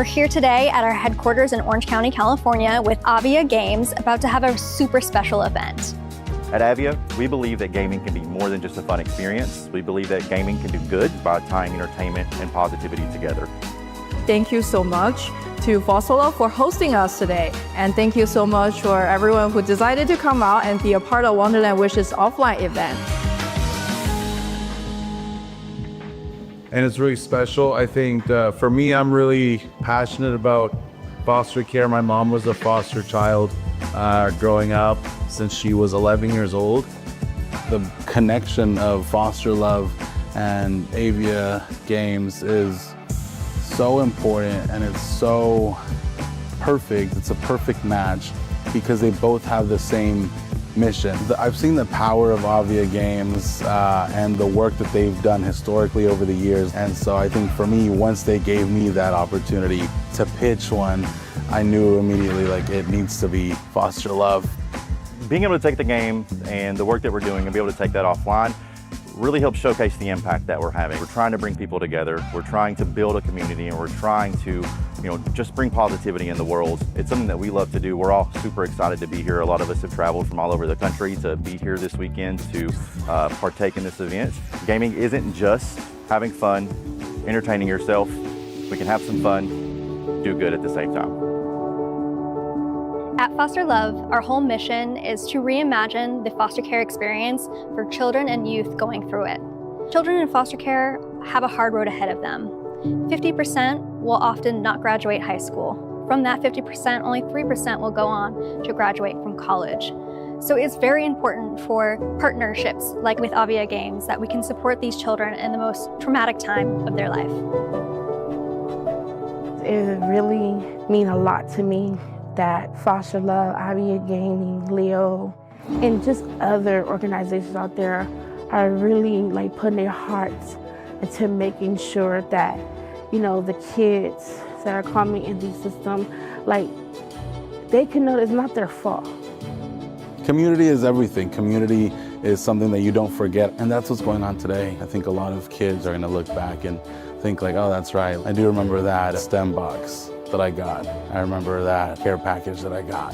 We're here today at our headquarters in Orange County, California with Avia Games, about to have a super special event. At Avia, we believe that gaming can be more than just a fun experience. We believe that gaming can do good by tying entertainment and positivity together. Thank you so much to Foster Love for hosting us today. And thank you so much for everyone who decided to come out and be a part of Wonderland Wishes offline event. And it's really special. I think for me, I'm really passionate about foster care. My mom was a foster child growing up since she was 11 years old. The connection of Foster Love and Avia Games is so important, and it's so perfect. It's a perfect match because they both have the same mission. I've seen the power of Avia Games and the work that they've done historically over the years. And so I think for me, once they gave me that opportunity to pitch one, I knew immediately like it needs to be Foster Love. Being able to take the game and the work that we're doing and be able to take that offline really helps showcase the impact that we're having. We're trying to bring people together. We're trying to build a community, and we're trying to, just bring positivity in the world. It's something that we love to do. We're all super excited to be here. A lot of us have traveled from all over the country to be here this weekend to partake in this event. Gaming isn't just having fun, entertaining yourself. We can have some fun, do good at the same time. At Foster Love, our whole mission is to reimagine the foster care experience for children and youth going through it. Children in foster care have a hard road ahead of them. 50% will often not graduate high school. From that 50%, only 3% will go on to graduate from college. So it's very important for partnerships like with Avia Games that we can support these children in the most traumatic time of their life. It really means a lot to me that Foster Love, Avia Gaming, Leo, and just other organizations out there are really like putting their hearts into making sure that, the kids that are coming in the system, like they can know it's not their fault. Community is everything. Community is something that you don't forget, and that's what's going on today. I think a lot of kids are gonna look back and think like, oh, that's right. I do remember that STEM box that I got. I remember that care package that I got.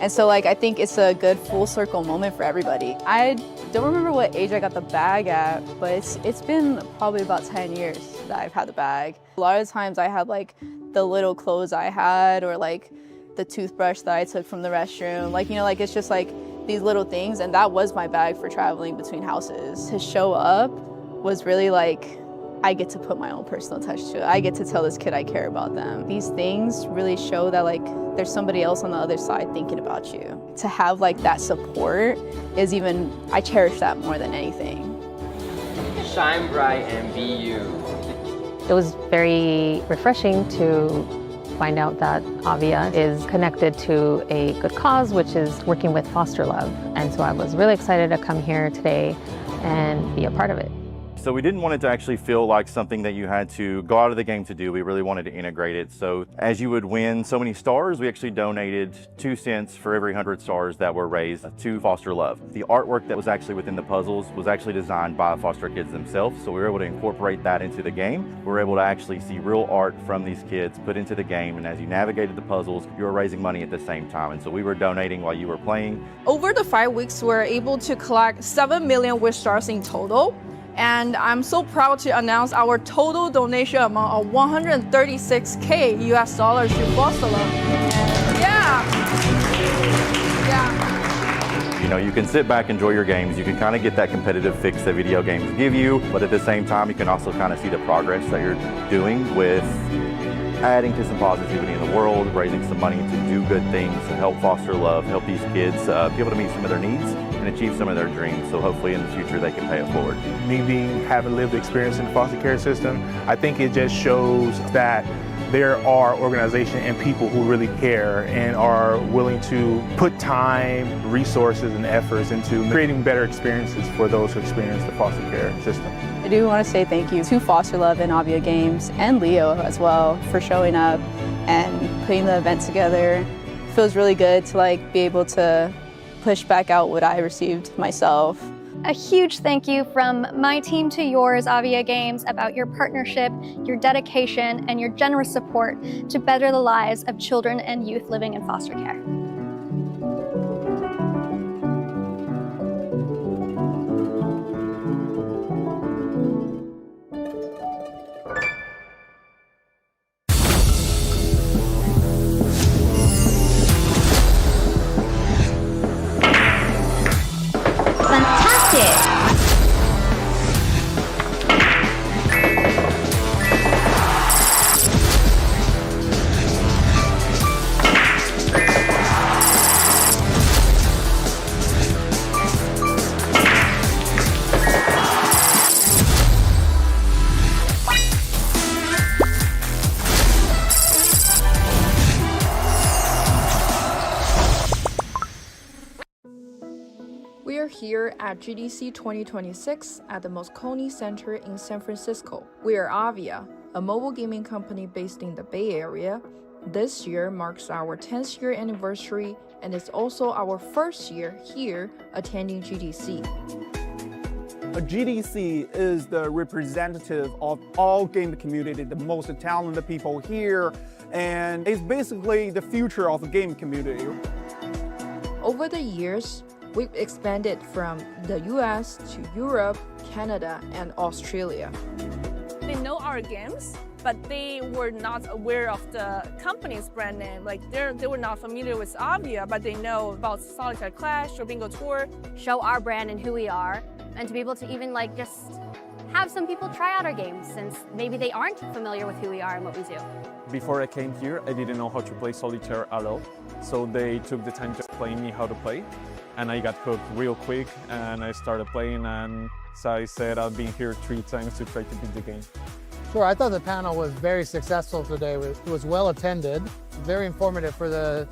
And so I think it's a good full circle moment for everybody. I don't remember what age I got the bag at, but it's been probably about 10 years that I've had the bag. A lot of times I had the little clothes I had, or the toothbrush that I took from the restroom. It's just these little things, and that was my bag for traveling between houses. To show up was really I get to put my own personal touch to it. I get to tell this kid I care about them. These things really show that there's somebody else on the other side thinking about you. To have that support is I cherish that more than anything. Shine bright and be you. It was very refreshing to find out that Avia is connected to a good cause, which is working with Foster Love. And so I was really excited to come here today and be a part of it. So we didn't want it to actually feel like something that you had to go out of the game to do. We really wanted to integrate it. So as you would win so many stars, we actually donated 2 cents for every 100 stars that were raised to Foster Love. The artwork that was actually within the puzzles was actually designed by foster kids themselves. So we were able to incorporate that into the game. We were able to actually see real art from these kids put into the game. And as you navigated the puzzles, you were raising money at the same time. And so we were donating while you were playing. Over the 5 weeks, we were able to collect 7 million wish stars in total. And I'm so proud to announce our total donation amount of $136K US dollars to Foster Love. Yeah. You can sit back, enjoy your games. You can kind of get that competitive fix that video games give you, but at the same time, you can also kind of see the progress that you're doing with adding to some positivity in the world, raising some money to do good things, to help Foster Love, help these kids be able to meet some of their needs and achieve some of their dreams. So hopefully in the future they can pay it forward. Me having lived experience in the foster care system, I think it just shows that there are organizations and people who really care and are willing to put time, resources, and efforts into creating better experiences for those who experience the foster care system. I do want to say thank you to Foster Love and Avia Games and Leo as well for showing up and putting the event together. It feels really good to be able to push back out what I received myself. A huge thank you from my team to yours, Avia Games, about your partnership, your dedication, and your generous support to better the lives of children and youth living in foster care. We are here at GDC 2026 at the Moscone Center in San Francisco. We are Avia, a mobile gaming company based in the Bay Area. This year marks our 10th year anniversary and is also our first year here attending GDC. A GDC is the representative of all game community, the most talented people here, and it's basically the future of the game community. Over the years, we've expanded from the US to Europe, Canada, and Australia. They know our games, but they were not aware of the company's brand name. Like they were not familiar with Avia, but they know about Solitaire Clash or Bingo Tour. Show our brand and who we are, and to be able to even like just have some people try out our games since maybe they aren't familiar with who we are and what we do. Before I came here, I didn't know how to play Solitaire at all, so they took the time to explain me how to play. And I got hooked real quick, and I started playing, and so I said I've been here 3 times to try to beat the game. Sure, I thought the panel was very successful today. It was well attended, very informative for the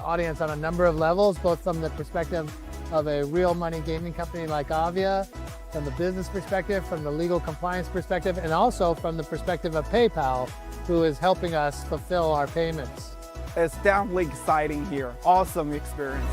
audience on a number of levels, both from the perspective of a real money gaming company like Avia, from the business perspective, from the legal compliance perspective, and also from the perspective of PayPal, who is helping us fulfill our payments. It's definitely exciting here. Awesome experience.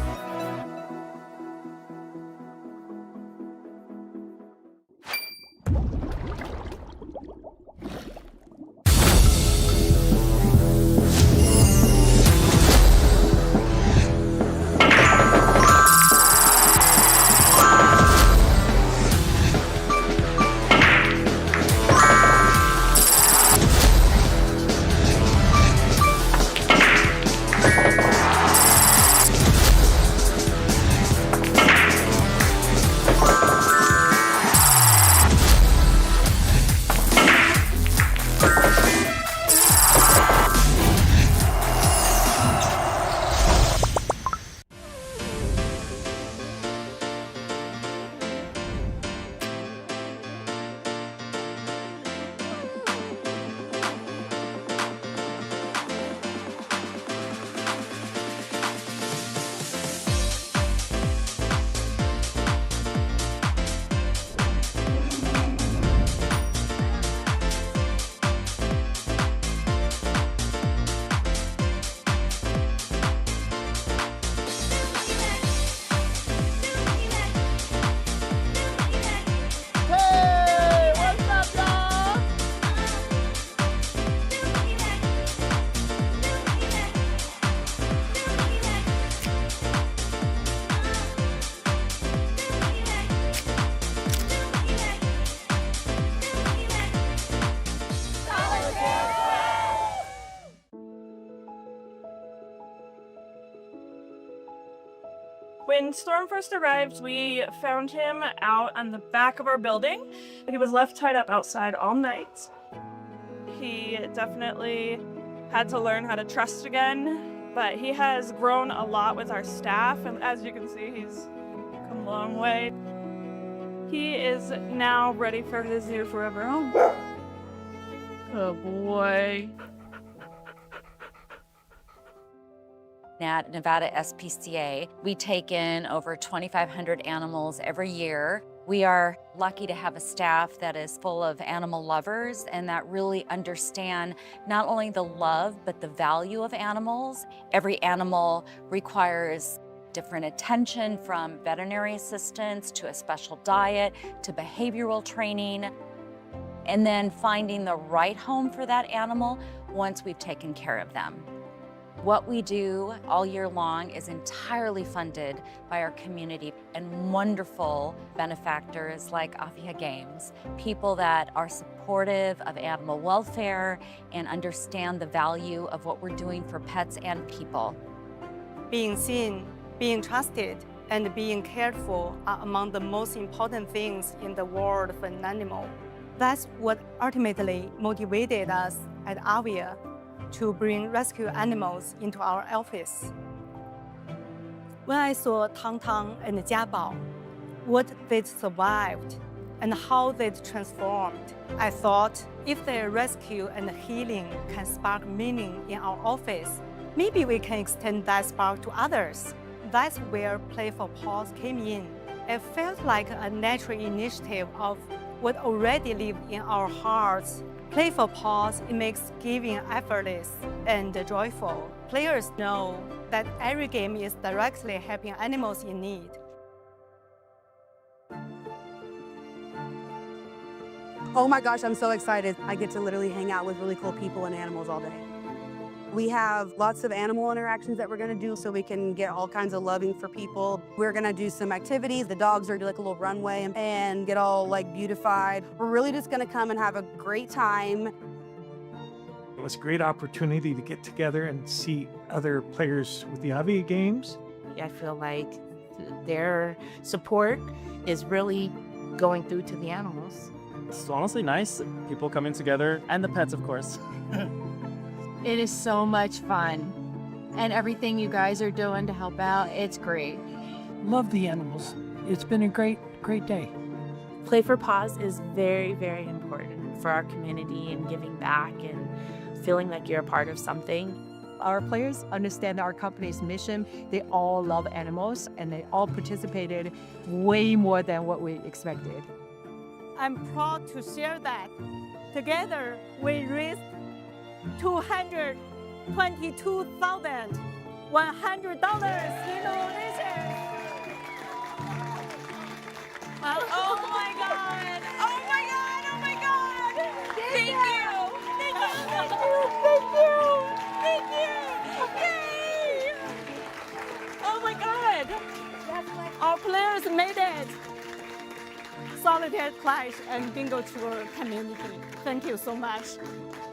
When Storm first arrived, we found him out on the back of our building. He was left tied up outside all night. He definitely had to learn how to trust again, but he has grown a lot with our staff, and as you can see, he's come a long way. He is now ready for his new forever home. Oh boy. At Nevada SPCA, we take in over 2,500 animals every year. We are lucky to have a staff that is full of animal lovers and that really understand not only the love, but the value of animals. Every animal requires different attention from veterinary assistants to a special diet to behavioral training, and then finding the right home for that animal once we've taken care of them. What we do all year long is entirely funded by our community and wonderful benefactors like Avia Games, people that are supportive of animal welfare and understand the value of what we're doing for pets and people. Being seen, being trusted, and being cared for are among the most important things in the world for an animal. That's what ultimately motivated us at Avia to bring rescue animals into our office. When I saw Tang Tang and Jiabao, what they'd survived and how they'd transformed, I thought if their rescue and healing can spark meaning in our office, maybe we can extend that spark to others. That's where Play for Paws came in. It felt like a natural initiative of what already lived in our hearts. Play for Paws, it makes giving effortless and joyful. Players know that every game is directly helping animals in need. Oh my gosh, I'm so excited. I get to literally hang out with really cool people and animals all day. We have lots of animal interactions that we're gonna do so we can get all kinds of loving for people. We're gonna do some activities. The dogs are like a little runway and get all like beautified. We're really just gonna come and have a great time. It was a great opportunity to get together and see other players with the Avia Games. I feel like their support is really going through to the animals. It's honestly nice. People coming together, and the pets, of course. It is so much fun. And everything you guys are doing to help out, it's great. Love the animals. It's been a great day. Play for Paws is very, very important for our community and giving back and feeling like you're a part of something. Our players understand our company's mission. They all love animals and they all participated way more than what we expected. I'm proud to share that. Together, we raised $222,100 in donations. Well, oh my God! Oh my God! Oh my God! Thank you! Thank you! Thank you! Thank you! Yay! Oh my God! Our players made it! Solitaire Clash and Bingo Tour community. Thank you so much.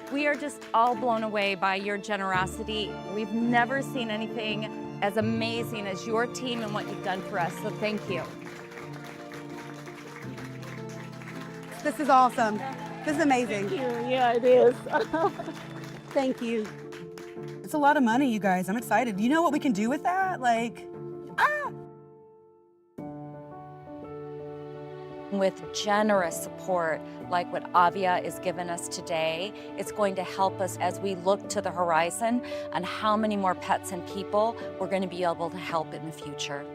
We are just all blown away by your generosity. We've never seen anything as amazing as your team and what you've done for us, so thank you. This is awesome. This is amazing. Thank you. Yeah, it is. Thank you. It's a lot of money, you guys. I'm excited. Do you know what we can do with that? With generous support like what Avia is giving us today, it's going to help us as we look to the horizon on how many more pets and people we're going to be able to help in the future.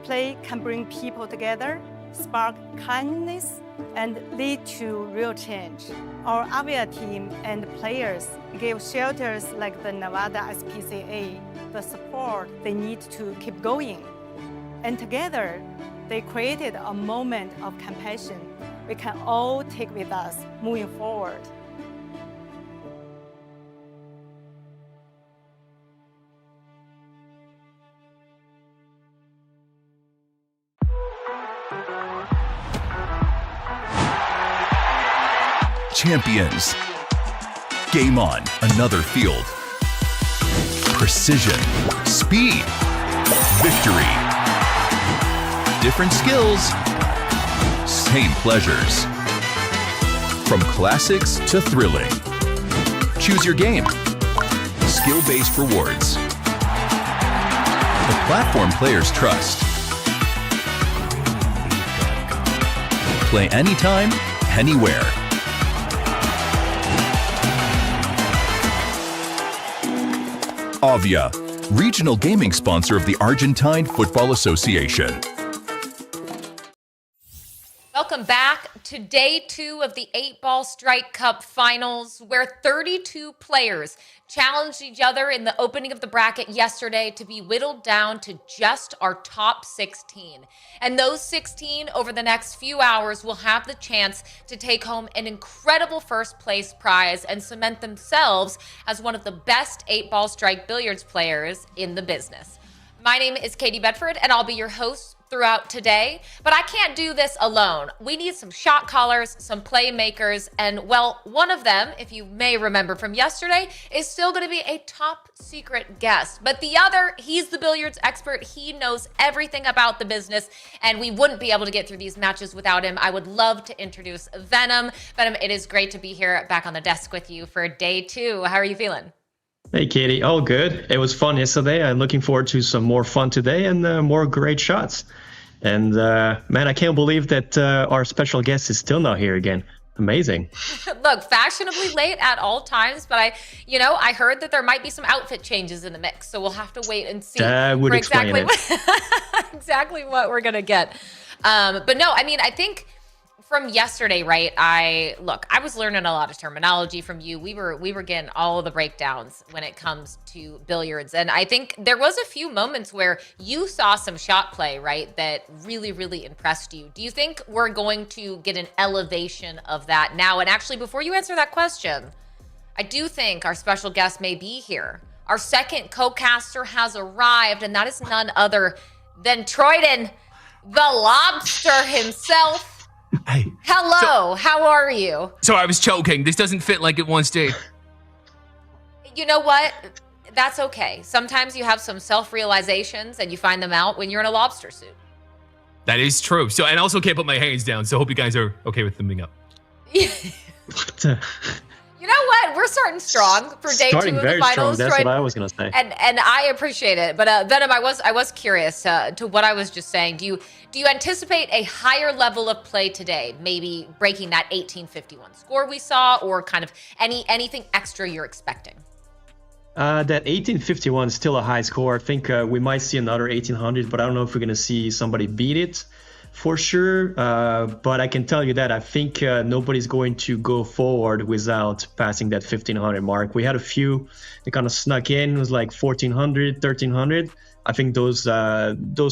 Play can bring people together, spark kindness, and lead to real change. Our Avia team and players give shelters like the Nevada SPCA the support they need to keep going. And together, they created a moment of compassion we can all take with us moving forward. Champions. Game on, another field. Precision, speed, victory. Different skills, same pleasures. From classics to thrilling. Choose your game. Skill-based rewards. The platform players trust. Play anytime, anywhere. Avia, regional gaming sponsor of the Argentine Football Association. Welcome welcome back to day 2 of the 8-Ball Strike Cup Finals, where 32 players challenged each other in the opening of the bracket yesterday to be whittled down to just our top 16. And those 16 over the next few hours will have the chance to take home an incredible first place prize and cement themselves as one of the best 8-Ball Strike billiards players in the business. My name is Katie Bedford, and I'll be your host throughout today, but I can't do this alone. We need some shot callers, some playmakers, and well, one of them, if you may remember from yesterday, is still going to be a top secret guest. But the other, he's the billiards expert. He knows everything about the business, and we wouldn't be able to get through these matches without him. I would love to introduce Venom. Venom, it is great to be here back on the desk with you for day 2. How are you feeling? Hey, Katie. All good. It was fun yesterday. I'm looking forward to some more fun today and more great shots. And man, I can't believe that our special guest is still not here again. Amazing. Look, fashionably late at all times, but I heard that there might be some outfit changes in the mix, so we'll have to wait and see That would explain it. exactly what we're gonna get. But no, I mean, I think from yesterday, right? I was learning a lot of terminology from you. We were getting all of the breakdowns when it comes to billiards, and I think there was a few moments where you saw some shot play, right, that really, really impressed you. Do you think we're going to get an elevation of that now? And actually, before you answer that question, I do think our special guest may be here. Our second co-caster has arrived, and that is none other than Troyden, the lobster himself. Hey. Hello, how are you? Sorry, I was choking. This doesn't fit like it once did. You know what? That's okay. Sometimes you have some self-realizations and you find them out when you're in a lobster suit. That is true. So, and I also can't put my hands down, so I hope you guys are okay with them being up. You know what? We're starting strong for day 2 of the finals. That's what I was gonna say. And I appreciate it. But Venom, I was curious to what I was just saying. Do you anticipate a higher level of play today? Maybe breaking that 1851 score we saw, or kind of anything extra you're expecting? That 1851 is still a high score. I think we might see another 1800, but I don't know if we're gonna see somebody beat it for sure. But I can tell you that I think nobody's going to go forward without passing that 1500 mark. We had a few that kind of snuck in. It was like 1400, 1300. I think those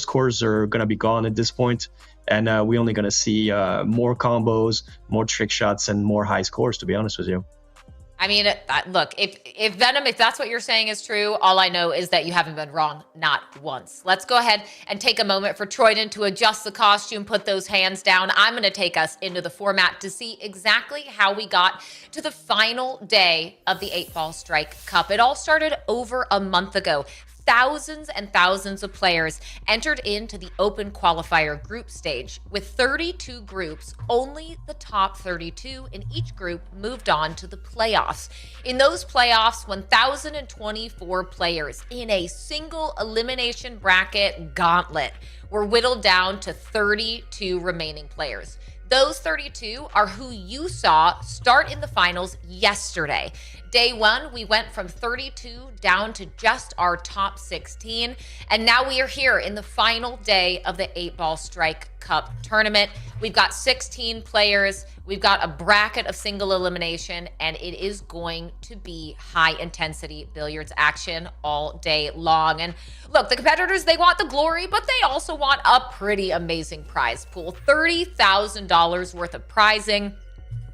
scores are going to be gone at this point. And we're only going to see more combos, more trick shots, and more high scores, to be honest with you. I mean, look, if Venom, if that's what you're saying is true, all I know is that you haven't been wrong, not once. Let's go ahead and take a moment for Troyden to adjust the costume, put those hands down. I'm going to take us into the format to see exactly how we got to the final day of the 8-Ball Strike Cup. It all started over a month ago. Thousands and thousands of players entered into the open qualifier group stage. With 32 groups, only the top 32 in each group moved on to the playoffs. In those playoffs, 1,024 players in a single elimination bracket gauntlet were whittled down to 32 remaining players. Those 32 are who you saw start in the finals yesterday. Day 1, we went from 32 down to just our top 16. And now we are here in the final day of the 8-Ball Strike Cup tournament. We've got 16 players. We've got a bracket of single elimination, and it is going to be high intensity billiards action all day long. And look, the competitors, they want the glory, but they also want a pretty amazing prize pool. $30,000 worth of prizing.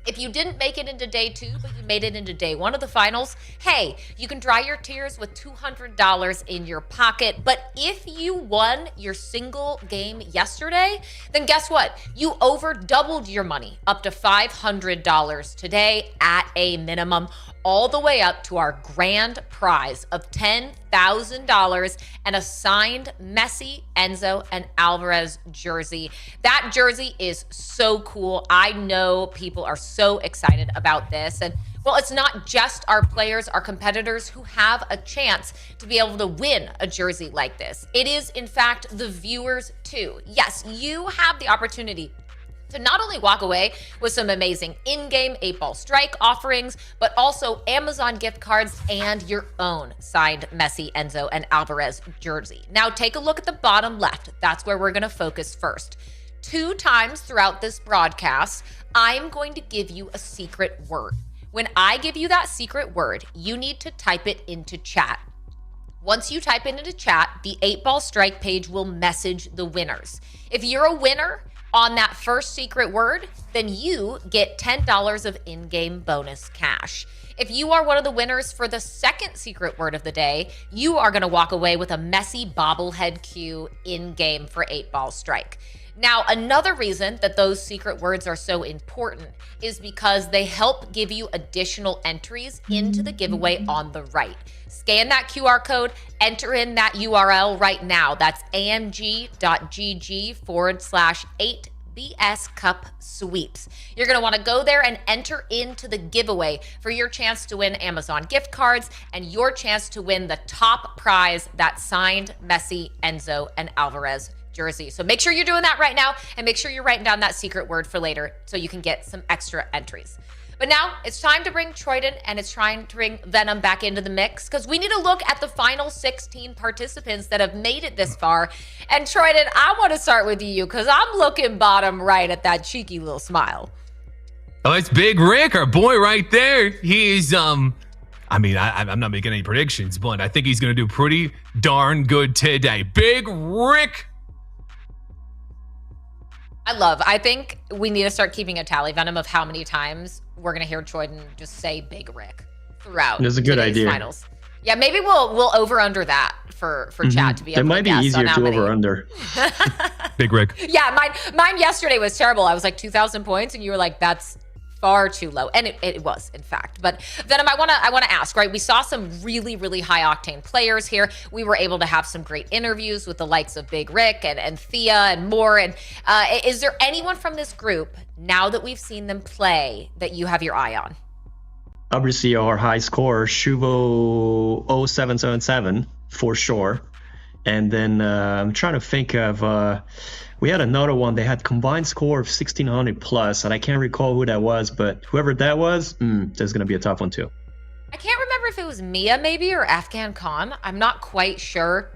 If you didn't make it into day 2, but you made it into day 1 of the finals, hey, you can dry your tears with $200 in your pocket. But if you won your single game yesterday, then guess what? You over doubled your money up to $500 today at a minimum, all the way up to our grand prize of $10,000 and a signed Messi, Enzo, and Álvarez jersey. That jersey is so cool. I know people are so excited about this. And well, it's not just our players, our competitors who have a chance to be able to win a jersey like this. It is, in fact, the viewers too. Yes, you have the opportunity to not only walk away with some amazing in-game 8-Ball Strike offerings, but also Amazon gift cards and your own signed Messi, Enzo, and Álvarez jersey. Now take a look at the bottom left. That's where we're gonna focus first. 2 times throughout this broadcast, I'm going to give you a secret word. When I give you that secret word, you need to type it into chat. Once you type it into chat, the 8-Ball Strike page will message the winners. If you're a winner on that first secret word, then you get $10 of in-game bonus cash. If you are one of the winners for the second secret word of the day, you are going to walk away with a Messi Bobblehead Q in-game for 8-Ball Strike. Now, another reason that those secret words are so important is because they help give you additional entries into the giveaway on the right. Scan that QR code, enter in that URL right now. That's amg.gg/8BS Cup Sweeps. You're going to want to go there and enter into the giveaway for your chance to win Amazon gift cards and your chance to win the top prize, that signed Messi, Enzo, and Álvarez jersey. So make sure you're doing that right now and make sure you're writing down that secret word for later so you can get some extra entries. But now it's time to bring Troyden and it's trying to bring Venom back into the mix because we need to look at the final 16 participants that have made it this far. And Troyden, I want to start with you because I'm looking bottom right at that cheeky little smile. Oh, it's Big Rick, our boy right there. He's, I'm not making any predictions, but I think he's going to do pretty darn good today. Big Rick. I think we need to start keeping a tally, Venom, of how many times we're going to hear Troyden just say Big Rick throughout That's a good idea. Finals. Yeah, maybe we'll over under that for chat to be able to guess. It might be easier to over under. Big Rick. Yeah, mine yesterday was terrible. I was like 2,000 points and you were like, that's far too low. And it was, in fact. But Venom, I want to ask, right? We saw some really, really high octane players here. We were able to have some great interviews with the likes of Big Rick and Thea and more. And is there anyone from this group, now that we've seen them play, that you have your eye on? Obviously, our high scorer, Shuvo 0777, for sure. And then I'm trying to think of... we had another one. They had combined score of 1,600 plus, and I can't recall who that was, but whoever that was, that's going to be a tough one too. I can't remember if it was Mia maybe or Afghan Khan. I'm not quite sure.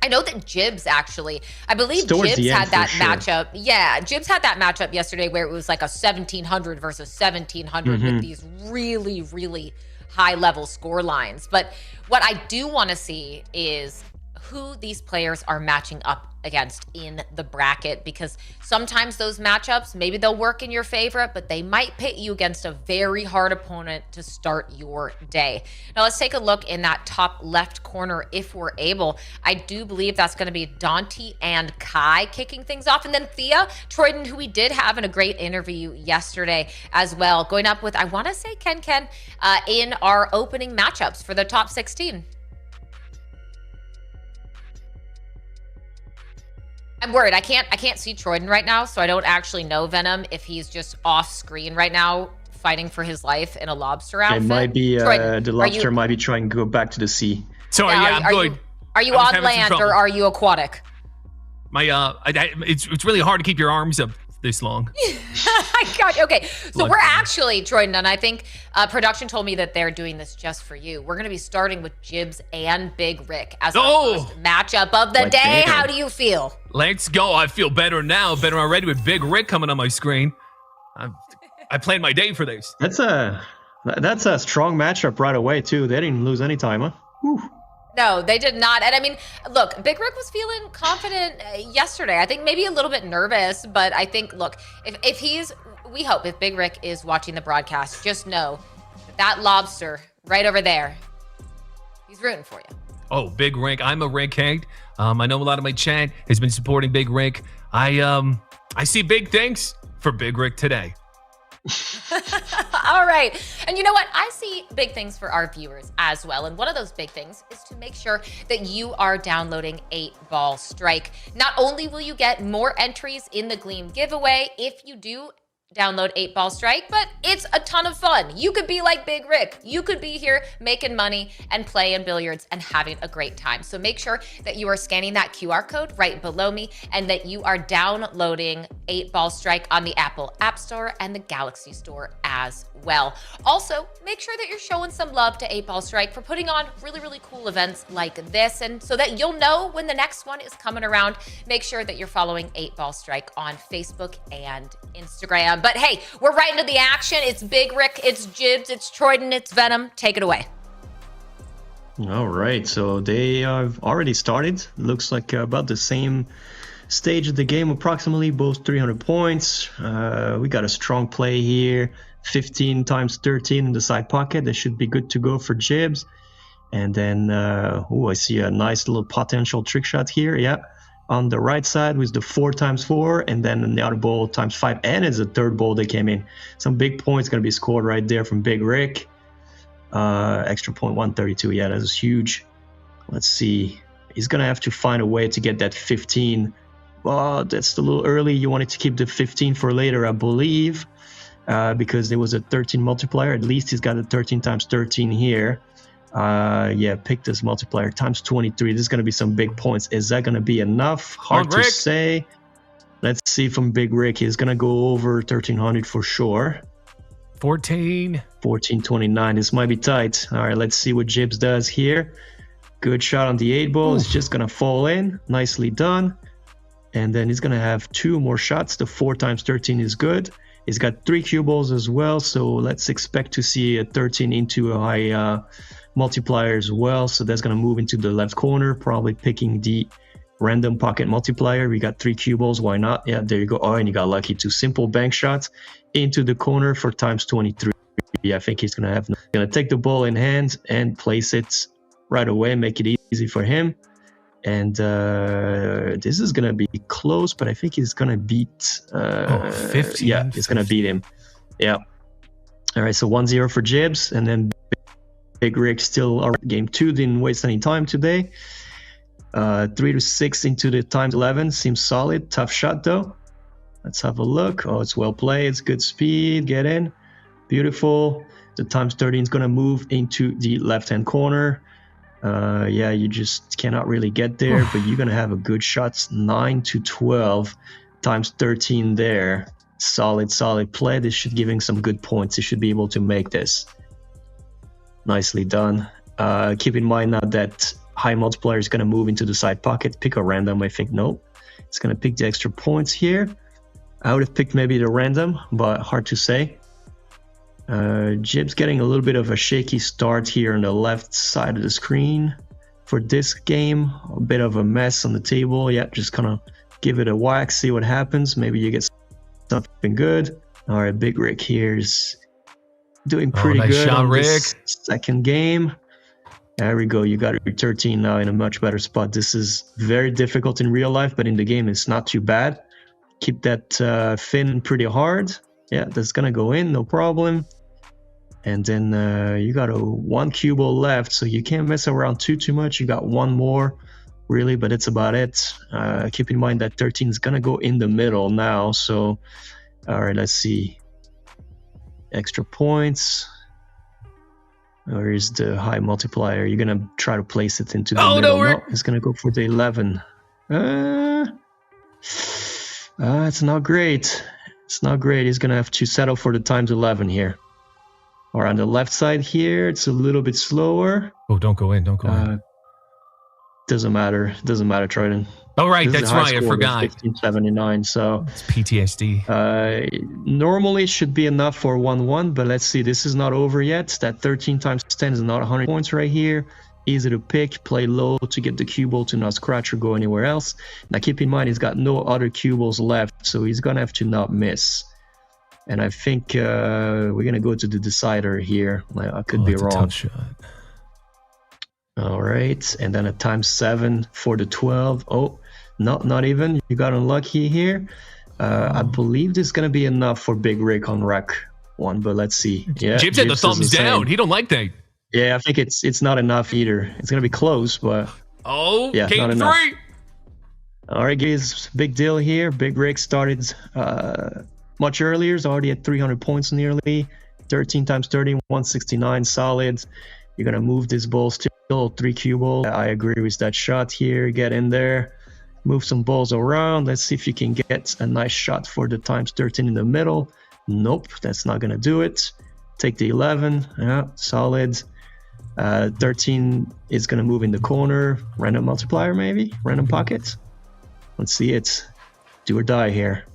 I know that Jibs actually, I believe Jibs had that matchup. Yeah, Jibs had that matchup yesterday where it was like a 1,700 versus 1,700 with these really, really high level score lines. But what I do want to see is who these players are matching up against in the bracket, because sometimes those matchups, maybe they'll work in your favor, but they might pit you against a very hard opponent to start your day. Now let's take a look in that top left corner if we're able. I do believe that's going to be Dante and Kai kicking things off, and then Thea, Troyden, who we did have in a great interview yesterday as well, going up with, I want to say Ken in our opening matchups for the top 16. I'm worried. I can't see Troyden right now, so I don't actually know, Venom, if he's just off screen right now fighting for his life in a lobster outfit. It might be Troyden, the lobster might be trying to go back to the sea. Sorry, I'm good. Are you on land or are you aquatic? It's really hard to keep your arms up this long. I got you. Okay, so we're actually, Troyden, and I think production told me that they're doing this just for you. We're going to be starting with Jibs and Big Rick as our first matchup of the day. How do you feel? Let's go. I feel better now. Better already with Big Rick coming on my screen. I planned my day for this. That's a strong matchup right away, too. They didn't lose any time, huh? Whew. No, they did not. And I mean, look, Big Rick was feeling confident yesterday. I think maybe a little bit nervous, but I think, look, we hope if Big Rick is watching the broadcast, just know that lobster right over there, he's rooting for you. Oh, Big Rick. I'm a Rick head. I know a lot of my chat has been supporting Big Rick. I see big things for Big Rick today. All right. And you know what? I see big things for our viewers as well. And one of those big things is to make sure that you are downloading 8-Ball Strike. Not only will you get more entries in the Gleam giveaway, if you do download 8-Ball Strike, but it's a ton of fun. You could be like Big Rick. You could be here making money and playing billiards and having a great time. So make sure that you are scanning that QR code right below me and that you are downloading 8-Ball Strike on the Apple App Store and the Galaxy Store as well. Also, make sure that you're showing some love to 8-Ball Strike for putting on really, really cool events like this. And so that you'll know when the next one is coming around, make sure that you're following 8-Ball Strike on Facebook and Instagram. But hey, we're right into the action. It's Big Rick, it's Jibs, it's Troyden, it's Venom. Take it away. All right, so they have already started. Looks like about the same stage of the game, approximately, both 300 points. We got a strong play here. 15 times 13 in the side pocket. That should be good to go for Jibs. And then, I see a nice little potential trick shot here. Yeah. On the right side with the 4 times 4, and then in the other ball times 5, and it's the third ball that came in. Some big points going to be scored right there from Big Rick. Extra point 132. Yeah, that is huge. Let's see. He's going to have to find a way to get that 15. Well, that's a little early. You wanted to keep the 15 for later, I believe, because there was a 13 multiplier. At least he's got a 13 times 13 here. Yeah, pick this multiplier times 23. This is going to be some big points. Is that going to be enough? Hard to say. Let's see from Big Rick. He's going to go over 1300 for sure. 1429. This might be tight. All right, let's see what Jibs does here. Good shot on the 8-ball. It's just going to fall in. Nicely done. And then he's going to have 2 more shots. The 4 times 13 is good. He's got 3 cue balls as well. So let's expect to see a 13 into a high multiplier as well. So that's going to move into the left corner, probably picking the random pocket multiplier. We got 3 cue balls. Why not? Yeah, there you go. Oh, and you got lucky. 2 simple bank shots into the corner for times 23. Yeah, I think he's going to take the ball in hand and place it right away, make it easy for him. And this is going to be close, but I think he's going to beat 15. Yeah, he's going to beat him. Yeah. All right, so 1-0 for Jibs, and then Big Rick still game 2, didn't waste any time today. 3-6 into the times 11 seems solid. Tough shot though. Let's have a look. Oh, it's well played. It's good speed. Get in. Beautiful. The times 13 is going to move into the left-hand corner. Yeah, you just cannot really get there, but you're going to have a good shot. 9 to 12 times 13 there. Solid play. This should give him some good points. He should be able to make this. Nicely done. Keep in mind now that high multiplier is going to move into the side pocket. Pick a random, I think. Nope. It's going to pick the extra points here. I would have picked maybe the random, but hard to say. Jib's getting a little bit of a shaky start here on the left side of the screen for this game. A bit of a mess on the table. Yeah, just kind of give it a whack, see what happens. Maybe you get something good. All right, Big Rick here's doing pretty nice good shot, on Rick. this second game. There we go. You got your 13 now in a much better spot. This is very difficult in real life, but in the game it's not too bad. Keep that fin pretty hard. Yeah, that's gonna go in, no problem. And then you got a 1 cue ball left, so you can't mess around too much. You got 1 more, really, but it's about it. Keep in mind that 13 is gonna go in the middle now. So, all right, let's see. Extra points. Or is the high multiplier? You're gonna try to place it into the middle. No, it's gonna go for the 11. It's not great. It's not great. He's gonna have to settle for the times 11 here. Or on the left side here, it's a little bit slower. Oh, don't go in. Don't go in. Doesn't matter. Doesn't matter, Troyden. Oh, right. That's right. I forgot. 1579. So it's PTSD. Normally it should be enough for 1-1, but let's see. This is not over yet. That 13 times 10 is not 100 points right here. Easy to pick. Play low to get the cue ball to not scratch or go anywhere else. Now keep in mind he's got no other cue balls left, so he's gonna have to not miss. And I think we're going to go to the decider here. I could be wrong. Tough shot. All right. And then a times 7 for the 12. Oh, not even. You got unlucky here. I believe this is going to be enough for Big Rick on rack 1, but let's see. Yeah, Jibs had the thumbs down. He don't like that. Yeah, I think it's not enough either. It's going to be close, but... Oh, yeah, game not enough. 3. All right, guys. Big deal here. Big Rick started... much earlier. It's already at 300 points nearly. 13 times 30, 169 solid. You're going to move this ball still 3 cue ball. I agree with that shot here. Get in there. Move some balls around. Let's see if you can get a nice shot for the times 13 in the middle. Nope, that's not going to do it. Take the 11. Yeah, solid. 13 is going to move in the corner. Random multiplier maybe? Random pocket? Let's see it. Do or die here.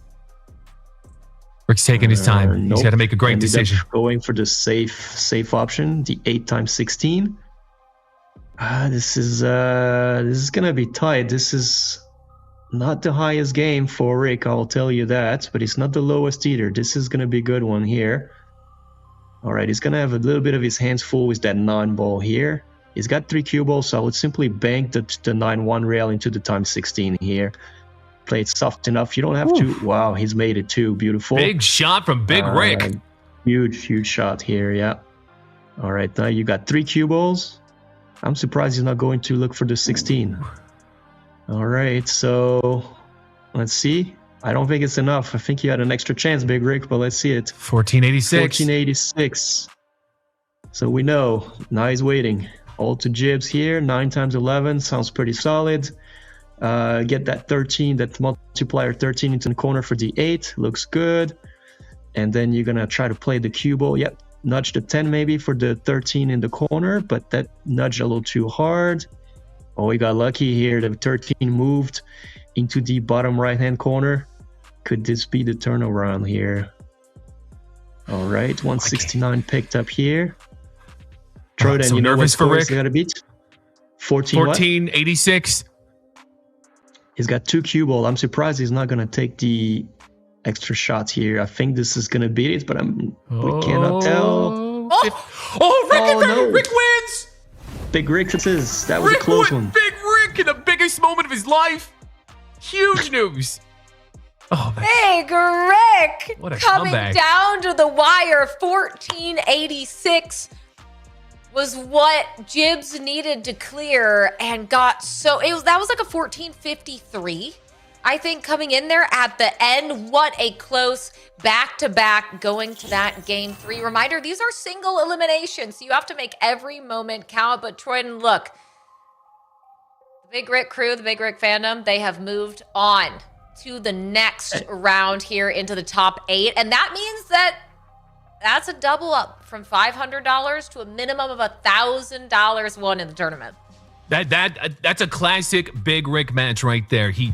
Rick's taking his time. Nope. He's got to make a great decision. Going for the safe option, the 8 times 16. This is gonna be tight. This is not the highest game for Rick, I'll tell you that, but it's not the lowest either. This is gonna be a good one here. All right, he's gonna have a little bit of his hands full with that 9 ball here. He's got 3 cue balls, so I would simply bank the 9-1 rail into the times 16 here. Play it soft enough. You don't have to. Wow, he's made it too. Beautiful. Big shot from Big Rick. Huge shot here. Yeah. All right, now you got 3 cue balls. I'm surprised he's not going to look for the 16. All right, so let's see. I don't think it's enough. I think you had an extra chance, Big Rick, but let's see it. 1486. 1486. So we know. Now he's waiting. All to jibs here. 9 times 11 sounds pretty solid. Get that 13, that multiplier 13 into the corner for the 8. Looks good. And then you're going to try to play the cue ball. Yep. Nudge the 10 maybe for the 13 in the corner, but that nudged a little too hard. Oh, we got lucky here. The 13 moved into the bottom right-hand corner. Could this be the turnaround here? All right. 169 picked up here. Troy, then so you know what for Rick. They got to beat? 1486. He's got 2 cue ball. I'm surprised he's not going to take the extra shot here. I think this is going to beat it, but we cannot tell. Rick wins! Big Rick it is. That was a close one. Big Rick in the biggest moment of his life. Huge news. Oh, Big Rick what a coming comeback. down to the wire. 1486 was what Jibs needed to clear and got that was like a 1453. I think coming in there at the end. What a close back-to-back going to that game 3. Reminder, these are single eliminations, so you have to make every moment count. But Troyden, look, the Big Rick crew, the Big Rick fandom, they have moved on to the next round here into the top 8. And that means that's a double up from $500 to a minimum of $1,000 won in the tournament. That's a classic Big Rick match right there. He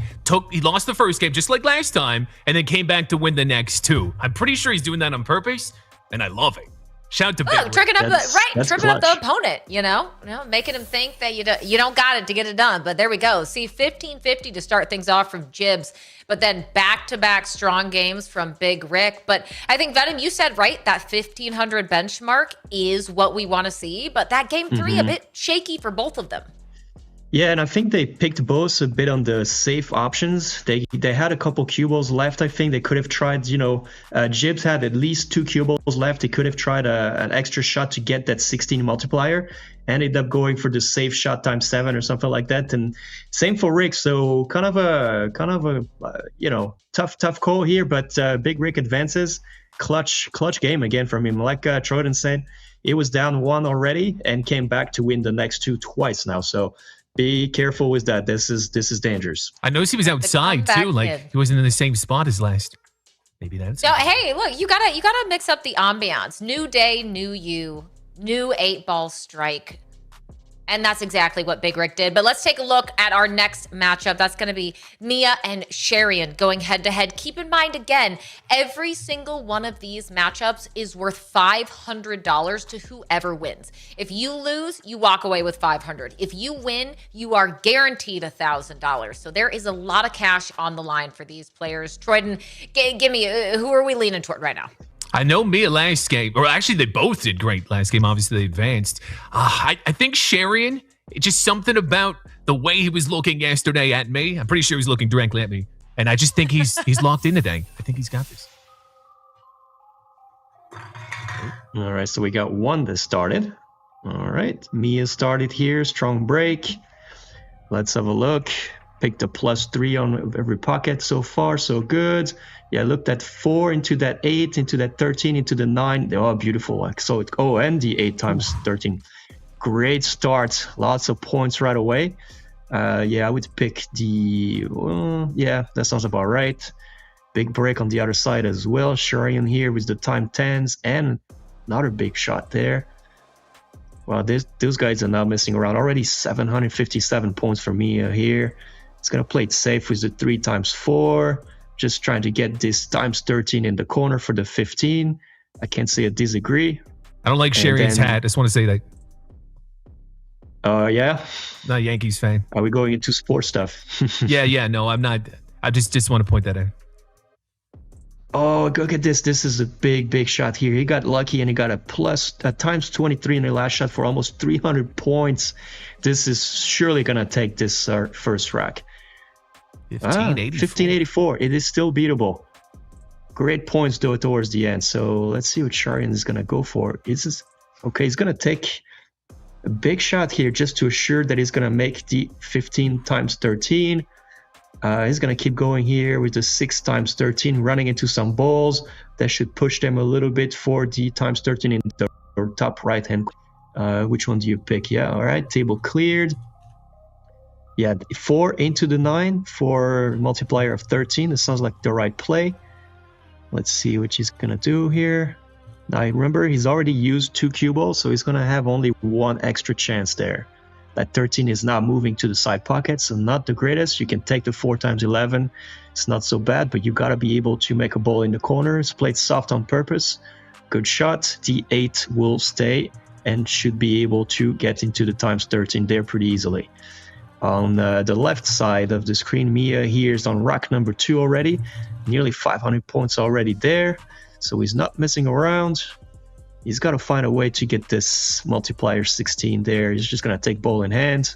lost the first game just like last time, and then came back to win the next 2. I'm pretty sure he's doing that on purpose, and I love it. Shout out to Big Rick. Tricking up the opponent, making him think that you don't got it to get it done. But there we go. See, 1550 to start things off from Jibs, but then back-to-back strong games from Big Rick. But I think, Venom, you said right, that 1500 benchmark is what we want to see. But that game 3, a bit shaky for both of them. Yeah, and I think they picked both a bit on the safe options. They had a couple cue balls left, I think. They could have tried, Jibs had at least 2 cue balls left. They could have tried an extra shot to get that 16 multiplier. Ended up going for the safe shot times 7 or something like that. And same for Rick. So kind of a tough call here, but Big Rick advances. Clutch game again from him. Like Troyden said, it was down 1 already and came back to win the next 2 twice now. So be careful with that. This is dangerous. I noticed he was outside too. Like he wasn't in the same spot as last. Maybe that's. So hey, look, you gotta mix up the ambiance. New day, new you, new 8-ball strike. And that's exactly what Big Rick did. But let's take a look at our next matchup. That's going to be Mia and Sharian going head-to-head. Keep in mind, again, every single one of these matchups is worth $500 to whoever wins. If you lose, you walk away with $500. If you win, you are guaranteed $1,000. So there is a lot of cash on the line for these players. Troyden, give me, who are we leaning toward right now? I know Mia last game, or actually they both did great last game. Obviously they advanced. I think Sharian, just something about the way he was looking yesterday at me. I'm pretty sure he was looking directly at me. And I just think he's locked in today. I think he's got this. All right, so we got 1 that started. All right, Mia started here. Strong break. Let's have a look. Picked a +3 on every pocket so far, so good. Yeah, looked at 4 into that 8, into that 13, into the 9. They're all beautiful. And the 8 times 13. Great start. Lots of points right away. Yeah, I would pick the... yeah, that sounds about right. Big break on the other side as well. Sharian here with the time 10s and another big shot there. Well, those guys are not messing around. Already 757 points for Mia here. It's going to play it safe with the 3 times 4. Just trying to get this times 13 in the corner for the 15. I can't say I disagree. I don't like Sharian's hat. I just want to say that. Yeah? Not a Yankees fan. Are we going into sports stuff? yeah, no, I'm not. I just want to point that out. Oh, look at this. This is a big shot here. He got lucky and he got a times 23 in the last shot for almost 300 points. This is surely going to take this first rack. 1584. It is still beatable. Great points though towards the end. So let's see what Sharian is going to go for. Okay, he's going to take a big shot here just to assure that he's going to make the 15 times 13. He's going to keep going here with the 6 times 13, running into some balls. That should push them a little bit for the times 13 in the top right hand. Which one do you pick? Yeah, all right. Table cleared. Yeah, 4 into the 9 for multiplier of 13. It sounds like the right play. Let's see what he's going to do here. Now, remember, he's already used 2 cue balls, so he's going to have only 1 extra chance there. That 13 is now moving to the side pocket, so not the greatest. You can take the 4 times 11. It's not so bad, but you got to be able to make a ball in the corner. It's played soft on purpose. Good shot. The 8 will stay and should be able to get into the times 13 there pretty easily. On the left side of the screen, Mia here is on rack number 2 already. Nearly 500 points already there. So he's not messing around. He's got to find a way to get this multiplier 16 there. He's just going to take ball in hand.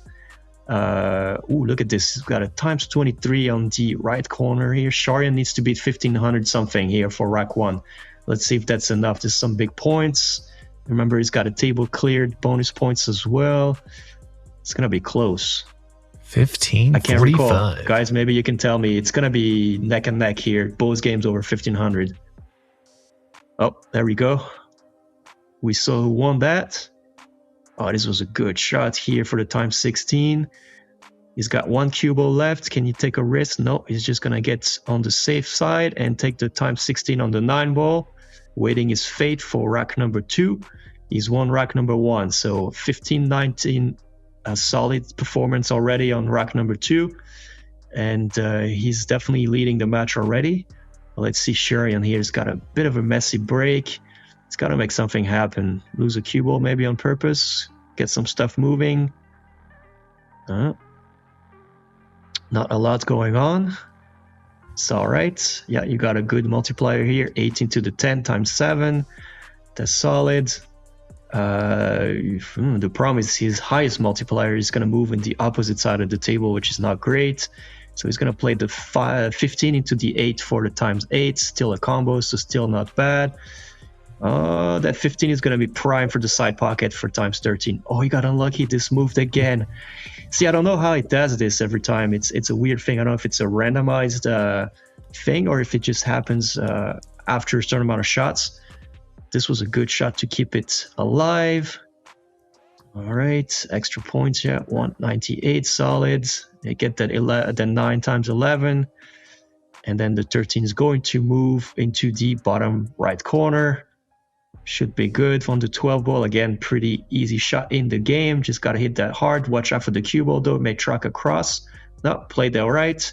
Look at this. He's got a times 23 on the right corner here. Sharian needs to beat 1500 something here for rack 1. Let's see if that's enough. There's some big points. Remember, he's got a table cleared, bonus points as well. It's going to be close. 15, I can't 45. recall. Guys, maybe you can tell me. It's going to be neck and neck here. Both games over 1500. Oh, there we go. We saw who won that. Oh, this was a good shot here for the time 16. He's got 1 cue ball left. Can you take a risk? No, he's just going to get on the safe side and take the time 16 on the 9 ball. Waiting his fate for rack number 2. He's won rack number 1. So 15-19, a solid performance already on rack number 2. And he's definitely leading the match already. Let's see Sharian here. He's got a bit of a messy break. He's got to make something happen. Lose a cue ball maybe on purpose. Get some stuff moving. Not a lot going on. It's all right. Yeah, you got a good multiplier here. 18 to the 10 times 7. That's solid. The problem is his highest multiplier is going to move in the opposite side of the table, which is not great. So he's going to play the 15 into the 8 for the times 8. Still a combo, so still not bad. That 15 is going to be prime for the side pocket for times 13. Oh, he got unlucky. This moved again. See, I don't know how it does this every time. It's a weird thing. I don't know if it's a randomized thing or if it just happens after a certain amount of shots. This was a good shot to keep it alive. All right, extra points. Yeah, 198 solid. They get that 9 times 11. And then the 13 is going to move into the bottom right corner. Should be good on the 12 ball. Again, pretty easy shot in the game. Just got to hit that hard. Watch out for the cue ball, though. May track across. No, played that right.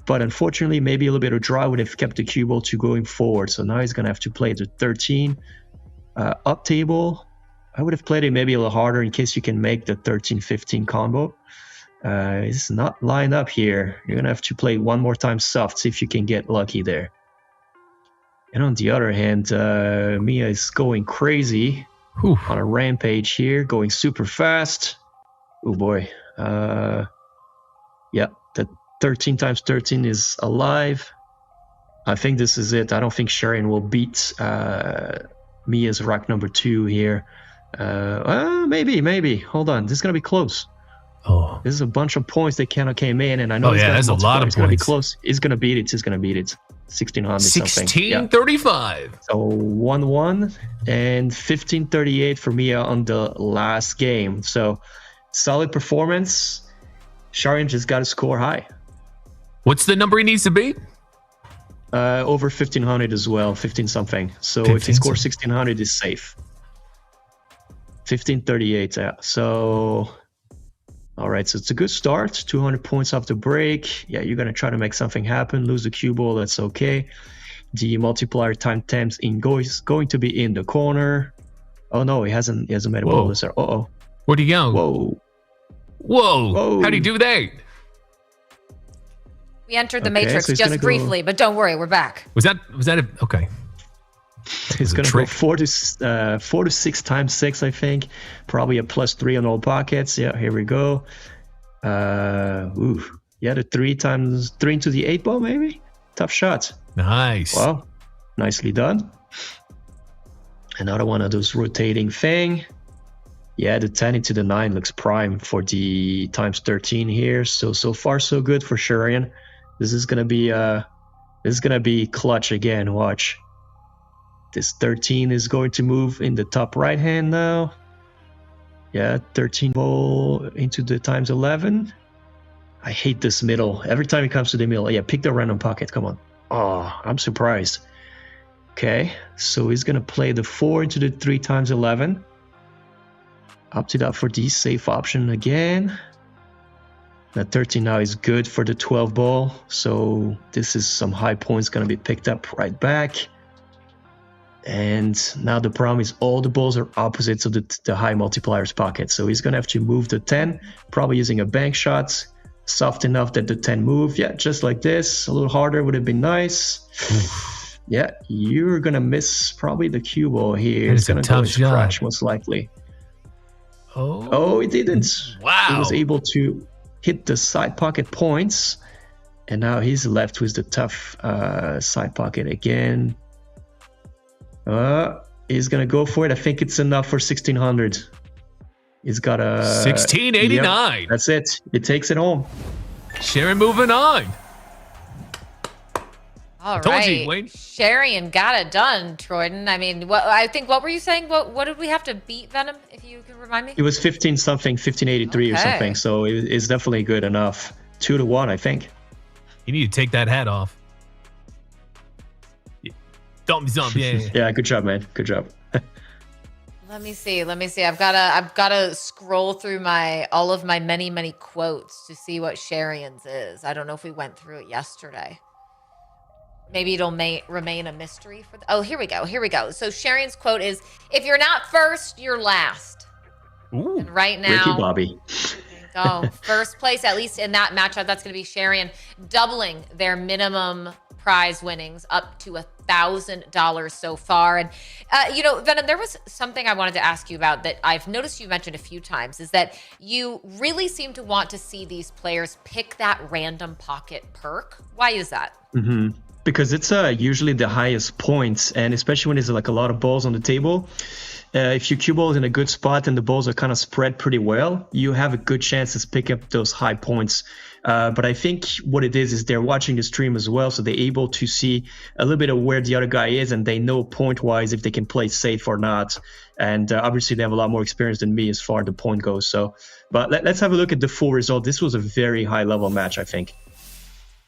But unfortunately, maybe a little bit of draw would have kept the cue ball to going forward. So now he's going to have to play the 13 up table. I would have played it maybe a little harder in case you can make the 13-15 combo. It's not lined up here. You're going to have to play one more time soft, see if you can get lucky there. And on the other hand, Mia is going crazy on a rampage here, going super fast. Oh boy. Yeah, the 13 times 13 is alive. I think this is it. I don't think Sharian will beat Mia's rack number 2 here. Maybe. Hold on. This is going to be close. Oh, this is a bunch of points that came in, and I know that's a lot of It's gonna be points. close. It's gonna beat it. 1600 something. 1635. So 1-1 and 1538 for Mia on the last game. So solid performance. Sharian just got to score high. What's the number he needs to beat? Over 1500 as well, 15 something. So 15 if he scores 1600, it's safe. 1538. Yeah. So. All right, so it's a good start. 200 points off the break. Yeah, you're gonna try to make something happen. Lose the cue ball, that's okay. The multiplier time 10 is going to be in the corner. Oh no, he hasn't made a ball this there. Uh-oh. Where'd he go? Whoa. How'd he do that? We entered the Okay, Matrix so he's just gonna go- briefly, but don't worry, we're back. Was that okay? He's gonna go 4 to 6 times 6, I think. Probably a +3 on all pockets. Yeah, here we go. Yeah, the 3 times 3 into the 8 ball, maybe. Tough shot. Nice. Well, nicely done. Another one of those rotating thing. Yeah, the 10 into the 9 looks prime for the times 13 here. So far so good for Sharian. This is gonna be clutch again. Watch. This 13 is going to move in the top right hand now. Yeah, 13 ball into the times 11. I hate this middle. Every time it comes to the middle, yeah, pick the random pocket. Come on. Oh, I'm surprised. Okay, so he's gonna play the 4 into the 3 times 11. Opted out for the safe option again. That 13 now is good for the 12 ball. So this is some high points gonna be picked up right back. And now the problem is all the balls are opposites of the high multipliers pocket. So he's gonna have to move the 10, probably using a bank shot. Soft enough that the 10 move. Yeah, just like this. A little harder would have been nice. Yeah, you're gonna miss probably the cue ball here. It's gonna go scratch most likely. Oh, it didn't. Wow. He was able to hit the side pocket points. And now he's left with the tough side pocket again. He's gonna go for it. I think it's enough for 1600. He's got a 1689. Yep, that's it. It takes it home. Sharian moving on. All Told you, right, Wayne. Sharian got it done, Troyden. I mean, what were you saying? What did we have to beat, Venom? If you can remind me. It was 15 something, 1583 or Okay. something. So it's definitely good enough. 2 to 1, I think. You need to take that hat off. Thumbs up, yeah. Yeah, good job, man. Good job. Let me see. I've gotta scroll through all of my many quotes to see what Sharian's is. I don't know if we went through it yesterday. Maybe it'll remain a mystery for. Oh, here we go. So Sharian's quote is, "If you're not first, you're last." Ooh. And right now, Ricky Bobby. first place, at least in that matchup, that's going to be Sharian, doubling their minimum prize winnings up to $1,000 so far. And, Venom, there was something I wanted to ask you about that I've noticed you mentioned a few times, is that you really seem to want to see these players pick that random pocket perk. Why is that? Mm-hmm. Because it's usually the highest points, and especially when there's like a lot of balls on the table. If your cue ball is in a good spot and the balls are kind of spread pretty well, you have a good chance to pick up those high points. But I think what it is they're watching the stream as well, so they're able to see a little bit of where the other guy is, and they know point-wise if they can play safe or not. And obviously they have a lot more experience than me as far as the point goes. So, but let's have a look at the full result. This was a very high-level match, I think.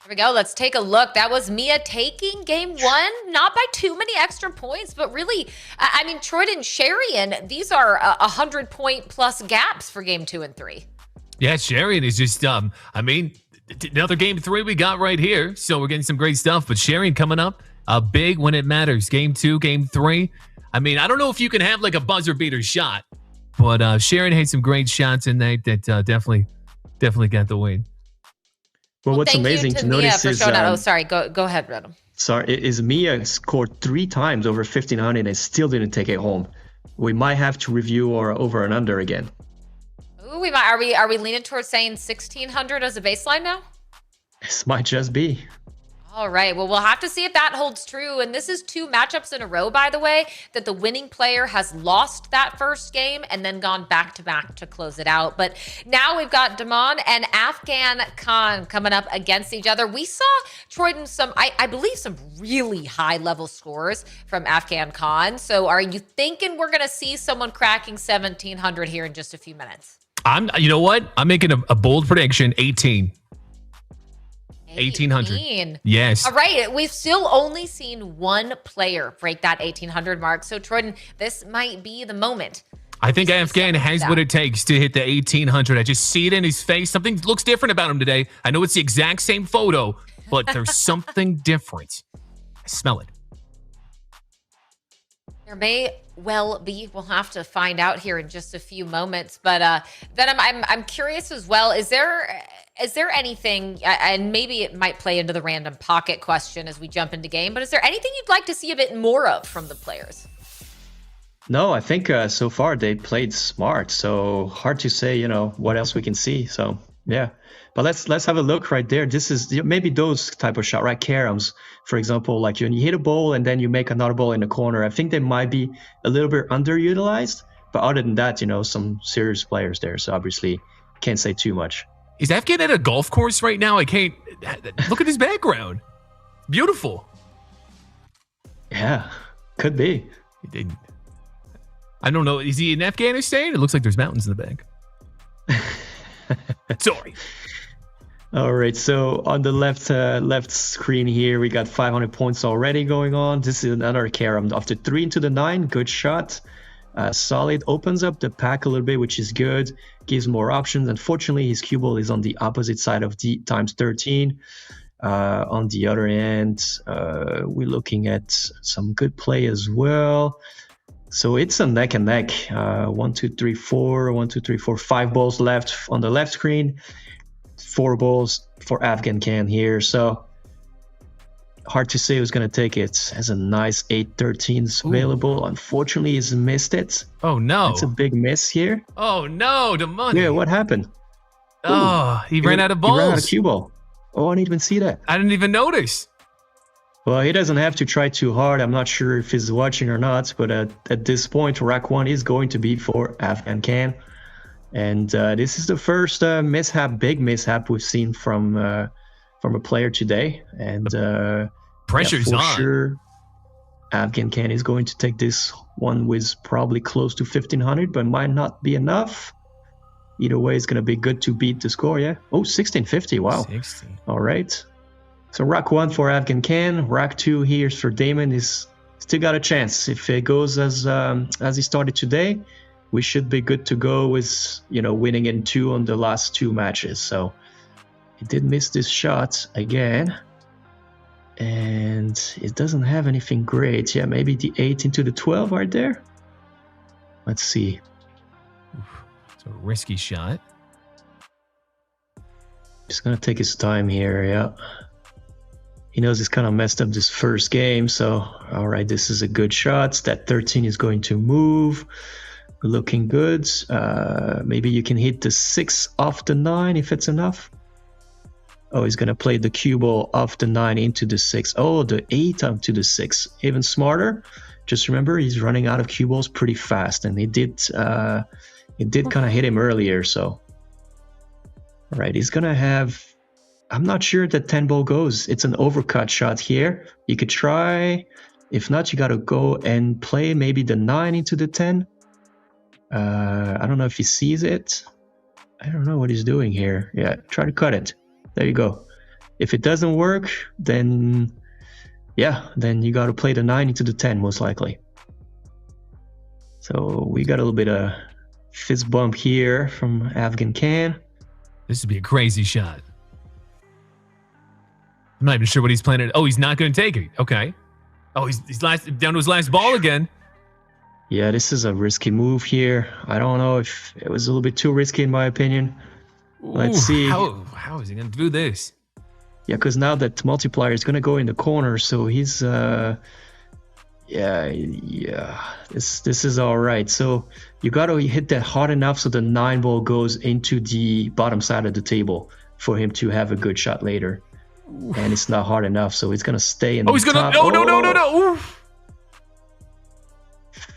Here we go. Let's take a look. That was Mia taking game one, not by too many extra points, but really, I mean, Troyden and Sharian, these are 100-point plus gaps for game 2 and 3. Yeah, Sharian is just, another game 3 we got right here. So we're getting some great stuff, but Sharian coming up big when it matters. Game 2, game 3. I mean, I don't know if you can have like a buzzer beater shot, but Sharian had some great shots in that definitely got the win. Well, what's Thank amazing you to Mia notice for is showing out. Oh, sorry. Go ahead, Venom. Sorry, is Mia scored 3 times over 1500 and still didn't take it home. We might have to review our over and under again. Ooh, we might. Are we leaning towards saying 1600 as a baseline now? This might just be. All right. Well, we'll have to see if that holds true. And this is 2 matchups in a row, by the way, that the winning player has lost that first game and then gone back-to-back to close it out. But now we've got Damon and Afghan Khan coming up against each other. We saw Troyden some, I believe, some really high-level scores from Afghan Khan. So are you thinking we're going to see someone cracking 1,700 here in just a few minutes? You know what? I'm making a bold prediction, 18. 1,800. Yes. All right. We've still only seen one player break that 1,800 mark. So, Troyden, this might be the moment. I think Afghan has what it takes to hit the 1,800. I just see it in his face. Something looks different about him today. I know it's the exact same photo, but there's something different. I smell it. There may well be. We'll have to find out here in just a few moments. But Venom, I'm curious as well. Is there anything, and maybe it might play into the random pocket question as we jump into game, but is there anything you'd like to see a bit more of from the players? No, I think so far they played smart. So hard to say, what else we can see. So yeah, but let's have a look right there. This is maybe those type of shot, right? Caroms, for example, like when you hit a ball and then you make another ball in the corner. I think they might be a little bit underutilized, but other than that, some serious players there. So obviously can't say too much. Is Afghan at a golf course right now? I can't look at his background. Beautiful. Yeah, could be. I don't know. Is he in Afghanistan? It looks like there's mountains in the back. Sorry. All right, so on the left screen here, we got 500 points already going on. This is another carom after 3 into the 9. Good shot. Solid. Opens up the pack a little bit, which is good. Gives more options. Unfortunately, his cue ball is on the opposite side of the times 13. On the other end, we're looking at some good play as well. So it's a neck and neck. 1, 2, 3, 4. 1, 2, 3, 4. 5 balls left on the left screen. 4 balls for Afghan Khan here. So hard to say who's going to take it. Has a nice 8-13s available. Unfortunately, he's missed it. Oh, no. It's a big miss here. Oh, no. The money. Yeah, what happened? Oh, he ran out of balls. He ran out of cue ball. Oh, I didn't even see that. I didn't even notice. Well, he doesn't have to try too hard. I'm not sure if he's watching or not, but at this point, rack 1 is going to be for Afghan Khan. And this is the first big mishap we've seen from a player today. And pressure's for on. Sure, Afghan Khan is going to take this one with probably close to 1,500, but might not be enough. Either way, it's going to be good to beat the score, yeah? Oh, 1,650, wow. 16. All right. So rack 1 for Afghan Khan. Rack 2 here for Damon is still got a chance. If it goes as he started today, we should be good to go with, winning in 2 on the last 2 matches. So he did miss this shot again. And it doesn't have anything great. Yeah, maybe the 8 into the 12 right there. Let's see. It's a risky shot. He's going to take his time here, yeah. He knows he's kind of messed up this first game. So, all right, this is a good shot. That 13 is going to move. Looking good. Maybe you can hit the 6 off the 9 if it's enough. Oh, he's going to play the cue ball off the 9 into the 6. Oh, the 8 up to the 6. Even smarter. Just remember, he's running out of cue balls pretty fast. And it did kind of hit him earlier. So, all right, he's going to have... I'm not sure that 10 ball goes. It's an overcut shot here. You could try. If not, you got to go and play maybe the 9 into the 10. I don't know if he sees it. I don't know what he's doing here. Yeah, try to cut it. There you go. If it doesn't work, then you got to play the 9 into the 10 most likely. So we got a little bit of fist bump here from Afghan Khan. This would be a crazy shot. I'm not even sure what he's planning. Oh, he's not going to take it. Okay. Oh, he's down to his last ball again. Yeah, this is a risky move here. I don't know if it was a little bit too risky in my opinion. Let's see. How is he going to do this? Yeah, because now that multiplier is going to go in the corner, so he's this is all right. So you got to hit that hard enough so the 9 ball goes into the bottom side of the table for him to have a good shot later. And it's not hard enough, so it's going to stay in Oh, he's the going to... top. No.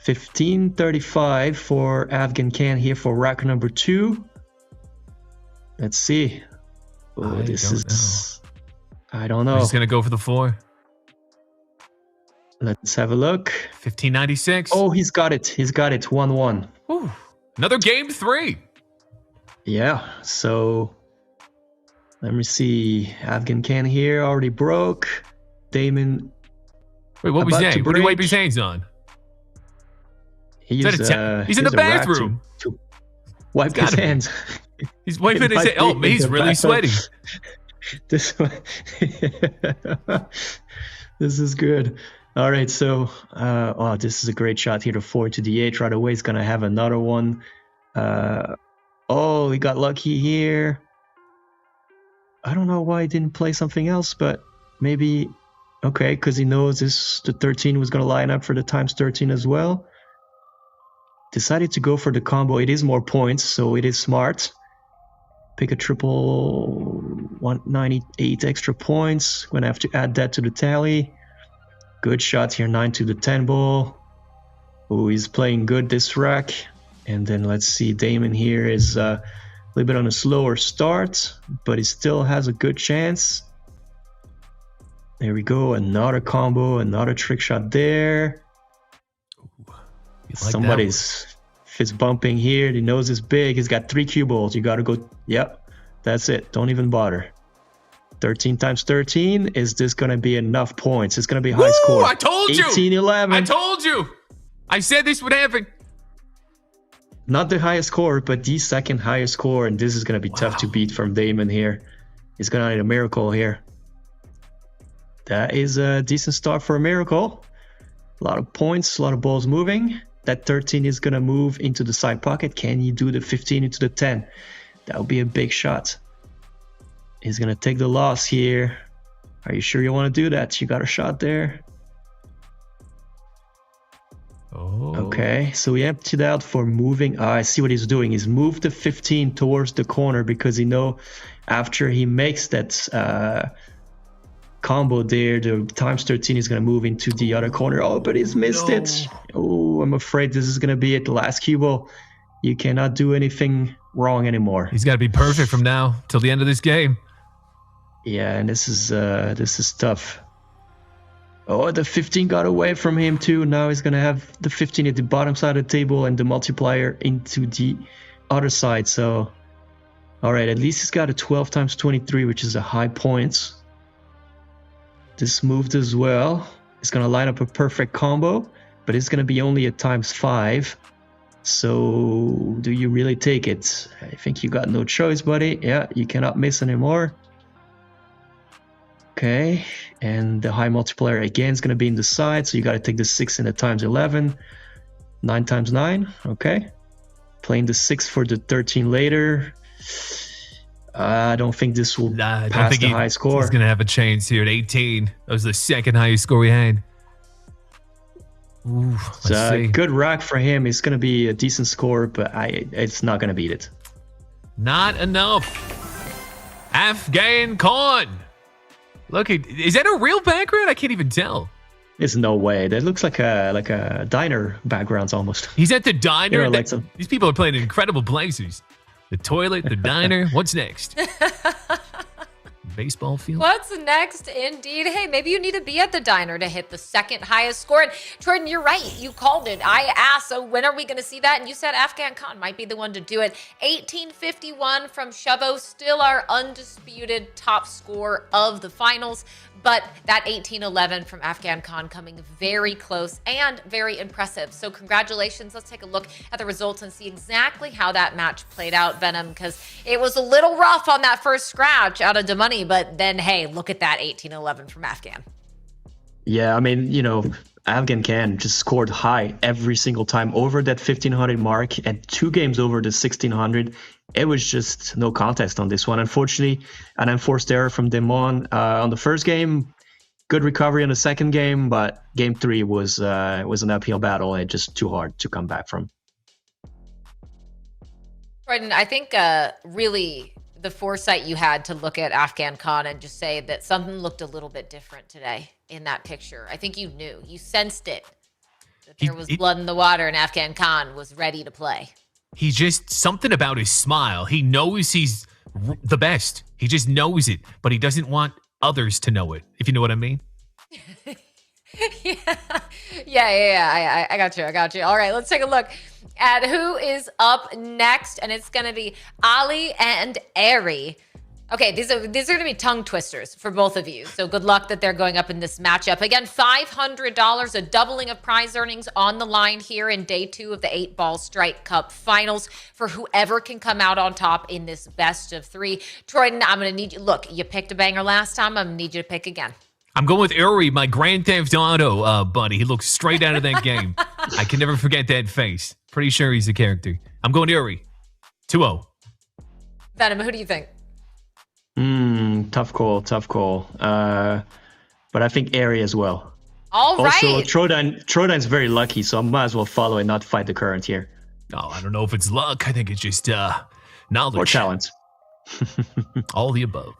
1535 for Afghan Khan here for rack number 2. Let's see. Oh, this is... I don't know. He's going to go for the 4. Let's have a look. 1596. Oh, he's got it. He's got it. 1-1. Another game 3. Yeah, so... Let me see. Afghan Khan here already broke. Damon... Wait, what was that? What did he wipe his hands on? He's in the bathroom. To wipe his hands. He's wiping his hands. Oh, he's really sweaty. This one. This is good. All right, so oh, this is a great shot here to 4 to the 8 right away. He's gonna have another one. Oh, he got lucky here. I don't know why he didn't play something else, but maybe okay, because he knows the 13 was gonna line up for the times 13 as well. Decided to go for the combo. It is more points, so it is smart. Pick a triple, 198 extra points. Gonna have to add that to the tally. Good shot here, 9 to the 10 ball. Oh, he's playing good this rack. And then let's see, Damon here is a little bit on a slower start, but he still has a good chance. There we go, another combo, another trick shot there. Somebody's fist bumping here. The nose is big. He's got 3 cue balls. You got to go. Yep, that's it. Don't even bother. 13 times 13. Is this going to be enough points? It's going to be high score. I told you. 18-11. I told you. I said this would happen. Not the highest score, but the second highest score. And this is going to be tough to beat from Damon here. He's going to need a miracle here. That is a decent start for a miracle. A lot of points, a lot of balls moving. That 13 is going to move into the side pocket. Can you do the 15 into the 10? That would be a big shot. He's going to take the loss here. Are you sure you want to do that? You got a shot there. Oh. Okay, so he emptied out for moving. I see what he's doing. He's moved the 15 towards the corner because he know after he makes that combo there, the times 13 is going to move into the other corner. Oh, but he's missed it. Oh, I'm afraid this is going to be it. The last cue ball. You cannot do anything wrong anymore. He's got to be perfect from now till the end of this game. Yeah, and this is tough. Oh, the 15 got away from him too. Now he's going to have the 15 at the bottom side of the table and the multiplier into the other side. So, all right, at least he's got a 12 times 23, which is a high points. This moved as well. It's going to line up a perfect combo, but it's going to be only at times 5. So, do you really take it? I think you got no choice, buddy. Yeah, you cannot miss anymore. Okay, and the high multiplier again is going to be in the side, so you got to take the 6 and the times 11. 9 times 9, okay. Playing the 6 for the 13 later. I don't think this will pass the high score. He's going to have a chance here at 18. That was the second highest score we had. Ooh, it's a good rack for him. It's going to be a decent score, but it's not going to beat it. Not enough. Afghan Khan. Look, is that a real background? I can't even tell. There's no way. That looks like a diner backgrounds almost. He's at the diner. Like these people are playing in incredible places. The toilet, the diner. What's next? Baseball field. What's next? Indeed. Hey, maybe you need to be at the diner to hit the second highest score. And Jordan, you're right. You called it. I asked, so when are we going to see that? And you said Afghan Khan might be the one to do it. 1851 from Shovo, still our undisputed top score of the finals. But that 1811 from Afghan Khan coming very close and very impressive. So congratulations. Let's take a look at the results and see exactly how that match played out, Venom, because it was a little rough on that first scratch out of the money. But then, hey, look at that 1811 from Afghan. Yeah, I mean, you know, Afghan Khan just scored high every single time over that 1500 mark and 2 games over the 1600. It was just no contest on this one. Unfortunately, an enforced error from Demon on the first game. Good recovery on the second game, but game 3 was an uphill battle and just too hard to come back from. Jordan, I think really the foresight you had to look at Afghan Khan and just say that something looked a little bit different today in that picture. I think you knew. You sensed it. That there was blood in the water and Afghan Khan was ready to play. He just, something about his smile. He knows he's the best. He just knows it, but he doesn't want others to know it, if you know what I mean. Yeah. I got you. All right, let's take a look at who is up next, and it's going to be Ali and Ari. Okay, these are going to be tongue twisters for both of you. So good luck that they're going up in this matchup. Again, $500, a doubling of prize earnings on the line here in day 2 of the 8-Ball Strike Cup Finals for whoever can come out on top in this best of 3. Troyden, I'm going to need you. Look, you picked a banger last time. I'm going to need you to pick again. I'm going with Uri, my Grand Theft Auto buddy. He looks straight out of that game. I can never forget that face. Pretty sure he's a character. I'm going Uri. 2-0. Venom, who do you think? Tough call. But I think Ari as well. All right. Also, Trodan's very lucky, so I might as well follow and not fight the current here. Oh, I don't know if it's luck. I think it's just knowledge. Or talent. All the above.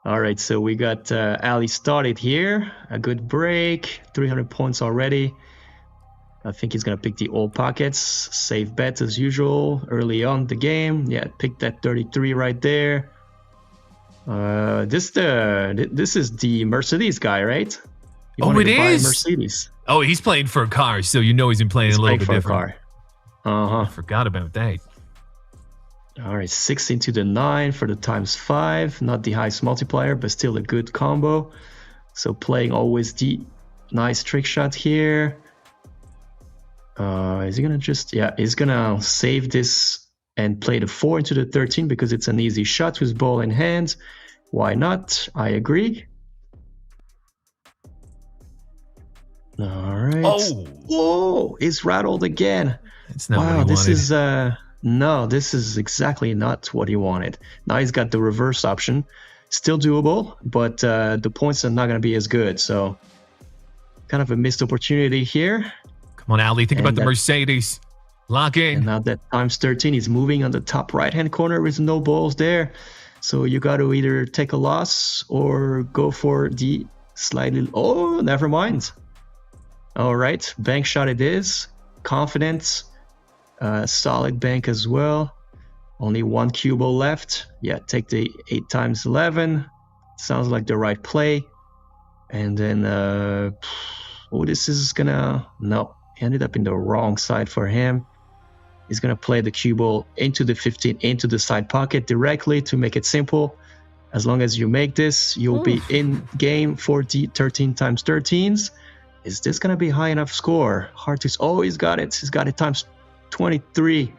All right, so we got Ali started here. A good break. 300 points already. I think he's going to pick the all pockets. Safe bets as usual early on the game. Yeah, pick that 33 right there. This is the Mercedes guy, right? It is Mercedes. Oh, he's playing for a car, so you know he's been playing a little bit different. I forgot about that. All right, 16 to the 9 for the ×5. Not the highest multiplier, but still a good combo. So playing always the nice trick shot here. Is he gonna he's gonna save this and play the 4 into the 13 because it's an easy shot with ball in hand. Why not? I agree. All right. Oh, it's rattled again. It's not what he this wanted. is no, this is exactly not what he wanted. Now he's got the reverse option. Still doable, but the points are not going to be as good. So kind of a missed opportunity here. Come on, Ali, think about the Mercedes. Lock in. And now that ×13 is moving on the top right-hand corner with no balls there. So you got to either take a loss or go for the slightly... Oh, never mind. All right, bank shot it is. Confident. Solid bank as well. Only 1 cue ball left. Yeah, take the 8 × 11. Sounds like the right play. And then... this is gonna... No, ended up in the wrong side for him. He's going to play the cue ball into the 15, into the side pocket directly to make it simple. As long as you make this, you'll be in game for the 13 × 13s. Is this going to be high enough score? Hard to... Oh, he's got it. He's got it ×23.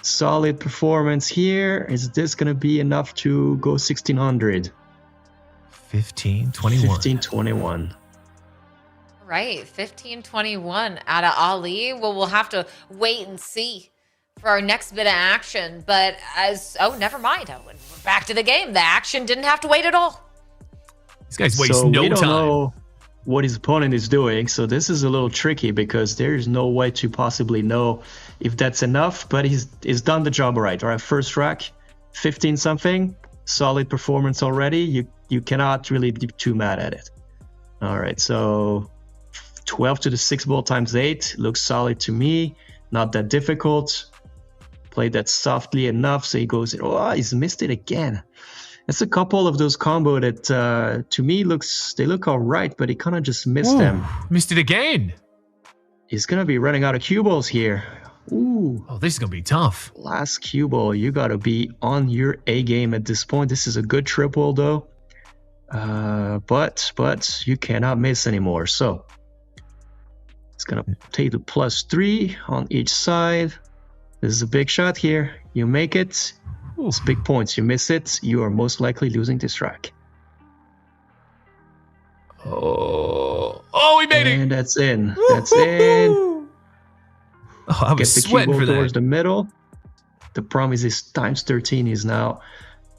Solid performance here. Is this going to be enough to go 1600? 15-21. 15-21. Right, 15-21 out of Ali. Well, we'll have to wait and see for our next bit of action. But never mind. We're back to the game. The action didn't have to wait at all. These guys waste no time. We don't know what his opponent is doing, so this is a little tricky because there is no way to possibly know if that's enough. But he's done the job right. All right, first rack, 15 something, solid performance already. You cannot really be too mad at it. All right, so 12 to the 6 ball ×8 looks solid to me. Not that difficult. Played that softly enough, so he goes in. Oh, he's missed it again. It's a couple of those combo that to me they look all right, but he kind of just missed them. Missed it again. He's gonna be running out of cue balls here. Ooh. Oh, this is gonna be tough. Last cue ball, you gotta be on your A game at this point. This is a good triple though. But you cannot miss anymore. So it's gonna take the +3 on each side. This is a big shot here. You make it. It's big points. You miss it, you are most likely losing this track. Oh, we made it. And that's in. That's in. Oh, I was Get the cue sweating ball for towards that. the middle. The problem is this ×13 is now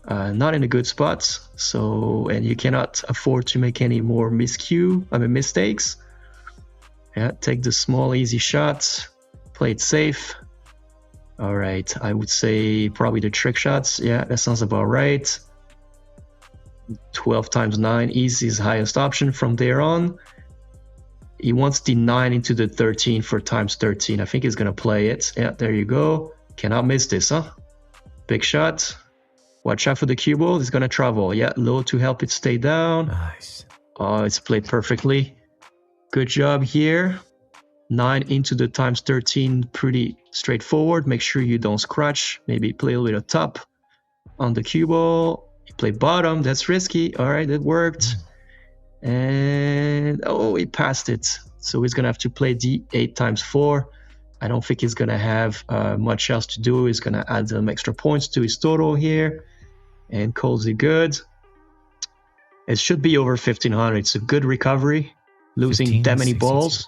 not in a good spot. So, and you cannot afford to make any more mistakes. Yeah, take the small, easy shots. Play it safe. All right, I would say probably the trick shots. Yeah, that sounds about right. 12 times 9, easy is highest option from there on. He wants the 9 into the 13 for times 13. I think he's going to play it. Yeah, there you go. Cannot miss this, huh? Big shot. Watch out for the cue ball. It's going to travel. Yeah, low to help it stay down. Nice. Oh, it's played perfectly. Good job here. 9 into the times 13, pretty straightforward. Make sure you don't scratch. Maybe play a little bit of top on the cue ball. You play bottom. That's risky. All right, that worked. And oh, he passed it. So he's gonna have to play the 8 times 4. I don't think he's gonna have much else to do. He's gonna add some extra points to his total here and calls it good. It should be over 1500. It's a good recovery, losing that many balls.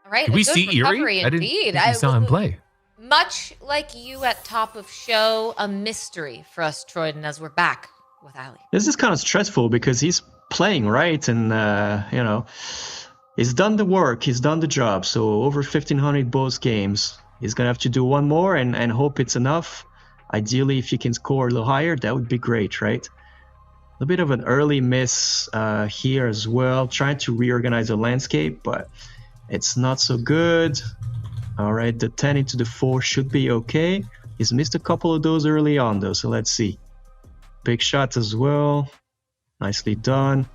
All right, Did we see recovery Erie? I didn't indeed. think we saw him play. Much like you at top of show, a mystery for us, Troyden, as we're back with Ali. This is kind of stressful because he's playing, right? And, you know, he's done the work. He's done the job. So over 1500 both games. He's going to have to do one more and hope it's enough. Ideally, if you can score a little higher, that would be great, right? A bit of an early miss here as well. Trying to reorganize the landscape, but it's not so good. All right, the 10 into the 4 should be okay. He's missed a couple of those early on, though, so let's see. Big shot as well. Nicely done.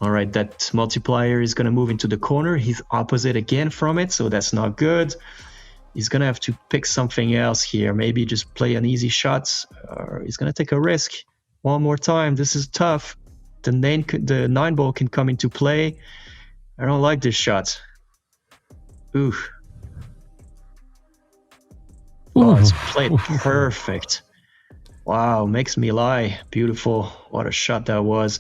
All right, that multiplier is going to move into the corner. He's opposite again from it, so that's not good. He's going to have to pick something else here. Maybe just play an easy shot, or he's going to take a risk. One more time. This is tough. The 9 ball can come into play. I don't like this shot. Ooh. Oh, it's played perfect. Wow, makes me lie. Beautiful. What a shot that was.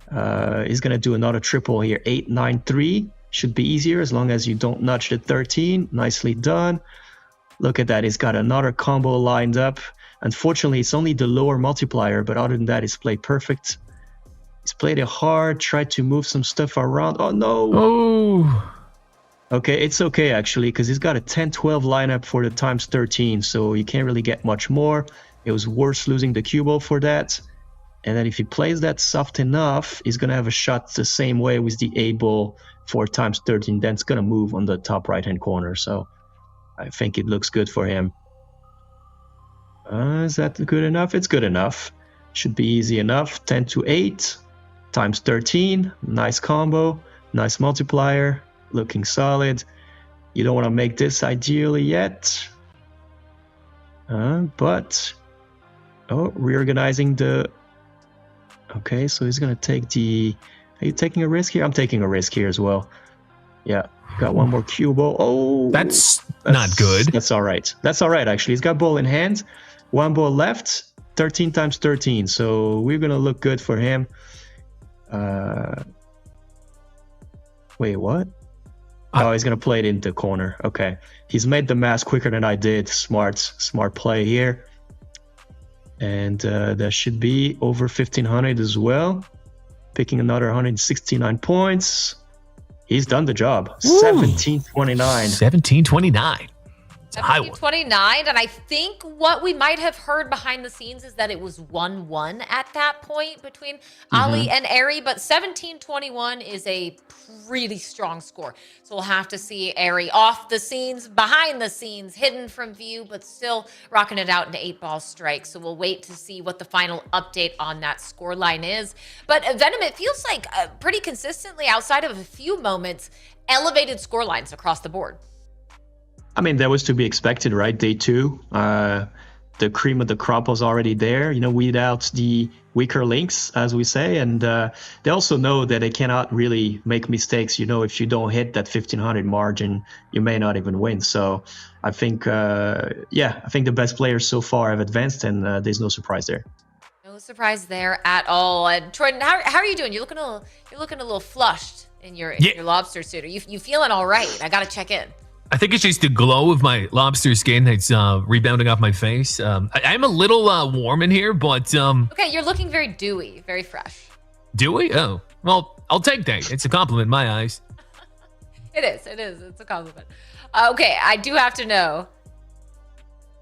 He's going to do another triple here. 8, 9, 3. Should be easier as long as you don't nudge the 13. Nicely done. Look at that. He's got another combo lined up. Unfortunately, it's only the lower multiplier, but other than that, it's played perfect. He's played it hard, tried to move some stuff around. Oh, no. Oh. Okay, it's okay, actually, because he's got a 10-12 lineup for the times 13, so you can't really get much more. It was worse losing the cue ball for that. And then if he plays that soft enough, he's going to have a shot the same way with the A ball for times 13. Then it's going to move on the top right-hand corner, so I think it looks good for him. Is that good enough? It's good enough. Should be easy enough. 10 to 8 times 13. Nice combo. Nice multiplier. Looking solid. You don't want to make this ideally yet. But... Oh, reorganizing the... Okay, so he's going to take the... Are you taking a risk here? I'm taking a risk here as well. Yeah. Got one more cue ball. Oh! That's not good. That's all right. That's all right, actually. He's got ball in hand. One ball left. 13 times 13. So we're going to look good for him. Wait, what? Oh, he's going to play it in the corner. Okay. He's made the mask quicker than I did. Smart play here. And that should be over 1500 as well. Picking another 169 points. He's done the job. 1729. 1729. 1729, and I think what we might have heard behind the scenes is that it was 1-1 at that point between Ali and Ari, but 1721 is a really strong score. So we'll have to see Ari off the scenes, behind the scenes, hidden from view, but still rocking it out into 8-ball strikes. So we'll wait to see what the final update on that score line is. But Venom, it feels like pretty consistently, outside of a few moments, elevated score lines across the board. I mean, that was to be expected, right? Day 2, the cream of the crop was already there, you know, weed out the weaker links, as we say. And they also know that they cannot really make mistakes. You know, if you don't hit that 1500 margin, you may not even win. So I think, I think the best players so far have advanced, and there's no surprise there. No surprise there at all. And Troyden, how are you doing? You're looking a little flushed in your lobster suit. Are you feeling all right? I got to check in. I think it's just the glow of my lobster skin that's rebounding off my face. I'm a little warm in here, but... Okay, you're looking very dewy, very fresh. Dewy? Oh, well, I'll take that. It's a compliment in my eyes. It is. It's a compliment. Okay, I do have to know.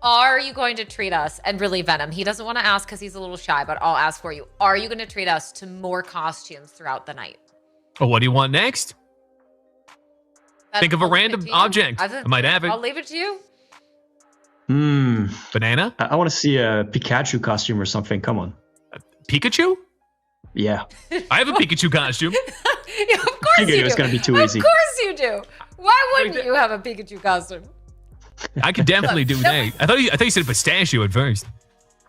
Are you going to treat us, and really Venom, he doesn't want to ask because he's a little shy, but I'll ask for you. Are you going to treat us to more costumes throughout the night? Well, what do you want next? Think of a random object. I might have it. I'll leave it to you. Banana? I want to see a Pikachu costume or something. Come on. Pikachu? Yeah. I have a Pikachu costume. Yeah, of course you do. It's going to be too easy. Of course you do. Why wouldn't you have a Pikachu costume? I could definitely do that. I thought you said pistachio at first.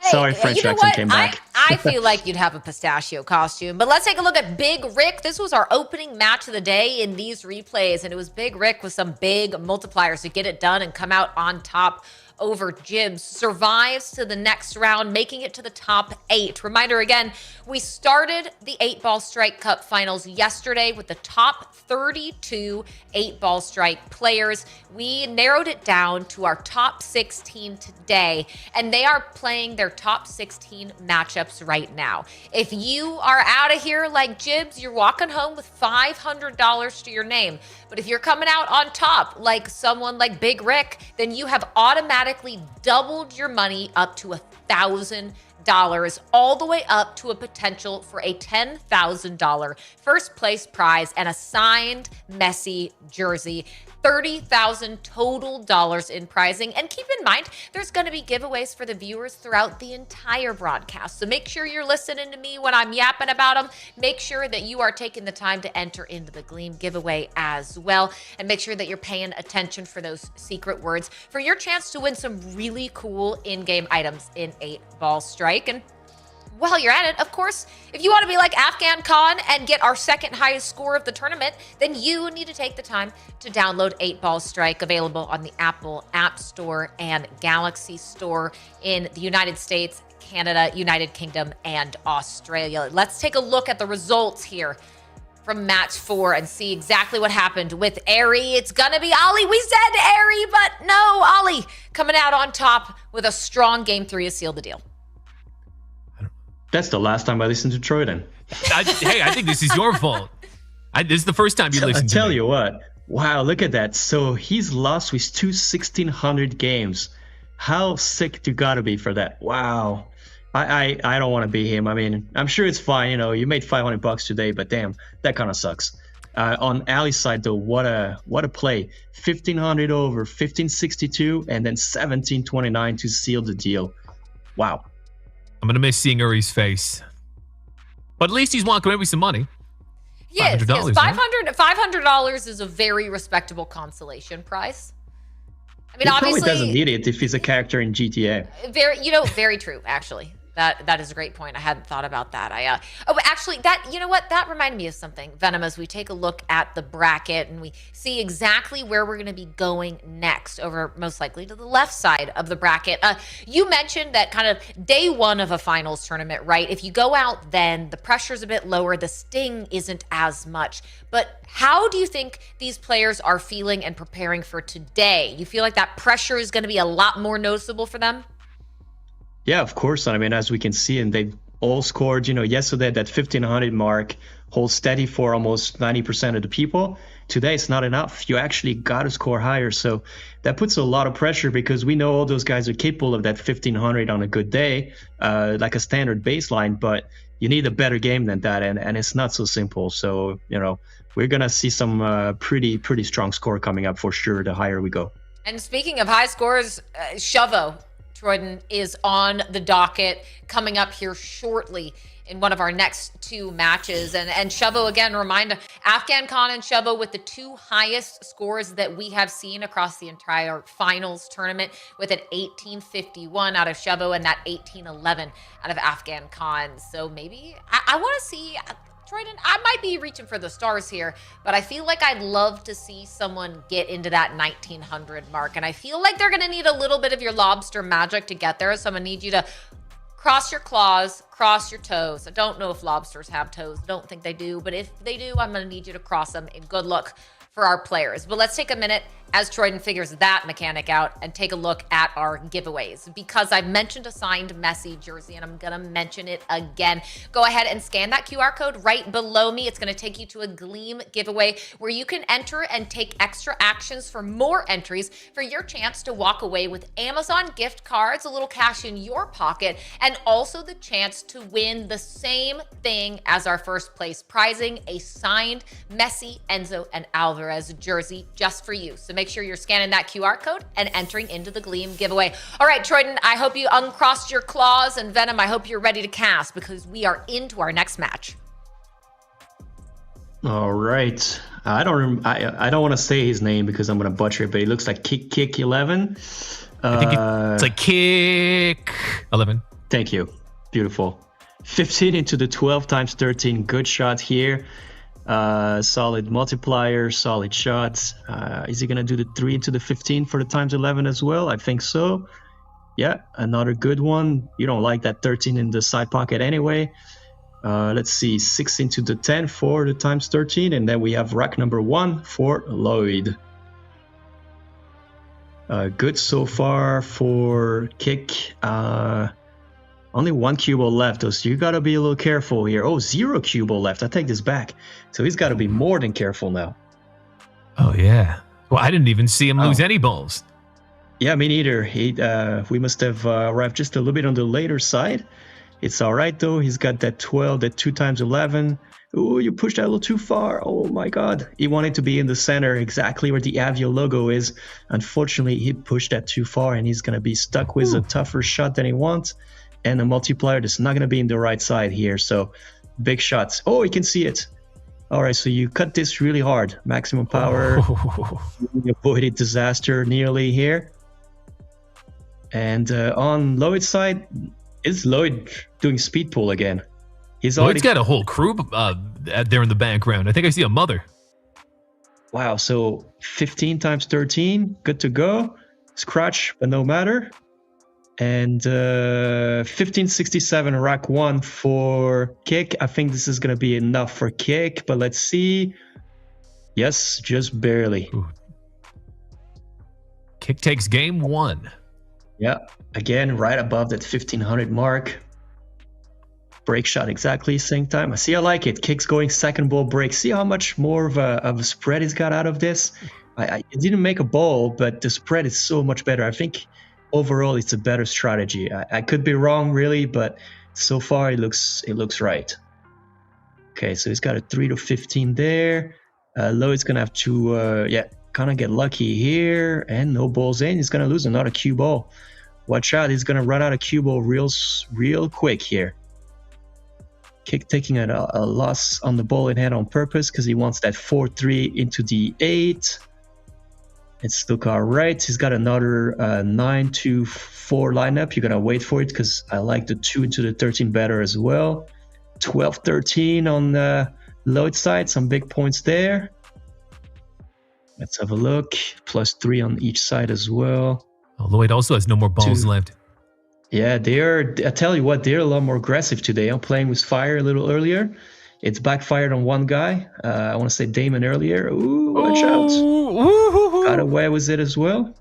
Sorry, French accent came back. I feel like you'd have a pistachio costume. But let's take a look at Big Rick. This was our opening match of the day in these replays, and it was Big Rick with some big multipliers to get it done and come out on top over Jibs. Survives to the next round, making it to the top 8. Reminder again, we started the 8-Ball Strike Cup finals yesterday with the top 32 8-Ball Strike players. We narrowed it down to our top 16 today, and they are playing their top 16 matchups right now. If you are out of here like Jibs, you're walking home with $500 to your name. But if you're coming out on top like someone like Big Rick, then you have automatically doubled your money up to $1,000, all the way up to a potential for a $10,000 first place prize and a signed Messi jersey. $30,000 total dollars in prizing. And keep in mind, there's going to be giveaways for the viewers throughout the entire broadcast. So make sure you're listening to me when I'm yapping about them. Make sure that you are taking the time to enter into the Gleam giveaway as well. And make sure that you're paying attention for those secret words for your chance to win some really cool in-game items in 8-Ball Strike. And while you're at it, of course, if you want to be like Afghan Khan and get our second highest score of the tournament, then you need to take the time to download 8-Ball Strike, available on the Apple App Store and Galaxy Store in the United States, Canada, United Kingdom, and Australia. Let's take a look at the results here from match 4 and see exactly what happened with Airy. It's gonna be Ollie. We said Airy, but no, Ollie coming out on top with a strong game 3 to seal the deal. That's the last time I listened to Troy then. Hey, I think this is your fault. This is the first time you listened to me. I tell you what. Wow, look at that. So he's lost with 1,600 games. How sick you gotta be for that? Wow. I don't want to be him. I mean, I'm sure it's fine. You know, you made $500 today, but damn, that kind of sucks. On Ali's side, though, what a play. 1,500 over, 1,562, and then 1,729 to seal the deal. Wow. I'm going to miss seeing Uri's face. But at least he's walking away with some money. Yes, $500, $500 is a very respectable consolation price. I mean, he obviously probably doesn't need it if he's a character in GTA. Very true, actually. That is a great point. I hadn't thought about that. That reminded me of something, Venom, as we take a look at the bracket and we see exactly where we're going to be going next, over most likely to the left side of the bracket. You mentioned that kind of day 1 of a finals tournament, right? If you go out, then the pressure's a bit lower, the sting isn't as much. But how do you think these players are feeling and preparing for today? You feel like that pressure is going to be a lot more noticeable for them? Yeah, of course. I mean, as we can see, and they all scored, yesterday that 1,500 mark holds steady for almost 90% of the people. Today, it's not enough. You actually got to score higher. So that puts a lot of pressure, because we know all those guys are capable of that 1,500 on a good day, like a standard baseline, but you need a better game than that. And it's not so simple. So, we're going to see some pretty strong score coming up for sure, the higher we go. And speaking of high scores, Shovo Troyden is on the docket coming up here shortly in one of our next 2 matches. And Shovo, again, remind Afghan Khan and Shovo with the 2 highest scores that we have seen across the entire finals tournament, with an 1851 out of Shovo and that 1811 out of Afghan Khan. So maybe I want to see Troyden. I might be reaching for the stars here, but I feel like I'd love to see someone get into that 1900 mark. And I feel like they're going to need a little bit of your lobster magic to get there. So I'm going to need you to cross your claws, cross your toes. I don't know if lobsters have toes. I don't think they do. But if they do, I'm going to need you to cross them. And good luck for our players. But let's take a minute as Troyden figures that mechanic out, and take a look at our giveaways. Because I've mentioned a signed Messi jersey, and I'm gonna mention it again. Go ahead and scan that QR code right below me. It's gonna take you to a Gleam giveaway where you can enter and take extra actions for more entries for your chance to walk away with Amazon gift cards, a little cash in your pocket, and also the chance to win the same thing as our first place prizing, a signed Messi, Enzo, and Álvarez jersey just for you. So make sure you're scanning that QR code and entering into the Gleam giveaway. All right, Troyden, I hope you uncrossed your claws, and Venom, I hope you're ready to cast because we are into our next match. All right. I don't want to say his name because I'm going to butcher it, but it looks like Kick 11. I think it's like Kick 11. Thank you. Beautiful. 15 into the 12 times 13. Good shot here. Solid multiplier, solid shots. Is he going to do the 3 into the 15 for the times 11 as well? I think so. Yeah, another good one. You don't like that 13 in the side pocket anyway. Let's see, 6 into the 10 for the times 13. And then we have rack number 1 for Lloyd. Good so far for Kick. Only 1 cue ball left, though, so you got to be a little careful here. Oh, 0 cue ball left. I take this back. So he's got to be more than careful now. Oh, yeah. Well, I didn't even see him lose any balls. Yeah, me neither. We must have arrived just a little bit on the later side. It's all right, though. He's got that 12, that 2 times 11. Oh, you pushed that a little too far. Oh, my God. He wanted to be in the center, exactly where the Avio logo is. Unfortunately, he pushed that too far, and he's going to be stuck with a tougher shot than he wants. And a multiplier that's not going to be in the right side here. So big shots. Oh, you can see it. All right, so you cut this really hard. Maximum power. You avoided disaster nearly here. And on Lloyd's side, is Lloyd doing speed pull again? Lloyd's got a whole crew there in the background. I think I see a mother. Wow, so 15 times 13. Good to go. Scratch, but no matter. And 1567 rack 1 for Kick. I think this is going to be enough for Kick, but let's see. Yes, just barely. Ooh. Kick takes game 1. Yeah, again, right above that 1500 mark. Break shot exactly same time. I like it. Kick's going second ball break. See how much more of a spread he's got out of this? I didn't make a ball, but the spread is so much better. I think overall, it's a better strategy. I could be wrong, really, but so far it looks right. Okay, so he's got a 3 to 15 there. Lloyd's gonna have to, kind of get lucky here, and no balls in. He's gonna lose another cue ball. Watch out, he's gonna run out of cue ball real quick here. Kick taking a loss on the ball in hand on purpose because he wants that 4-3 into the 8. It's look all right. He's got another 9-2-4 lineup. You're going to wait for it because I like the 2 into the 13 better as well. 12-13 on the Lloyd side. Some big points there. Let's have a look. +3 on each side as well. Oh, Lloyd also has no more balls left. Yeah, I tell you what, they're a lot more aggressive today. I'm playing with fire a little earlier. It's backfired on one guy. I want to say Damon earlier. Ooh, watch out. Got away with it as well.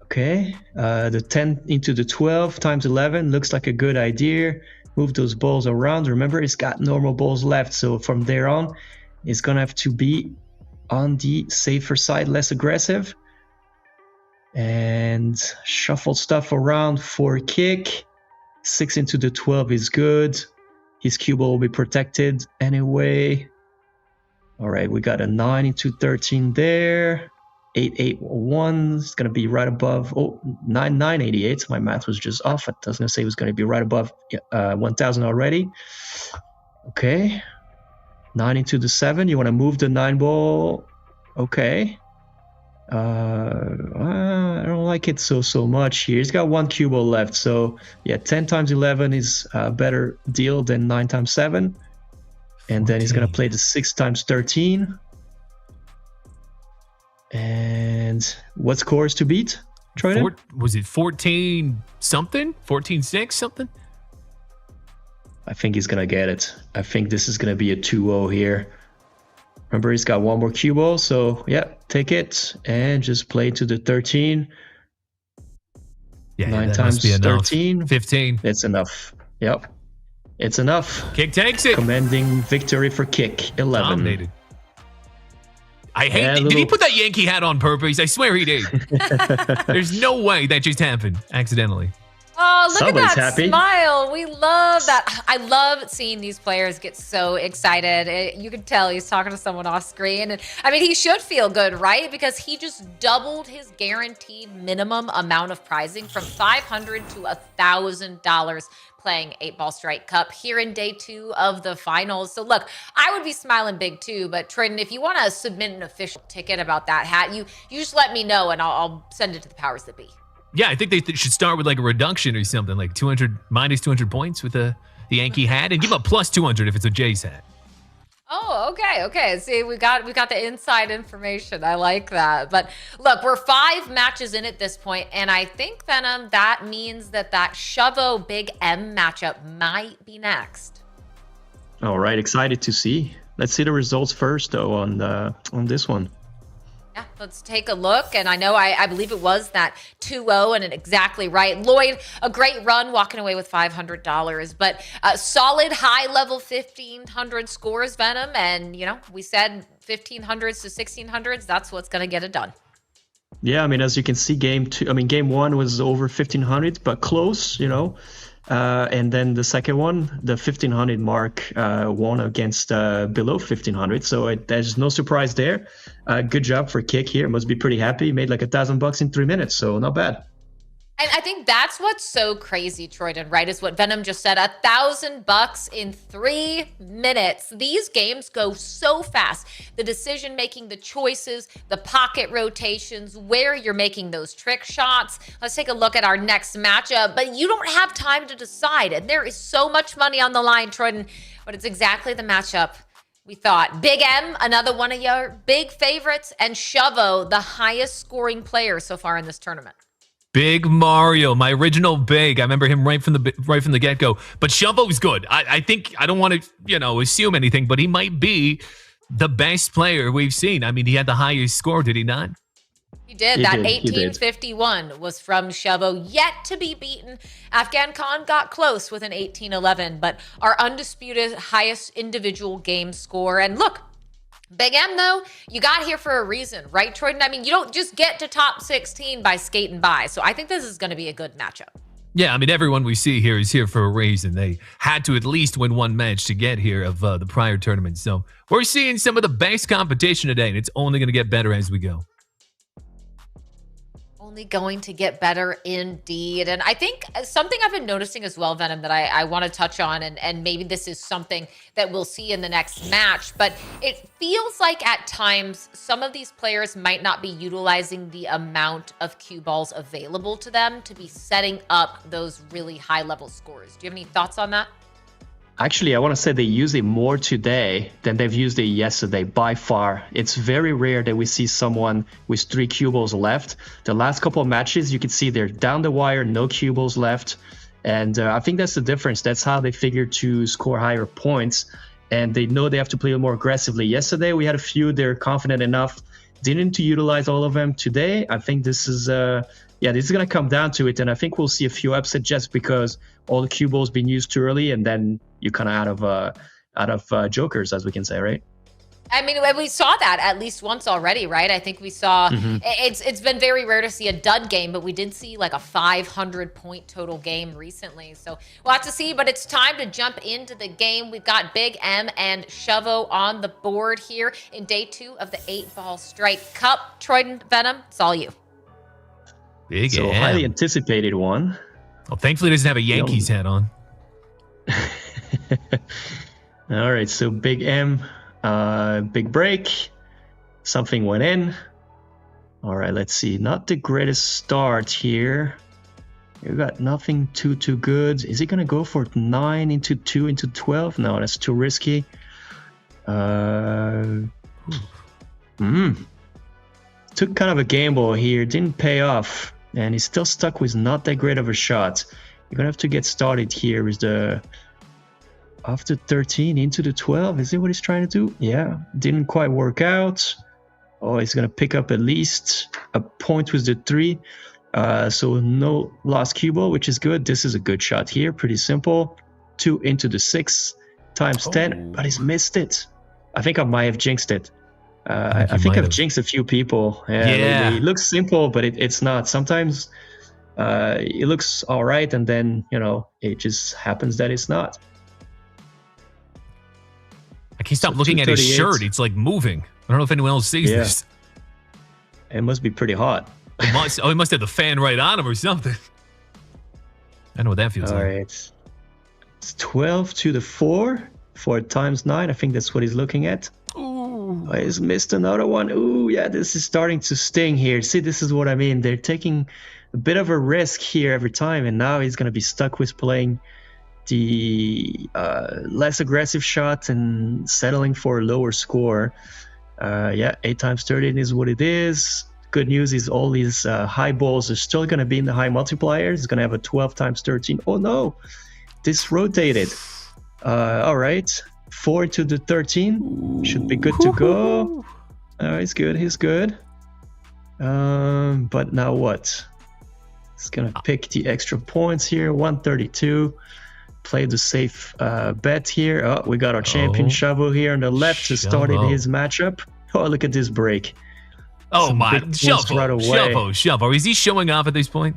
Okay. The 10 into the 12 times 11 looks like a good idea. Move those balls around. Remember, it's got normal balls left. So from there on, it's going to have to be on the safer side, less aggressive. And shuffle stuff around for Kick. 6 into the 12 is good. His cue ball will be protected anyway. All right, we got a 9 into 13 there. 881 is going to be right above. Oh, 9988. My math was just off. I was going to say it was going to be right above 1000 already. Okay. 9 into the 7. You want to move the 9 ball. Okay. I don't like it so much here. He's got 1 cue ball left, so yeah, 10 times 11 is a better deal than 9 times 7. And then he's gonna play the 6 times 13. And what scores to beat, Troyden? Was it 14 something? 14-6 something? I think he's gonna get it. I think this is gonna be a 2-0 here. Remember, he's got one more cue ball, so yeah, take it and just play to the 13. Yeah, 9 that times must be enough. 13. 15. It's enough. Yep. It's enough. Kick takes it. Commanding victory for Kick. 11. Dominated. I hate. Did he put that Yankee hat on purpose? I swear he did. There's no way that just happened accidentally. Oh, look Somebody's at that happy. smile. We love that. I love seeing these players get so excited. You can tell he's talking to someone off screen. And I mean, he should feel good, right? Because he just doubled his guaranteed minimum amount of prizing from $500 to $1,000 playing 8-Ball Strike Cup here in day 2 of the finals. So look, I would be smiling big too, but Triton, if you want to submit an official ticket about that hat, you just let me know and I'll send it to the powers that be. Yeah, I think they should start with like a reduction or something, like 200 minus 200 points with the Yankee hat, and give up plus 200 if it's a Jays hat. Oh, okay. See, we got the inside information. I like that. But look, we're 5 matches in at this point, and I think, Venom, that means that Shovo Big M matchup might be next. All right, excited to see. Let's see the results first, though, on this one. Yeah, let's take a look. And I know I believe it was that 2-0 and exactly right. Lloyd, a great run walking away with $500, but solid high level 1500 scores, Venom. And, we said 1500s to 1600s. That's what's going to get it done. Yeah, I mean, as you can see, game 1 was over 1500, but close, and then the second one, the 1500 mark, won against below 1500. So there's no surprise there. Good job for Kick here. Must be pretty happy. Made like $1,000 in 3 minutes. So not bad. And I think that's what's so crazy, Troyden, right? Is what Venom just said, $1,000 in 3 minutes. These games go so fast. The decision-making, the choices, the pocket rotations, where you're making those trick shots. Let's take a look at our next matchup, but you don't have time to decide. And there is so much money on the line, Troyden, but it's exactly the matchup we thought. Big M, another one of your big favorites, and Shovo, the highest scoring player so far in this tournament. Big Mario, my original big. I remember him right from the get-go. But Shovo's good. I think, I don't want to, assume anything, but he might be the best player we've seen. I mean, he had the highest score, did he not? He did. 1851 was from Shovo, yet to be beaten. Afghan Khan got close with an 1811, but our undisputed highest individual game score. And look, Big M, though, you got here for a reason, right, Troyden? I mean, you don't just get to top 16 by skating by. So I think this is going to be a good matchup. Yeah, I mean, everyone we see here is here for a reason. They had to at least win one match to get here of the prior tournament. So we're seeing some of the best competition today, and it's only going to get better as we go. Going to get better indeed. And I think something I've been noticing as well, Venom, that I want to touch on, and maybe this is something that we'll see in the next match, but it feels like at times some of these players might not be utilizing the amount of cue balls available to them to be setting up those really high level scores. Do you have any thoughts on that? Actually, I want to say they use it more today than they've used it yesterday, by far. It's very rare that we see someone with 3 cue balls left. The last couple of matches, you can see they're down the wire, no cue balls left. And I think that's the difference. That's how they figure to score higher points. And they know they have to play more aggressively. Yesterday, we had a few, they're confident enough, didn't to utilize all of them. Today, I think this is... this is going to come down to it, and I think we'll see a few upsets just because all the cue balls been used too early, and then you're kind of out of jokers, as we can say, right? I mean, we saw that at least once already, right? I think we saw it's been very rare to see a dud game, but we did see like a 500-point total game recently. So we'll have to see, but it's time to jump into the game. We've got Big M and Shovo on the board here in day 2 of the 8-Ball Strike Cup. Troyden, Venom, it's all you. Big so M. Highly anticipated one. Well, thankfully, he doesn't have a Yankees hat on. All right, so Big M, big break. Something went in. All right, let's see. Not the greatest start here. You got nothing too good. Is he gonna go for 9 into 2 into 12? No, that's too risky. Took kind of a gamble here. Didn't pay off. And he's still stuck with not that great of a shot. You're gonna have to get started here with the... After 13 into the 12, is it what he's trying to do? Yeah, didn't quite work out. Oh, he's going to pick up at least a point with the 3. So no lost cue ball, which is good. This is a good shot here, pretty simple. 2 into the 6 times 10, but he's missed it. I think I might have jinxed it. I think I've jinxed a few people. Yeah. It looks simple, but it's not. Sometimes it looks all right, and then, it just happens that it's not. I can't stop looking at his shirt. It's like moving. I don't know if anyone else sees this. It must be pretty hot. He must have the fan right on him or something. I know what that feels like. All right. It's 12 to the 4. 4 times 9. I think that's what he's looking at. Ooh. Oh, he's missed another one. Ooh, yeah, this is starting to sting here. See, this is what I mean. They're taking a bit of a risk here every time, and now he's going to be stuck with playing the less aggressive shot and settling for a lower score. 8 times 13 is what it is. Good news is all these high balls are still going to be in the high multiplier. It's going to have a 12 times 13. Oh no, this rotated. All right, 4 to the 13 should be good to go. He's good. But now what? He's going to pick the extra points here. 132. Play the safe bet here. Oh, we got our champion Chavo here on the left to start his matchup. Oh, look at this break. Oh my, Chavo. Is he showing off at this point?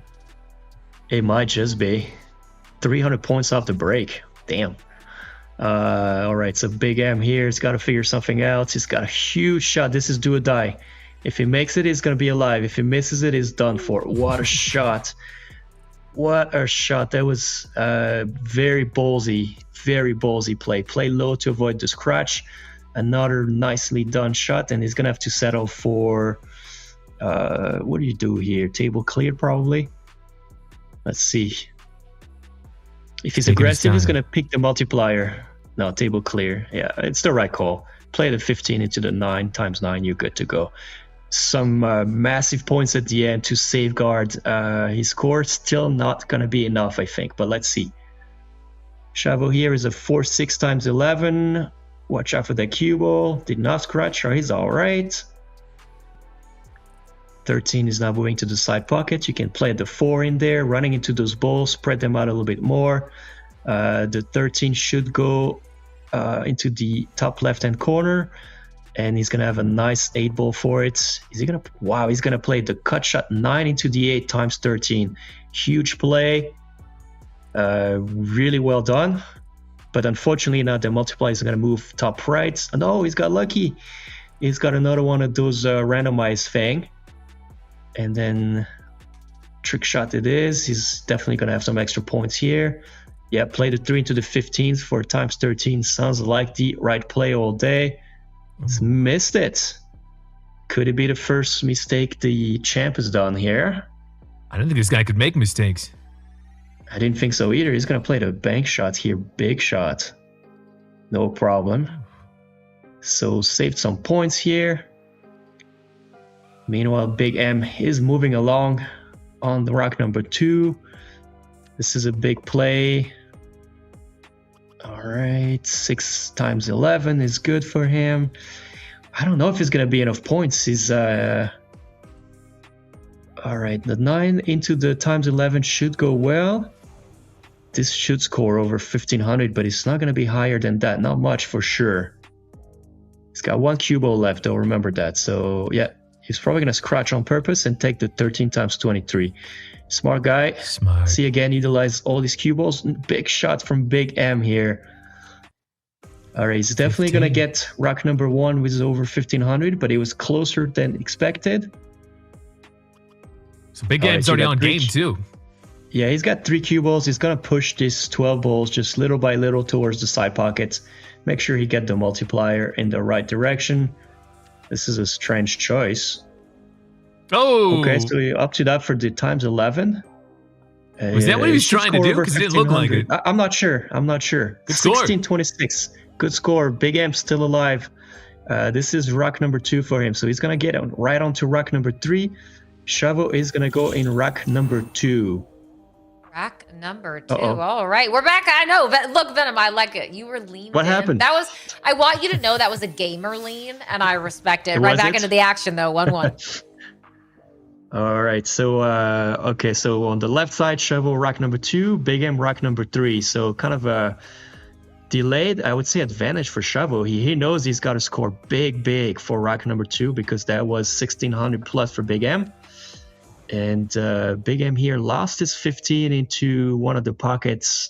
It might just be. 300 points off the break. Damn. All right, so Big M here. He's got to figure something out. He's got a huge shot. This is do or die. If he makes it, he's going to be alive. If he misses it, he's done for. What a shot. What a shot. That was very ballsy play. Play low to avoid the scratch. Another nicely done shot, and he's going to have to settle for, what do you do here? Table clear, probably. Let's see. If he's aggressive, he's going to pick the multiplier. No, table clear. Yeah, it's the right call. Play the 15 into the 9 times 9. You're good to go. Some massive points at the end to safeguard his score. Still not going to be enough, I think, but let's see. Chavo here is a 4-6 times 11. Watch out for that cue ball. Did not scratch. Oh, he's all right. 13 is now moving to the side pocket. You can play the 4 in there, running into those balls, spread them out a little bit more. The 13 should go into the top left-hand corner. And he's going to have a nice 8 ball for it. Is he going to... Wow, he's going to play the cut shot 9 into the 8 times 13. Huge play. Really well done. But unfortunately now the multiplier is going to move top right. No, he's got lucky. He's got another one of those randomized Fang. And then trick shot it is. He's definitely going to have some extra points here. Yeah, play the 3 into the 15th for times 13. Sounds like the right play all day. He's missed it. Could it be the first mistake the champ has done here? I don't think this guy could make mistakes. I didn't think so either. He's going to play the bank shot here. Big shot. No problem. So saved some points here. Meanwhile, Big M is moving along on the rock number 2. This is a big play. All right, 6 times 11 is good for him. I don't know if it's going to be enough points. He's all right, the 9 into the times 11 should go well. This should score over 1500, but it's not going to be higher than that. Not much for sure. He's got 1 cue ball left, though. Remember that. So yeah, he's probably going to scratch on purpose and take the 13 times 23. Smart guy. Smart. See again, utilize all these cue balls. Big shot from Big M here. All right, he's definitely going to get rock number 1 with over 1500, but it was closer than expected. So Big M's already on game too. Yeah, he's got 3 cue balls. He's going to push these 12 balls just little by little towards the side pockets. Make sure he get the multiplier in the right direction. This is a strange choice. Oh! Okay, so up to that for the times 11. Was that what he was trying to do? Because it didn't look like it. I'm not sure. Good score. 16-26. Good score. Big M still alive. This is rock number 2 for him. So he's going to get right onto rock number 3. Chavo is going to go in rack number 2. Rack number 2. All right, we're back. I know. Look, Venom, I like it. You were leaned What in. happened? I want you to know that was a gamer lean, and I respect it. Right Was back it? into the action, though. 1-1. All right, so okay, so on the left side, Shovel rack number 2, Big M rack number 3. So kind of a delayed, I would say, advantage for Shovel. He knows he's got to score big for rack number 2 because that was 1600 plus for Big M. And Big M here lost his 15 into one of the pockets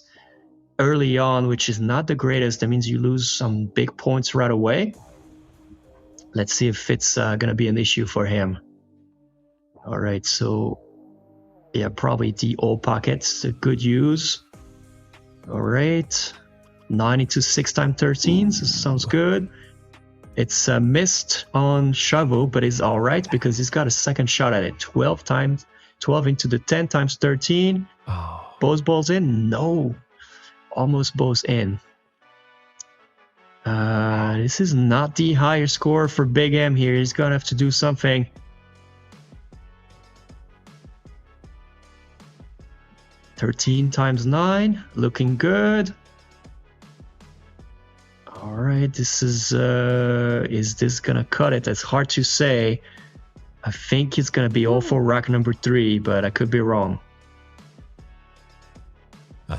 early on, which is not the greatest. That means you lose some big points right away. Let's see if it's going to be an issue for him. All right, so yeah, probably the old pockets, a good use. All right, 9 into 6 times 13, so sounds good. It's missed on Shovel, but it's all right because he's got a second shot at it. 12 into the 10 times 13. Both balls in? No, almost both in. This is not the higher score for Big M here. He's gonna have to do something. 13 times 9, looking good. All right, this is this gonna cut it? It's hard to say. I think it's gonna be all for rack number 3, but I could be wrong.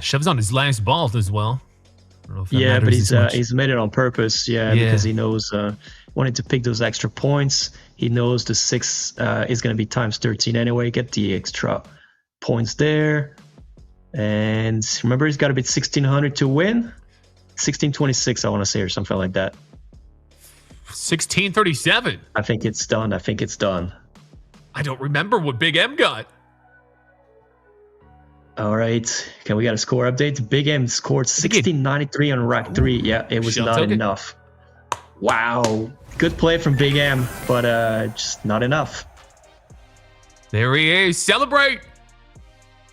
Shev's on his last ball as well. I don't know if that Yeah, but matters as much. he's made it on purpose. Yeah, because he knows wanted to pick those extra points. He knows the 6 is gonna be times 13 anyway. Get the extra points there. And remember, he's got to beat 1600 to win. 1626, I want to say, or something like that. 1637. I think it's done. I don't remember what Big M got. All right. Okay, we got a score update. Big M scored 1693 on rack 3. Yeah, it was not enough. Wow. Good play from Big M, but just not enough. There he is. Celebrate.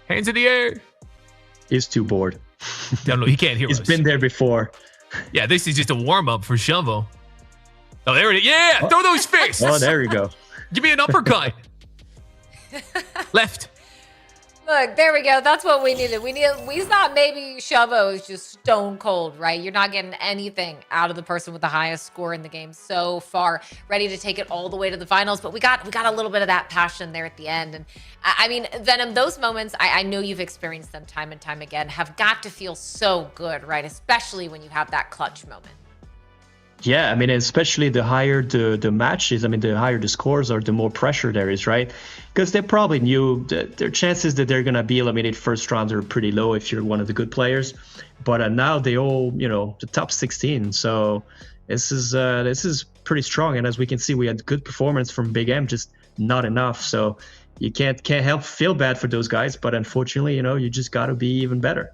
Hands in the air. He's too bored. No, he can't hear us. He's been there before. Yeah, this is just a warm-up for Shovel. Oh, there it is. Yeah, throw those fists. Oh, there we go. Give me an uppercut. Left. Look, there we go. That's what we needed. We thought maybe Shovo is just stone cold, right? You're not getting anything out of the person with the highest score in the game so far, ready to take it all the way to the finals. But we got a little bit of that passion there at the end. And I mean, Venom, those moments, I know you've experienced them time and time again, have got to feel so good, right? Especially when you have that clutch moment. Yeah, I mean, especially the higher the match is, I mean, the higher the scores are, the more pressure there is, right? Because they probably knew that their chances that they're going to be eliminated first round are pretty low if you're one of the good players. But now they all, the top 16. So this is pretty strong. And as we can see, we had good performance from Big M, just not enough. So you can't help feel bad for those guys. But unfortunately, you just got to be even better.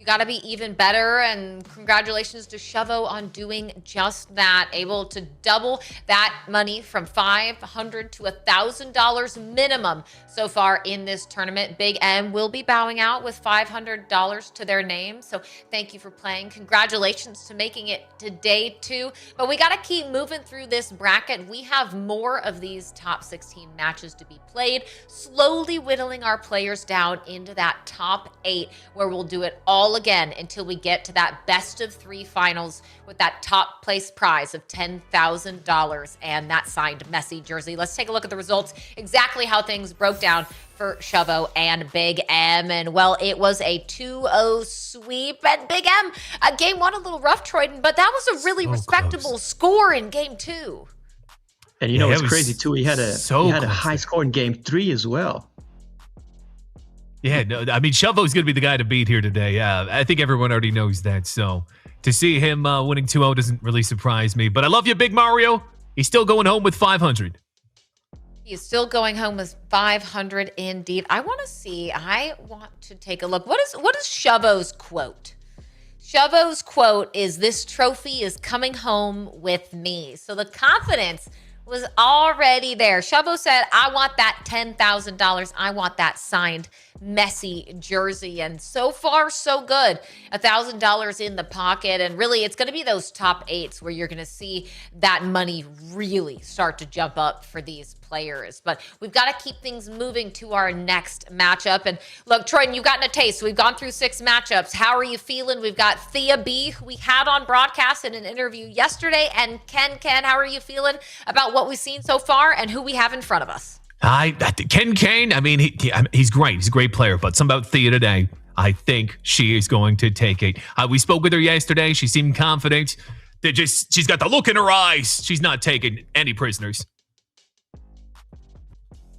You got to be even better, and congratulations to Shovo on doing just that, able to double that money from $500 to $1,000 minimum so far in this tournament. Big M will be bowing out with $500 to their name, so thank you for playing. Congratulations to making it to day 2, but we got to keep moving through this bracket. We have more of these top 16 matches to be played, slowly whittling our players down into that top 8, where we'll do it all again until we get to that best of 3 finals with that top place prize of $10,000 and that signed Messi jersey. Let's take a look at the results, exactly how things broke down for Shovo and Big M. And well, it was a 2-0 sweep, and Big M, game 1 a little rough, Troyden, but that was a really respectable score in game 2. And it's crazy too. He had a high score in game 3 as well. Yeah, no, I mean, Shovo's going to be the guy to beat here today. Yeah, I think everyone already knows that. So to see him winning 2-0 doesn't really surprise me. But I love you, Big Mario. He's still going home with 500. He's still going home with 500 indeed. I want to take a look. What is Shovo's quote? Shovo's quote is, "This trophy is coming home with me." So the confidence was already there. Shovo said, I want that $10,000. I want that signed Messi jersey. And so far, so good. $1,000 in the pocket. And really, it's going to be those top 8s where you're going to see that money really start to jump up for these players. But we've got to keep things moving to our next matchup. And look, Troyden, you've gotten a taste. We've gone through 6 matchups. How are you feeling? We've got Thea B, who we had on broadcast in an interview yesterday, and Ken, how are you feeling about what we've seen so far and who we have in front of us? Ken, I mean, he's great. He's a great player, but something about Thea today, I think she is going to take it. We spoke with her yesterday. She seemed confident. She's got the look in her eyes. She's not taking any prisoners.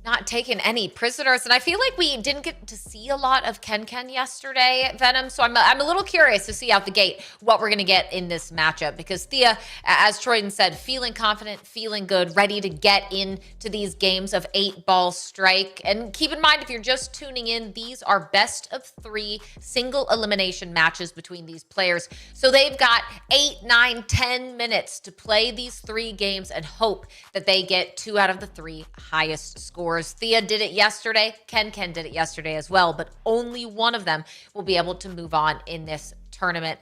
Not taking any prisoners. And I feel like we didn't get to see a lot of Ken yesterday, Venom. So I'm a little curious to see out the gate what we're going to get in this matchup, because Thea, as Troyden said, feeling confident, feeling good, ready to get into these games of 8-ball strike. And keep in mind, if you're just tuning in, these are best of 3 single elimination matches between these players. So they've got 8, 9, 10 minutes to play these 3 games and hope that they get 2 out of the 3 highest scores. Thea did it yesterday. Ken did it yesterday as well, but only one of them will be able to move on in this tournament.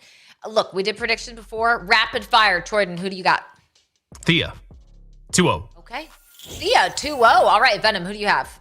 Look, we did predictions before. Rapid fire. Troyden, who do you got? Thea, 2-0. Okay. Thea, 2-0. All right, Venom, who do you have?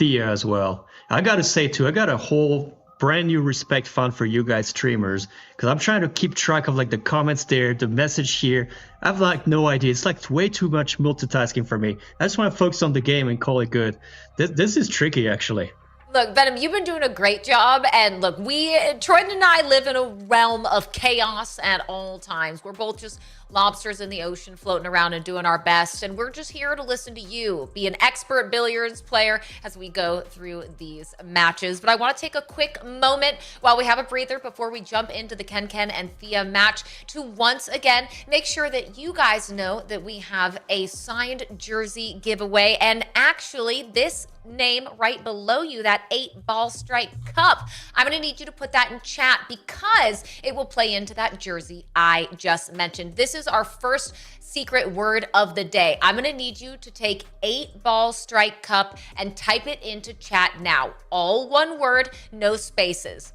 Thea as well. I got to say, too, I got a whole brand new respect fund for you guys streamers, because I'm trying to keep track of like the comments there, the message here. I've like no idea. It's like way too much multitasking for me. I just want to focus on the game and call it good. This is tricky, actually. Look, Venom, you've been doing a great job. And look, Troyden and I live in a realm of chaos at all times. We're both just lobsters in the ocean floating around and doing our best. And we're just here to listen to you, be an expert billiards player as we go through these matches. But I want to take a quick moment while we have a breather before we jump into the Ken and Thea match to once again make sure that you guys know that we have a signed jersey giveaway. And actually, this name right below you, that 8-ball strike cup, I'm going to need you to put that in chat because it will play into that jersey I just mentioned. This is our first secret word of the day. I'm going to need you to take 8-ball strike cup and type it into chat now. All one word, no spaces.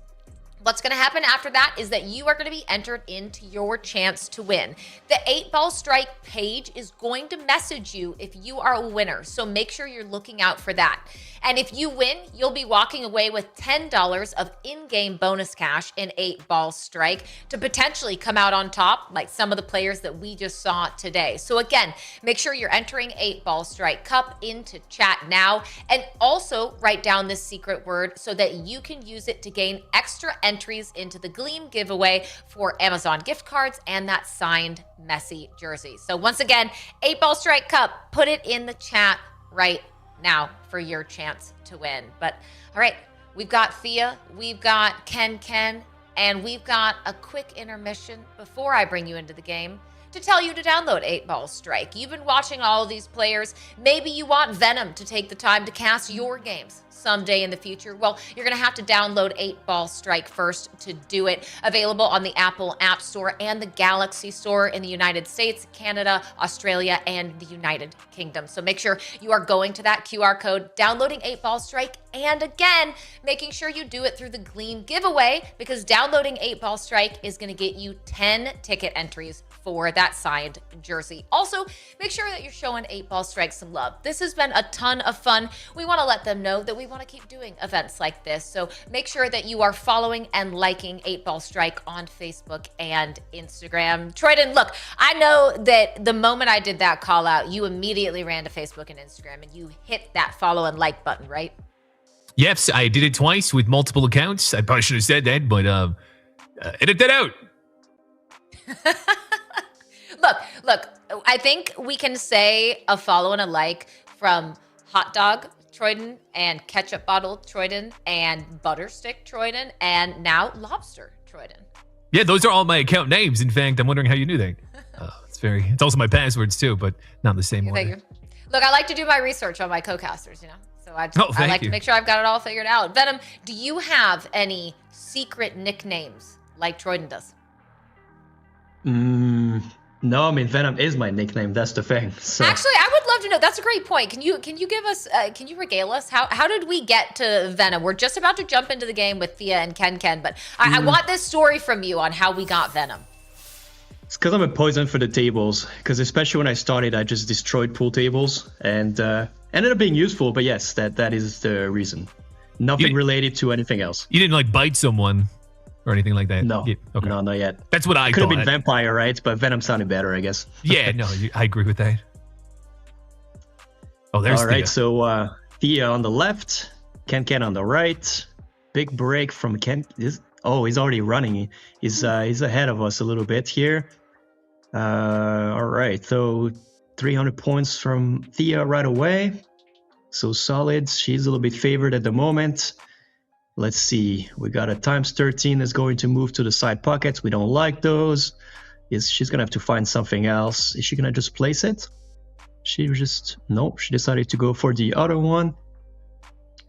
What's going to happen after that is that you are going to be entered into your chance to win. The 8-ball strike page is going to message you if you are a winner, so make sure you're looking out for that. And if you win, you'll be walking away with $10 of in-game bonus cash in 8-ball strike to potentially come out on top like some of the players that we just saw today. So again, make sure you're entering 8-ball strike cup into chat now, and also write down this secret word so that you can use it to gain extra entries into the Gleam giveaway for Amazon gift cards and that signed Messi jersey. So once again, 8-ball strike cup, put it in the chat right now for your chance to win. But all right, we've got Thea, we've got Ken, and we've got a quick intermission before I bring you into the game to tell you to download 8-ball strike. You've been watching all of these players. Maybe you want Venom to take the time to cast your games someday in the future. Well, you're going to have to download 8-ball strike first to do it. Available on the Apple App Store and the Galaxy Store in the United States, Canada, Australia, and the United Kingdom. So make sure you are going to that QR code, downloading 8-ball strike, and again, making sure you do it through the Gleam giveaway, because downloading 8-ball strike is going to get you 10 ticket entries for that signed jersey. Also, make sure that you're showing 8-ball strike some love. This has been a ton of fun. We want to let them know that we want to keep doing events like this. So make sure that you are following and liking 8-ball strike on Facebook and Instagram. Troyden, look, I know that the moment I did that call out, you immediately ran to Facebook and Instagram and you hit that follow and like button, right? Yes, I did it twice with multiple accounts. I probably should have said that, but edit that out. Look, I think we can say a follow and a like from Hot Dog Troyden and Ketchup Bottle Troyden and Butterstick Troyden and now Lobster Troyden. Yeah, those are all my account names. In fact, I'm wondering how you knew that. It's also my passwords too, but not the same order. Look, I like to do my research on my co-casters, you know? So I like to make sure I've got it all figured out. Venom, do you have any secret nicknames like Troyden does? No, I mean, Venom is my nickname. That's the thing. So. Actually, I would love to know. That's a great point. Can you give us? Can you regale us? How did we get to Venom? We're just about to jump into the game with Thea and Ken, but I want this story from you on how we got Venom. It's because I'm a poison for the tables. Because especially when I started, I just destroyed pool tables and ended up being useful. But yes, that is the reason. Nothing related to anything else. You didn't like bite someone or anything like that? No. Okay. No, not yet. That's what I Could have thought. been vampire, right? But Venom sounded better, I guess. Yeah, no, I agree with that. Oh, there's All right, Thea. so Thea on the left, Ken on the right. Big break from Ken. He's already running. He's ahead of us a little bit here. All right, so 300 points from Thea right away. So solid. She's a little bit favored at the moment. Let's see. We got a times 13 that's going to move to the side pockets. We don't like those. She's going to have to find something else. Is she going to just place it? Nope. She decided to go for the other one.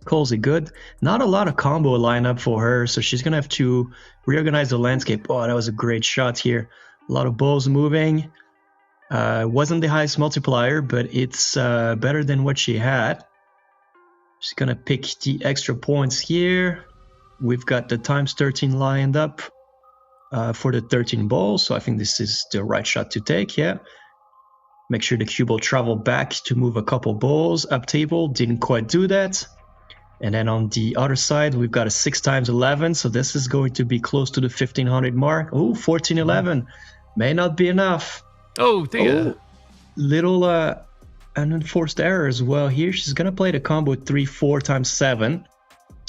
Calls it good. Not a lot of combo lineup for her, so she's going to have to reorganize the landscape. Oh, that was a great shot here. A lot of balls moving. Wasn't the highest multiplier, but it's better than what she had. She's going to pick the extra points here. We've got the times 13 lined up for the 13 balls, so I think this is the right shot to take, yeah. Make sure the cube will travel back to move a couple balls up table. Didn't quite do that. And then on the other side, we've got a 6 times 11, so this is going to be close to the 1500 mark. Oh, 1411. May not be enough. Oh, Thea. Little unenforced error as well here. She's going to play the combo 3-4 times 7.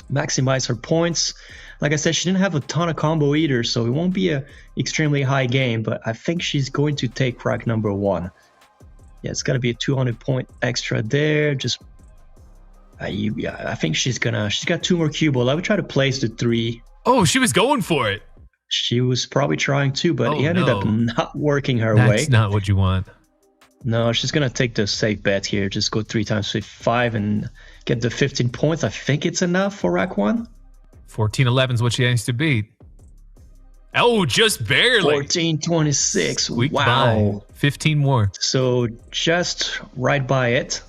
Maximize her points. Like I said, she didn't have a ton of combo either, so it won't be a extremely high game, but I think she's going to take rack number 1. Yeah, it's got to be a 200 point extra there. Just, I think she's got 2 more cue balls. I would try to place the 3. Oh, she was going for it. She was probably trying to, but it ended up not working her way. That's not what you want. No, she's going to take the safe bet here. Just go 3 times 5 and get the 15 points. I think it's enough for rack 1. 1411 is what she has to beat. Oh, just barely. 1426. Squeaked Wow. by. 15 more. So just right by it.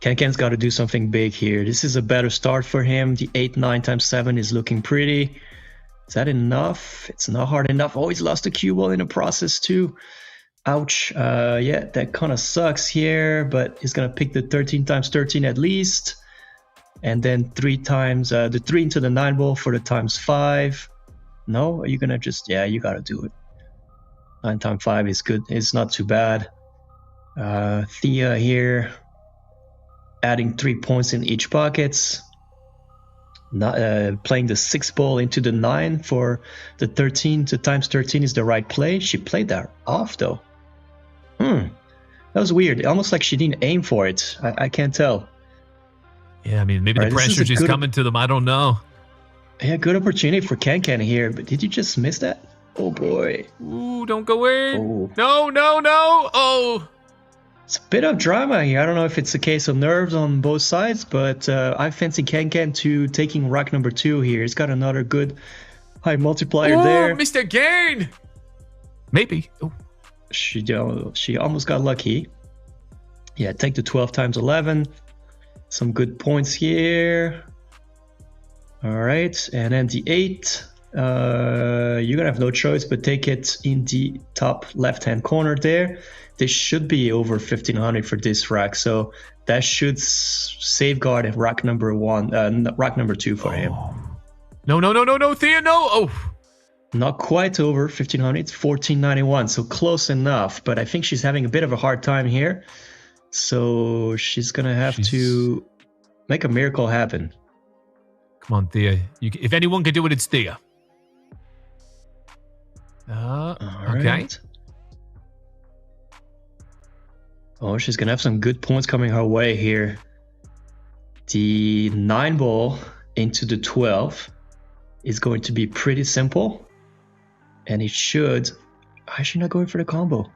Ken's got to do something big here. This is a better start for him. The 8-9 times 7 is looking pretty. Is that enough? It's not hard enough. Oh, he's lost a cue ball in the process too. Ouch. Yeah, that kind of sucks here, but he's going to pick the 13 times 13 at least. And then 3 times the 3 into the 9 ball for the times 5. No, are you going to just, yeah, you got to do it. 9 times 5 is good. It's not too bad. Thea here, adding 3 points in each pockets. Not, playing the 6 ball into the 9 for the 13 to times 13 is the right play. She played that off though. That was weird. Almost like she didn't aim for it. I can't tell. Yeah, I mean, maybe the pressure just coming to them. I don't know. Yeah, good opportunity for Ken here, but did you just miss that? Oh boy. Ooh, don't go in. Oh. No. Oh. It's a bit of drama here. I don't know if it's a case of nerves on both sides, but I fancy Ken to taking rack number 2 here. He's got another good high multiplier there. Mr. Gain. Maybe. Oh. She almost got lucky. Yeah, take the 12 times 11. Some good points here. All right, and then the 8. You're gonna have no choice but take it in the top left-hand corner there. This should be over 1500 for this rack, so that should safeguard rack number 1, rack number 2 for him. No, Thea, no. Oh. Not quite over 1500. It's 1491, so close enough. But I think she's having a bit of a hard time here, so she's gonna have to make a miracle happen. Come on, Thea. If anyone can do it, it's Thea. Okay. Right. Oh, she's gonna have some good points coming her way here. The 9 ball into the 12 is going to be pretty simple, and it should. Why is she not going for the combo?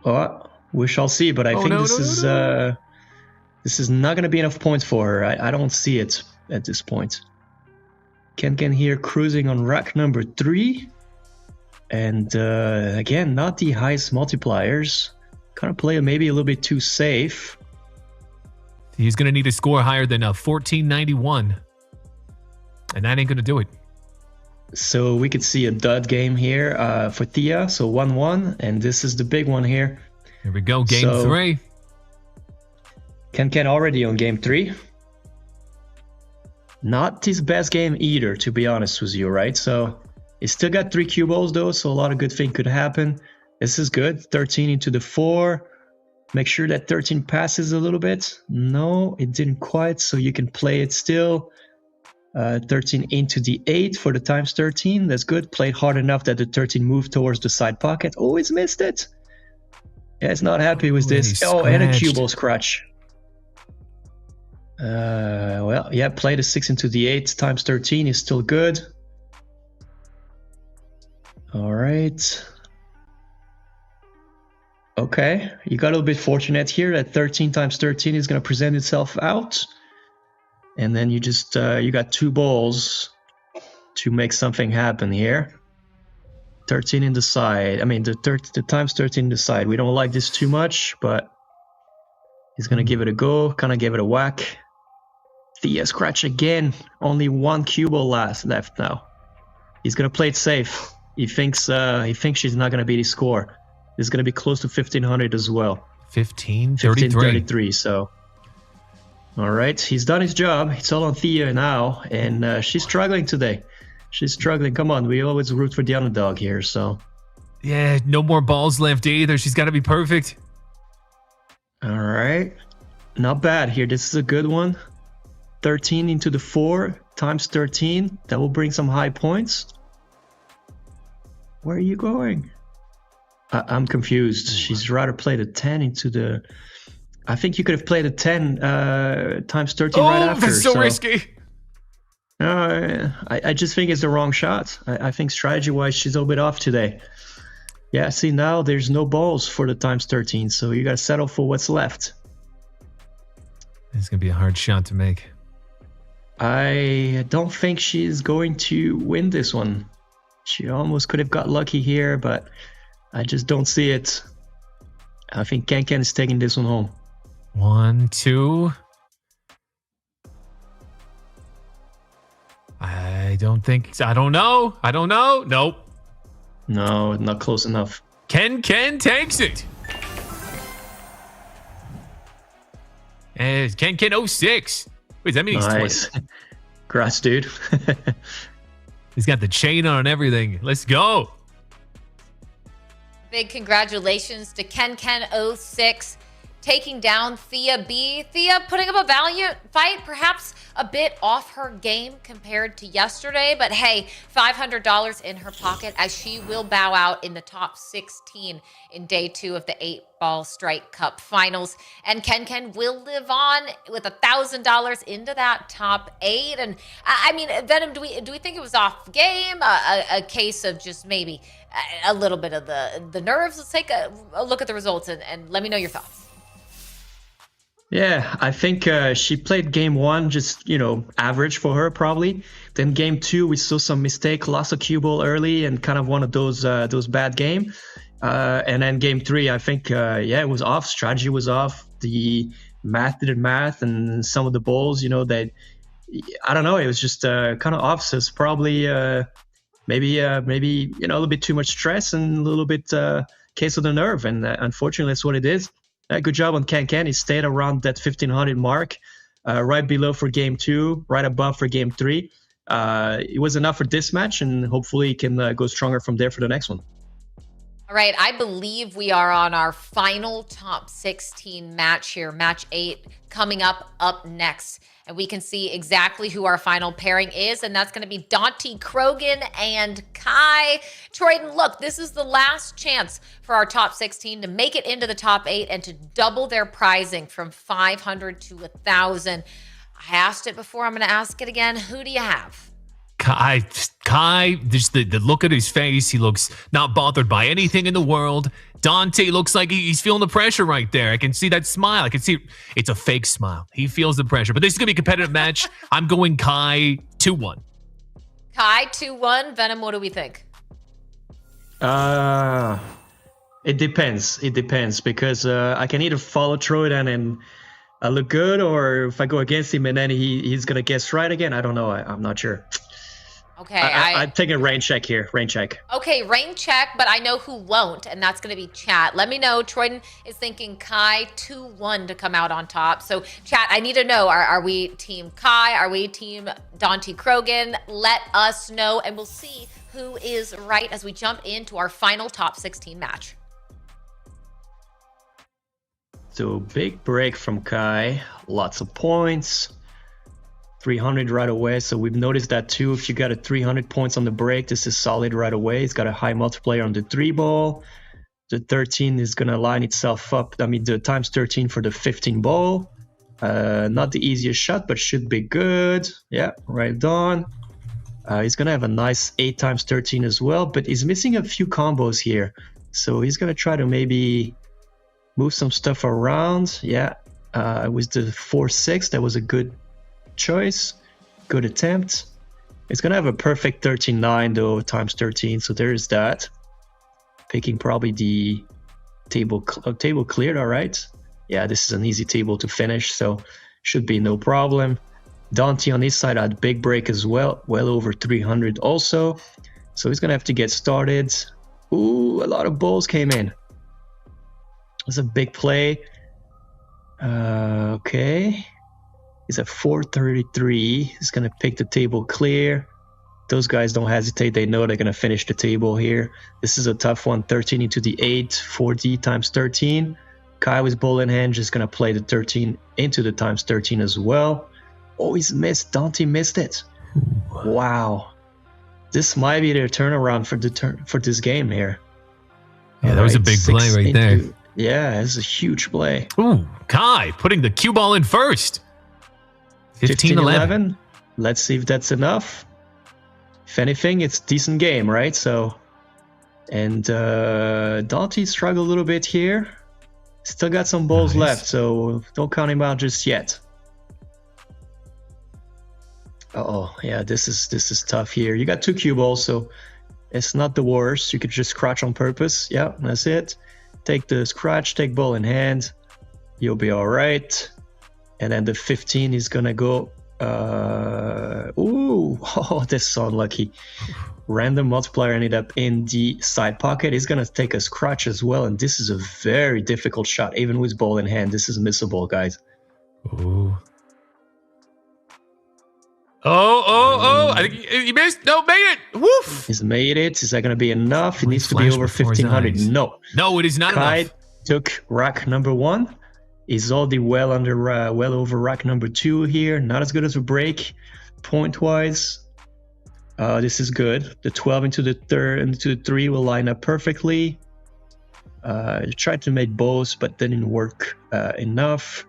Oh, we shall see. But I think this is not going to be enough points for her. I don't see it at this point. Ken here cruising on rack number 3, and again, not the highest multipliers. kind of play maybe a little bit too safe. He's going to need a score higher than 1491. And that ain't going to do it. So we could see a dud game here for Thea. So 1-1. And this is the big one here. Here we go. Game 3. Ken already on game 3. Not his best game either, to be honest with you, right? So he still got 3 cue balls though, so a lot of good things could happen. This is good. 13 into the 4. Make sure that 13 passes a little bit. No, it didn't quite, so you can play it still. 13 into the 8 for the times 13. That's good. Played hard enough that the 13 moved towards the side pocket. Oh, he's missed it. Yeah, he's not happy with this. Oh, and a cue ball scratch. Well, yeah, play the 6 into the 8 times 13 is still good. All right. Okay, you got a little bit fortunate here that 13 times 13 is going to present itself out. And then you just, you got 2 balls to make something happen here. 13 in the side. I mean, the times 13 in the side. We don't like this too much, but he's going to give it a go. Kind of give it a whack. Thea scratch again. Only 1 cue ball left now. He's going to play it safe. He thinks she's not going to beat his score. This is going to be close to 1500 as well. 1533. So, all right, he's done his job. It's all on Thea now, and she's struggling today. She's struggling. Come on, we always root for the underdog here. So, yeah, no more balls left either. She's got to be perfect. All right, not bad here. This is a good one. 13 into the 4 times 13. That will bring some high points. Where are you going? I'm confused. She's rather played a 10 into the... I think you could have played a 10 times 13 right after. Oh, that's so risky. I just think it's the wrong shot. I think strategy-wise, she's a little bit off today. Yeah, see, now there's no balls for the times 13, so you got to settle for what's left. It's going to be a hard shot to make. I don't think she's going to win this one. She almost could have got lucky here, but I just don't see it. I think Ken is taking this one home. 1, 2. I don't know. Nope. No, not close enough. Ken takes it. And Ken 06. Wait, that means nice. Congrats, dude. He's got the chain on and everything. Let's go. Big congratulations to Ken06 taking down Thea B. Thea putting up a valiant fight, perhaps a bit off her game compared to yesterday, but hey, $500 in her pocket as she will bow out in the top 16 in day 2 of the 8-Ball Strike Cup finals. And Ken will live on with $1,000 into that top 8. And I mean, Venom, do we think it was off game? A case of just maybe a little bit of the nerves? Let's take a look at the results and let me know your thoughts. Yeah, I think she played game 1 just, average for her probably. Then game 2, we saw some mistake, lost a cue ball early and kind of one of those bad game. And then game 3, I think, it was off. Strategy was off. The math didn't math, and some of the balls, that I don't know. It was just kind of off. So it's probably maybe a little bit too much stress and a little bit case of the nerve. And unfortunately, that's what it is. Good job on Ken. He stayed around that 1500 mark, right below for game 2, right above for game 3. It was enough for this match, and hopefully he can go stronger from there for the next one. All right, I believe we are on our final top 16 match here, match 8, coming up next. And we can see exactly who our final pairing is, and that's going to be Dante Krogan and Kai. Troyden, look, this is the last chance for our top 16 to make it into the top 8 and to double their prizing from 500 to 1,000. I asked it before. I'm going to ask it again. Who do you have? Kai, just the look at his face, he looks not bothered by anything in the world. Dante looks like he's feeling the pressure right there. I can see that smile. I can see it's a fake smile. He feels the pressure. But this is going to be a competitive match. I'm going Kai 2-1. Kai 2-1. Venom, what do we think? Yeah, It depends. It depends because I can either follow Troidan and I look good, or if I go against him and then he's gonna guess right again. I don't know. I'm not sure. Okay, I'm taking a rain check here. Rain check. Okay, rain check, but I know who won't, and that's going to be chat. Let me know. Troyden is thinking Kai 2-1 to come out on top. So, chat, I need to know, are we team Kai? Are we team Dante Krogan? Let us know, and we'll see who is right as we jump into our final top 16 match. So, big break from Kai. Lots of points. 300 right away, so we've noticed that too. If you got a 300 points on the break, this is solid right away. It's got a high multiplier on the 3 ball. The 13 is gonna line itself up. I mean, the times 13 for the 15 ball. Not the easiest shot, but should be good. Yeah, right on. He's gonna have a nice 8 times 13 as well, but he's missing a few combos here. So he's gonna try to maybe move some stuff around. Yeah, with the 4-6, that was a good choice, good attempt. It's gonna have a perfect 13-9 though, times 13, so there is that. Picking probably the table cleared. All right, yeah, this is an easy table to finish, so should be no problem. Dante on his side had big break as well, well over 300 also, so he's gonna have to get started. Ooh, a lot of balls came in. It's a big play. Okay. He's at 433. He's going to pick the table clear. Those guys don't hesitate. They know they're going to finish the table here. This is a tough one. 13 into the 8, 4D times 13. Kai with ball in hand just going to play the 13 into the times 13 as well. Oh, he's missed. Dante missed it. Wow. This might be their turnaround for this game here. Yeah, that was a big play right there. Yeah, it's a huge play. Ooh, Kai putting the cue ball in first. 15-11. Let's see if that's enough. If anything, it's a decent game, right? So, and Dante struggled a little bit here. Still got some balls left, so don't count him out just yet. Uh-oh, yeah, this is tough here. You got 2 cue balls, so it's not the worst. You could just scratch on purpose. Yeah, that's it. Take the scratch, take ball in hand. You'll be all right. And then the 15 is gonna go. Ooh, oh, this is unlucky. Random multiplier ended up in the side pocket. He's gonna take a scratch as well, and this is a very difficult shot, even with ball in hand. This is missable, guys. Ooh. Oh! I think he missed. No, made it. Woof! He's made it. Is that gonna be enough? It needs to be over 1500. No. No, it is not Kai enough. took rack number 1. Is already well over rack number 2 here. Not as good as a break, point-wise. This is good. The 12 into the 3 will line up perfectly. Tried to make both, but didn't work enough.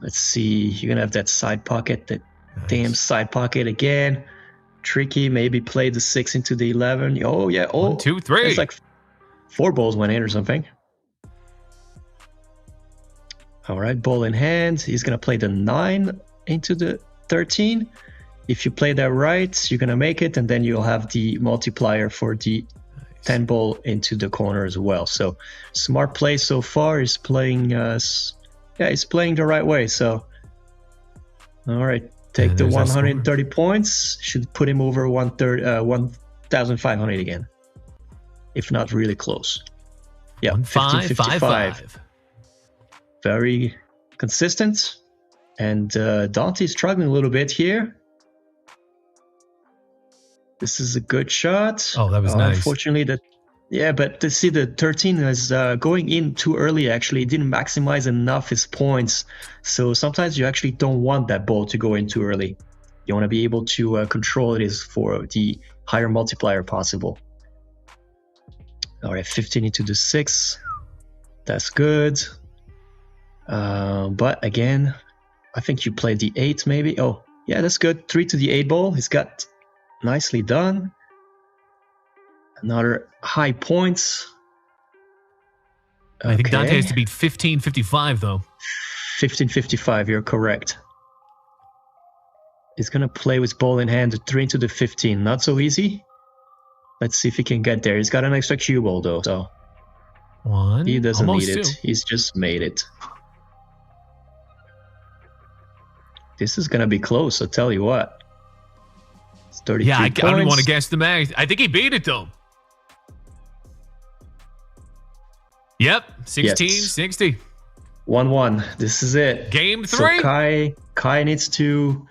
Let's see. You're gonna have that side pocket, that damn side pocket again. Tricky. Maybe play the 6 into the 11. Oh yeah. Oh, 1, 2, 3. It's like 4 balls went in or something. All right, ball in hand. He's going to play the 9 into the 13. If you play that right, you're going to make it, and then you'll have the multiplier for the 10 ball into the corner as well. So, smart play so far. He's playing, he's playing the right way. So, all right, take the 130 points. Should put him over 1,500 again, if not really close. Yeah, 1555. Very consistent, and Dante's struggling a little bit here. This is a good shot. Oh, that was nice. Unfortunately, but to see the 13 is going in too early. Actually, it didn't maximize enough his points. So sometimes you actually don't want that ball to go in too early. You want to be able to control it for the higher multiplier possible. All right, 15 into the 6. That's good. But again, I think you played the 8 maybe. Oh, yeah, that's good. 3 to the 8 ball. He's got nicely done. Another high points. I think Dante has to beat 1555 though. 1555, you're correct. He's gonna play with ball in hand, 3 into the 15. Not so easy. Let's see if he can get there. He's got an extra cue ball though, so One. He doesn't almost need it. two. He's just made it. This is gonna be close. I'll tell you what. It's 33 Yeah, I points. don't even want to guess the max. I think he beat it though. Yep, 16, Yes. 60. 1-1. This is it. Game 3. So Kai needs to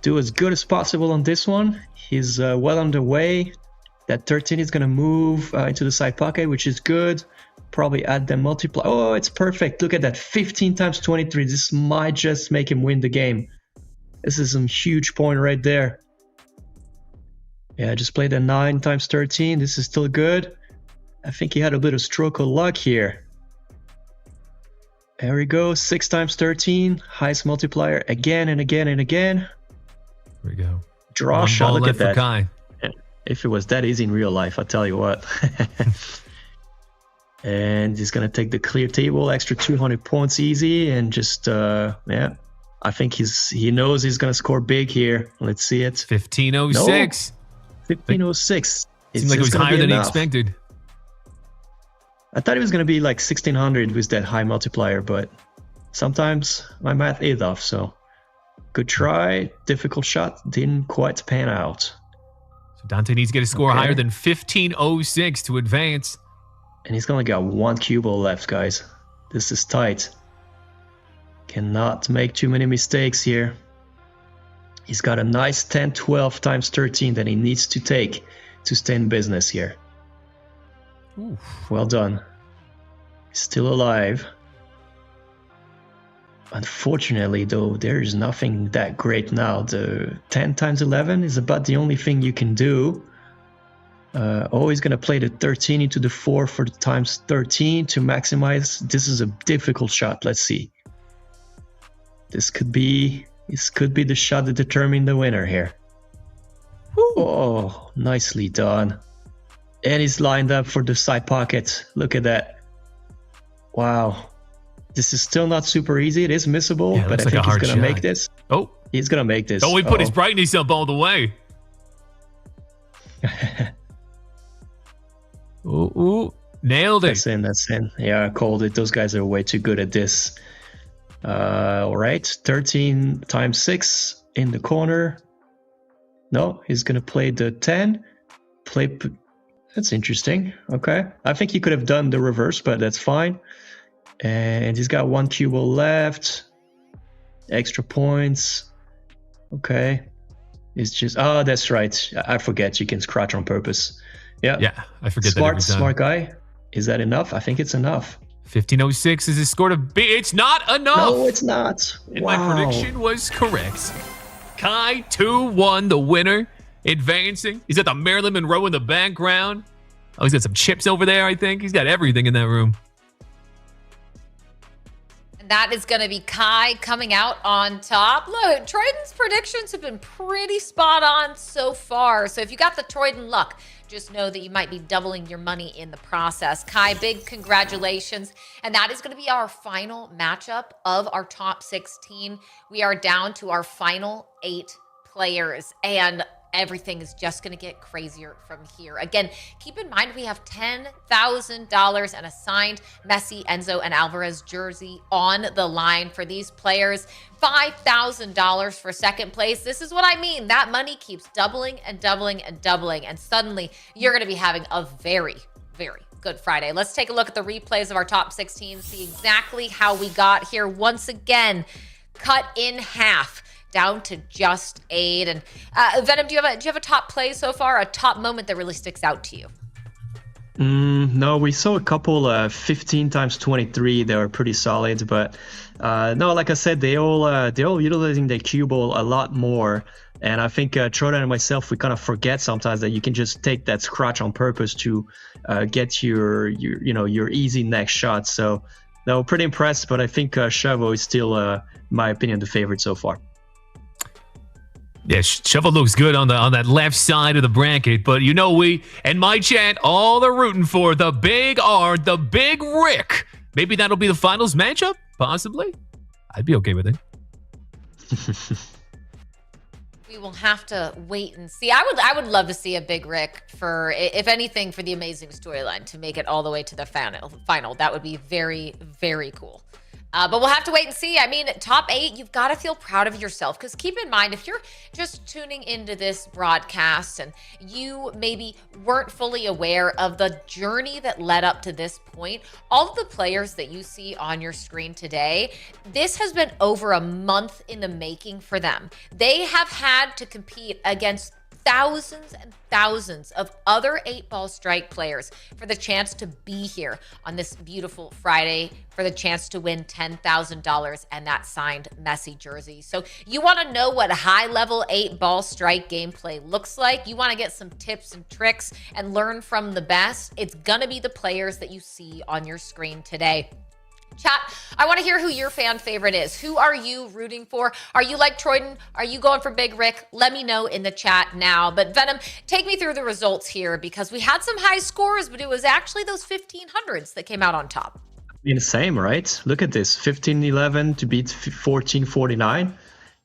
do as good as possible on this one. He's well underway. That 13 is going to move into the side pocket, which is good. Probably add the multiplier. Oh, it's perfect. Look at that. 15 times 23. This might just make him win the game. This is some huge point right there. Yeah, I just played a 9 times 13. This is still good. I think he had a bit of stroke of luck here. There we go. 6 times 13. Highest multiplier again and again and again. Here we go. Draw One shot. ball Look left at for that. Kai. If it was that easy in real life, I'll tell you what. And he's going to take the clear table, extra 200 points easy, and just, yeah. I think he knows he's going to score big here. Let's see it. 1506. No, 1506. Seems like it was higher than he expected. I thought it was going to be like 1600 with that high multiplier, but sometimes my math is off, so good try. Difficult shot. Didn't quite pan out. So Dante needs to get a score higher than 1506 to advance. And he's only got 1 cue ball left, guys. This is tight. Cannot make too many mistakes here. He's got a nice 10, 12 times 13 that he needs to take to stay in business here. Oof. Well done. He's still alive. Unfortunately, though, there is nothing that great now. The 10 times 11 is about the only thing you can do. Always going to play the 13 into the 4 for the times 13 to maximize. This is a difficult shot. Let's see. This could be the shot that determines the winner here. Woo. Oh, nicely done. And he's lined up for the side pocket. Look at that. Wow. This is still not super easy. It is missable, Yeah, but I like think he's going to make shot. this. Oh. He's going to make this. Oh, he put his brightness up all the way. Ooh, nailed it. That's in. Yeah, I called it. Those guys are way too good at this. All right, 13 times 6 in the corner. No, he's going to play the 10. That's interesting. Okay. I think he could have done the reverse, but that's fine. And he's got 1 cue ball left. Extra points. Okay. It's just, oh, that's right. I forget you can scratch on purpose. Yeah. Yeah, I forget that every time. Smart guy. Is that enough? I think it's enough. 1506 is his score to beat. It's not enough. No, it's not. And Wow. my prediction was correct. Kai 2-1, the winner, advancing. He's got the Marilyn Monroe in the background. Oh, he's got some chips over there, I think. He's got everything in that room. And that is going to be Kai coming out on top. Look, Troyden's predictions have been pretty spot on so far. So if you got the Troyden luck, just know that you might be doubling your money in the process. Kai, big congratulations. And that is going to be our final matchup of our top 16. We are down to our final 8 players, and everything is just going to get crazier from here. Again, keep in mind we have $10,000 and a signed Messi, Enzo, and Álvarez jersey on the line for these players. $5,000 for second place. This is what I mean. That money keeps doubling and doubling and doubling, and suddenly you're going to be having a very, very good Friday. Let's take a look at the replays of our top 16, see exactly how we got here. Once again, cut in half, down to just 8. And Venom, do you have a top play so far, a top moment that really sticks out to you? No, we saw a couple 15 times 23. They were pretty solid, but no, like I said, they all utilizing the cue ball a lot more. And I think Troyden and myself, we kind of forget sometimes that you can just take that scratch on purpose to get your easy next shot. So no, pretty impressed, but I think Shovel is still, in my opinion, the favorite so far. Yeah, Shovel looks good on that left side of the bracket, but we and my chat all they're rooting for the big R, the big Rick. Maybe that'll be the finals matchup, possibly. I'd be okay with it. We will have to wait and see. I would love to see a Big Rick for, if anything, for the amazing storyline to make it all the way to the final. That would be very, very cool. But we'll have to wait and see. I mean, top 8, you've got to feel proud of yourself, because keep in mind, if you're just tuning into this broadcast and you maybe weren't fully aware of the journey that led up to this point, all of the players that you see on your screen today, this has been over a month in the making for them. They have had to compete against thousands and thousands of other 8-Ball Strike players for the chance to be here on this beautiful Friday, for the chance to win $10,000 and that signed Messi jersey. So you want to know what high-level 8-Ball Strike gameplay looks like? You want to get some tips and tricks and learn from the best? It's going to be the players that you see on your screen today. Chat, I want to hear who your fan favorite is. Who are you rooting for? Are you like Troyden? Are you going for Big Rick? Let me know in the chat now. But Venom, take me through the results here, because we had some high scores, but it was actually those 1500s that came out on top. Same, right? Look at this, 1511 to beat 1449.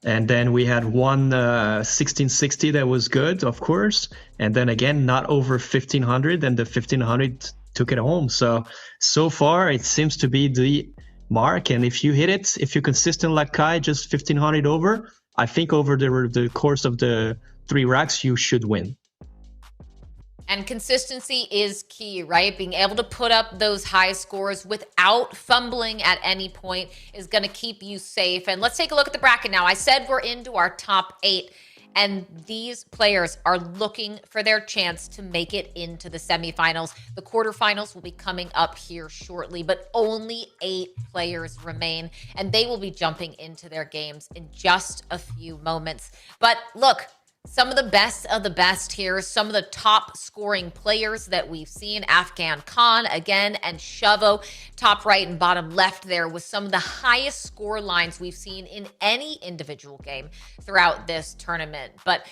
And then we had one 1660 that was good, of course. And then again, not over 1500, and the 1500 took it home. So far it seems to be the mark, and if you hit it, if you're consistent like Kai, just 1500 over, I think over the course of the 3 racks you should win. And consistency is key, right? Being able to put up those high scores without fumbling at any point is going to keep you safe. And let's take a look at the bracket now. I said we're into our top 8. And these players are looking for their chance to make it into the semifinals. The quarterfinals will be coming up here shortly, but only 8 players remain, and they will be jumping into their games in just a few moments. But look, some of the best here, some of the top scoring players that we've seen, Afghan Khan again, and Shovo, top right and bottom left there, with some of the highest score lines we've seen in any individual game throughout this tournament. But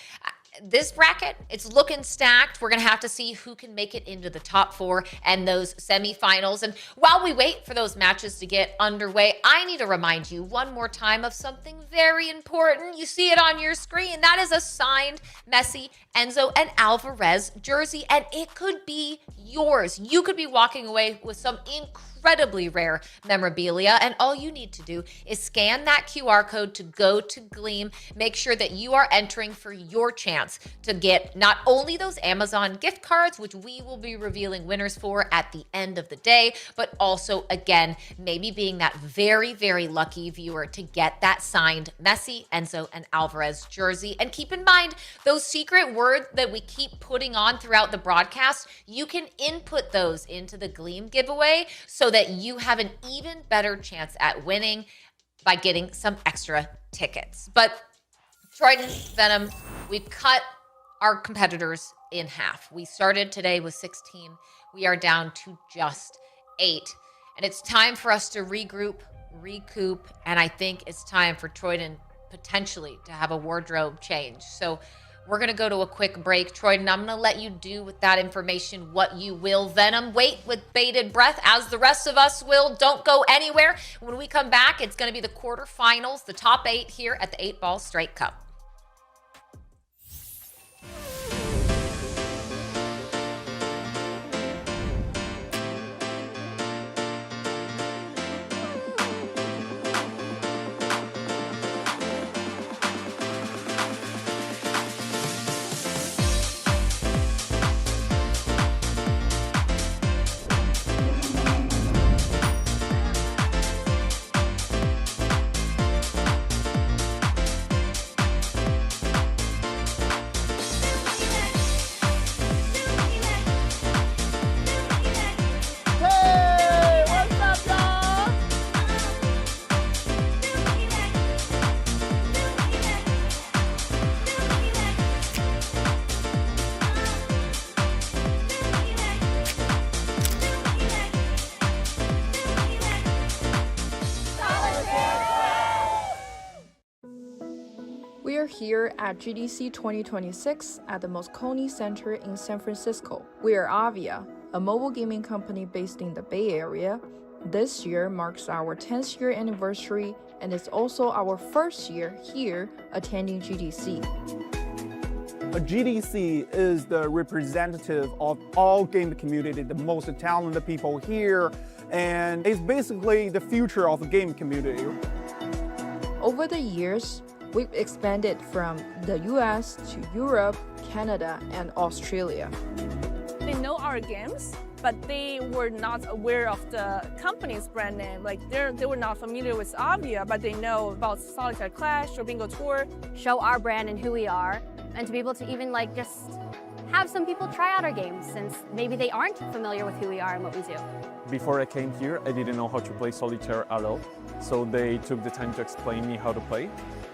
this bracket, it's looking stacked. We're going to have to see who can make it into the top 4 and those semifinals. And while we wait for those matches to get underway, I need to remind you one more time of something very important. You see it on your screen. That is a signed Messi, Enzo, and Álvarez jersey, and it could be yours. You could be walking away with some incredibly rare memorabilia, and all you need to do is scan that QR code to go to Gleam. Make sure that you are entering for your chance to get not only those Amazon gift cards, which we will be revealing winners for at the end of the day, but also, again, maybe being that very, very lucky viewer to get that signed Messi, Enzo, and Álvarez jersey. And keep in mind, those secret words that we keep putting on throughout the broadcast, you can input those into the Gleam giveaway so that you have an even better chance at winning by getting some extra tickets. But Troyden, Venom, we've cut our competitors in half. We started today with 16. We are down to just 8. And it's time for us to regroup, recoup, and I think it's time for Troyden potentially to have a wardrobe change. So we're going to go to a quick break. Troyden, I'm going to let you do with that information what you will. Venom, wait with bated breath, as the rest of us will. Don't go anywhere. When we come back, it's going to be the quarterfinals, the top 8 here at the 8-Ball Strike Cup. We are here at GDC 2026 at the Moscone Center in San Francisco. We are Avia, a mobile gaming company based in the Bay Area. This year marks our 10th year anniversary and it's also our first year here attending GDC. A GDC is the representative of all game community, the most talented people here, and it's basically the future of the game community. Over the years, we've expanded from the US to Europe, Canada, and Australia. They know our games, but they were not aware of the company's brand name. Like they were not familiar with Avia, but they know about Solitaire Clash or Bingo Tour. Show our brand and who we are, and to be able to even like just have some people try out our games since maybe they aren't familiar with who we are and what we do. Before I came here, I didn't know how to play Solitaire at all. So they took the time to explain me how to play.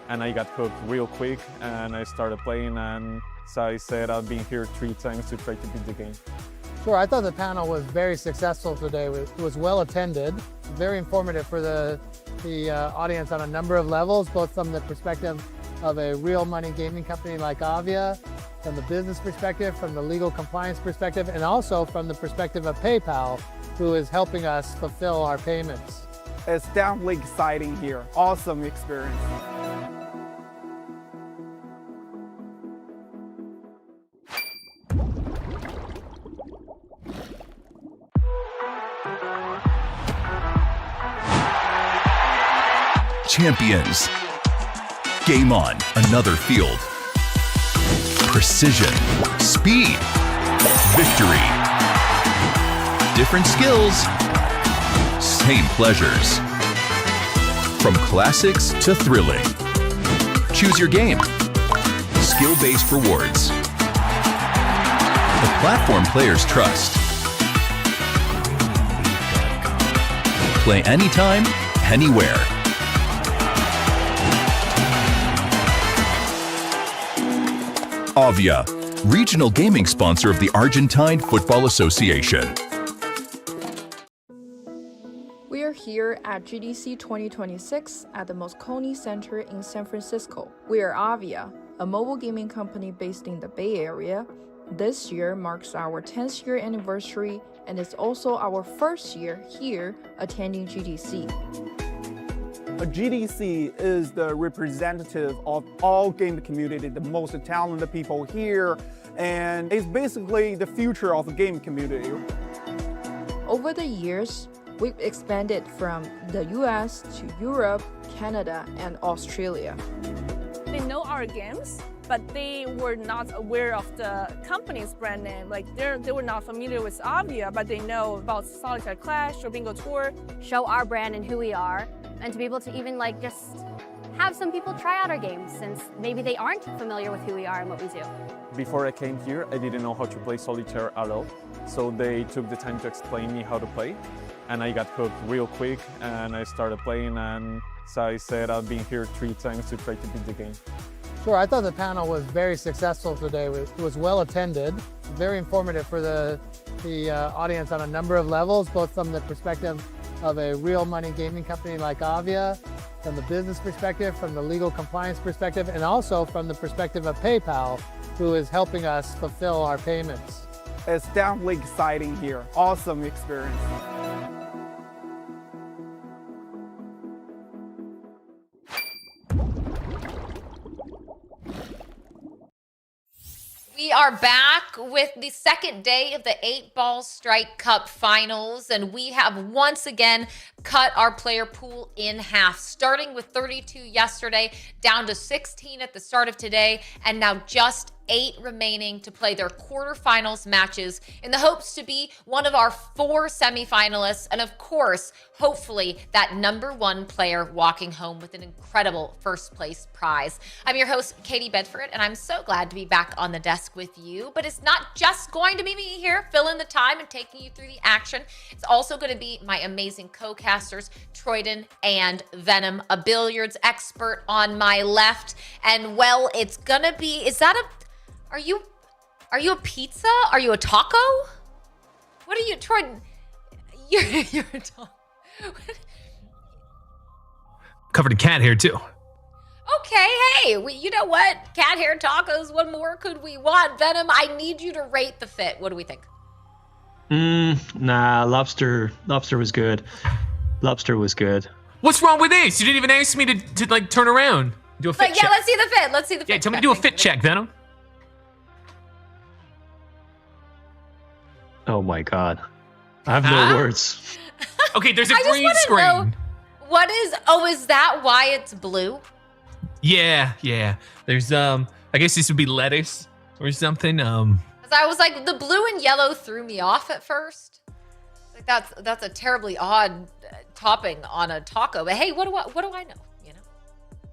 And I got hooked real quick and I started playing, and so I said I've been here 3 times to try to beat the game. Sure, I thought the panel was very successful today. It was well attended, very informative for the audience on a number of levels, both from the perspective of a real money gaming company like Avia, from the business perspective, from the legal compliance perspective, and also from the perspective of PayPal, who is helping us fulfill our payments. It's definitely exciting here. Awesome experience. Champions. Game on, another field. Precision, speed, victory. Different skills, same pleasures. From classics to thrilling. Choose your game. Skill-based rewards. The platform players trust. Play anytime, anywhere. Avia, regional gaming sponsor of the Argentine Football Association. We are here at GDC 2026 at the Moscone Center in San Francisco. We are Avia, a mobile gaming company based in the Bay Area. This year marks our 10th year anniversary and it's also our first year here attending GDC. A GDC is the representative of all game community, the most talented people here, and it's basically the future of the game community. Over the years, we've expanded from the US to Europe, Canada, and Australia. They know our games, but they were not aware of the company's brand name. Like they were not familiar with Avia, but they know about Solitaire Clash or Bingo Tour. Show our brand and who we are, and to be able to even like just have some people try out our games since maybe they aren't familiar with who we are and what we do. Before I came here, I didn't know how to play Solitaire at all. So they took the time to explain me how to play. And I got hooked real quick and I started playing, and so I said I've been here 3 times to try to beat the game. Sure, I thought the panel was very successful today. It was well attended, very informative for the audience on a number of levels, both from the perspective of a real money gaming company like Avia, from the business perspective, from the legal compliance perspective, and also from the perspective of PayPal, who is helping us fulfill our payments. It's definitely exciting here. Awesome experience. We are back with the second day of the 8-Ball Strike Cup Finals, and we have once again cut our player pool in half, starting with 32 yesterday, down to 16 at the start of today, and now just 8 remaining to play their quarterfinals matches in the hopes to be one of our 4 semifinalists, and of course, hopefully that #1 player walking home with an incredible first place prize. I'm your host, Katie Bedford, and I'm so glad to be back on the desk with you, but it's not just going to be me here filling the time and taking you through the action. It's also going to be my amazing co-casters, Troyden and Venom, a billiards expert on my left, and well, it's gonna be, are you a pizza? Are you a taco? What are you, Troy? You're a taco. Covered in cat hair too. Okay, hey, you know what? Cat hair tacos, what more could we want? Venom, I need you to rate the fit. What do we think? Nah, lobster was good. Lobster was good. What's wrong with this? You didn't even ask me to like turn around. Do a fit But check. yeah, let's see the fit. Let's see the fit. Yeah, tell me to do a fit check, Venom. Oh my god. I have no words. Okay, there's a I just green wanna screen. know, what is? Oh, is that why it's blue? Yeah. There's I guess this would be lettuce or something. 'Cause I was like, the blue and yellow threw me off at first. Like that's a terribly odd topping on a taco. But hey, what do I know? You know.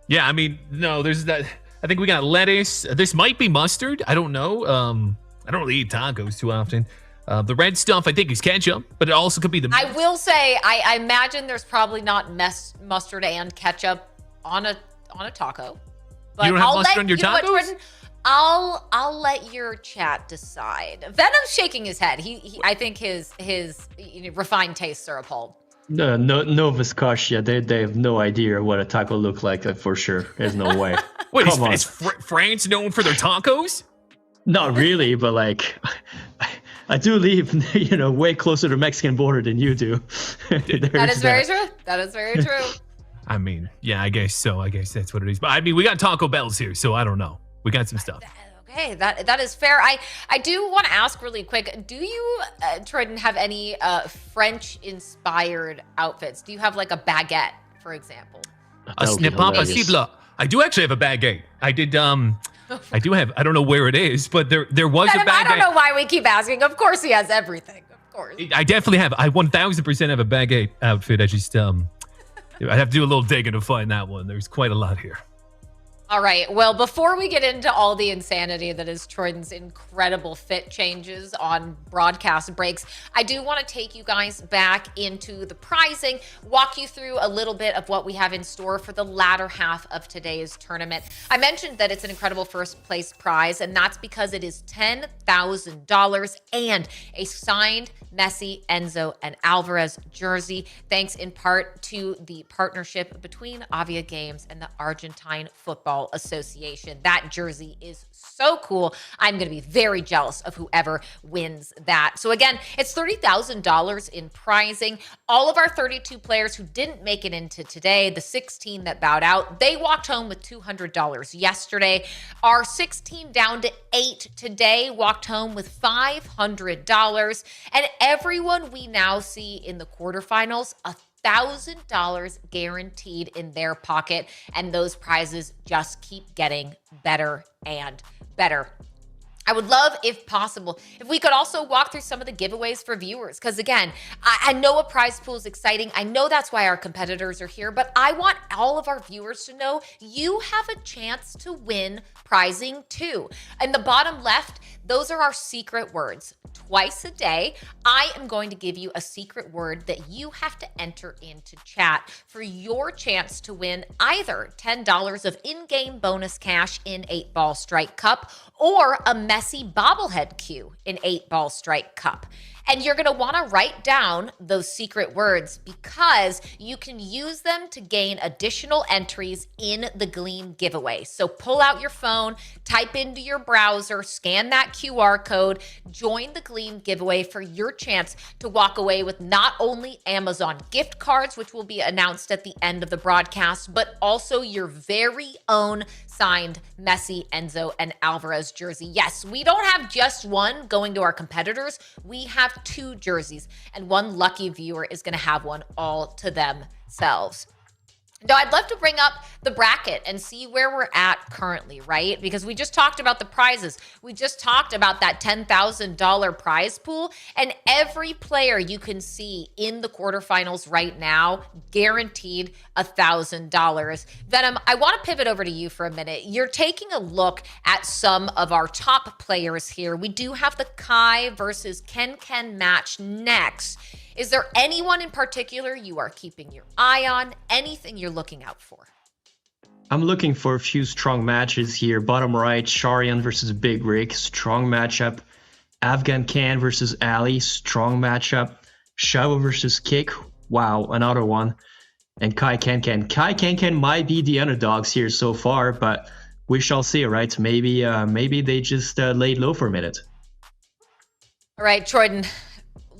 Yeah, I mean, no, there's that. I think we got lettuce. This might be mustard. I don't know. I don't really eat tacos too often. The red stuff, I think, is ketchup, but it also could be the. I will say, I imagine there's probably not mustard and ketchup on a taco. But You don't have I'll mustard let, on your you know what, tacos? Jordan? I'll let your chat decide. Venom's shaking his head. He I think his refined tastes are appalled. No Viscoscia. They have no idea what a taco looks like for sure. There's no way. Wait, Come on. is France known for their tacos? Not really, but like, I do live, way closer to the Mexican border than you do. That is very true. That is very true. I mean, yeah, I guess so. I guess that's what it is. But I mean, we got Taco Bells here, so I don't know. We got some stuff. Okay, that is fair. I do want to ask really quick. Do you, Troyden, have any French-inspired outfits? Do you have like a baguette, for example? A snip up, a cible. I do actually have a baguette. I did. I do have. I don't know where it is, but there was a baguette. I don't know why we keep asking. Of course, he has everything. Of course. I definitely have. I 1000% have a baguette outfit. I just I'd have to do a little digging to find that one. There's quite a lot here. All right. Well, before we get into all the insanity that is Troyden's incredible fit changes on broadcast breaks, I do want to take you guys back into the prizing, walk you through a little bit of what we have in store for the latter half of today's tournament. I mentioned that it's an incredible first place prize, and that's because it is $10,000 and a signed Messi, Enzo, and Álvarez jersey, thanks in part to the partnership between Avia Games and the Argentine Football Association. That jersey is so cool. I'm going to be very jealous of whoever wins that. So again, it's $30,000 in prizing. All of our 32 players who didn't make it into today, the 16 that bowed out, they walked home with $200 yesterday. Our 16 down to 8 today walked home with $500. And everyone we now see in the quarterfinals, $1,000 guaranteed in their pocket, and those prizes just keep getting better and better. I would love, if possible, if we could also walk through some of the giveaways for viewers. Because again, I know a prize pool is exciting. I know that's why our competitors are here, but I want all of our viewers to know you have a chance to win prizing too. In the bottom left, those are our secret words. Twice a day, I am going to give you a secret word that you have to enter into chat for your chance to win either $10 of in-game bonus cash in 8-Ball Strike Cup or a Messi Bobblehead Q in 8-Ball Strike Cup. And you're going to want to write down those secret words because you can use them to gain additional entries in the Gleam giveaway. So pull out your phone, type into your browser, scan that QR code, join the Gleam giveaway for your chance to walk away with not only Amazon gift cards, which will be announced at the end of the broadcast, but also your very own signed Messi, Enzo, and Álvarez jersey. Yes, we don't have just one going to our competitors. We have 2 jerseys, and one lucky viewer is going to have one all to themselves. Now, I'd love to bring up the bracket and see where we're at currently, right? Because we just talked about the prizes. We just talked about that $10,000 prize pool, and every player you can see in the quarterfinals right now guaranteed $1,000. Venom, I want to pivot over to you for a minute. You're taking a look at some of our top players here. We do have the Kai versus Ken match next. Is there anyone in particular you are keeping your eye on? Anything you're looking out for? I'm looking for a few strong matches here. Bottom right, Sharian versus Big Rick, strong matchup. Afghan Khan versus Ali, strong matchup. Shavo versus Kick, wow, another one. And Kai Ken. Kai Ken might be the underdogs here so far, but we shall see, right? Maybe they just laid low for a minute. All right, Troyden.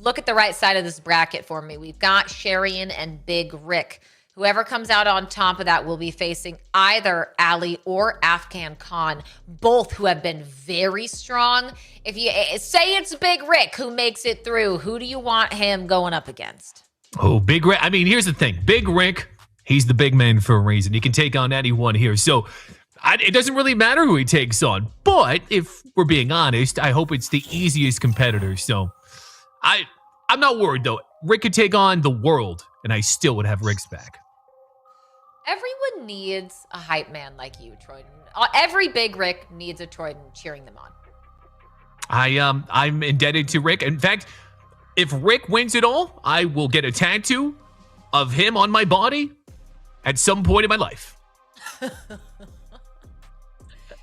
look at the right side of this bracket for me. We've got Sharian and Big Rick. Whoever comes out on top of that will be facing either Ali or Afghan Khan, both who have been very strong. If you say it's Big Rick who makes it through, who do you want him going up against? Oh, Big Rick. I mean, here's the thing. Big Rick, he's the big man for a reason. He can take on anyone here. So it doesn't really matter who he takes on. But if we're being honest, I hope it's the easiest competitor. So I'm not worried, though. Rick could take on the world, and I still would have Rick's back. Everyone needs a hype man like you, Troyden. Every Big Rick needs a Troyden cheering them on. I'm indebted to Rick. In fact, if Rick wins it all, I will get a tattoo of him on my body at some point in my life.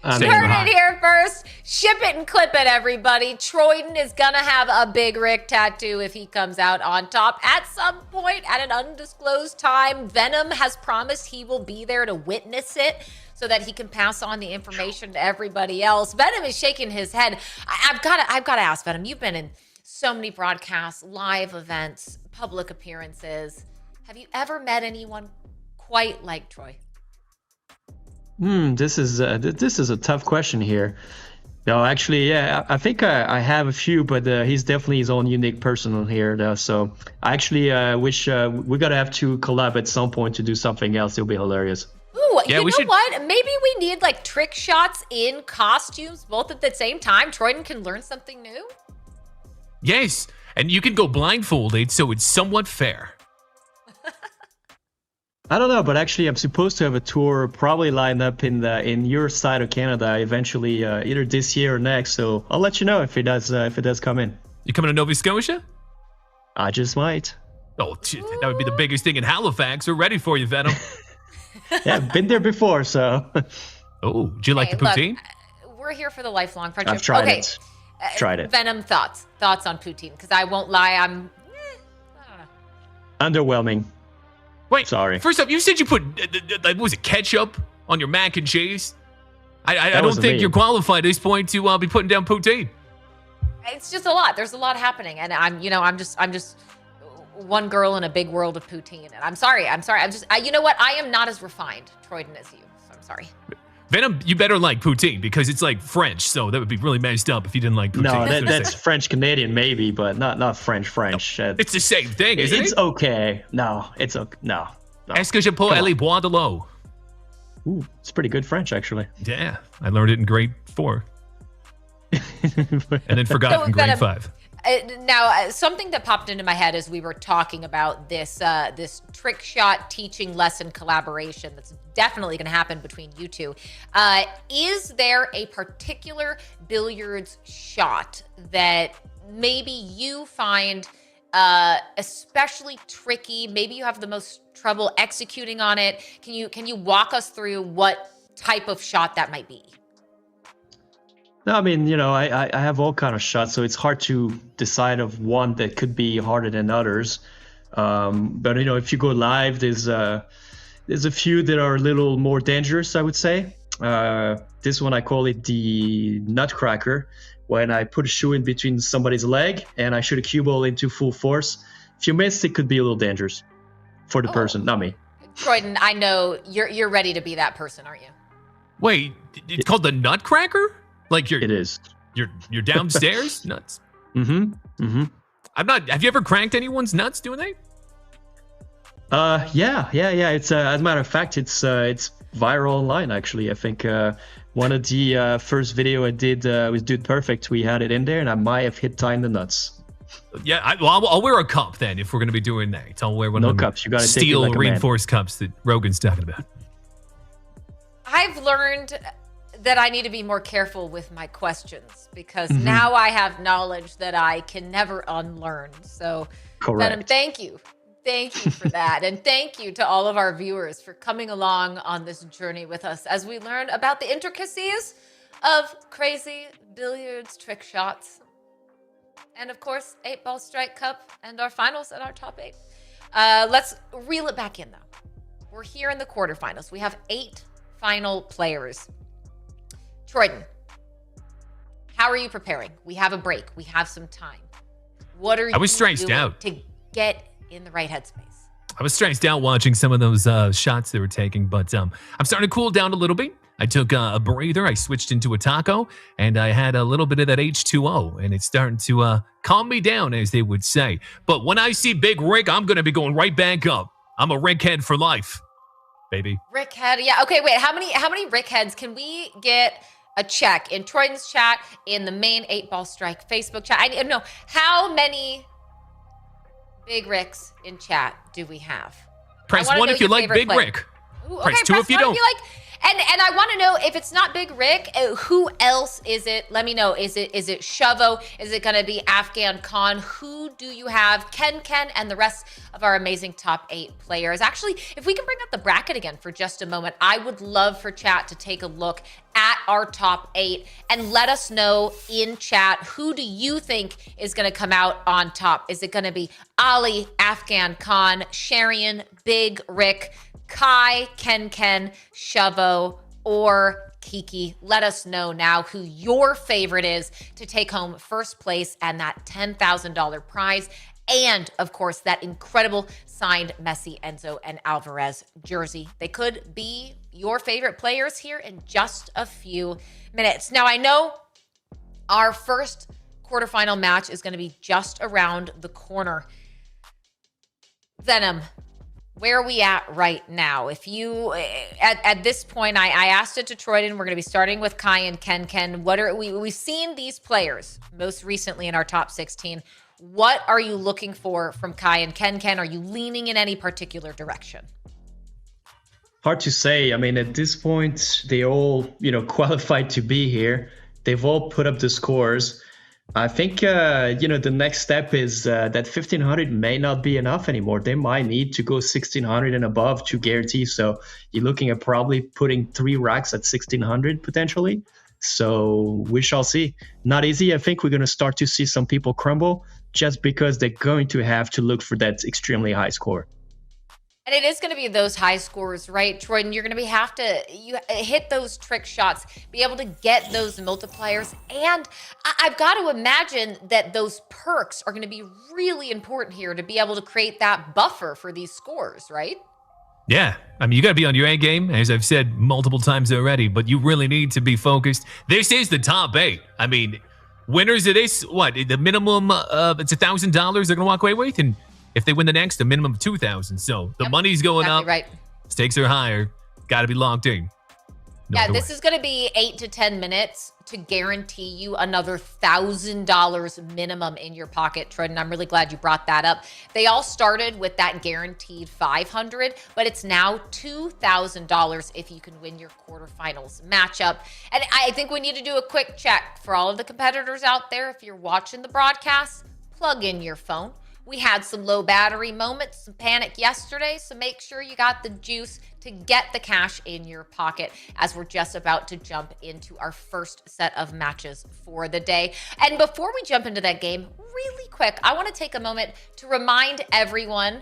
Heard it here first. Ship it and clip it, everybody. Troyden is going to have a Big Rick tattoo if he comes out on top at some point at an undisclosed time. Venom has promised he will be there to witness it so that he can pass on the information to everybody else. Venom is shaking his head. I've got to ask, Venom, you've been in so many broadcasts, live events, public appearances. Have you ever met anyone quite like Troy? This is a tough question here. No, actually, yeah, I think I have a few, but he's definitely his own unique person on here, though. So I actually wish we gotta have to collab at some point to do something else. It'll be hilarious. Ooh, yeah, you know what? Maybe we need like trick shots in costumes, both at the same time. Troyden can learn something new. Yes, and you can go blindfolded, so it's somewhat fair. I don't know, but actually I'm supposed to have a tour probably lined up in your side of Canada eventually, either this year or next. So I'll let you know if it does come in. You coming to Nova Scotia? I just might. Oh, that would be the biggest thing in Halifax. We're ready for you, Venom. Yeah, I've been there before, so. Oh, do you like the poutine? Look, we're here for the lifelong friendship. I've tried it. Tried it. Venom, thoughts on poutine? Because I won't lie, I don't know. Underwhelming. Wait, sorry. First up, you said you put, was it ketchup on your mac and cheese? I don't think you're qualified at this point to be putting down poutine. It's just a lot. There's a lot happening, and I'm just one girl in a big world of poutine. And I'm sorry. You know what? I am not as refined, Troyden, as you. So I'm sorry. Venom, you better like poutine because it's like French, so that would be really messed up if you didn't like poutine. No, that's French Canadian maybe, but not French. No, it's the same thing, isn't it? It's okay. No, it's okay. No. Est-ce que je peux aller boire de l'eau? Ooh, it's pretty good French, actually. Yeah, I learned it in grade 4. And then forgot in grade 5. Now, something that popped into my head as we were talking about this trick shot teaching lesson collaboration that's definitely going to happen between you two. Is there a particular billiards shot that maybe you find especially tricky? Maybe you have the most trouble executing on it. Can you walk us through what type of shot that might be? No, I mean, I have all kind of shots, so it's hard to decide of one that could be harder than others. But if you go live, there's a few that are a little more dangerous, I would say. This one, I call it the nutcracker. When I put a shoe in between somebody's leg and I shoot a cue ball into full force. If you miss, it could be a little dangerous for the person, not me. Troyden, I know you're ready to be that person, aren't you? Wait, it's called the nutcracker? Like it is. You're downstairs? Nuts. Mm-hmm. Have you ever cranked anyone's nuts doing that? Yeah. It's as a matter of fact, it's viral online actually. I think one of the first video I did with Dude Perfect, we had it in there, and I might have hit time the nuts. Yeah, I'll wear a cup then if we're gonna be doing that. I'll wear one of them cups. You gotta steel take it like reinforced cups that Rogan's talking about. I've learned that I need to be more careful with my questions because now I have knowledge that I can never unlearn. So, correct. Venom, thank you for that. And thank you to all of our viewers for coming along on this journey with us as we learn about the intricacies of crazy billiards trick shots. And of course, 8-Ball Strike Cup and our finals at our top 8. Let's reel it back in though. We're here in the quarterfinals. We have 8 final players. Troyden, how are you preparing? We have a break. We have some time. What are you I was stressed doing out to get in the right headspace? I was stressed out watching some of those shots they were taking, but I'm starting to cool down a little bit. I took a breather, I switched into a taco, and I had a little bit of that H2O, and it's starting to calm me down, as they would say. But when I see Big Rick, I'm going to be going right back up. I'm a Rick head for life, baby. Rick head, yeah. Okay, wait. How many Rick heads can we get a check in Troyden's chat, in the main 8-Ball Strike Facebook chat? I know how many Big Ricks in chat do we have? Press 1 if you like Big Rick. Ooh, Press 2 if you don't. And I want to know, if it's not Big Rick, who else is it? Let me know. Is it Shovo? Is it going to be Afghan Khan? Who do you have? Ken and the rest of our amazing top 8 players. Actually, if we can bring up the bracket again for just a moment, I would love for chat to take a look at our top 8 and let us know in chat, who do you think is going to come out on top? Is it going to be Ali, Afghan Khan, Sharian, Big Rick, Kai, Ken, Shovo, or Kiki? Let us know now who your favorite is to take home first place and that $10,000 prize. And of course, that incredible signed Messi, Enzo, and Álvarez jersey. They could be your favorite players here in just a few minutes. Now, I know our first quarterfinal match is going to be just around the corner. Venom, where are we at right now? If you, at this point, I asked it to Troyden. We're going to be starting with Kai and Ken. What are we've seen these players most recently in our top 16. What are you looking for from Kai and Ken? Are you leaning in any particular direction? Hard to say. I mean, at this point, they all, qualified to be here. They've all put up the scores. I think, the next step is that 1,500 may not be enough anymore. They might need to go 1,600 and above to guarantee. So you're looking at probably putting 3 racks at 1,600 potentially. So we shall see. Not easy. I think we're going to start to see some people crumble just because they're going to have to look for that extremely high score. And it is going to be those high scores, right, Troyden? You're going to have to hit those trick shots, be able to get those multipliers. And I've got to imagine that those perks are going to be really important here to be able to create that buffer for these scores, right? Yeah, I mean, you got to be on your A game, as I've said multiple times already, but you really need to be focused. This is the top 8. I mean, winners of this, the minimum it's $1,000 they're going to walk away with, and if they win the next, a minimum of 2,000. So the money's going up. Right. Stakes are higher. Got to be locked in. This is going to be 8 to 10 minutes to guarantee you another $1,000 minimum in your pocket, Troyden. I'm really glad you brought that up. They all started with that guaranteed 500, but it's now $2,000 if you can win your quarterfinals matchup. And I think we need to do a quick check for all of the competitors out there. If you're watching the broadcast, plug in your phone. We had some low battery moments, some panic yesterday, so make sure you got the juice to get the cash in your pocket as we're just about to jump into our first set of matches for the day. And before we jump into that game, really quick, I want to take a moment to remind everyone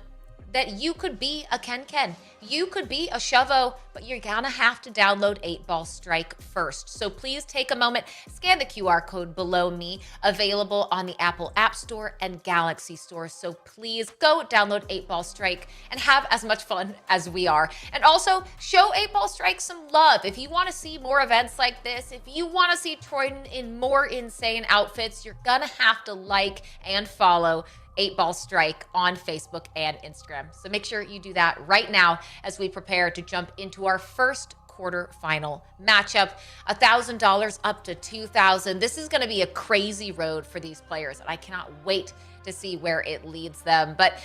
that you could be a Ken. You could be a Shovo, but you're gonna have to download 8-Ball Strike first. So please take a moment, scan the QR code below me, available on the Apple App Store and Galaxy Store. So please go download 8-Ball Strike and have as much fun as we are. And also show 8-Ball Strike some love. If you wanna see more events like this, if you wanna see Troyden in more insane outfits, you're gonna have to like and follow 8-Ball Strike on Facebook and Instagram. So make sure you do that right now as we prepare to jump into our first quarterfinal matchup. $1,000 up to $2,000. This is going to be a crazy road for these players, and I cannot wait to see where it leads them. But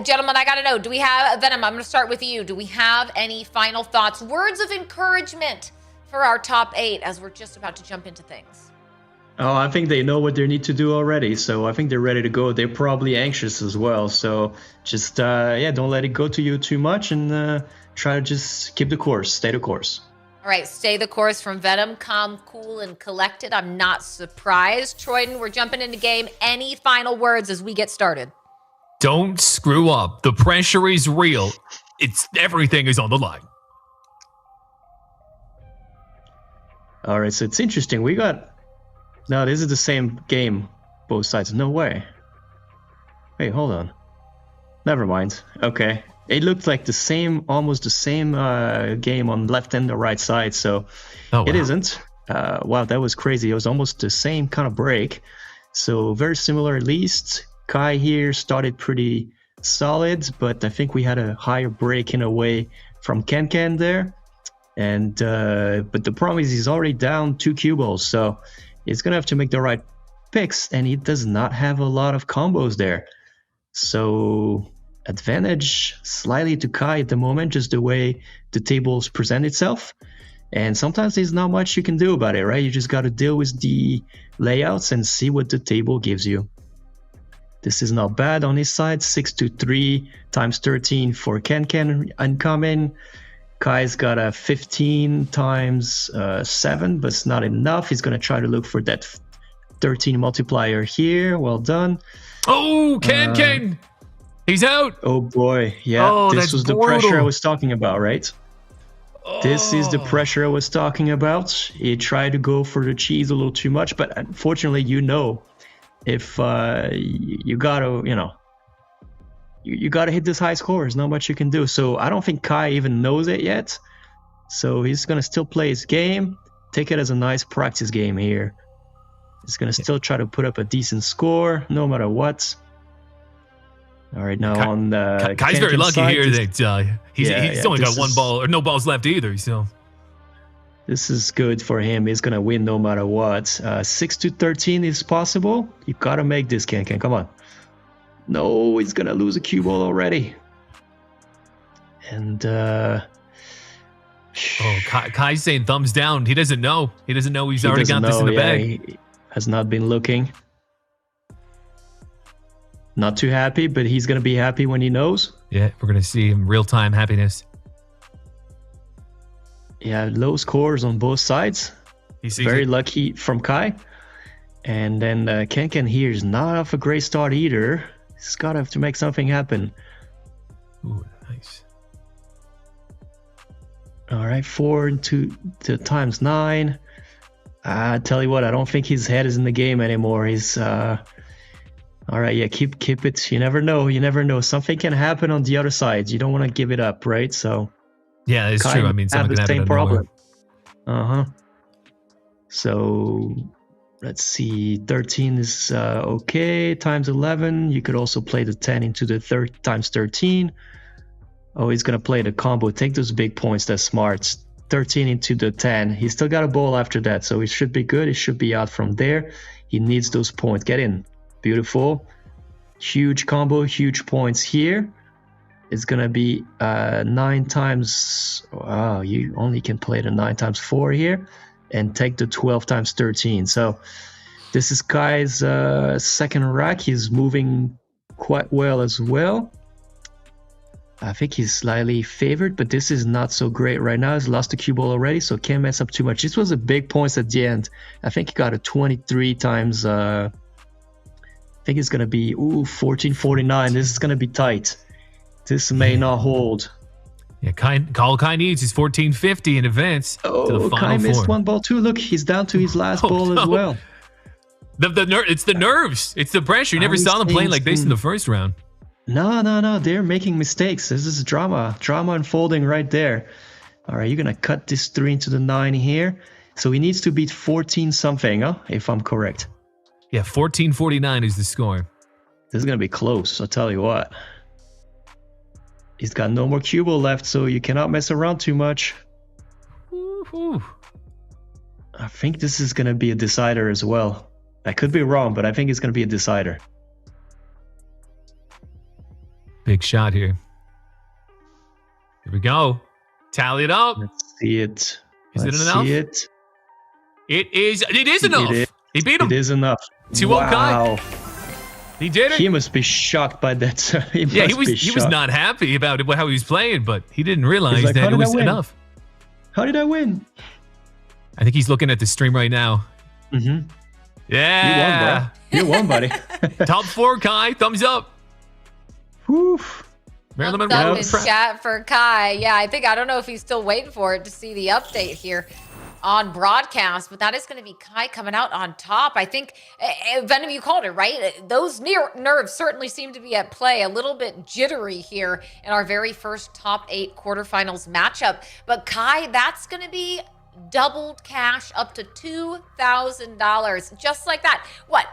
gentlemen, I got to know, do we have, Venom, I'm going to start with you. Do we have any final thoughts, words of encouragement for our top 8 as we're just about to jump into things? Oh, I think they know what they need to do already, so I think they're ready to go. They're probably anxious as well, so just, don't let it go to you too much, and try to just keep the course, stay the course. All right, stay the course from Venom, calm, cool, and collected. I'm not surprised. Troyden, we're jumping into game. Any final words as we get started? Don't screw up. The pressure is real. Everything is on the line. All right, so it's interesting. No, this is the same game, both sides. No way. Hey, hold on. Never mind. Okay. It looked like the same, almost the same game on left and the right side, so it isn't. Wow, that was crazy. It was almost the same kind of break. So very similar at least. Kai here started pretty solid, but I think we had a higher break in a way from Ken there. And but the problem is he's already down 2 cue balls, so he's gonna have to make the right picks, and he does not have a lot of combos there. So advantage slightly to Kai at the moment, just the way the tables present itself. And sometimes there's not much you can do about it, right? You just got to deal with the layouts and see what the table gives you. This is not bad on his side. 6-3 times 13 for Ken uncommon. Kai's got a 15 times 7, but it's not enough. He's going to try to look for that 13 multiplier here. Well done. Oh, Ken! He's out! Oh boy, yeah. Oh, this was the brutal. pressure I was talking about, right? This is the pressure I was talking about. He tried to go for the cheese a little too much, but unfortunately, if you gotta, you gotta hit this high score. There's not much you can do. So I don't think Kai even knows it yet. So he's gonna still play his game. Take it as a nice practice game here. He's gonna still try to put up a decent score, no matter what. All right, now on the Kai's very lucky side, here that he's only got 1 ball or no balls left either. So this is good for him. He's gonna win no matter what. 6-13 is possible. You gotta make this, Ken. Come on. No, he's gonna lose a cue ball already. And Kai's saying thumbs down. He doesn't know. He doesn't know he's already got this in the bag. He has not been looking. Not too happy, but he's gonna be happy when he knows. Yeah, we're gonna see him real-time happiness. Yeah, low scores on both sides. Very lucky from Kai. And then Ken here is not off a great start either. He's got to have to make something happen. Ooh, nice. All right, 4 to times 9. I tell you what, I don't think his head is in the game anymore. He's all right, yeah, keep it. You never know. You never know. Something can happen on the other side. You don't want to give it up, right? So yeah, it's true. I mean, something can happen. Same problem. So let's see. 13 is okay. Times 11. You could also play the 10 into the times 13. Oh, he's gonna play the combo. Take those big points. That's smart. 13 into the 10. He's still got a ball after that, so he should be good. He should be out from there. He needs those points. Get in. Beautiful. Huge combo, huge points here. It's gonna be 9 times. Wow, you only can play the 9 times 4 here, and take the 12 times 13. So this is Kai's second rack. He's moving quite well as well. I think he's slightly favored, but this is not so great right now. He's lost the cue ball already, so can't mess up too much. This was a big points at the end. I think he got a 23 times. I think it's going to be 1449. This is going to be tight. This may not hold. Yeah, all Kai needs is 1450 in advance to the final Kai missed 4. 1 ball too. Look, he's down to his last ball as well. It's the nerves. It's the pressure. You never saw them playing like this in the first round. No. They're making mistakes. This is drama unfolding right there. All right, you're going to cut this 3 into the 9 here. So he needs to beat 14 something, if I'm correct. Yeah, 1449 is the score. This is going to be close, I'll tell you what. He's got no more cue ball left, so you cannot mess around too much. Woo-hoo. I think this is going to be a decider as well. I could be wrong, but I think it's going to be a decider. Big shot here. Here we go. Tally it up. Let's see it. Is it enough? See it. It is enough. He beat him. It is enough. 2-0 Kai. He did it. He must be shocked by that. He was not happy about how he was playing, but he didn't realize that it was enough. How did I win? I think he's looking at the stream right now. Mm-hmm. Yeah. You won, buddy. Top 4, Kai. Thumbs up. Whew. Thumbs up in chat for Kai. Yeah, I don't know if he's still waiting for it to see the update here. on broadcast, but that is going to be Kai coming out on top. I think, Venom, you called it, right? Those nerves certainly seem to be at play, a little bit jittery here in our very first top 8 quarterfinals matchup. But Kai, that's going to be doubled cash up to $2,000, just like that. What?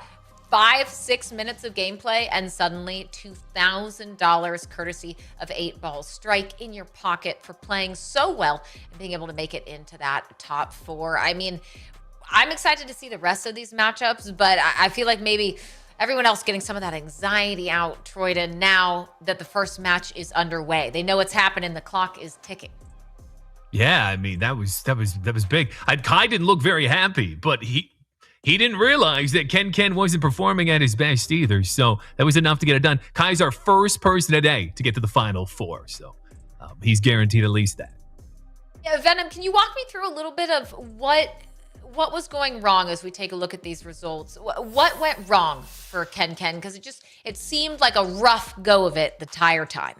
5-6 minutes of gameplay and suddenly $2,000 courtesy of 8 Ball Strike in your pocket for playing so well and being able to make it into that top 4. I mean, I'm excited to see the rest of these matchups, but I feel like maybe everyone else getting some of that anxiety out, Troyden, now that the first match is underway. They know what's happening. The clock is ticking. Yeah, I mean, that was big. Kai didn't look very happy, but he didn't realize that Ken wasn't performing at his best either. So that was enough to get it done. Kai's our first person today to get to the Final Four. So he's guaranteed at least that. Yeah, Venom, can you walk me through a little bit of what was going wrong as we take a look at these results? What went wrong for Ken? Because it seemed like a rough go of it the entire time.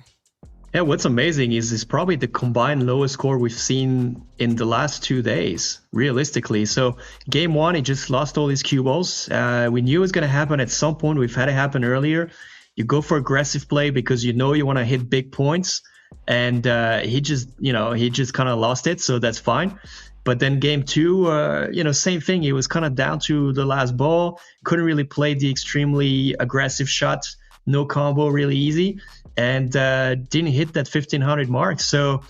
Yeah, what's amazing is it's probably the combined lowest score we've seen in the last 2 days, realistically. So game 1, he just lost all his cue balls. We knew it was going to happen at some point. We've had it happen earlier. You go for aggressive play because you know you want to hit big points. And he just kind of lost it. So that's fine. But then game 2, same thing. He was kind of down to the last ball. Couldn't really play the extremely aggressive shots. No combo, really easy. And didn't hit that 1,500 mark. So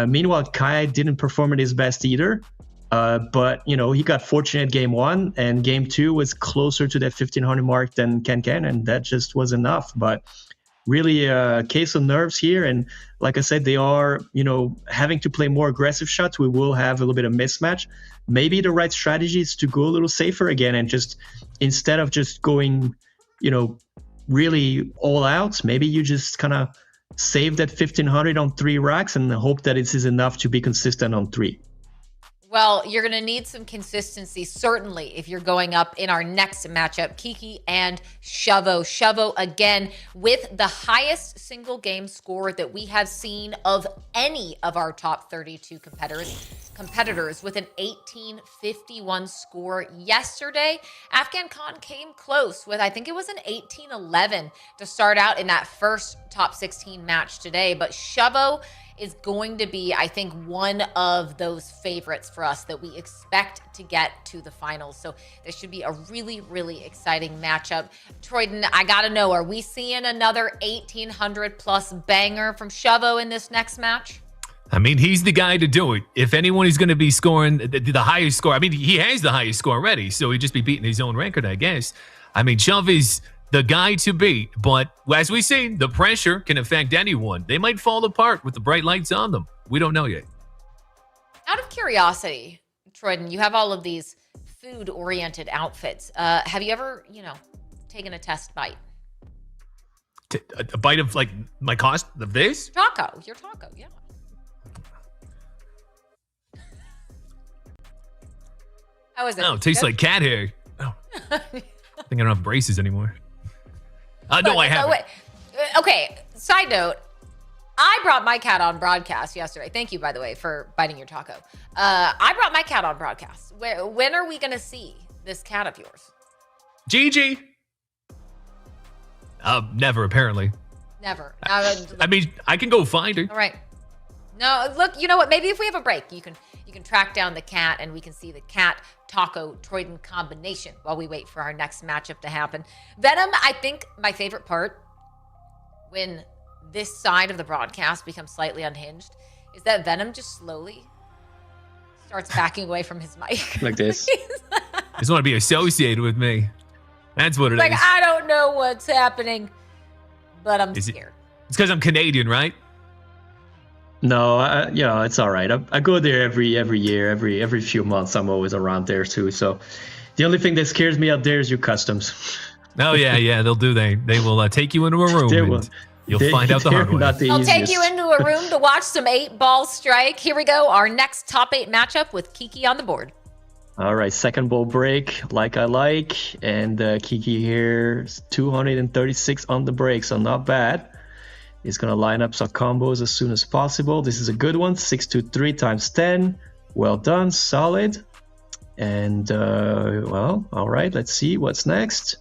meanwhile, Kai didn't perform at his best either. But, he got fortunate game 1, and game 2 was closer to that 1,500 mark than Ken, and that just was enough. But really a case of nerves here. And like I said, they are, having to play more aggressive shots. We will have a little bit of mismatch. Maybe the right strategy is to go a little safer again and just, instead of just going, really all out, maybe you just kind of save that 1,500 on 3 racks and hope that it is enough to be consistent on 3. Well, you're going to need some consistency, certainly, if you're going up in our next matchup, Kiki and Shovo. Shovo, again, with the highest single game score that we have seen of any of our top 32 competitors with an 1851 score yesterday. Afghan Khan came close with, I think it was an 1811 to start out in that first top 16 match today. But Shovo is going to be, I think, one of those favorites for us that we expect to get to the finals. So this should be a really, really exciting matchup. Troyden, I gotta know, are we seeing another 1,800 plus banger from Shovo in this next match? I mean, he's the guy to do it. If anyone is going to be scoring the highest score, I mean, he has the highest score already, so he'd just be beating his own record, I guess. I mean, Shove is the guy to beat, but as we see, the pressure can affect anyone. They might fall apart with the bright lights on them. We don't know yet. Out of curiosity, Troyden, you have all of these food-oriented outfits. Have you ever, taken a test bite? A bite of, like, my cost of this? Your taco, yeah. How is it? No, it tastes like cat hair. Oh. I think I don't have braces anymore. No, I haven't. Okay, side note. I brought my cat on broadcast yesterday. Thank you, by the way, for biting your taco. I brought my cat on broadcast. When are we going to see this cat of yours? Gigi. Never, apparently. Never. I mean, I can go find her. All right. No, look, you know what? Maybe if we have a break, you can track down the cat and we can see the cat taco Troyden combination while we wait for our next matchup to happen. Venom, I think my favorite part when this side of the broadcast becomes slightly unhinged is that Venom just slowly starts backing away from his mic. Like this. Just want to be associated with me. That's what it is. Like, I don't know what's happening, but I'm scared. It's because I'm Canadian, right? No, it's all right. I go there every year, every few months. I'm always around there too. So the only thing that scares me out there is your customs. Oh yeah, they'll do. They will take you into a room. You'll find out the hard way. I'll take you into a room to watch some 8-ball strike. Here we go. Our next top 8 matchup with Kiki on the board. All right, second ball break, like I like, and Kiki here is 236 on the break, so not bad. He's going to line up some combos as soon as possible. This is a good one. 623 times 10. Well done, solid. And, well, all right, let's see what's next.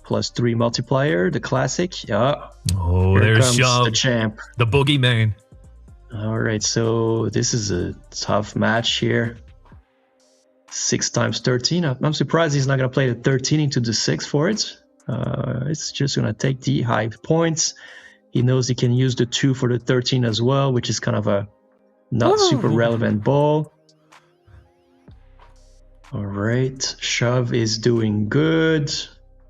+3 multiplier, the classic. Yeah. Oh, Here there's comes Shove, the champ. the boogeyman. All right, so this is a tough match here. 6 times 13. I'm surprised he's not going to play the 13 into the 6 for it. It's just going to take the high points. He knows he can use the 2 for the 13 as well, which is kind of a not super relevant ball. All right, Shove is doing good.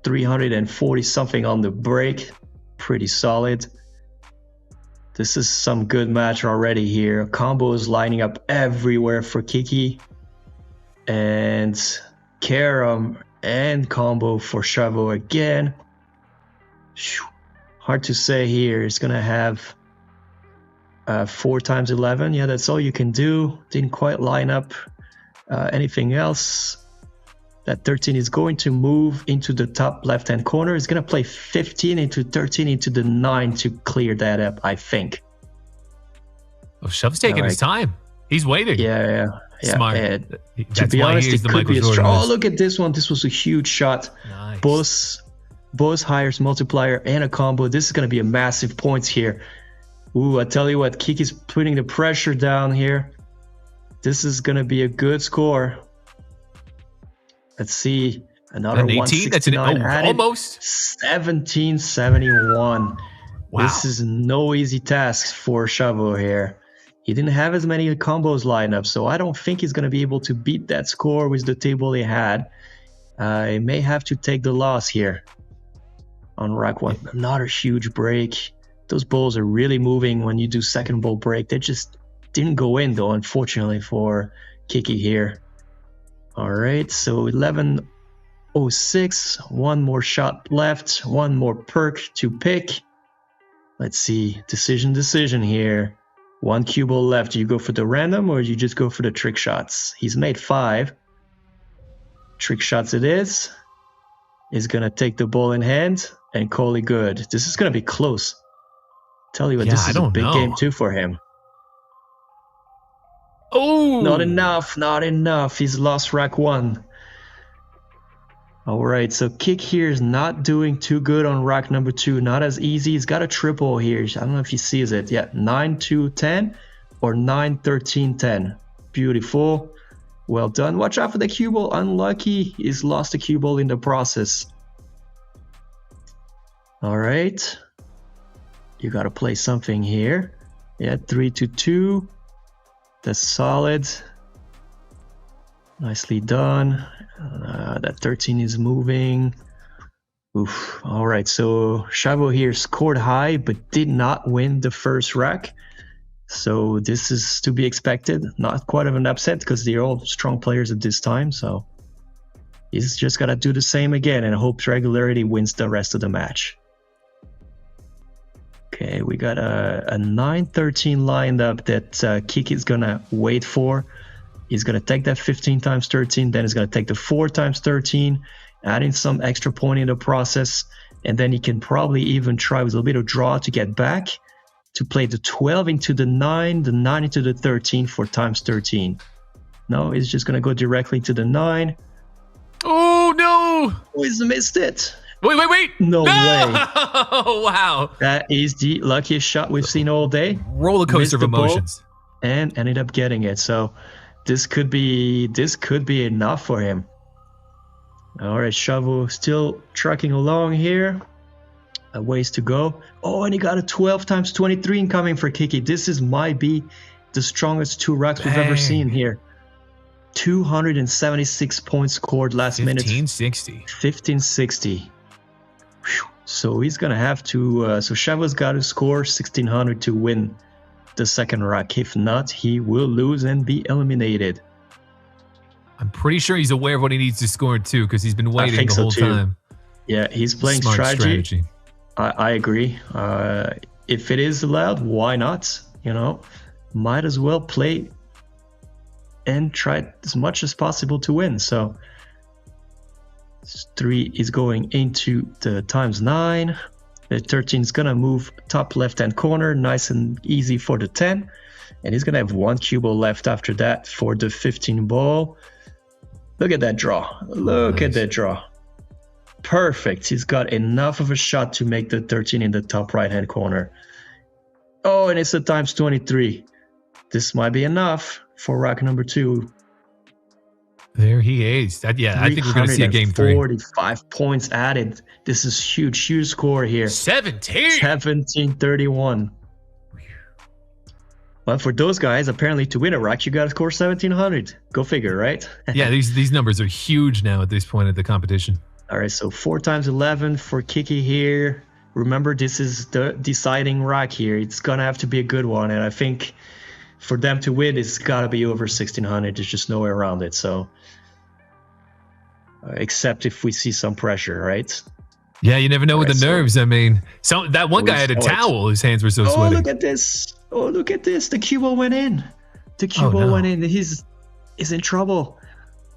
340 something on the break. Pretty solid. This is some good match already here. Combos lining up everywhere for Kiki. And Karam and combo for Shavo again. Hard to say here. It's going to have 4 times 11. Yeah, that's all you can do. Didn't quite line up anything else. That 13 is going to move into the top left-hand corner. It's going to play 15 into 13 into the 9 to clear that up, I think. Oh, Shove's taking his time. He's waiting. Yeah. Smart. To be honest, it could be a strong. Oh, look at this one. This was a huge shot. Nice. Both hires multiplier and a combo. This is going to be a massive points here. Ooh, I tell you what, Kiki's putting the pressure down here. This is going to be a good score. Let's see. Another 18? That's an almost 1771. Wow. This is no easy task for Shavo here. He didn't have as many combos lined up, so I don't think he's going to be able to beat that score with the table he had. He may have to take the loss here on rack 1. Another huge break. Those balls are really moving when you do second ball break. They just didn't go in, though, unfortunately, for Kiki here. All right, so 11:06. One more shot left. One more perk to pick. Let's see. Decision here. 1 cue ball left. Do you go for the random or you just go for the trick shots? He's made 5. Trick shots it is. He's going to take the ball in hand and call it good. This is going to be close. Tell you what, this is a big game too for him. Oh! Not enough. He's lost rack 1. All right, so Kick here is not doing too good on rack number 2. Not as easy. He's got a triple here. I don't know if he sees it. Yeah, 9-2-10 or 9-13-10. Beautiful. Well done. Watch out for the cue ball. Unlucky. He's lost the cue ball in the process. All right. You got to play something here. Yeah, 3-2. That's solid. Nicely done. That 13 is moving. Oof. All right, so Shavo here scored high but did not win the first rack. So this is to be expected. Not quite of an upset because they're all strong players at this time. So he's just got to do the same again and hopes regularity wins the rest of the match. Okay, we got a 9-13 lined up that Kiki is going to wait for. He's going to take that 15 times 13, then he's going to take the 4 times 13, adding some extra point in the process, and then he can probably even try with a little bit of draw to get back to play the 12 into the 9, the 9 into the 13 for times 13. No, he's just going to go directly to the 9. Oh, no! Oh, he's missed it. Wait. No way. Oh, wow. That is the luckiest shot we've seen all day. Roller coaster of emotions. And ended up getting it. So this could be enough for him. All right, Shavo still trucking along here. A ways to go. Oh, and he got a 12 times 23 incoming for Kiki. This might be the strongest 2 racks we've ever seen here. 276 points scored last minute. 1560. So he's gonna have to. So Shavo's got to score 1600 to win the second rack. If not, he will lose and be eliminated. I'm pretty sure he's aware of what he needs to score too, because he's been waiting the whole time. Yeah, he's playing strategy. I agree. If it is allowed, why not? You know, might as well play and try as much as possible to win. So 3 is going into the times 9. The 13 is gonna move top left-hand corner, nice and easy for the 10. And he's going to have 1 cue ball left after that for the 15 ball. Look at that draw. Look at that draw. Perfect. He's got enough of a shot to make the 13 in the top right-hand corner. Oh, and it's a times 23. This might be enough for rack number 2. There he is. I think we're going to see a game 3. 45 points added. This is huge score here. 1731. Well, for those guys, apparently to win a rack, you got to score 1700. Go figure, right? Yeah, these numbers are huge now at this point of the competition. All right, so 4 times 11 for Kiki here. Remember, this is the deciding rack here. It's going to have to be a good one, and I think for them to win, it's got to be over 1600. There's just no way around it. So, except if we see some pressure, right? Yeah, you never know with the nerves. I mean, that one guy had a towel. His hands were so sweaty. Oh, look at this. Oh, look at this. The cue ball went in. The cue ball went in. He's in trouble.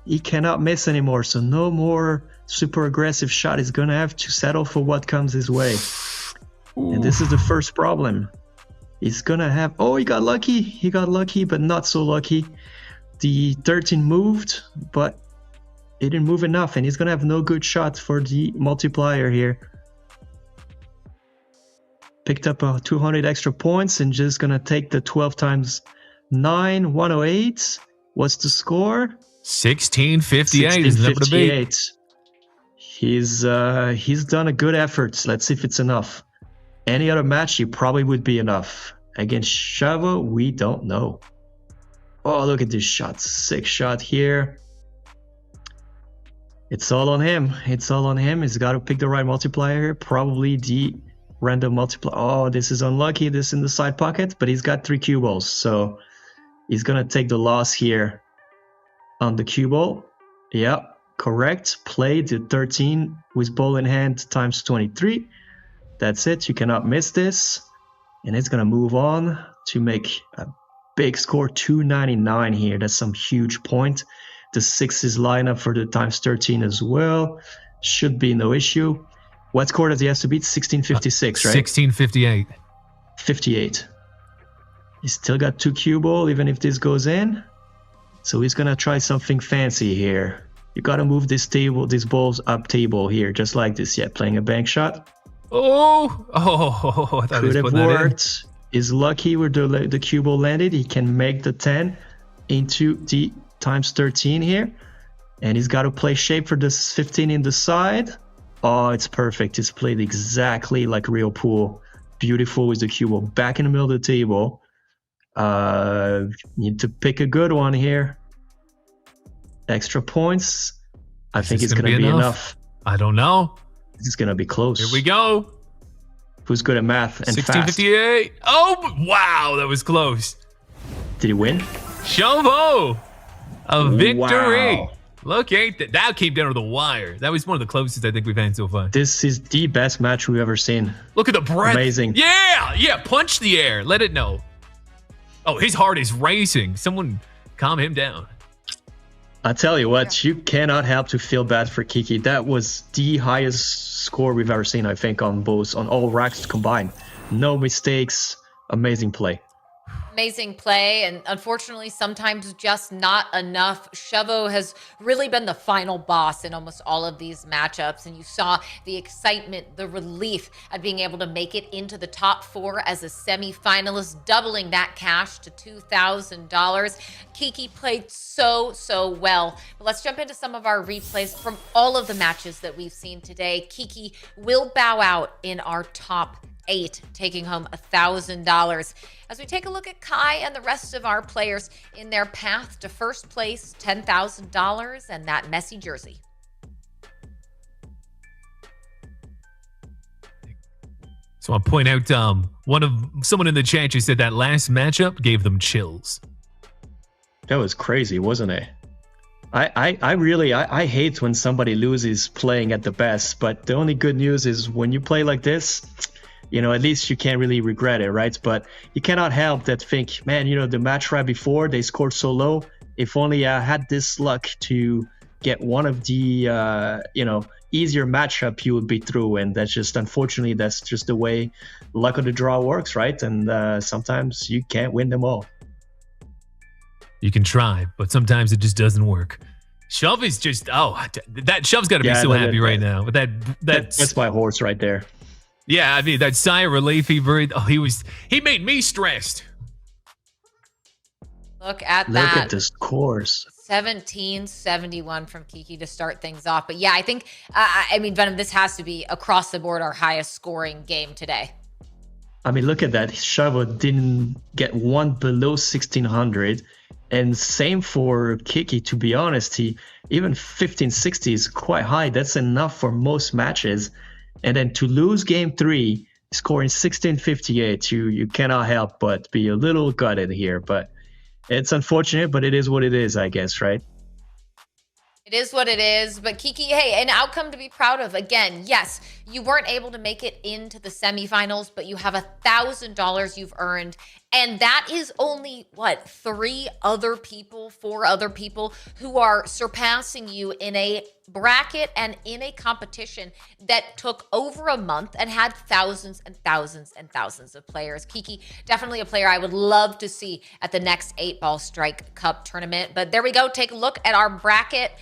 He cannot miss anymore. So no more super aggressive shot. He's going to have to settle for what comes his way. Ooh. And this is the first problem. He's going to have... Oh, he got lucky. He got lucky, but not so lucky. The 13 moved, but it didn't move enough. And he's going to have no good shot for the multiplier here. Picked up 200 extra points and just going to take the 12 times 9, 108. What's the score? 1658 is the number to beat. He's done a good effort. Let's see if it's enough. Any other match, he probably would be enough. Against Chavo, we don't know. Oh, look at this shot. Sick shot here. It's all on him. It's all on him. He's got to pick the right multiplier. Probably the random multiplier. Oh, this is unlucky. This in the side pocket, but he's got 3 cue balls. So he's going to take the loss here on the cue ball. Yep, correct. Play the 13 with ball in hand times 23. That's it. You cannot miss this. And it's going to move on to make a big score, 299 here. That's some huge point. The 6s line up for the times 13 as well. Should be no issue. What score does he have to beat? 1656, right? 1658. 58. He's still got 2 cue ball, even if this goes in. So he's going to try something fancy here. You got to move this table, these balls up table here, just like this. Yeah, playing a bank shot. Oh, I thought could have worked. Is lucky where the cue ball landed. He can make the 10 into the times 13 here. And he's got to play shape for this 15 in the side. Oh, it's perfect. It's played exactly like real pool. Beautiful with the cue ball back in the middle of the table. Need to pick a good one here. Extra points. I think it's going to be enough. I don't know. It's going to be close. Here we go. Who's good at math and 1658. fast? Oh, wow. That was close. Did he win? Chavo. A victory. Wow. Look, that came down to the wire. That was one of the closest I think we've had so far. This is the best match we've ever seen. Look at the breath. Amazing. Yeah. Punch the air. Let it know. Oh, his heart is racing. Someone calm him down. I tell you what, you cannot help to feel bad for Kiki. That was the highest score we've ever seen, I think, on all racks combined. No mistakes. Amazing play. Amazing play, and unfortunately sometimes just not enough. Chavo has really been the final boss in almost all of these matchups, and you saw the excitement, the relief at being able to make it into the top 4 as a semifinalist, doubling that cash to $2,000. Kiki played so well. But let's jump into some of our replays from all of the matches that we've seen today. Kiki will bow out in our top 8, taking home $1,000. As we take a look at Kai and the rest of our players in their path to first place, $10,000 and that Messi jersey. So I'll point out someone in the chat who said that last matchup gave them chills. That was crazy, wasn't it? I really hate when somebody loses playing at the best, but the only good news is when you play like this, you know, at least you can't really regret it, right? But you cannot help that think, man, you know, the match right before, they scored so low. If only I had this luck to get one of the, easier matchup, you would be through. And that's just, unfortunately, that's just the way luck of the draw works, right? And sometimes you can't win them all. You can try, but sometimes it just doesn't work. Shove is just that Shove's got to be so happy right now. But that's my horse right there. Yeah, I mean that sigh of relief he breathed. Oh, he made me stressed. Look at Look at the scores. 1771 from Kiki to start things off. But yeah, I think, I mean, Venom, this has to be across the board our highest scoring game today. I mean, look at that. Shovel didn't get one below 1600. And same for Kiki, to be honest. Even 1560 is quite high. That's enough for most matches. And then to lose game 3, scoring 1658, you cannot help but be a little gutted here. But it's unfortunate, but it is what it is, I guess, right? It is what it is. But Kiki, hey, an outcome to be proud of. Again, yes, you weren't able to make it into the semifinals, but you have $1,000 you've earned. And that is only, what, 4 other people who are surpassing you in a bracket and in a competition that took over a month and had thousands and thousands and thousands of players. Kiki, definitely a player I would love to see at the next 8-Ball Strike Cup tournament. But there we go. Take a look at our bracket.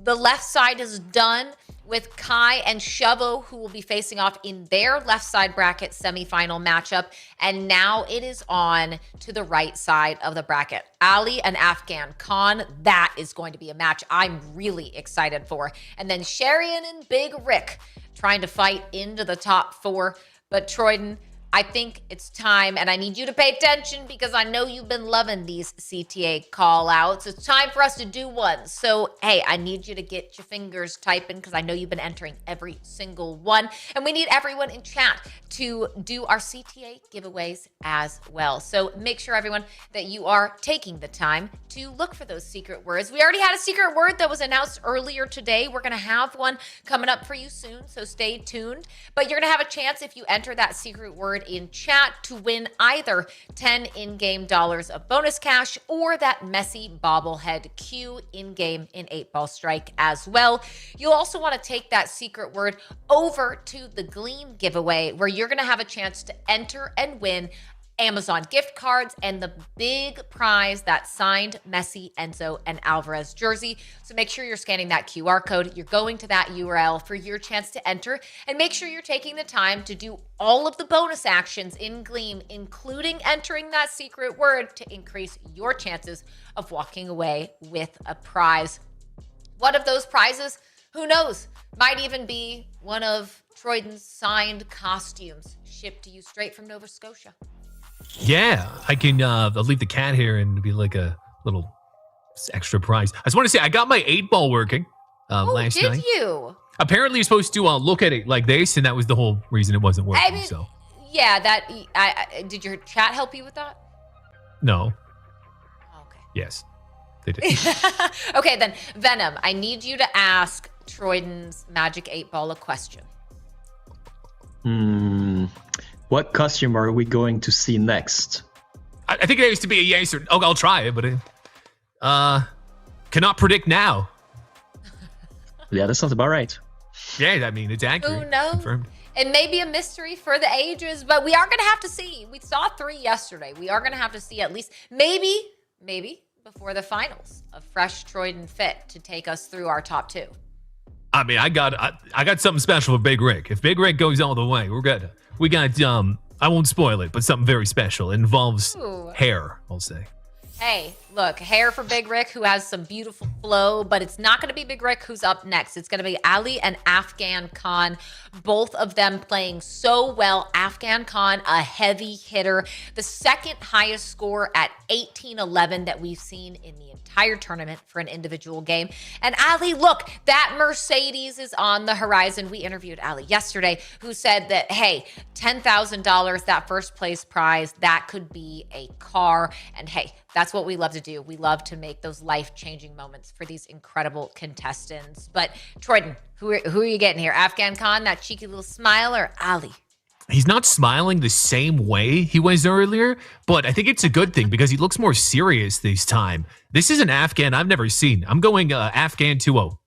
The left side is done with Kai and Shovo, who will be facing off in their left side bracket semifinal matchup. And now it is on to the right side of the bracket. Ali and Afghan Khan, that is going to be a match I'm really excited for. And then Sharian and Big Rick trying to fight into the top 4. But Troyden, I think it's time, and I need you to pay attention because I know you've been loving these CTA call-outs. It's time for us to do one. So, hey, I need you to get your fingers typing because I know you've been entering every single one. And we need everyone in chat to do our CTA giveaways as well. So make sure, everyone, that you are taking the time to look for those secret words. We already had a secret word that was announced earlier today. We're going to have one coming up for you soon, so stay tuned. But you're going to have a chance if you enter that secret word in chat to win either 10 in-game dollars of bonus cash or that Messi bobblehead Q in-game in 8-Ball Strike as well. You'll also want to take that secret word over to the Gleam giveaway where you're going to have a chance to enter and win Amazon gift cards and the big prize, that signed Messi, Enzo, and Álvarez jersey. So make sure you're scanning that QR code. You're going to that URL for your chance to enter, and make sure you're taking the time to do all of the bonus actions in Gleam, including entering that secret word to increase your chances of walking away with a prize. One of those prizes, who knows, might even be one of Troyden's signed costumes shipped to you straight from Nova Scotia. Yeah, I can I'll leave the cat here and be like a little extra prize. I just want to say I got my 8-ball working last night. Did you? Apparently you're supposed to look at it like this, and that was the whole reason it wasn't working. I mean, so yeah, I did your chat help you with that? No. Okay. Yes, they did. Okay, then Venom, I need you to ask Troyden's Magic 8-Ball a question. What costume are we going to see next? I think it used to be a yes or I'll try it, but cannot predict now. Yeah, that sounds about right. Yeah, I mean, it's accurate. Who knows? Confirmed. It may be a mystery for the ages, but we are going to have to see. We saw 3 yesterday. We are going to have to see at least maybe before the finals of Fresh Troyden Fit to take us through our top 2. I mean, I got something special for Big Rick. If Big Rick goes all the way, we got I won't spoil it, but something very special. It involves hair, I'll say. Hey, look, hair for Big Rick, who has some beautiful flow, but it's not going to be Big Rick who's up next. It's going to be Ali and Afghan Khan, both of them playing so well. Afghan Khan, a heavy hitter, the second highest score at 18-11 that we've seen in the entire tournament for an individual game. And Ali, look, that Mercedes is on the horizon. We interviewed Ali yesterday, who said that, hey, $10,000, that first place prize, that could be a car. And hey, that's what we love to do. We love to make those life-changing moments for these incredible contestants. But Troyden, who are you getting here? Afghan Khan, that cheeky little smile, or Ali? He's not smiling the same way he was earlier, but I think it's a good thing because he looks more serious this time. This is an Afghan I've never seen. I'm going Afghan 2-0.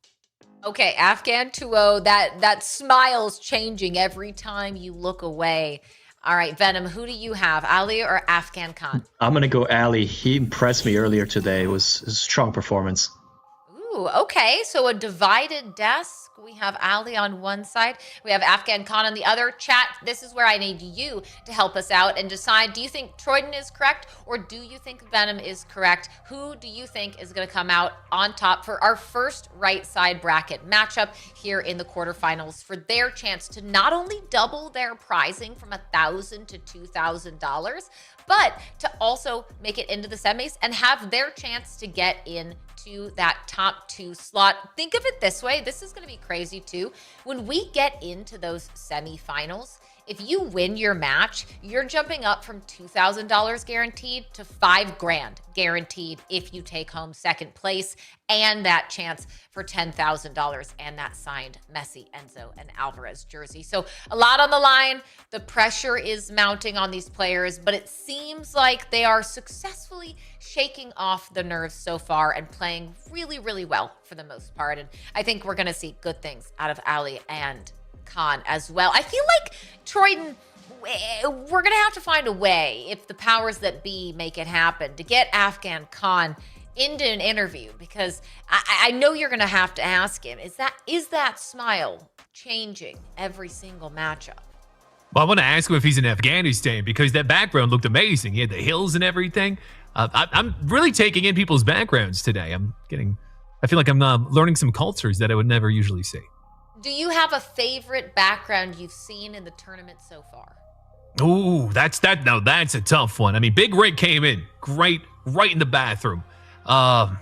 Okay, Afghan 2-0. That smile's changing every time you look away. All right, Venom, who do you have, Ali or Afghan Khan? I'm going to go Ali. He impressed me earlier today. It was a strong performance. Ooh, okay. So a divided desk. We have Ali on one side. We have Afghan Khan on the other. Chat, this is where I need you to help us out and decide, do you think Troyden is correct or do you think Venom is correct? Who do you think is going to come out on top for our first right side bracket matchup here in the quarterfinals for their chance to not only double their prizing from $1,000 to $2,000, but to also make it into the semis and have their chance to get in to that top 2 slot. Think of it this way. This is going to be crazy too. When we get into those semifinals, if you win your match, you're jumping up from $2,000 guaranteed to $5,000 guaranteed if you take home second place and that chance for $10,000 and that signed Messi, Enzo, and Álvarez jersey. So a lot on the line. The pressure is mounting on these players, but it seems like they are successfully shaking off the nerves so far and playing really, really well for the most part. And I think we're going to see good things out of Ali and Khan as well. I feel like Troyden, we're going to have to find a way, if the powers that be make it happen, to get Afghan Khan into an interview, because I know you're going to have to ask him, is that smile changing every single matchup? Well, I want to ask him if he's in Afghanistan because that background looked amazing. He had the hills and everything. I'm really taking in people's backgrounds today. I feel like I'm learning some cultures that I would never usually see. Do you have a favorite background you've seen in the tournament so far? Ooh, that's a tough one. I mean, Big Rick came in great, right in the bathroom. Khan,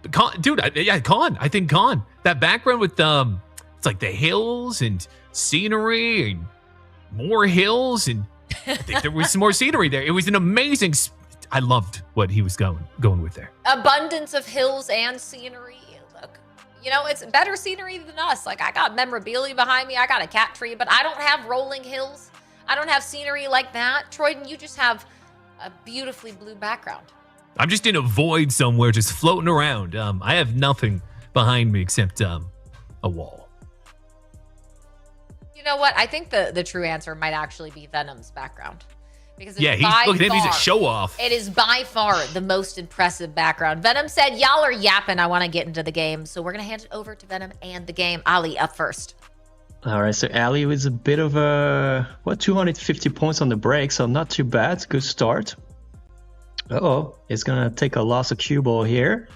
I think Khan. That background with it's like the hills and scenery and more hills, and I think there was some more scenery there. It was an amazing. I loved what he was going with there. Abundance of hills and scenery. Look, it's better scenery than us. Like, I got memorabilia behind me. I got a cat tree, but I don't have rolling hills. I don't have scenery like that. Troyden, you just have a beautifully blue background. I'm just in a void somewhere, just floating around. I have nothing behind me except a wall. You know what? I think the true answer might actually be Venom's background. Because he's a show off. It is by far the most impressive background. Venom said, y'all are yapping. I want to get into the game. So we're going to hand it over to Venom and the game. Ali, up first. All right, so Ali was a bit of 250 points on the break, so not too bad. Good start. He's going to take a loss of cue ball here.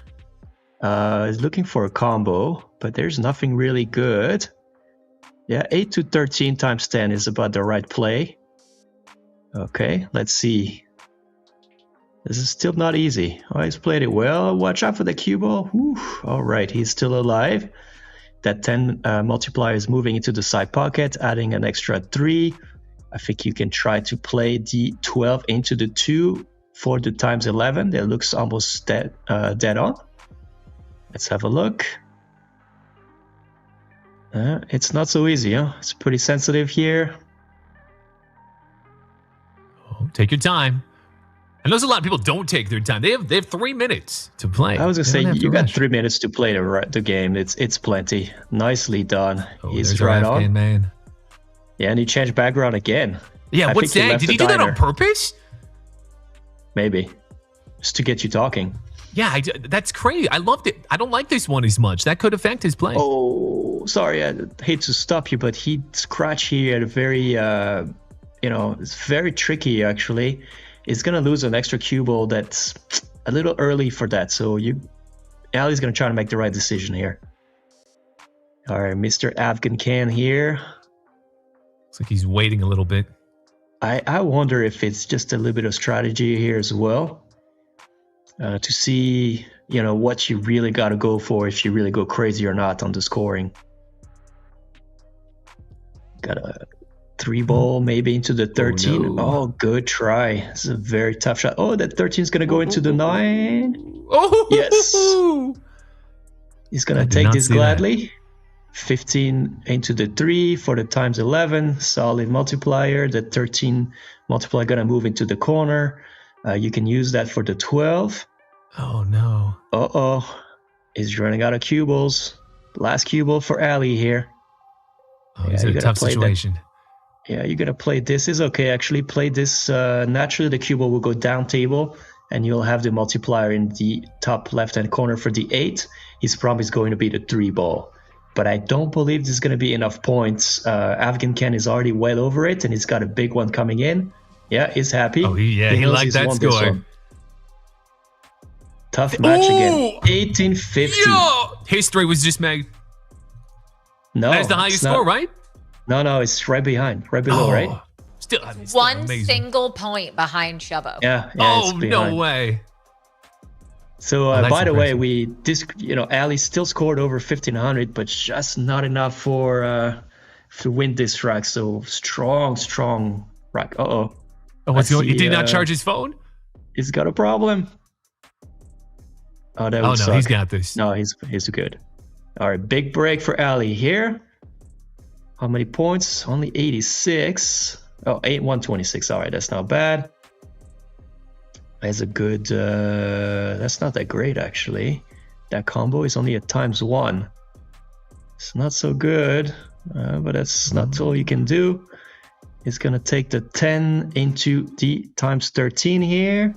He's looking for a combo, but there's nothing really good. Yeah, 8 to 13 times 10 is about the right play. Okay, let's see. This is still not easy. Oh, he's played it well. Watch out for the cue ball. All right, he's still alive. That 10 multiplier is moving into the side pocket, adding an extra 3. I think you can try to play the 12 into the 2 for the times 11. That looks almost dead on. Let's have a look. It's not so easy, huh? It's pretty sensitive here. Take your time. And there's a lot of people don't take their time. They have 3 minutes to play. I was gonna say you got 3 minutes to play the game. It's plenty. Nicely done. He's right on. Man. Yeah, and he changed background again. Yeah, what's that? Did he do that on purpose? Maybe, just to get you talking. Yeah, that's crazy. I loved it. I don't like this one as much. That could affect his play. Oh, sorry. I hate to stop you, but he scratched here at a very, it's very tricky actually. He's gonna lose an extra cue ball that's a little early for that. So Ali's gonna try to make the right decision here. All right, Mr. Afghan Khan here. Looks like he's waiting a little bit. I wonder if it's just a little bit of strategy here as well. To see, what you really got to go for, if you really go crazy or not on the scoring. Got a 3 ball maybe into the 13. Oh, good try. It's a very tough shot. Oh, that 13 is going to go into the 9. Oh, yes. He's going to take this gladly. 15 into the 3 for the times 11. Solid multiplier. The 13 multiplier going to move into the corner. You can use that for the 12. Oh, no. He's running out of cue balls. Last cue ball for Ali here. Oh, he's in a tough situation. Yeah, you're gonna play this. Is okay, actually. Play this. Naturally, the cue ball will go down table, and you'll have the multiplier in the top left-hand corner for the 8. His problem is going to be the 3 ball. But I don't believe there's going to be enough points. Afghan Ken is already well over it, and he's got a big one coming in. Yeah, he's happy. Oh, he knows liked he's that won this score. one. Tough match again. 1850. Yo! History was just made. No, That's the highest score, right? No, it's right behind, right below, right? Still One amazing. single point behind Shubbo. Yeah. Oh, it's no behind. way. So, that's by the way, impressive. Ali still scored over 1500, but just not enough for to win this rack. So strong rack. Oh, what's going? He did not charge his phone. He's got a problem. Oh, that Oh would no, suck. he's got this. No, he's good. All right, big break for Ali here. How many points? Only 86. Oh, 126. All right, that's not bad. That's a good. That's not that great actually. That combo is only at ×1. It's not so good, but that's not all you can do. It's gonna take the 10 into the ×13 here.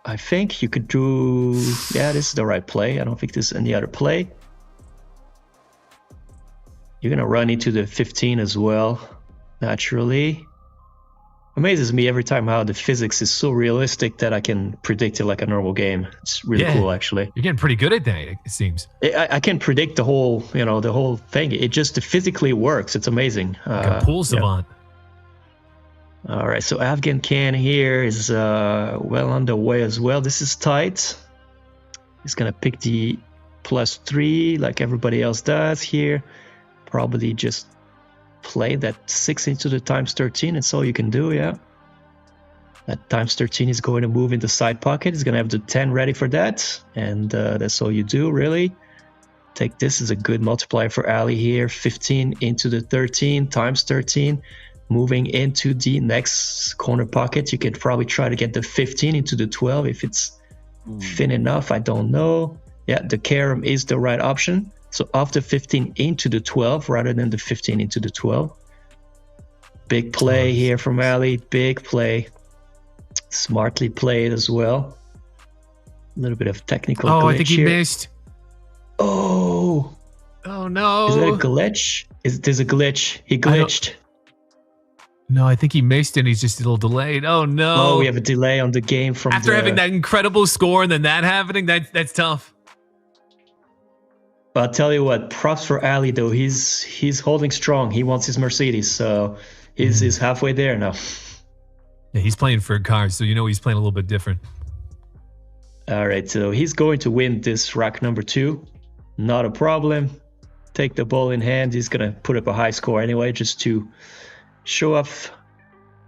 I think you could do. Yeah, this is the right play. I don't think there's any other play. You're gonna run into the 15 as well, naturally. Amazes me every time how the physics is so realistic that I can predict it like a normal game. It's really cool, actually. You're getting pretty good at that, it seems. I can predict the whole, the whole thing. It just physically works. It's amazing. Like a pool savant. All right, so Afghan Can here is well underway as well. This is tight. He's gonna pick the +3 like everybody else does here. Probably just play that 6 into the ×13. That's all you can do, yeah. That ×13 is going to move in the side pocket. He's going to have the 10 ready for that. And that's all you do, really. Take this as a good multiplier for Ali here. 15 into the 13 ×13. Moving into the next corner pocket. You can probably try to get the 15 into the 12 if it's thin enough. I don't know. Yeah, the carom is the right option. So off the 15 into the 12 rather than the 15 into the 12. Big play here from Ali. Big play. Smartly played as well. A little bit of technical glitch I think he here. missed. Oh no. Is that a glitch? There's a glitch. He glitched. No, I think he missed and he's just a little delayed. Oh no. Oh, we have a delay on the game from After having that incredible score and then that happening, that's tough. But I'll tell you what, props for Ali though. He's holding strong. He wants his Mercedes, so he's halfway there now. Yeah, he's playing for cars, so he's playing a little bit different. All right, so he's going to win this rack number 2. Not a problem. Take the ball in hand. He's gonna put up a high score anyway, just to show off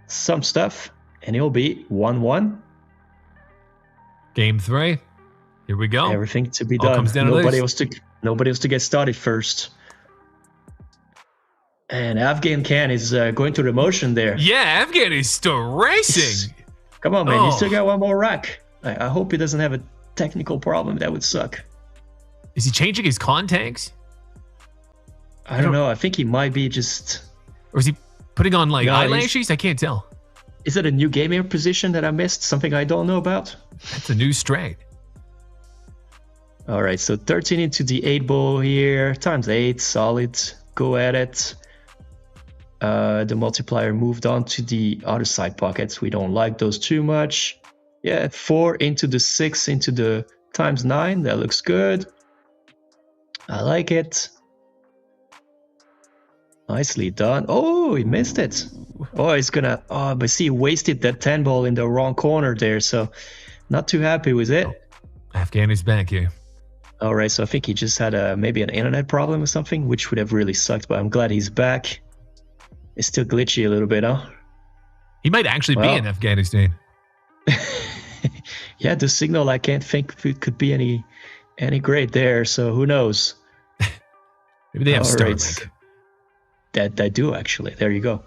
some stuff, and it'll be 1-1. Game 3. Here we go. Everything to be All done. comes down to Nobody else to get started first. And Afghan Can is going through the motion there. Yeah, Afghan is still racing. Come on, man. You still got one more rack. I hope he doesn't have a technical problem. That would suck. Is he changing his con tags? I don't know. I think he might be just... Or is he putting on No, eyelashes? I can't tell. Is it a new gamer position that I missed? Something I don't know about? That's a new strat. All right, so 13 into the 8 ball here, ×8, solid, go at it. The multiplier moved on to the other side pockets. We don't like those too much. Yeah, 4 into the 6 into the ×9, that looks good. I like it. Nicely done. Oh, he missed it. Oh, he's gonna, but see, he wasted that 10 ball in the wrong corner there, so not too happy with it. Afghan is back here. All right, so I think he just had maybe an internet problem or something, which would have really sucked, but I'm glad he's back. It's still glitchy a little bit, huh? He might actually be in Afghanistan. Yeah, the signal, I can't think it could be any great there, so who knows? Maybe they have All Starlink. right. That they do, actually. There you go.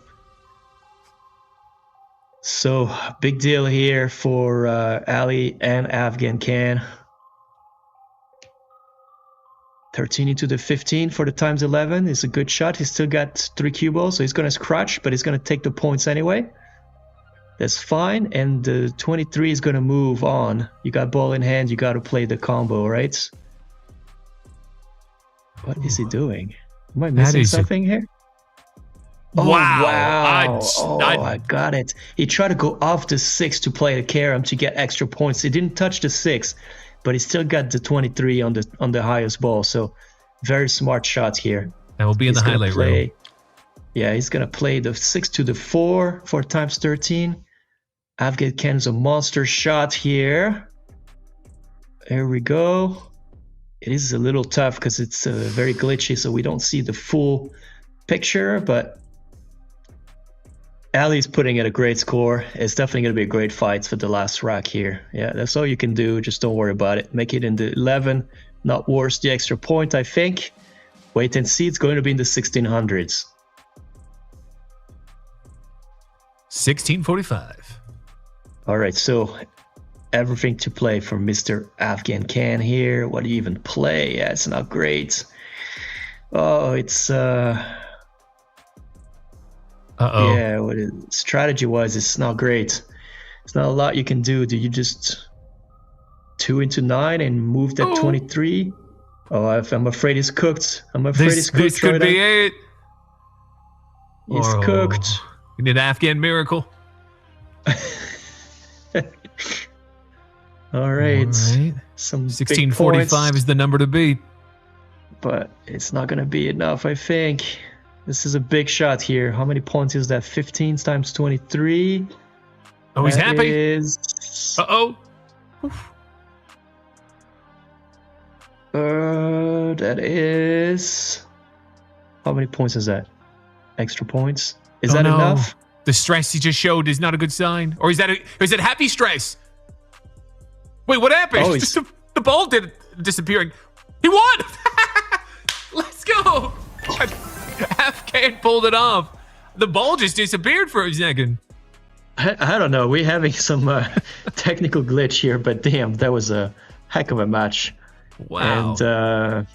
So, big deal here for Ali and Afghan Can. 13 into the 15 for the times 11 is a good shot. He's still got 3 cue balls, so he's going to scratch, but he's going to take the points anyway. That's fine. And the 23 is going to move on. You got ball in hand, you got to play the combo, right? What is he doing? Am I missing something here? Oh, Wow. I got it. He tried to go off the 6 to play the carom to get extra points. He didn't touch the 6, but he still got the 23 on the highest ball. So very smart shot here. That will be in the highlight reel. Yeah, he's going to play the 6 to the 4 times 13. Afghan Ken's a monster shot here. There we go. It is a little tough because it's very glitchy, so we don't see the full picture, but Ali's putting in a great score. It's definitely going to be a great fight for the last rack here. Yeah, that's all you can do. Just don't worry about it. Make it in the 11. Not worth the extra point, I think. Wait and see. It's going to be in the 1600s. 1645. All right, so everything to play for Mr. Afghan Can here. What do you even play? Yeah, it's not great. Oh, it's yeah, strategy-wise, it's not great. It's not a lot you can do. Do you just 2 into 9 and move that 23? Oh, I'm afraid it's cooked. I'm afraid it's cooked. This could be it. It's cooked. You need an Afghan miracle. All right. Some 1645 is the number to beat. But it's not going to be enough, I think. This is a big shot here. How many points is that? 15 times 23. Oh, he's happy. That is... How many points is that? Extra points? Is that enough? The stress he just showed is not a good sign. Or is that happy stress? Wait, what happened? Oh, the ball did disappearing. He won! Let's go! Afghan pulled it off. The ball just disappeared for a second. I don't know. We're having some technical glitch here, but damn, that was a heck of a match. Wow. And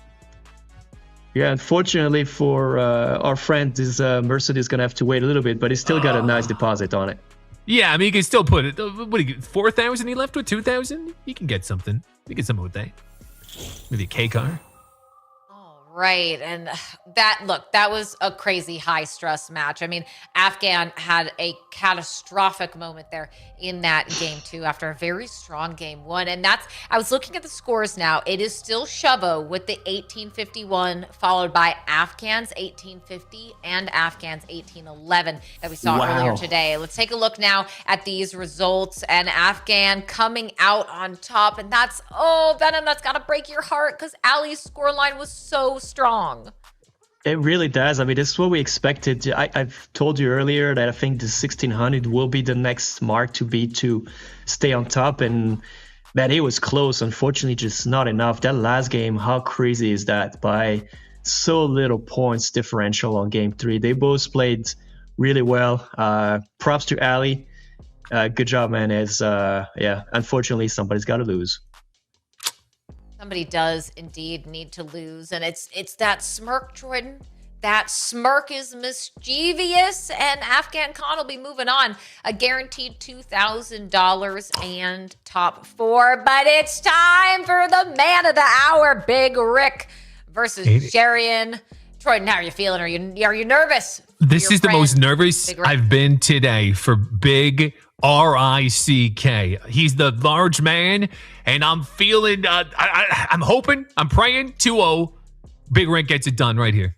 yeah, unfortunately for our friend, this Mercedes is going to have to wait a little bit, but he's still got a nice deposit on it. Yeah, I mean, he can still put it. What do you get? 4,000 he left with? 2,000? He can get something. He can get something with that. Maybe a K car. Right. And that was a crazy high stress match. I mean, Afghan had a catastrophic moment there in that game 2 after a very strong game 1. And I was looking at the scores now. It is still Shavo with the 1851, followed by Afghan's 1850 and Afghan's 1811 that we saw earlier today. Let's take a look now at these results, and Afghan coming out on top. And Venom, that's got to break your heart because Ali's scoreline was so strong. It really does. I mean, this is what we expected. I've told you earlier that I think the 1600 will be the next mark to beat to stay on top, and that it was close. Unfortunately, just not enough. That last game, how crazy is that? By so little points differential on game 3. They both played really well. Props to Ali. Good job, man. Unfortunately, somebody's got to lose. Somebody does indeed need to lose, and it's that smirk, Jordan. That smirk is mischievous, and Afghan Khan will be moving on. A guaranteed $2,000 and top 4, but it's time for the man of the hour, Big Rick versus Sharian. Jordan, how are you feeling? Are you nervous? This is the most nervous I've been today for Big R-I-C-K. He's the large man, and I'm feeling, I'm hoping, I'm praying 2-0. Big Rick gets it done right here.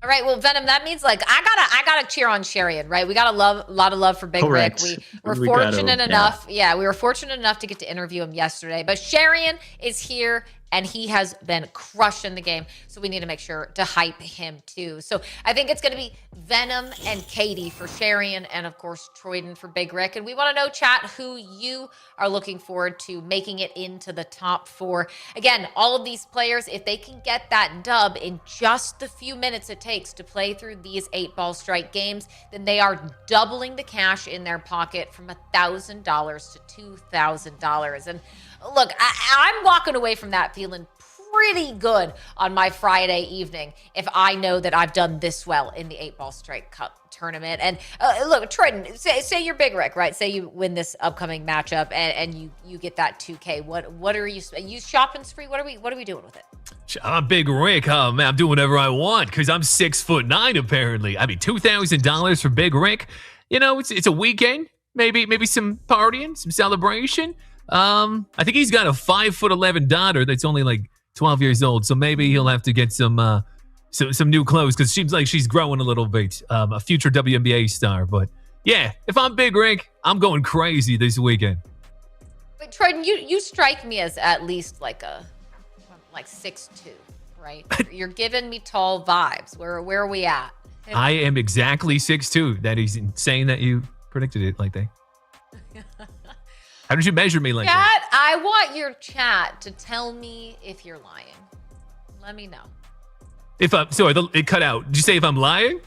All right, well, Venom, that means I gotta cheer on Sharian, right? We got a lot of love for Big Rick. We were fortunate enough, we were fortunate enough to get to interview him yesterday. But Sharian is here, and he has been crushing the game. So we need to make sure to hype him too. So I think it's going to be Venom and Katie for Sharian, and of course Troyden for Big Rick. And we want to know, chat, who you are looking forward to making it into the top 4. Again, all of these players, if they can get that dub in just the few minutes it takes to play through these 8-ball strike games, then they are doubling the cash in their pocket from $1,000 to $2,000. And look, I'm walking away from that feeling pretty good on my Friday evening if I know that I've done this well in the 8-Ball Strike Cup tournament. And look, Triton, say you're Big Rick, right? Say you win this upcoming matchup and you get that 2K. What are you shopping spree? What are we doing with it? I'm Big Rick. Oh man, I'm doing whatever I want because I'm 6'9" apparently. I mean, $2,000 for Big Rick. You know, it's a weekend. Maybe some partying, some celebration. I think he's got a 5'11" daughter that's only like 12 years old, so maybe he'll have to get some new clothes because it seems like she's growing a little bit. A future WNBA star, but yeah, if I'm Big Rick, I'm going crazy this weekend. But Triton, you strike me as at least like 6'2", right? You're giving me tall vibes. Where are we at? I am exactly 6'2". That is insane that you predicted it like that. How did you measure me like that? Chat, I want your chat to tell me if you're lying. Let me know. It cut out. Did you say if I'm lying?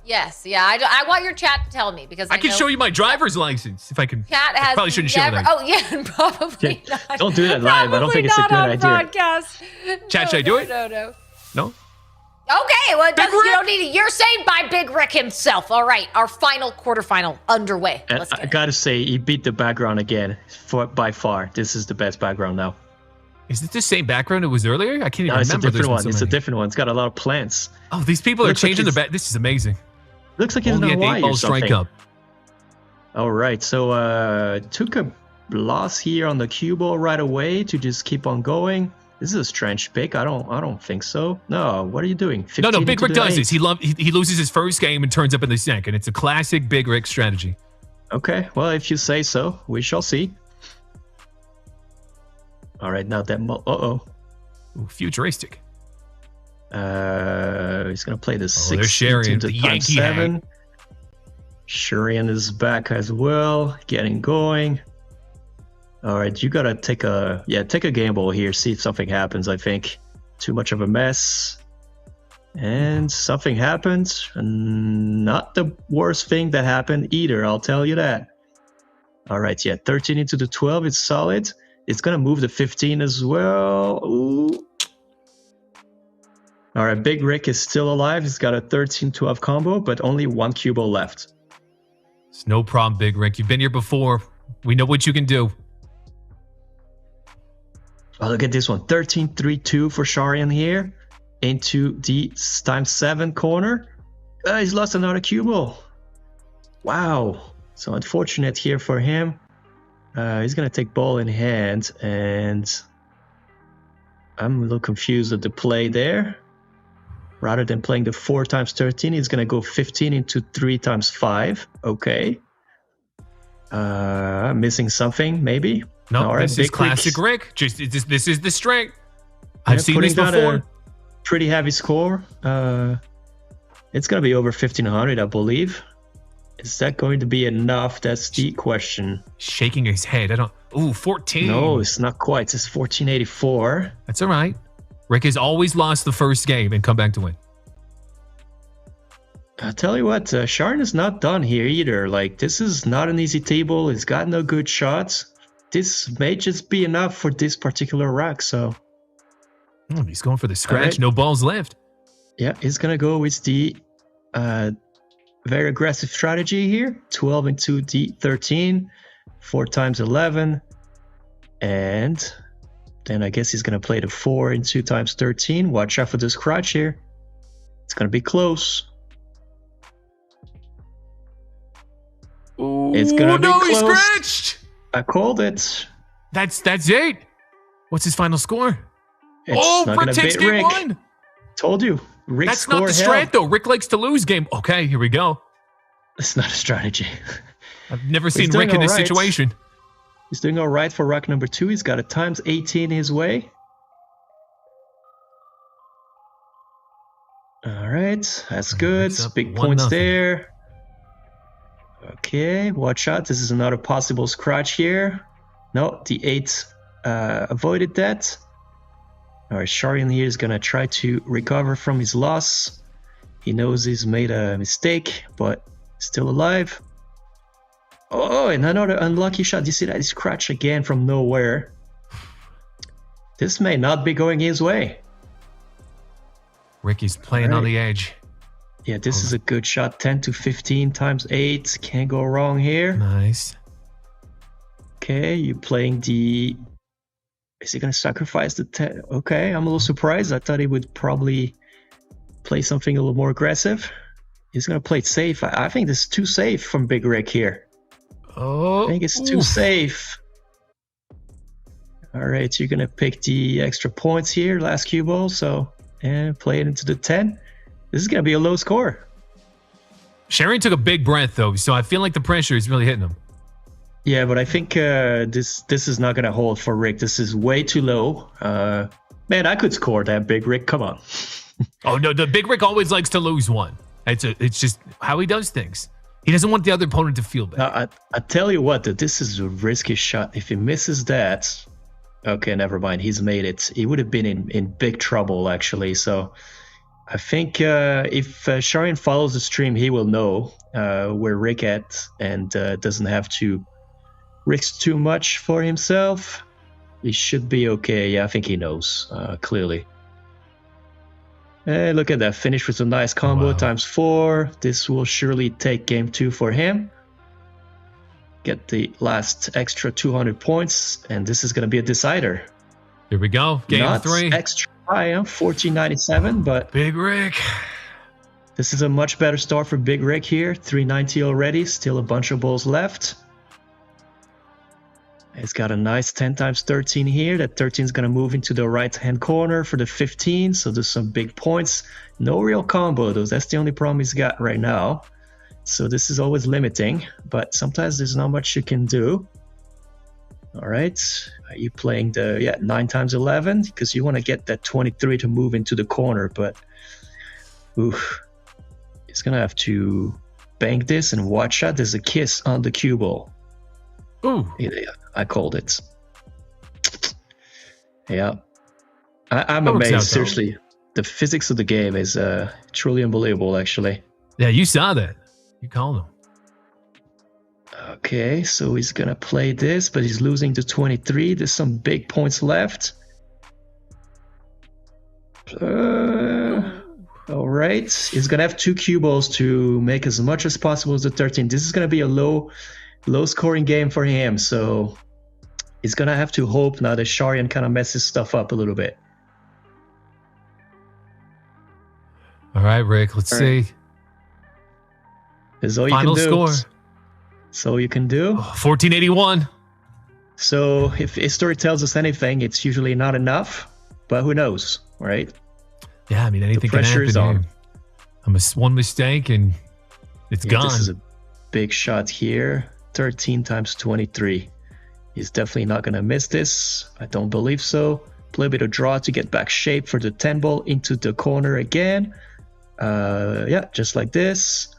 Yes, yeah. I want your chat to tell me because I can show you my driver's license if I can. Chat has probably shouldn't show that. Oh yeah, probably not. Don't do that live. I don't think it's a good idea. Broadcast. Chat, should I do it? No. No? Okay, well, you don't need it. You're saying by Big Rick himself. All right, our final quarterfinal underway. Let's get I gotta say, he beat the background again. By far, this is the best background now. Is it the same background it was earlier? I can't even remember. It's a different one. So It's a different one. It's got a lot of plants. Oh, these people are changing their back. This is amazing. Looks like he's in Only at the Hawaii 8-Ball or something. Strike Cup. All right, so took a loss here on the cue ball right away to just keep on going. This is a strange pick. I don't think so. No, what are you doing? No, Big Rick does this. He loses his first game and turns up in the second. It's a classic Big Rick strategy. Okay, well, if you say so, we shall see. All right, now that Ooh, futuristic. He's gonna play the 6 Sharian, to the times Yankee 7. Sharian is back as well, getting going. All right, you gotta take a gamble here, see if something happens. I think too much of a mess, and something happens, and not the worst thing that happened either. I'll tell you that. All right, yeah, 13 into the 12, it's solid. It's gonna move the 15 as well. Ooh. All right, Big Rick is still alive. He's got a 13-12 combo, but only one cue ball left. It's no problem, Big Rick. You've been here before. We know what you can do. Oh, look at this one. 13-3-2 for Sharian here. Into the times 7 corner. He's lost another cue ball. Wow. So unfortunate here for him. He's going to take ball in hand. And I'm a little confused at the play there. Rather than playing the 4 times 13, he's going to go 15 into 3 times 5. Okay. Missing something, maybe? No, right, this is classic Rick. This is the strength. I've seen this before. A pretty heavy score. It's going to be over 1,500, I believe. Is that going to be enough? That's the question. Shaking his head. 14. No, it's not quite. It's 1484. That's all right. Rick has always lost the first game and come back to win. I'll tell you what, Sharian is not done here either. Like, this is not an easy table. He's got no good shots. This may just be enough for this particular rack, so... he's going for the scratch. Right. No balls left. Yeah, he's going to go with the very aggressive strategy here. 12 into the 13. 4 times 11. And then I guess he's going to play the 4 and 2 times 13. Watch out for the scratch here. It's going to be close. Ooh, it's going to be close. He scratched! I called it. That's it. What's his final score? It's not Rick takes game 1. Told you. Rick That's not the strat, though. Rick likes to lose game. Okay, here we go. It's not a strategy. I've never seen Rick in this situation. He's doing all right for rack number 2. He's got a times 18 his way. All right, that's good. Big points there. Okay, watch out. This is another possible scratch here. No, the 8 avoided that. All right, Sharian here is going to try to recover from his loss. He knows he's made a mistake, but still alive. Oh, and another unlucky shot. You see that? He scratched again from nowhere. This may not be going his way. Ricky's playing on the edge. Yeah, this is a good shot. 10 to 15 times 8. Can't go wrong here. Nice. Okay, you playing the... Is he going to sacrifice the 10? Okay, I'm a little surprised. I thought he would probably play something a little more aggressive. He's going to play it safe. I think this is too safe from Big Rick here. Oh. I think it's too safe. All right, so you're going to pick the extra points here, last cue ball. So, and play it into the 10. This is going to be a low score. Sharian took a big breath, though, so I feel like the pressure is really hitting him. Yeah, but I think this is not going to hold for Rick. This is way too low. Man, I could score that, Big Rick. Come on. Oh, no, the Big Rick always likes to lose one. It's just how he does things. He doesn't want the other opponent to feel bad. I tell you what, this is a risky shot. If he misses that... Okay, never mind. He's made it. He would have been in big trouble, actually. So I think if Sharian follows the stream, he will know where Rick at and doesn't have to risk too much for himself. He should be okay. Yeah, I think he knows, clearly. Hey, look at that. Finish with a nice combo times 4. This will surely take game 2 for him. Get the last extra 200 points, and this is going to be a decider. Here we go. Game Not 3. Extra high, 1497, but Big Rick. This is a much better start for Big Rick here. 390 already. Still a bunch of balls left. It's got a nice 10 times 13 here. That 13 is going to move into the right-hand corner for the 15, so there's some big points. No real combo, though. That's the only problem he's got right now. So this is always limiting, but sometimes there's not much you can do. All right, are you playing the 9 times 11 because you want to get that 23 to move into the corner, but oof, he's gonna have to bank this and watch out. There's a kiss on the cue ball. Ooh, yeah, I called it. Yeah, I'm amazed. Seriously, the physics of the game is truly unbelievable. Actually. Yeah, you saw that. You called him. Okay, so he's gonna play this, but he's losing to 23. There's some big points left. All right, he's gonna have 2 cue balls to make as much as possible as the 13. This is gonna be a low scoring game for him, so he's gonna have to hope now that Sharian kind of messes stuff up a little bit. All right, Rick, let's see. Is all Final you can do. score. That's all you can do. 1481. So if history tells us anything, it's usually not enough, but who knows, right? Yeah, I mean, anything can happen here. One mistake and it's gone. This is a big shot here. 13 times 23. He's definitely not going to miss this. I don't believe so. Play a bit of draw to get back shape for the 10 ball into the corner again. Yeah, just like this.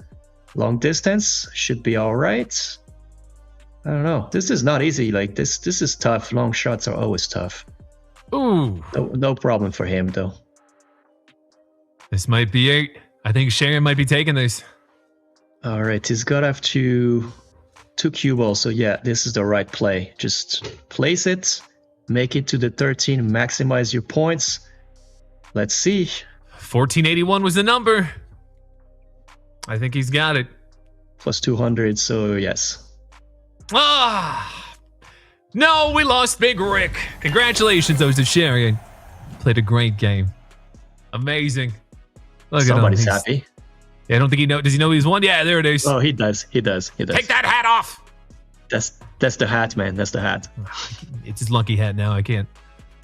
Long distance should be all right. I don't know. This is not easy. Like this is tough. Long shots are always tough. Ooh. No problem for him though. This might be it. I think Sharian might be taking this. All right, he's got to have two cue balls. So yeah, this is the right play. Just place it, make it to the 13, maximize your points. Let's see. 1481 was the number. I think he's got it. Plus 200, so yes. No, we lost Big Rick. Congratulations, though, to Sharian. Played a great game. Amazing. Look Somebody's at him. happy. Yeah, I don't think he knows. Does he know he's won? Yeah, there it is. Oh, he does. He does. Take that hat off. That's the hat, man. That's the hat. It's his lucky hat now. I can't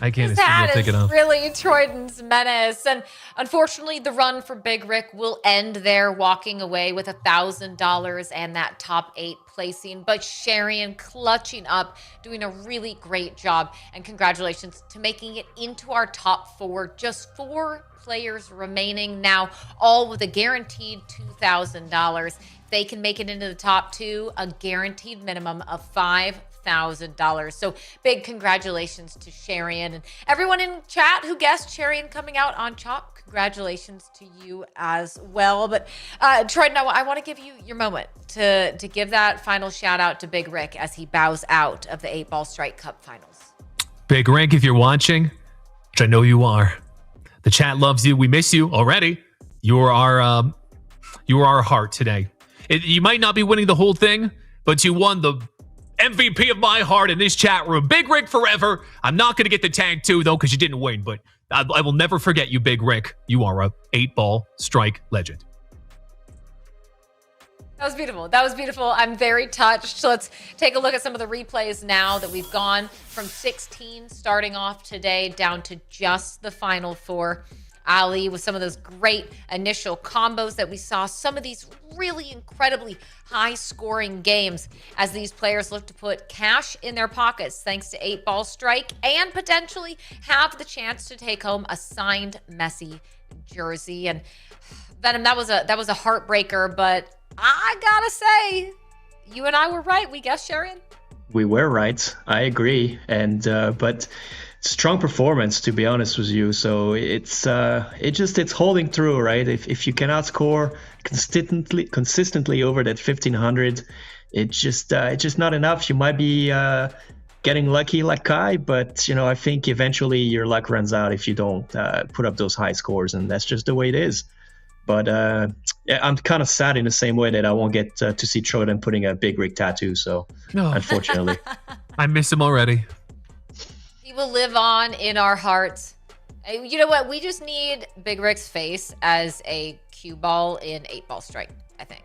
His hat is really Troyden's menace. And unfortunately, the run for Big Rick will end there, walking away with $1,000 and that top 8 placing. But Sharian clutching up, doing a really great job. And congratulations to making it into our top 4. Just 4 players remaining now, all with a guaranteed $2,000. They can make it into the top 2, a guaranteed minimum of $5,000. So big congratulations to Sharian and everyone in chat who guessed Sharian coming out on Chop. Congratulations to you as well. But Troyden, I want to give you your moment to give that final shout out to Big Rick as he bows out of the 8-Ball Strike Cup finals. Big Rick, if you're watching, which I know you are. The chat loves you. We miss you already. You are our heart today. You might not be winning the whole thing, but you won the MVP of my heart in this chat room. Big Rick forever. I'm not going to get the tag too, though, because you didn't win, but I will never forget you, Big Rick. You are a 8-ball strike legend. That was beautiful. That was beautiful. I'm very touched. So let's take a look at some of the replays now that we've gone from 16 starting off today down to just the final 4. Ali with some of those great initial combos that we saw. Some of these really incredibly high-scoring games as these players look to put cash in their pockets thanks to 8-ball strike and potentially have the chance to take home a signed Messi jersey. And Venom, that was a heartbreaker, but I gotta say, you and I were right. We guessed, Sharian. We were right. I agree. And but strong performance, to be honest with you. So it's holding through, right? If you cannot score consistently over that 1500, it's just not enough. You might be getting lucky like Kai, but I think eventually your luck runs out if you don't put up those high scores, and that's just the way it is. But yeah, I'm kind of sad in the same way that I won't get to see Trojan putting a Big Rig tattoo. So unfortunately, I miss him already. He will live on in our hearts. You know what? We just need Big Rick's face as a cue ball in 8-ball strike, I think,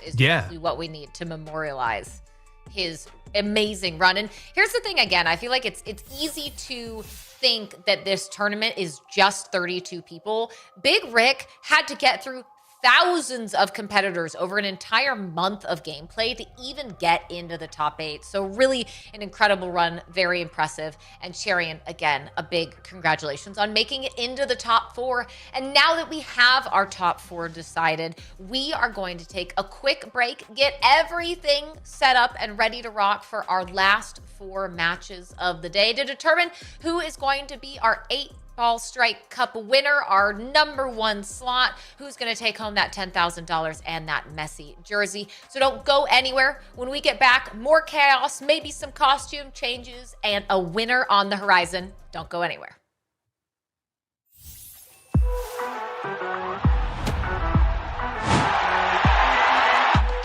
is really what we need to memorialize his amazing run. And here's the thing again, I feel like it's easy to think that this tournament is just 32 people. Big Rick had to get through thousands of competitors over an entire month of gameplay to even get into the top 8. So really an incredible run, very impressive. And Sharian, again, a big congratulations on making it into the top 4. And now that we have our top 4 decided, we are going to take a quick break, get everything set up and ready to rock for our last 4 matches of the day to determine who is going to be our 8-ball strike cup winner, our number 1 slot, who's going to take home that $10,000 and that Messi jersey. So don't go anywhere. When we get back, more chaos, maybe some costume changes, and a winner on the horizon. Don't go anywhere.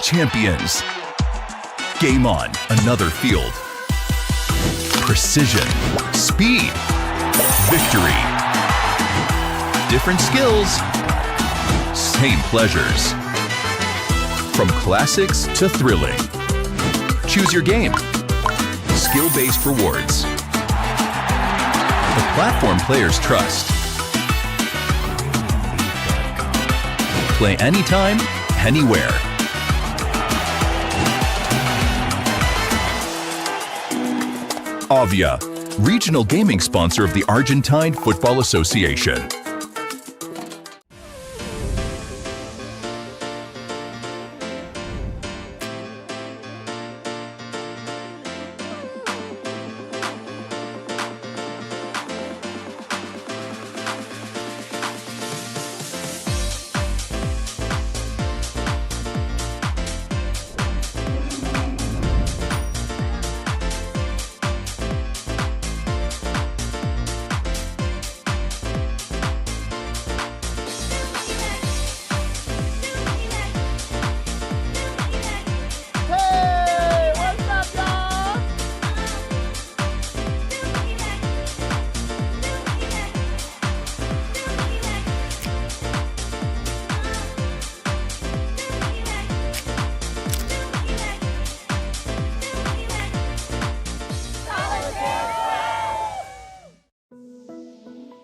Champions. Game on, another field. Precision, speed, victory. Different skills, same pleasures. From classics to thrilling. Choose your game. Skill-based rewards. The platform players trust. Play anytime, anywhere. Avia, regional gaming sponsor of the Argentine Football Association.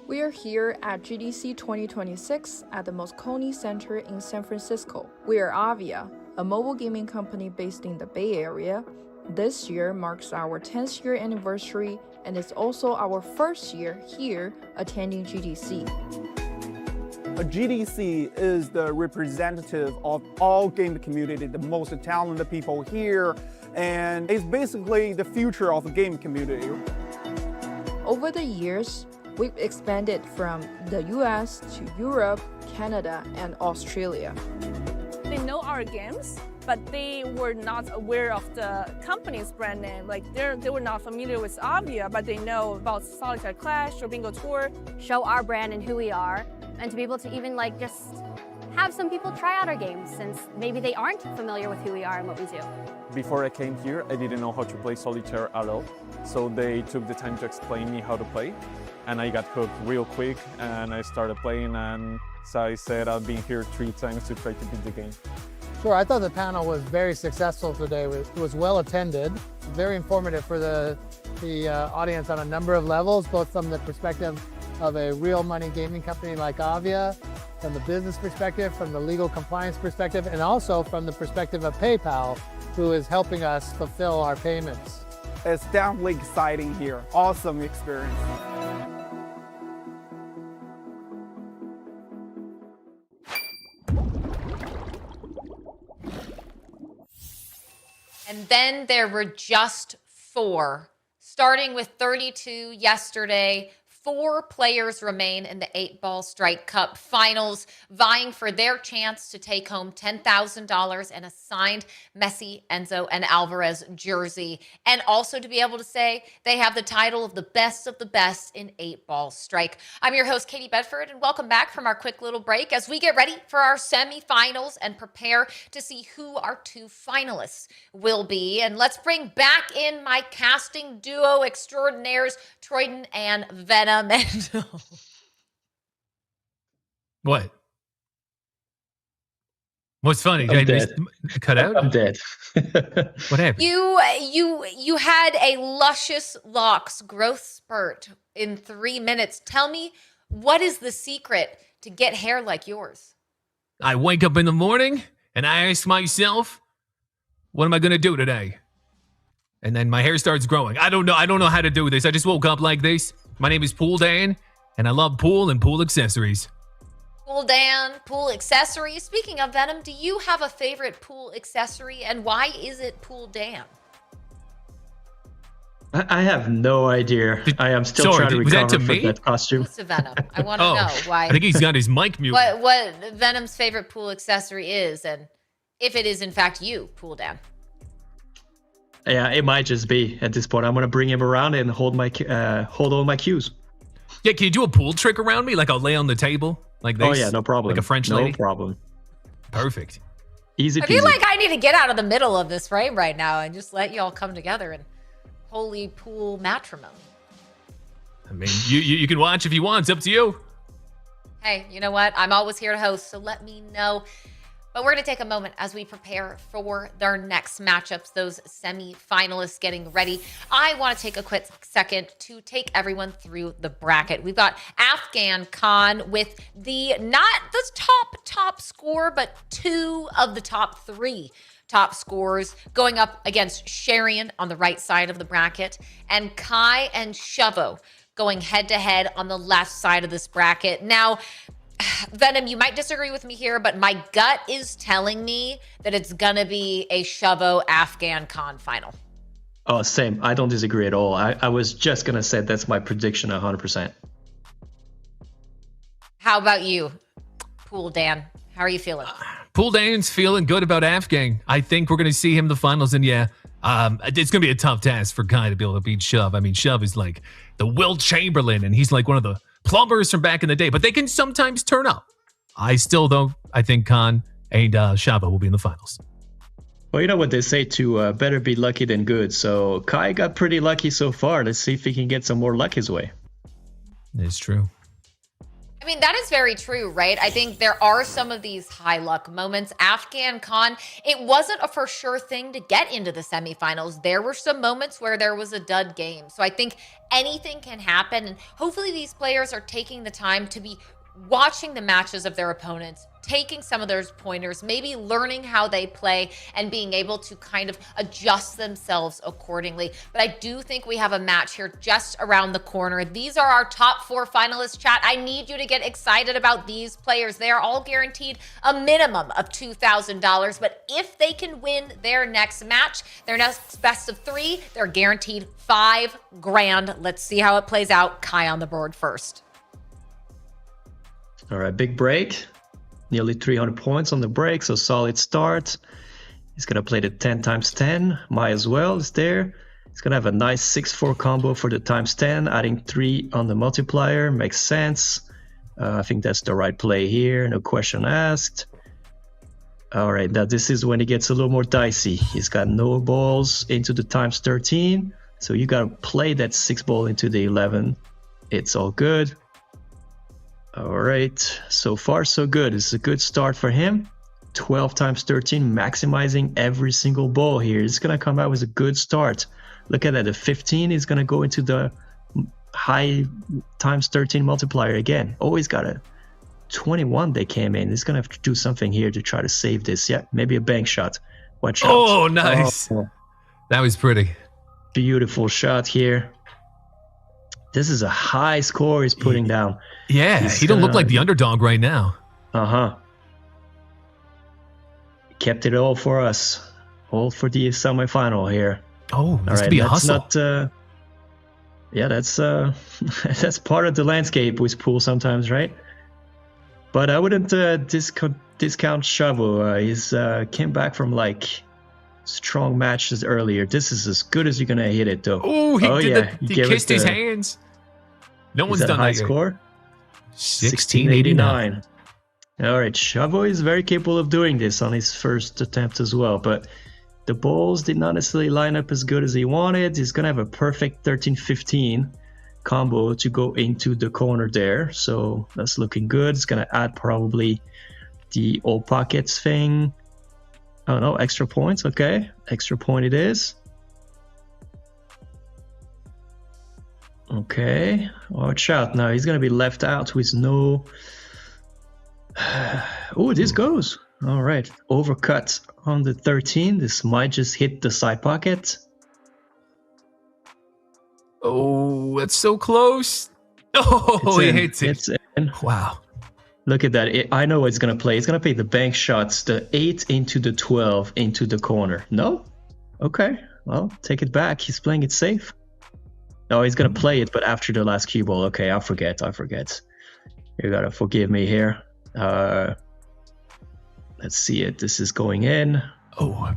We are here at GDC 2026 at the Moscone Center in San Francisco. We are Avia, a mobile gaming company based in the Bay Area. This year marks our 10th year anniversary and it's also our first year here attending GDC. A GDC is the representative of all game community, the most talented people here, and it's basically the future of the game community. Over the years, we've expanded from the US to Europe, Canada, and Australia. They know our our games, but they were not aware of the company's brand name. Like they were not familiar with Avia, but they know about Solitaire Clash or Bingo Tour. Show our brand and who we are, and to be able to even like just have some people try out our games since maybe they aren't familiar with who we are and what we do. Before I came here, I didn't know how to play solitaire at all. So they took the time to explain me how to play. And I got hooked real quick and I started playing, and so I said I've been here 3 times to try to beat the game. Sure, I thought the panel was very successful today. It was well attended, very informative for the audience on a number of levels, both from the perspective of a real money gaming company like Avia, from the business perspective, from the legal compliance perspective, and also from the perspective of PayPal, who is helping us fulfill our payments. It's definitely exciting here. Awesome experience. And then there were just 4, starting with 32 yesterday. 4 players remain in the 8-Ball Strike Cup finals, vying for their chance to take home $10,000 and a signed Messi, Enzo, and Álvarez jersey. And also to be able to say they have the title of the best in 8-Ball Strike. I'm your host, Katie Bedford, and welcome back from our quick little break as we get ready for our semifinals and prepare to see who our 2 finalists will be. And let's bring back in my casting duo extraordinaires, Troyden and Venom. What? What's funny? I'm Did I dead. just cut out? I'm dead. What happened? You had a luscious locks growth spurt in 3 minutes. Tell me, what is the secret to get hair like yours? I wake up in the morning and I ask myself, what am I going to do today? And then my hair starts growing. I don't know how to do this. I just woke up like this. My name is Pool Dan, and I love pool and pool accessories. Pool Dan, pool accessories. Speaking of Venom, do you have a favorite pool accessory, and why is it Pool Dan? I have no idea. I am still trying to recover from that costume. Who's to Venom? I want to know why. I think he's got his mic muted. What Venom's favorite pool accessory is, and if it is in fact you, Pool Dan. Yeah, it might just be at this point. I'm gonna bring him around and hold all my cues. Yeah, can you do a pool trick around me? Like I'll lay on the table like this? Oh yeah, no problem. Like a French lady? No problem. Perfect. Easy peasy. I feel like I need to get out of the middle of this frame right now and just let y'all come together in holy pool matrimony. I mean, you can watch if you want. It's up to you. Hey, you know what? I'm always here to host, so let me know. But we're going to take a moment as we prepare for their next matchups, those semi-finalists getting ready. I want to take a quick second to take everyone through the bracket. We've got Afghan Khan with not the top score, but 2 of the top 3 top scorers going up against Sharian on the right side of the bracket and Kai and Shovo going head-to-head on the left side of this bracket. Now, Venom, you might disagree with me here, but my gut is telling me that it's going to be a Shovo Afghan Khan final. Oh, same. I don't disagree at all. I was just going to say that's my prediction 100%. How about you, Pool Dan? How are you feeling? Pool Dan's feeling good about Afghan. I think we're going to see him in the finals, and yeah, it's going to be a tough task for Kai to be able to beat Shove. I mean, Shove is like the Wilt Chamberlain, and he's like one of the plumbers from back in the day, but they can sometimes turn up. I think Khan and Shava will be in the finals. Well, you know what they say too, better be lucky than good. So Kai got pretty lucky so far. Let's see if he can get some more luck his way. It's true. I mean, that is very true, right? I think there are some of these high luck moments. Afghan Khan, it wasn't a for sure thing to get into the semifinals. There were some moments where there was a dud game. So I think anything can happen. And hopefully these players are taking the time to be watching the matches of their opponents, taking some of those pointers, maybe learning how they play and being able to kind of adjust themselves accordingly. But I do think we have a match here just around the corner. These are our top 4 finalists, chat. I need you to get excited about these players. They are all guaranteed a minimum of $2,000, but if they can win their next match, their next best of 3, they're guaranteed $5 grand. Let's see how it plays out. Kai on the board first. All right, big break. nearly 300 points on the break, so solid start. He's going to play the 10 times 10. Might as well, is there. He's going to have a nice 6-4 combo for the times 10, adding 3 on the multiplier. Makes sense. I think that's the right play here. No question asked. All right, now this is when it gets a little more dicey. He's got no balls into the times 13. So you got to play that 6 ball into the 11. It's all good. All right, so far so good. It's a good start for him. 12 times 13, maximizing every single ball here. It's going to come out with a good start. Look at that, the 15 is going to go into the high times 13 multiplier again. Always got a 21 they came in. He's going to have to do something here to try to save this. Yeah, maybe a bank shot. Watch out. Oh, nice. Oh, that was pretty. Beautiful shot here. This is a high score he's putting down. Yeah, he don't look like the underdog right now. Uh-huh. Kept it all for us. All for the semifinal here. Oh, this all right, could be a hustle. Not, yeah, that's that's part of the landscape with pool sometimes, right? But I wouldn't discount Chavo. He's came back from like strong matches earlier. This is as good as you're gonna hit it, though. Oh, he kissed his hands. No one's done high that yet. Score. 1689. All right, Chavo is very capable of doing this on his first attempt as well, but the balls did not necessarily line up as good as he wanted. He's gonna have a perfect 13-15 combo to go into the corner there, so that's looking good. It's gonna add probably the all pockets thing. Oh no, extra points. Okay, extra point it is. Okay, watch out now. He's gonna be left out with no. Oh, this goes. All right, overcut on the 13. This might just hit the side pocket. Oh, that's so close. Oh, he hits it. It's in. Wow. Look at that. I know what it's going to play. It's going to play the bank shots, the 8 into the 12 into the corner. No? Okay. Well, take it back. He's playing it safe. No, he's going to play it, but after the last cue ball. Okay, I forget. You got to forgive me here. Let's see it. This is going in. Oh.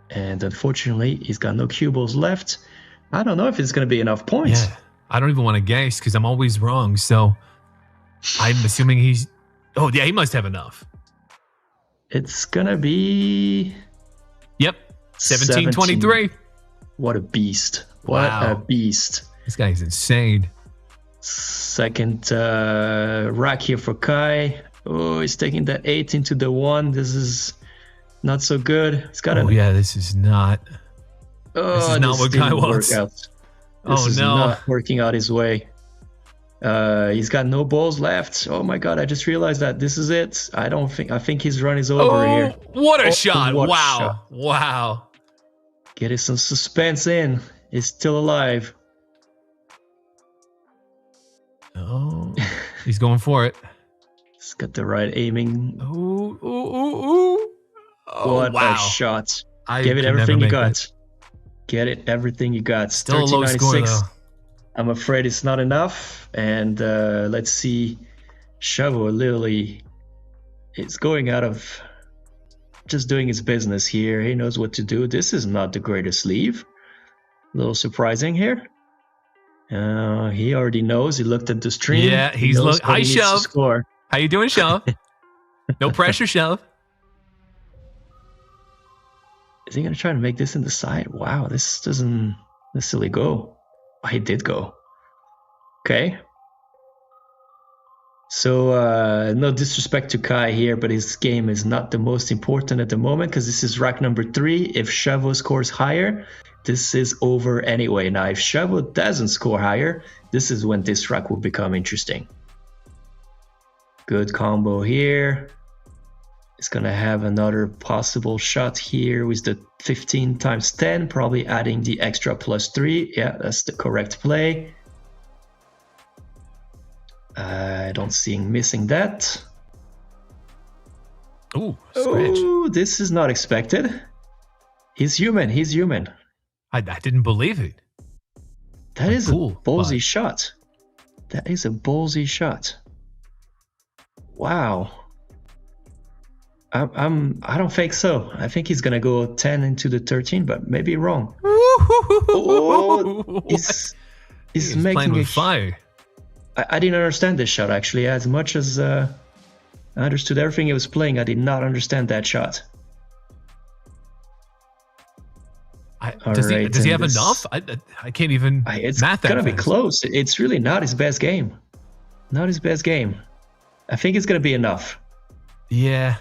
And unfortunately, he's got no cue balls left. I don't know if it's going to be enough points. Yeah. I don't even want to guess because I'm always wrong. So I'm assuming he's... Oh, yeah, he must have enough. It's going to be... Yep. 1723. What a beast. What a beast. This guy's insane. Second rack here for Kai. Oh, he's taking that 8 into the 1. This is not so good. It's got yeah, this is not... Oh, this is not what Kai wants. This is not working out his way. He's got no balls left. Oh my god, I just realized that this is it. I think his run is over here. What a shot. Wow. Wow. Getting some suspense in. He's still alive. Oh, he's going for it. He's got the right aiming. Ooh. Oh, what wow. a shot. I Give it could everything never you make got. it. Get it, everything you got. Still a low score, 1396. though. I'm afraid it's not enough. And let's see. Chavo literally is going out of just doing his business here. He knows what to do. This is not the greatest sleeve. A little surprising here. He already knows. He looked at the stream. Yeah, he's look. Hi, Shove. Score. How you doing, Shove? No pressure, Shove. Is he going to try to make this in the side? Wow, this doesn't necessarily go. Oh, he did go. Okay. So, no disrespect to Kai here, but his game is not the most important at the moment because this is rack number 3. If Chavo scores higher, this is over anyway. Now, if Chavo doesn't score higher, this is when this rack will become interesting. Good combo here. It's going to have another possible shot here with the 15 times 10, probably adding the extra +3. Yeah, that's the correct play. I don't see him missing that. Ooh, scratch. Oh, this is not expected. He's human. He's human. I didn't believe it. That is cool, a ballsy shot. That is a ballsy shot. Wow. I don't think so. I think he's gonna go 10 into the 13, but maybe wrong. Oh, he's making playing with a fire. I didn't understand this shot actually. As much as I understood everything he was playing, I did not understand that shot. Does he have enough? I can't even it's math that gonna be fast. close. It's really not his best game. Not his best game. I think it's gonna be enough. Yeah.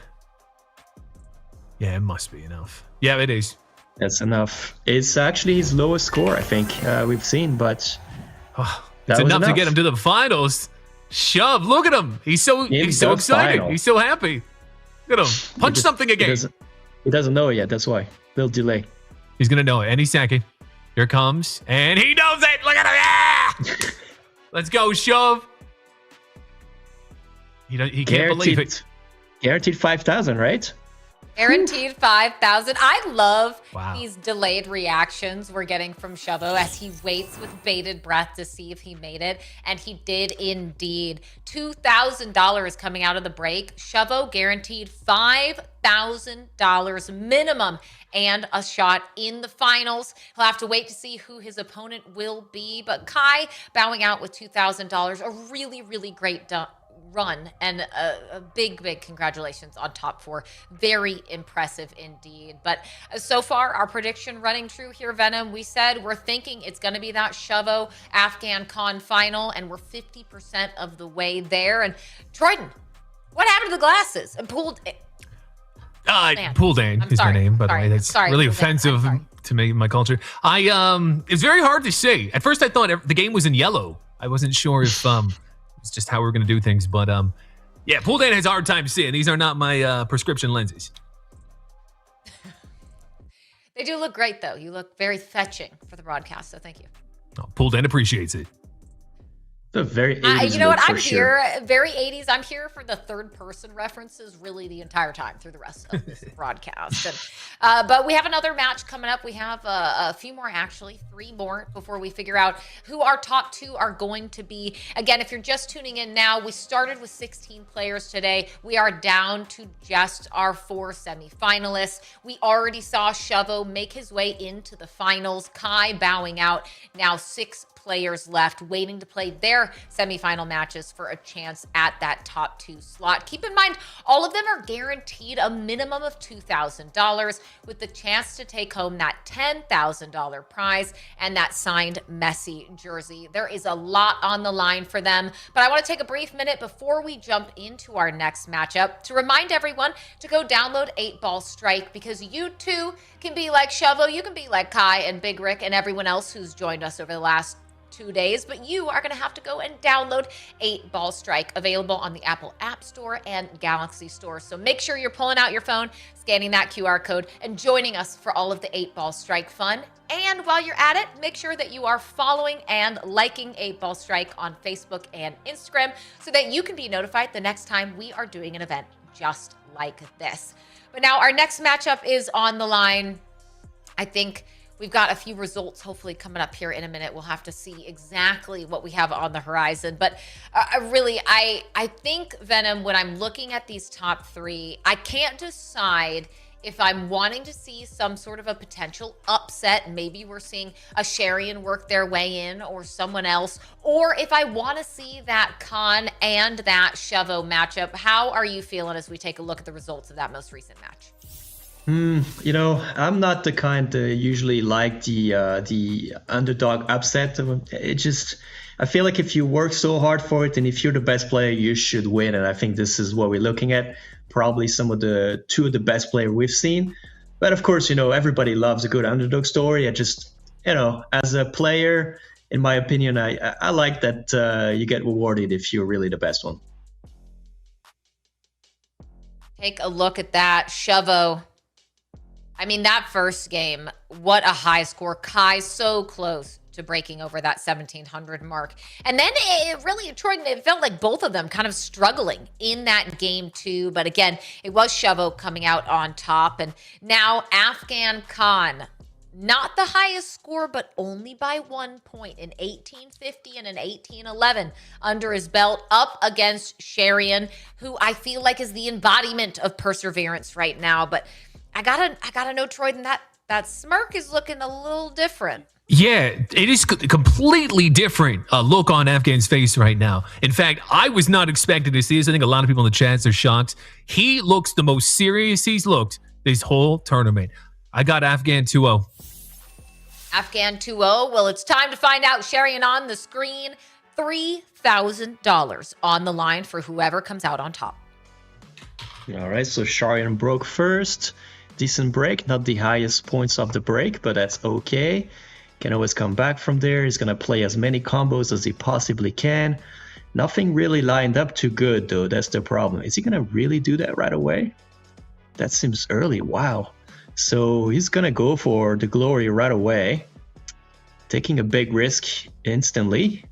Yeah, it must be enough. Yeah, it is. That's enough. It's actually his lowest score, I think, we've seen, but It's enough to get him to the finals. Shove! Look at him. He's so excited. Final. He's so happy. Look at him. Punch something again. He doesn't know it yet. That's why. Little delay. He's gonna know it any second. Here it comes, and he knows it. Look at him. Yeah! Let's go, Shove. He can't believe it. Guaranteed 5,000, right? Guaranteed 5,000. I love these delayed reactions we're getting from Shovo as he waits with bated breath to see if he made it. And he did indeed. $2,000 coming out of the break. Shovo guaranteed $5,000 minimum and a shot in the finals. He'll have to wait to see who his opponent will be. But Kai bowing out with $2,000. A really, really great run and a big congratulations on top 4. Very impressive indeed. But so far our prediction running true here, Venom. We said we're thinking it's going to be that Shovo Afghan Khan final, and we're 50% of the way there. And Troyden, what happened to the glasses? And Pool Dan is my name, by the way. That's really offensive to me, my culture. It's very hard to say. At first I thought the game was in yellow. I wasn't sure if it's just how we're going to do things. But yeah, Pool Dan has a hard time seeing. These are not my prescription lenses. They do look great, though. You look very fetching for the broadcast, so thank you. Pool Dan appreciates it. The very 80s you know what? I'm sure. here, very 80s. I'm here for the third person references really the entire time through the rest of this broadcast. And, but we have another match coming up. We have a few more, actually, 3 more before we figure out who our top 2 are going to be. Again, if you're just tuning in now, we started with 16 players today. We are down to just our 4 semifinalists. We already saw Shovo make his way into the finals. Kai bowing out. Now 6 players left waiting to play their semifinal matches for a chance at that top 2 slot. Keep in mind, all of them are guaranteed a minimum of $2,000 with the chance to take home that $10,000 prize and that signed Messi jersey. There is a lot on the line for them, but I want to take a brief minute before we jump into our next matchup to remind everyone to go download 8-Ball Strike, because you too can be like Shovo, you can be like Kai and Big Rick and everyone else who's joined us over the last 2 days, but you are going to have to go and download 8-Ball Strike, available on the Apple App Store and Galaxy Store. So make sure you're pulling out your phone, scanning that QR code, and joining us for all of the 8-Ball Strike fun. And while you're at it, make sure that you are following and liking 8-Ball Strike on Facebook and Instagram so that you can be notified the next time we are doing an event just like this. But now our next matchup is on the line. I think we've got a few results hopefully coming up here in a minute. We'll have to see exactly what we have on the horizon. But I think, Venom, when I'm looking at these top 3, I can't decide if I'm wanting to see some sort of a potential upset. Maybe we're seeing a Sharian work their way in or someone else. Or if I want to see that Khan and that Shovo matchup. How are you feeling as we take a look at the results of that most recent match? You know, I'm not the kind to usually like the underdog upset. I feel like if you work so hard for it and if you're the best player, you should win. And I think this is what we're looking at. Probably two of the best players we've seen. But of course, you know, everybody loves a good underdog story. As a player, in my opinion, I like that you get rewarded if you're really the best one. Take a look at that, Shovo. I mean, that first game, what a high score. Kai so close to breaking over that 1,700 mark. And then it felt like both of them kind of struggling in that game too. But again, it was Shovo coming out on top. And now Afghan Khan, Not the highest score, but only by 1 point, an 1850 and an 1811 under his belt, up against Sharian, who I feel like is the embodiment of perseverance right now. But I gotta know, Troy, that smirk is looking a little different. Yeah, it is completely different look on Afghan's face right now. In fact, I was not expecting to see this. I think a lot of people in the chats are shocked. He looks the most serious he's looked this whole tournament. I got Afghan 2-0. Afghan 2-0. Well, it's time to find out. Sharian on the screen. $3,000 on the line for whoever comes out on top. All right, so Sharian broke first. Decent break, not the highest points of the break, but that's okay. Can always come back from there. He's going to play as many combos as he possibly can. Nothing really lined up too good, though. That's the problem. Is he going to really do that right away? That seems early. Wow. So he's going to go for the glory right away. Taking a big risk instantly.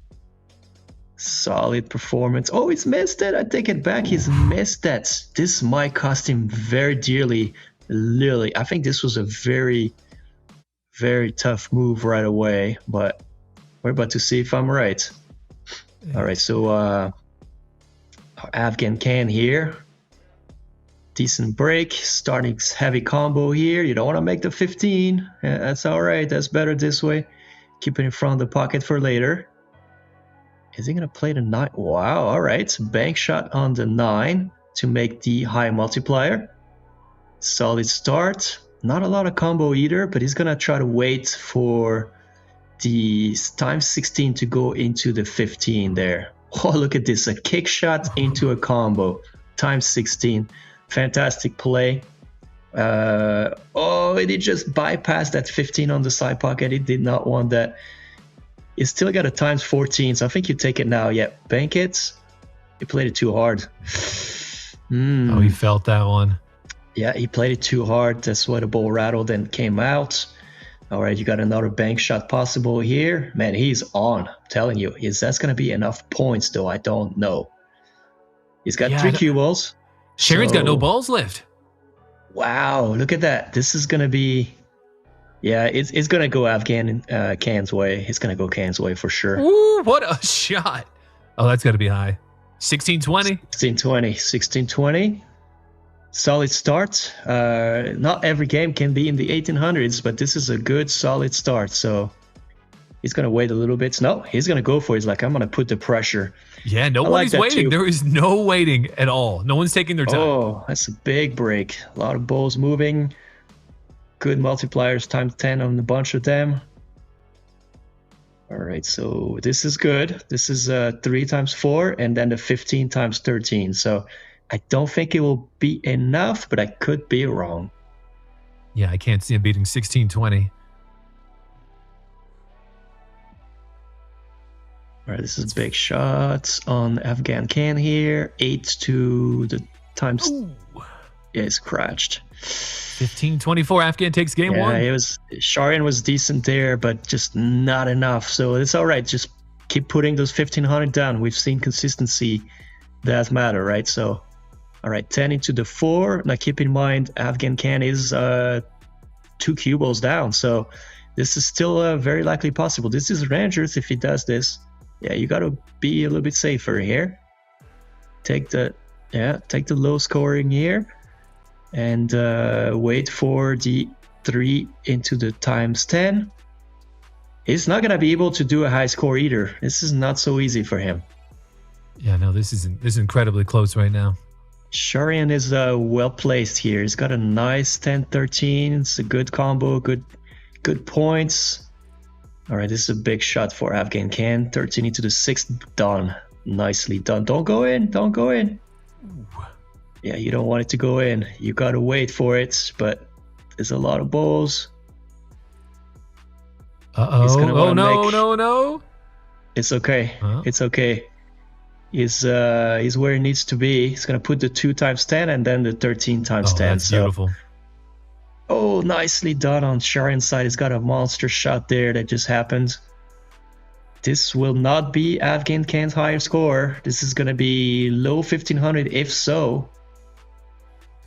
Solid performance. Oh, he's missed it. I take it back. He's missed that. This might cost him very dearly. Literally. I think this was a very tough move right away, but we're about to see if I'm right. All right, so Afghan can here. Decent break, starting heavy combo here. You don't want to make the 15. Yeah, that's all right. That's better this way. Keep it in front of the pocket for later. Is he going to play the 9? Wow, all right. Bank shot on the 9 to make the high multiplier. Solid start. Not a lot of combo either, but he's going to try to wait for the times 16 to go into the 15 there. Oh, look at this. A kick shot into a combo. Times 16. Fantastic play. Oh, he just bypassed that 15 on the side pocket. He did not want that. He still got a times 14, so I think you take it now. Yeah, bank it. He played it too hard. Oh, he felt that one. Yeah, he played it too hard. That's why the ball rattled and came out. All right, you got another bank shot possible here. Man, he's on. I'm telling you. That's going to be enough points, though. I don't know. He's got 3 cue balls. Sharon's got no balls left. Wow, look at that. This is going to be... Yeah, it's going to go Afghan Can's way. It's going to go Can's way for sure. Ooh, what a shot. Oh, that's got to be high. 1620? 1620. 1620. Solid start. Not every game can be in the 1800s, but this is a good, solid start. So he's going to wait a little bit. No, he's going to go for it. He's like, I'm going to put the pressure. Yeah, nobody's waiting. There is no waiting at all. No one's taking their time. Oh, that's a big break. A lot of balls moving. Good multipliers, times 10 on a bunch of them. All right, so this is good. This is 3 times 4, and then the 15 times 13. So I don't think it will be enough, but I could be wrong. Yeah, I can't see him beating 1620. All right, this is big shots on Afghan Can here. 8 to the times. Ooh. Yeah, it's scratched. 15-24. Afghan takes game 1. Yeah, Sharian was decent there, but just not enough. So it's all right. Just keep putting those 1500 down. We've seen consistency does matter, right? So, all right, 10 into the 4. Now keep in mind, Afghan Can is 2 cue balls down. So this is still very likely possible. This is Rangers if he does this. Yeah, you got to be a little bit safer here. Take the low scoring here. And wait for the 3 into the times 10. He's not going to be able to do a high score either. This is not so easy for him. Yeah, no, this is incredibly close right now. Sharian is well placed here. He's got a nice 10-13. It's a good combo, good points. All right, this is a big shot for Afghan Can. 13 into the 6th, done. Nicely done. Don't go in. Don't go in. Yeah, you don't want it to go in. You got to wait for it, but there's a lot of balls. Uh-oh. No. It's okay. Huh? It's okay. He's where he needs to be. He's going to put the 2 times 10 and then the 13 times 10. That's beautiful. Oh, nicely done on Sharian's side. He's got a monster shot there that just happened. This will not be Afghan Can's higher score. This is going to be low 1500 if so.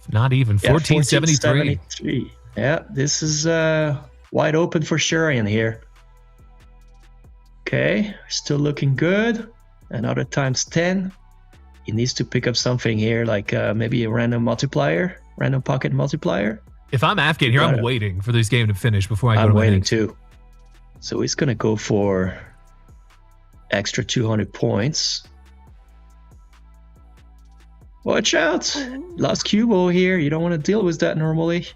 Not even 1473. Yeah, this is wide open for Shurian here. Okay, still looking good. Another times 10. He needs to pick up something here, like maybe a random multiplier, random pocket multiplier. If I'm Afghan here, I'm waiting for this game to finish before I go to my I'm waiting next. too. So he's going to go for extra 200 points. Watch out! Lost cue ball here. You don't want to deal with that normally.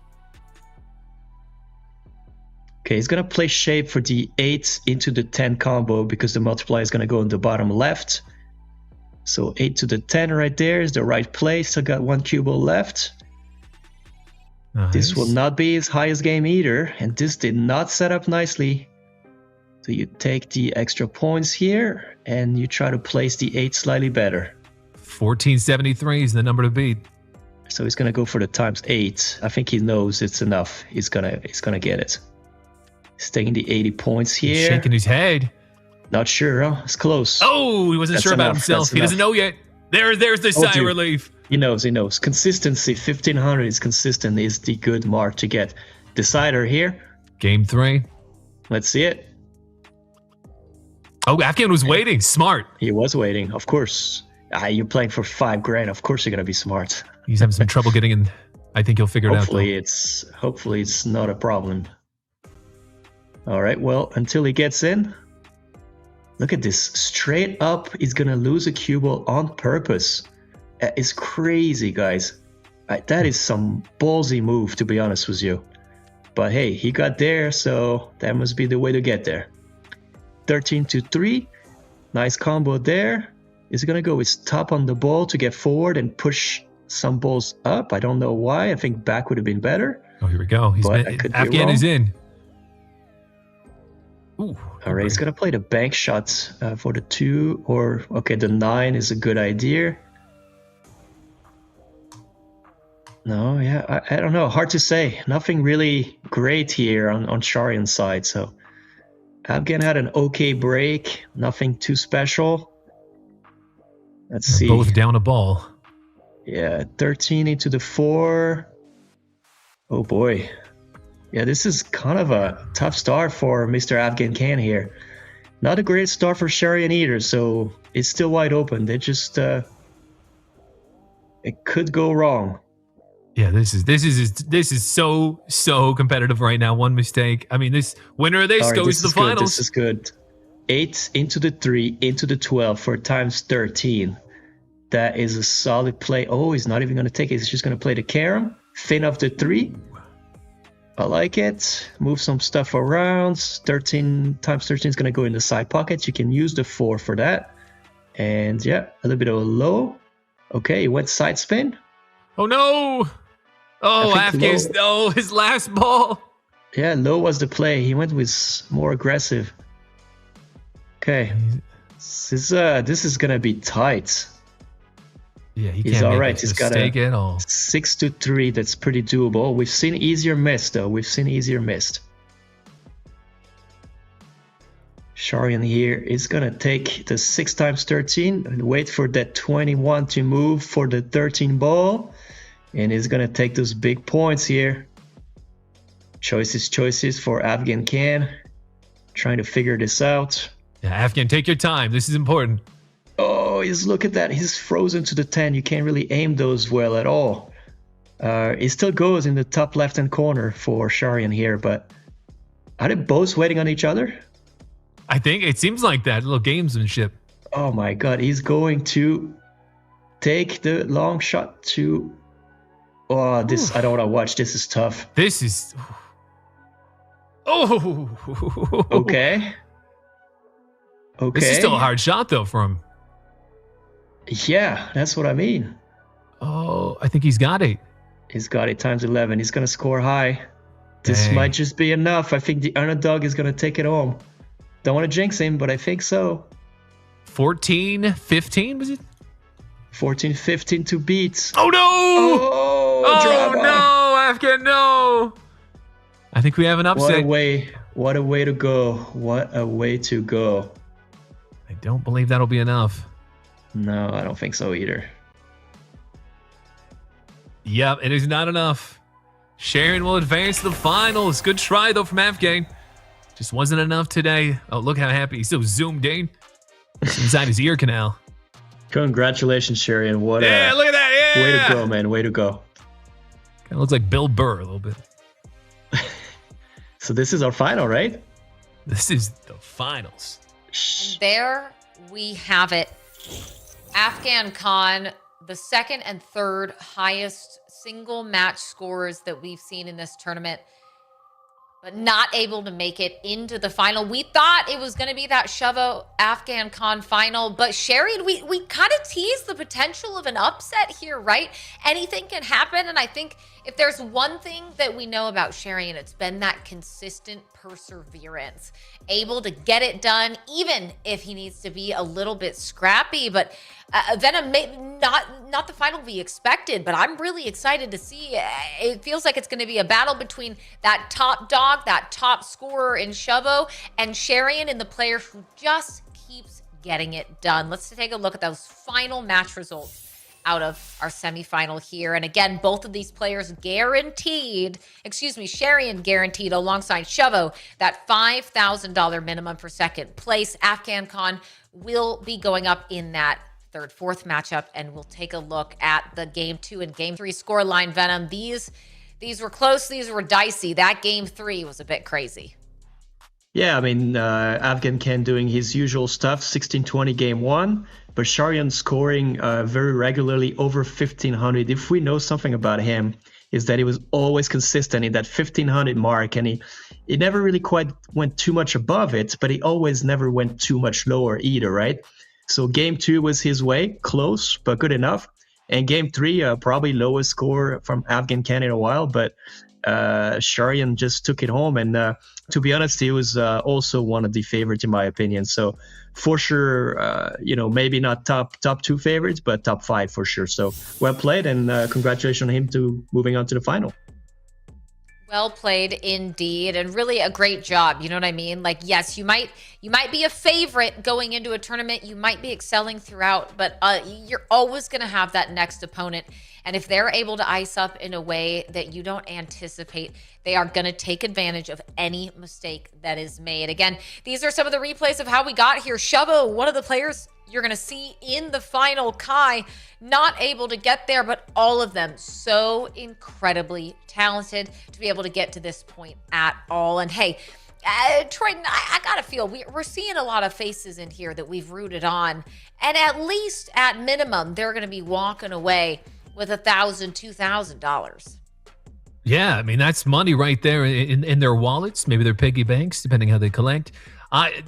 Okay, he's going to play shape for the 8 into the 10 combo because the multiplier is going to go in the bottom left. So 8 to the 10 right there is the right play. Still got 1 cue ball left. Nice. This will not be his highest game either, and this did not set up nicely. So you take the extra points here, and you try to place the 8 slightly better. 1473 is the number to beat. So he's gonna go for the times 8. I think he knows it's enough. He's gonna get it. He's taking the 80 points here. He's shaking his head. Not sure, huh? It's close. Oh, he wasn't That's sure about enough. himself. That's He doesn't enough. know yet. There's the sigh of relief. He knows. Consistency, 1500 is consistent, is the good mark to get. Decider here. Game 3. Let's see it. Oh, Afghan was waiting. Smart. He was waiting, of course. You're playing for 5 grand. Of course you're gonna be smart. He's having some trouble getting in. I think he'll figure it out. Hopefully it's not a problem. All right. Well, until he gets in. Look at this. Straight up, he's gonna lose a cue ball on purpose. That is crazy, guys. That is some ballsy move, to be honest with you. But hey, he got there, so that must be the way to get there. 13 to 3. Nice combo there. He's gonna go with top on the ball to get forward and push some balls up. I don't know why. I think back would have been better. Oh, here we go. Afghan is in. Ooh, all right, he's gonna play the bank shots for the 2, or okay, the 9 is a good idea. No, yeah, I don't know. Hard to say. Nothing really great here on Sharian's side. So Afghan had an okay break. Nothing too special. Let's see. Both down a ball. Yeah, 13 into the 4. Oh boy. Yeah, this is kind of a tough start for Mr. Afghan Khan here. Not a great start for Sharian either, so it's still wide open. They just it could go wrong. Yeah, this is so competitive right now. One mistake. I mean, this winner of this goes to the finals. This is good. 8 into the 3 into the 12 for times 13. That is a solid play. Oh, he's not even going to take it. He's just going to play the carom. Fin off the 3. I like it. Move some stuff around. 13 times 13 is going to go in the side pockets. You can use the 4 for that. And yeah, a little bit of a low. Okay, he went side spin. Oh no! Oh, Afghan's his last ball. Yeah, low was the play. He went with more aggressive. Okay, this is gonna be tight. Yeah, he's all right. He's got a at all. 6 to 3. That's pretty doable. We've seen easier missed though. Sharian here is gonna take the 6 times 13 and wait for that 21 to move for the 13 ball, and he's gonna take those big points here. Choices for Afghan Khan, trying to figure this out. Yeah, Afghan, take your time. This is important. Oh, look at that. He's frozen to the 10. You can't really aim those well at all. It still goes in the top left-hand corner for Sharian here, but are they both waiting on each other? I think it seems like that. A little gamesmanship. Oh my god, he's going to take the long shot to... Oh, this, I don't want to watch. This is tough. This is... Oh! Okay. This is still a hard shot, though, for him. Yeah, that's what I mean. Oh, I think he's got it. He's got it times 11. He's going to score high. This Dang. might just be enough. I think the underdog is going to take it home. Don't want to jinx him, but I think so. 14-15, was it? 14-15 to beat. Oh, no! Oh, drama. No, Afghan, no! I think we have an upset. What a way to go. What a way to go. I don't believe that'll be enough. No, I don't think so either. Yep, it is not enough. Sharon will advance to the finals. Good try, though, from Afghan. Just wasn't enough today. Oh, look how happy. He's so zoomed in. Inside his ear canal. Congratulations, Sharon. What Yeah, look at that. Yeah. Way to go, man. Way to go. Kind of looks like Bill Burr a little bit. So this is our final, right? This is the finals. And there we have it. Afghan Khan, the second and third highest single match scores that we've seen in this tournament, but not able to make it into the final. We thought it was going to be that Shovo Afghan Khan final, but Sherry, we kind of teased the potential of an upset here, right? Anything can happen, and I think if there's one thing that we know about Sherry, and it's been that consistent perseverance, able to get it done, even if he needs to be a little bit scrappy. But Venom, not the final we expected, but I'm really excited to see. It feels like it's going to be a battle between that top dog, that top scorer in Shovo, and Sharian, and the player who just keeps getting it done. Let's take a look at those final match results out of our semifinal here. And again, both of these players guaranteed, Sharian guaranteed alongside Shovo that $5,000 minimum for second place. Afghan Khan will be going up in that third, fourth matchup, and we'll take a look at the game 2 and game 3 scoreline. Venom, these were close, these were dicey. That game 3 was a bit crazy. Yeah, I mean, Afghan Khan doing his usual stuff, 16-20 game 1, but Sharian scoring very regularly over 1,500. If we know something about him, is that he was always consistent in that 1,500 mark, and he never really quite went too much above it, but he always never went too much lower either, right? So game 2 was his way, close, but good enough. And game 3, probably lowest score from Afghan Khan in a while, but Sharian just took it home. And to be honest, he was also one of the favorites in my opinion. So for sure, maybe not top 2 favorites, but top 5 for sure. So well played, and congratulations on him to moving on to the final. Well played indeed, and really a great job. You know what I mean? Like, yes, you might be a favorite going into a tournament. You might be excelling throughout, but you're always going to have that next opponent. And if they're able to ice up in a way that you don't anticipate, they are going to take advantage of any mistake that is made. Again, these are some of the replays of how we got here. Shovo, one of the players you're going to see in the final. Kai, not able to get there, but all of them so incredibly talented to be able to get to this point at all. And hey, Troyton, I gotta feel we're seeing a lot of faces in here that we've rooted on, and at least at minimum, they're going to be walking away with $1,000, $2,000. Yeah, I mean, that's money right there in their wallets, maybe their piggy banks, depending how they collect.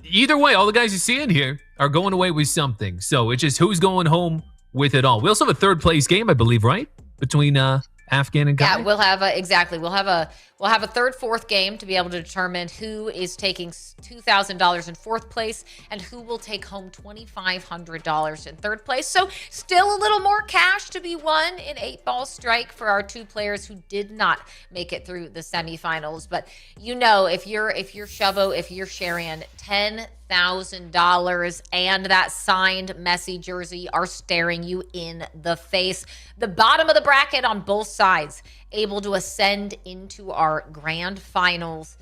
Either way, all the guys you see in here are going away with something. So it's just who's going home with it all. We also have a third place game, I believe, right? Between Afghan and Kai? Yeah, we'll have exactly. We'll have a third, fourth game to be able to determine who is taking $2,000 in fourth place and who will take home $2,500 in third place. So still a little more cash to be won in 8-ball strike for our 2 players who did not make it through the semifinals. But you know, if you're Shovo, if you're Sharian, $10,000 and that signed Messi jersey are staring you in the face. The bottom of the bracket on both sides, able to ascend into our grand finals,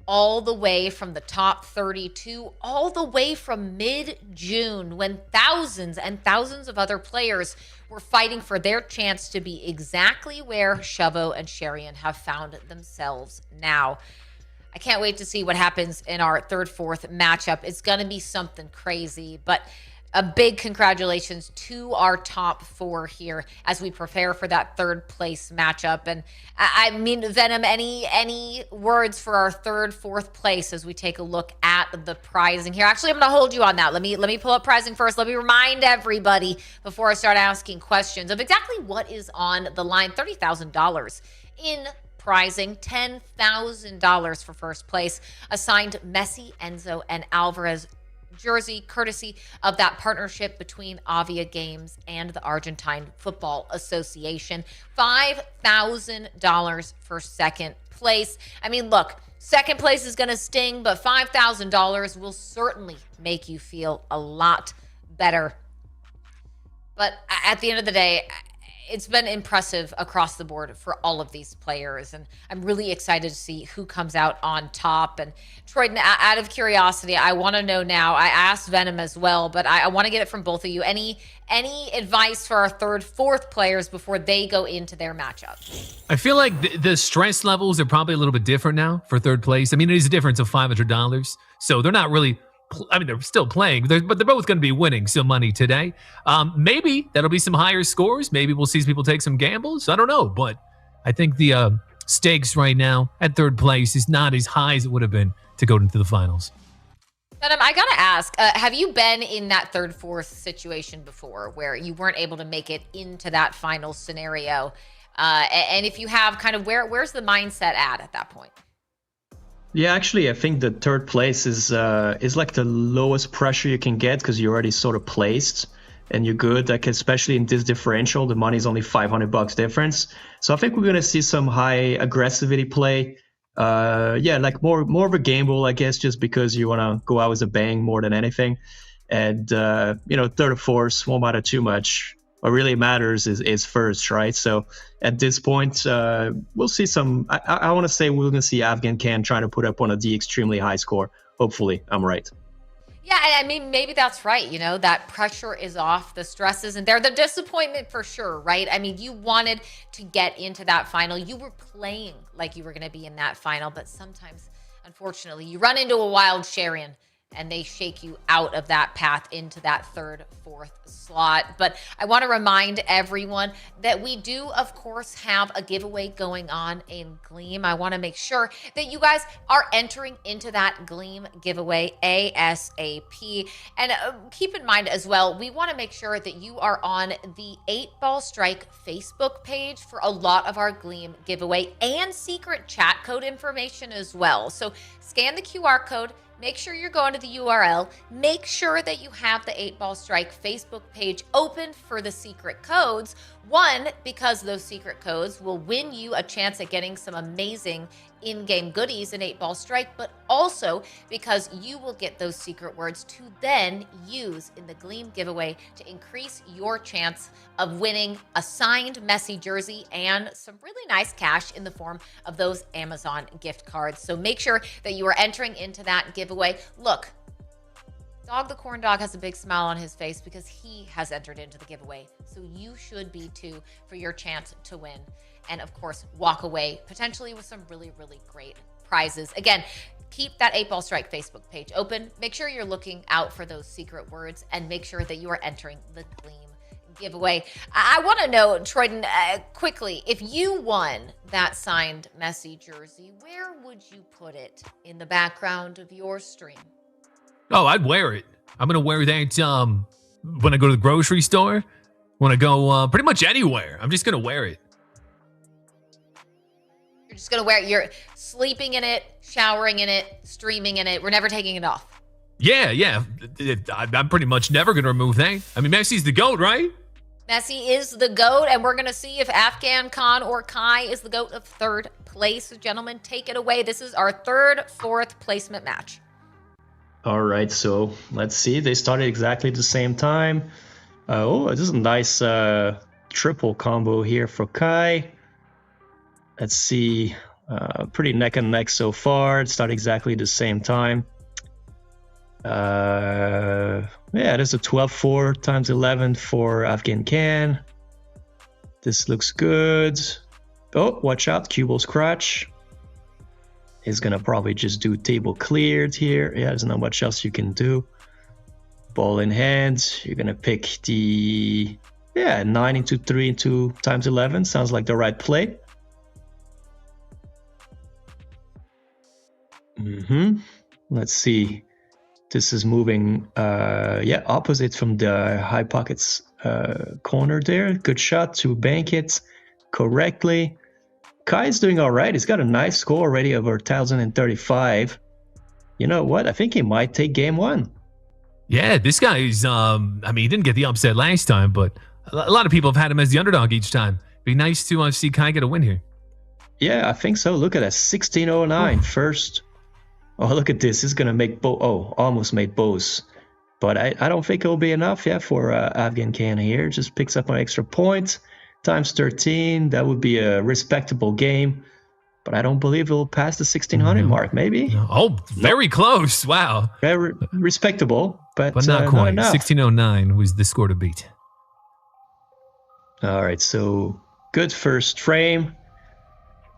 all the way from the top 32, all the way from mid-June, when thousands and thousands of other players were fighting for their chance to be exactly where Shovo and Sharian have found themselves now. I can't wait to see what happens in our third, fourth matchup. It's going to be something crazy, but a big congratulations to our top 4 here as we prepare for that third place matchup. And I mean, Venom, any words for our third, fourth place as we take a look at the prizing here? Actually, I'm going to hold you on that. Let me pull up prizing first. Let me remind everybody before I start asking questions of exactly what is on the line. $30,000 in prizing, $10,000 for first place, assigned Messi, Enzo, and Álvarez jersey, courtesy of that partnership between Avia Games and the Argentine Football Association. $5,000 for second place. I mean, look, second place is going to sting, but $5,000 will certainly make you feel a lot better. But at the end of the day, it's been impressive across the board for all of these players, and I'm really excited to see who comes out on top. And Troyden, out of curiosity, I want to know now, I asked Venom as well, but I want to get it from both of you. Any advice for our third, fourth players before they go into their matchup? I feel like the stress levels are probably a little bit different now for third place. I mean, it is a difference of $500. So they're not really, I mean, they're still playing, but they're both going to be winning some money today. Maybe that'll be some higher scores. Maybe we'll see people take some gambles. I don't know. But I think the stakes right now at third place is not as high as it would have been to go into the finals. Venom, I gotta ask, have you been in that third, fourth situation before where you weren't able to make it into that final scenario? And if you have, kind of where's the mindset at that point? Yeah, actually, I think the third place is like the lowest pressure you can get because you're already sort of placed and you're good. Like especially in this differential, the money's only $500 difference. So I think we're gonna see some high aggressivity play. Yeah, like more of a gamble, I guess, just because you want to go out with a bang more than anything. And you know, third or fourth won't matter too much. What really matters is first, right? So at this point, we'll see some. I want to say we're gonna see Afghan Can trying to put up one of the extremely high score. Hopefully, I'm right. Yeah, I mean, maybe that's right. You know, that pressure is off. The stress isn't there. The disappointment for sure, right? I mean, you wanted to get into that final. You were playing like you were going to be in that final. But sometimes, unfortunately, you run into a wild Sharian and they shake you out of that path into that third, fourth slot. But I want to remind everyone that we do, of course, have a giveaway going on in Gleam. I want to make sure that you guys are entering into that Gleam giveaway ASAP. And keep in mind as well, we want to make sure that you are on the 8-Ball Strike Facebook page for a lot of our Gleam giveaway and secret chat code information as well. So scan the QR code. Make sure you're going to the URL. Make sure that you have the 8-Ball Strike Facebook page open for the secret codes. One, because those secret codes will win you a chance at getting some amazing in-game goodies in 8-Ball Strike, but also because you will get those secret words to then use in the Gleam giveaway to increase your chance of winning a signed Messi jersey and some really nice cash in the form of those Amazon gift cards. So make sure that you are entering into that giveaway. Look, Dog the Corn Dog has a big smile on his face because he has entered into the giveaway. So you should be too for your chance to win. And of course, walk away potentially with some really, really great prizes. Again, keep that 8-Ball Strike Facebook page open. Make sure you're looking out for those secret words and make sure that you are entering the Gleam giveaway. I want to know, Troyden, quickly, if you won that signed Messi jersey, where would you put it in the background of your stream? Oh, I'd wear it. I'm going to wear that when I go to the grocery store, when I go pretty much anywhere. I'm just going to wear it. You're just going to wear it. You're sleeping in it, showering in it, streaming in it. We're never taking it off. Yeah. I'm pretty much never going to remove that. I mean, Messi's the GOAT, right? Messi is the GOAT, and we're going to see if Afghan Khan or Kai is the GOAT of third place. Gentlemen, take it away. This is our third, fourth placement match. All right, so let's see. They started exactly the same time. Oh, this is a nice triple combo here for Kai. Let's see. Pretty neck and neck so far. It started exactly the same time. Yeah, there's a 12-4 times 11 for Afghan Can. This looks good. Oh, watch out. Cubal scratch. He's gonna probably just do table cleared here. Yeah, there's not much else you can do. Ball in hand. You're gonna pick the 9 into 3 into times 11. Sounds like the right play. Let's see. This is moving opposite from the high pockets corner there. Good shot to bank it correctly. Kai is doing all right. He's got a nice score already over 1,035. You know what? I think he might take game one. Yeah, this guy's, I mean, he didn't get the upset last time, but a lot of people have had him as the underdog each time. Be nice to see Kai get a win here. Yeah, I think so. Look at that, 1609 first. Oh, look at this. He's going to make both. Oh, almost made both. But I don't think it'll be enough, for Afghan Can here. Just picks up an extra point. times 13. That would be a respectable game. But I don't believe it'll pass the 1600 mark, maybe. Oh, very close. Wow. Very respectable, but not quite. enough. 1609 was the score to beat. All right, so good first frame.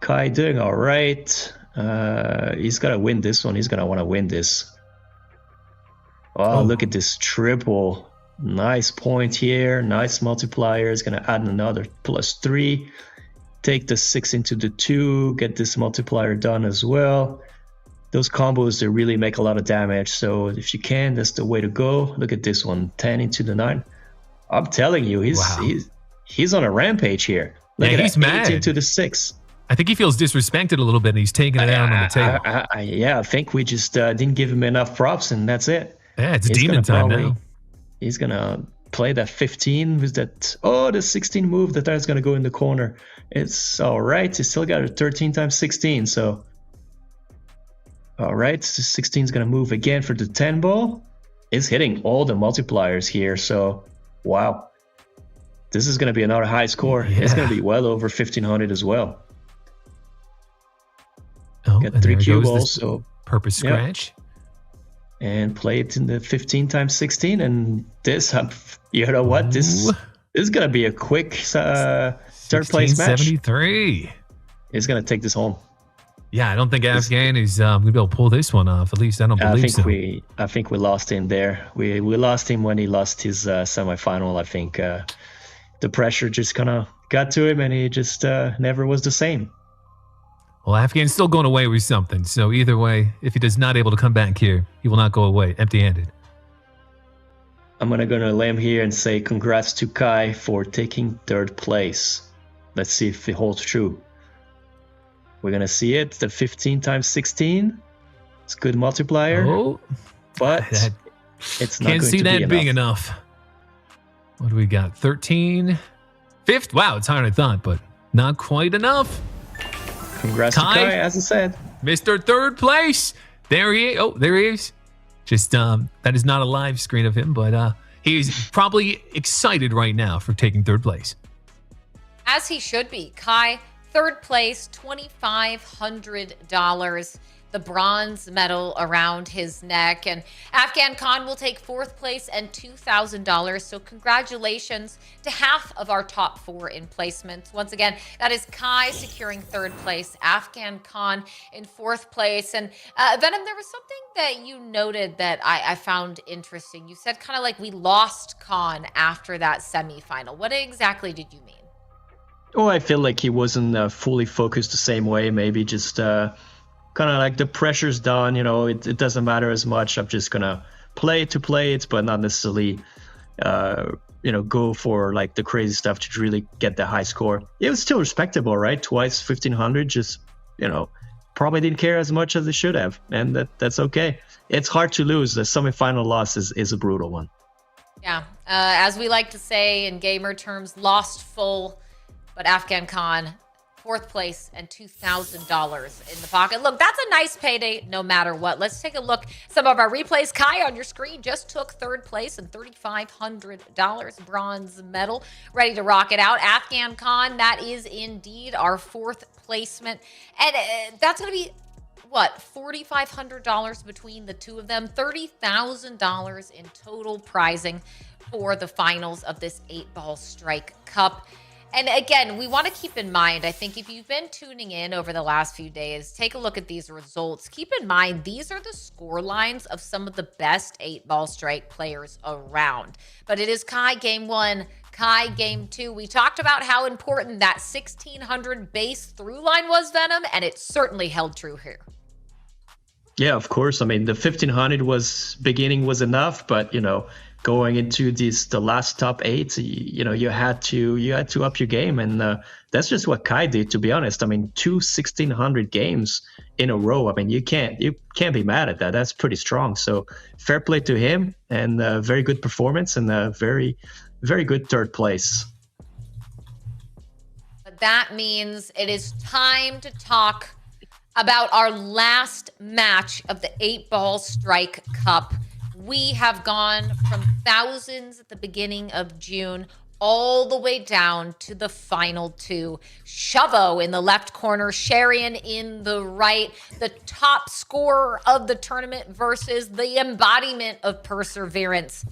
Kai doing all right. He's got to win this one. He's going to want to win this. Oh, look at this triple. Nice point here. Nice multiplier. Is going to add another +3. Take the 6 into the 2. Get this multiplier done as well. Those combos, they really make a lot of damage. So if you can, that's the way to go. Look at this one. 10 into the 9. I'm telling you, he's on a rampage here. Look at he's that. mad. 8 into the 6. I think he feels disrespected a little bit, and he's taking it out on the table. I think we just didn't give him enough props, and that's it. Yeah, it's demon time now. He's going to play that 15 with that. Oh, the 16 move that's going to go in the corner. It's all right. He's still got a 13 times 16. So, all right. The 16 is going to move again for the 10 ball. It's hitting all the multipliers here. So, wow. This is going to be another high score. Yeah. It's going to be well over 1500 as well. Oh, got 3 cue balls. So, purpose scratch. And play it in the 15 times 16. And this, you know what? This is going to be a quick third place match. 73. He's going to take this home. Yeah, I don't think Afghan is going to be able to pull this one off. At least I don't believe so. I think we lost him there. We lost him when he lost his semifinal. I think the pressure just kind of got to him, and he just never was the same. Well, Afghan's still going away with something. So either way, if he does not able to come back here, he will not go away empty-handed. I'm going to go on a limb here and say congrats to Kai for taking 3rd place. Let's see if it holds true. We're going to see it. The 15 times 16. It's a good multiplier. Oh, but it's not going to be enough. Can't see that being enough. What do we got? 13. 5th? Wow, it's higher than I thought, but not quite enough. Congrats to Kai, as I said. Mr. 3rd place. There he is. Oh, there he is. Just, that is not a live screen of him, but he's probably excited right now for taking 3rd place. As he should be. Kai, 3rd place, $2,500. The bronze medal around his neck. And Afghan Khan will take 4th place and $2,000. So congratulations to half of our top 4 in placements. Once again, that is Kai securing 3rd place, Afghan Khan in 4th place. And Venom, there was something that you noted that I found interesting. You said kind of like we lost Khan after that semifinal. What exactly did you mean? Oh, I feel like he wasn't fully focused the same way. Maybe just kind of like the pressure's done, it doesn't matter as much. I'm just gonna play it, but not necessarily, go for like the crazy stuff to really get the high score. It was still respectable, right? Twice 1500, just, probably didn't care as much as they should have, and that's okay. It's hard to lose. The semifinal loss is a brutal one. Yeah, as we like to say in gamer terms, lost full, but Afghan Khan, 4th place and $2,000 in the pocket. Look, that's a nice payday no matter what. Let's take a look. Some of our replays. Kai on your screen just took 3rd place and $3,500 bronze medal. Ready to rock it out. Afghan Khan, that is indeed our 4th placement. And that's going to be, what, $4,500 between the two of them. $30,000 in total prizing for the finals of this 8-Ball Strike Cup. And again, we want to keep in mind, I think if you've been tuning in over the last few days, take a look at these results. Keep in mind, these are the score lines of some of the best 8-Ball Strike players around. But it is Kai game 1, Kai game 2. We talked about how important that 1600 base through line was, Venom, and it certainly held true here. Yeah, of course. I mean, the 1500 beginning was enough, but, going into the last top 8, you had to up your game, and that's just what Kai did, to be honest. I mean, 2 1600 games in a row. I mean, you can't be mad at that. That's pretty strong. So fair play to him, and very good performance, and very, very good 3rd place. But that means it is time to talk about our last match of the 8-Ball Strike Cup. We have gone from thousands at the beginning of June all the way down to the final two. Shovo in the left corner, Sharian in the right, the top scorer of the tournament versus the embodiment of perseverance.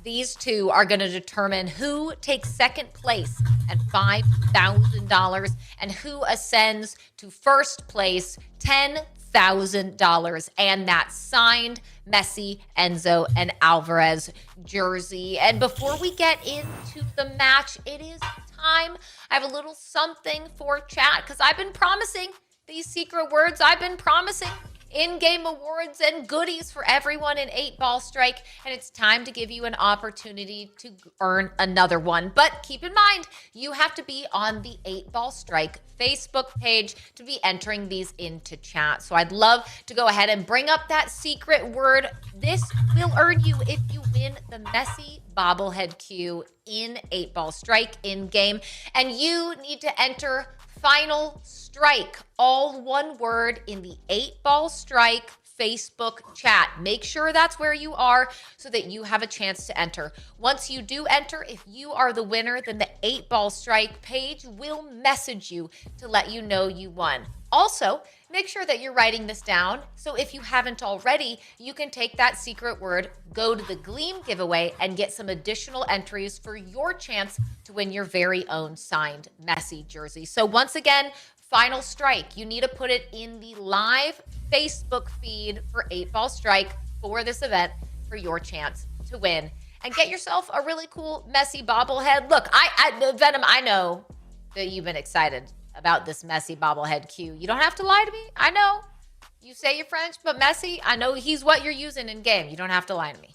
These two are going to determine who takes second place and $5,000 and who ascends to first place, $10,000, and that signed Messi, Enzo, and Álvarez jersey. And before we get into the match, it is time. I have a little something for chat because I've been promising these secret words. I've been promising in-game awards and goodies for everyone in 8-Ball Strike, and it's time to give you an opportunity to earn another one. But keep in mind, you have to be on the 8-Ball Strike Facebook page to be entering these into chat. So I'd love to go ahead and bring up that secret word. This will earn you if you win the Messi Bobblehead Q in 8-Ball Strike in-game, and you need to enter Final Strike, all one word, in the 8-Ball Strike Facebook chat. Make sure that's where you are so that you have a chance to enter. Once you do enter, if you are the winner, then the 8-Ball Strike page will message you to let you know you won. Also, make sure that you're writing this down, so if you haven't already, you can take that secret word, go to the Gleam giveaway, and get some additional entries for your chance to win your very own signed Messi jersey. So once again, Final Strike, you need to put it in the live Facebook feed for 8-Ball Strike for this event for your chance to win and get yourself a really cool Messi bobblehead. Look, Venom, I know that you've been excited about this Messi bobblehead Q. You don't have to lie to me. I know you say you're French, but Messi, I know he's what you're using in game. You don't have to lie to me.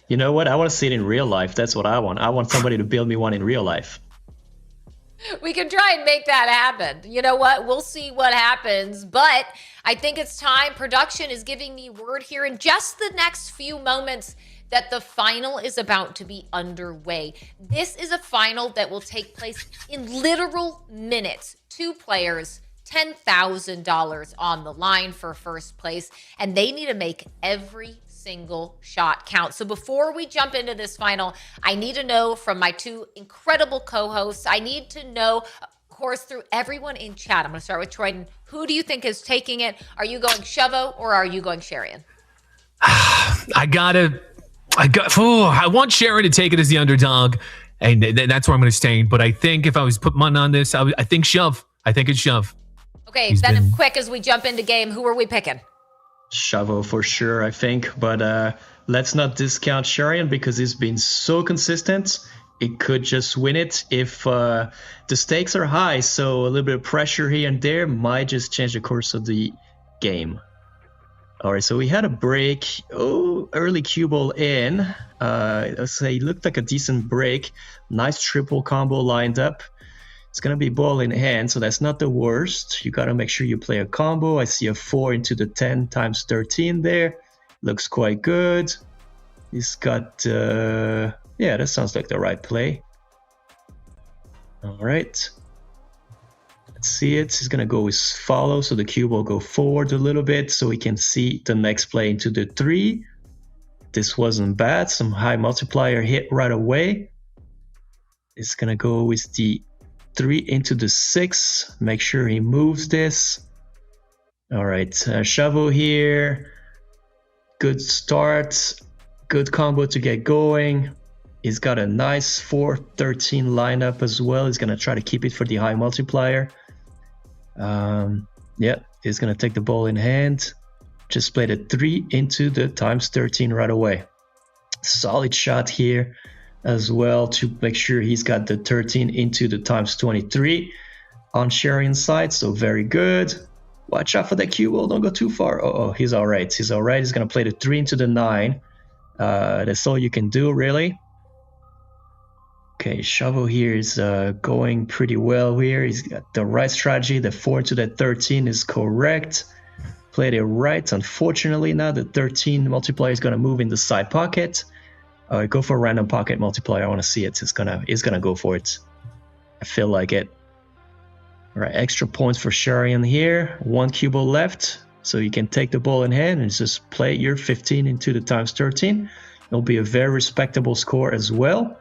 You know what? I want to see it in real life. That's what I want. I want somebody to build me one in real life. We can try and make that happen. You know what? We'll see what happens. But I think it's time. Production is giving me word here in just the next few moments that the final is about to be underway. This is a final that will take place in literal minutes. 2 players, $10,000 on the line for first place, and they need to make every single shot count. So before we jump into this final, I need to know from my 2 incredible co-hosts, I need to know, of course, through everyone in chat. I'm going to start with Troyden. Who do you think is taking it? Are you going Shovo or are you going Sharian? I want Sharon to take it as the underdog, and that's where I'm going to stay. But I think if I was put money on this, I think Shove. I think it's Shove. Okay, Venom, quick as we jump into game, who are we picking? Shovo for sure, I think. But let's not discount Sharian because he's been so consistent. It could just win it if the stakes are high. So a little bit of pressure here and there might just change the course of the game. All right, so we had a break. Oh, early cue ball in. Let's say it looked like a decent break. Nice triple combo lined up. It's going to be ball in hand, so that's not the worst. You got to make sure you play a combo. I see a 4 into the 10 times 13 there. Looks quite good. He's got, yeah, that sounds like the right play. All right. Let's see it. He's going to go with follow, so the cube will go forward a little bit so we can see the next play into the 3. This wasn't bad. Some high multiplier hit right away. It's going to go with the 3 into the 6. Make sure he moves this. All right, Shovel here. Good start. Good combo to get going. He's got a nice 4-13 lineup as well. He's going to try to keep it for the high multiplier. Yeah, he's going to take the ball in hand. Just played a 3 into the times 13 right away. Solid shot here as well to make sure he's got the 13 into the times 23 on Sharian's side. So very good. Watch out for that cue ball. Don't go too far. Oh, he's all right. He's all right. He's going to play the 3 into the 9. That's all you can do, really. Okay, Shovel here is going pretty well here. He's got the right strategy. The 4 into the 13 is correct. Played it right. Unfortunately, now the 13 multiplier is going to move in the side pocket. Go for a random pocket multiplier. I want to see it. It's gonna go for it. I feel like it. All right, extra points for Sharian here. 1 cue ball left, so you can take the ball in hand and just play your 15 into the times 13. It'll be a very respectable score as well.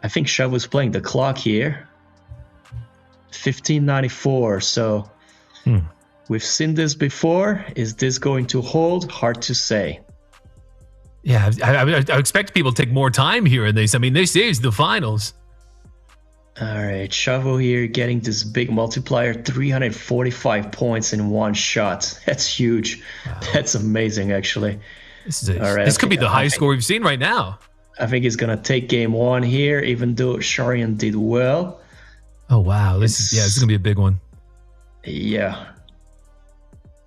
I think Chavo's playing the clock here. 1594. So we've seen this before. Is this going to hold? Hard to say. Yeah, I expect people to take more time here in this. I mean, this is the finals. All right, Chavo here getting this big multiplier, 345 points in one shot. That's huge. Wow. That's amazing, actually. This could be the highest score we've seen right now. I think he's going to take game one here, even though Sharian did well. Oh, wow. This is going to be a big one. Yeah.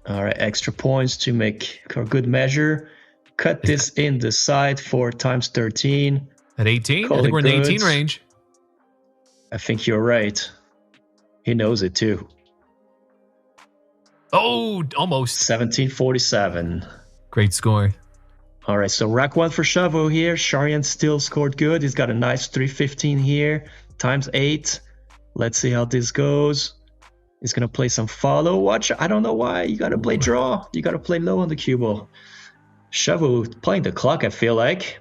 All right, extra points to make a good measure. Cut this in the side for times 13. At 18? I think we're in the 18 range. I think you're right. He knows it too. Oh, almost. 1747. Great score. All right, so rack one for Chavo here. Sharian still scored good. He's got a nice 315 here. Times 8. Let's see how this goes. He's going to play some follow. Watch, I don't know why. You got to play draw. You got to play low on the cue ball. Chavo playing the clock, I feel like.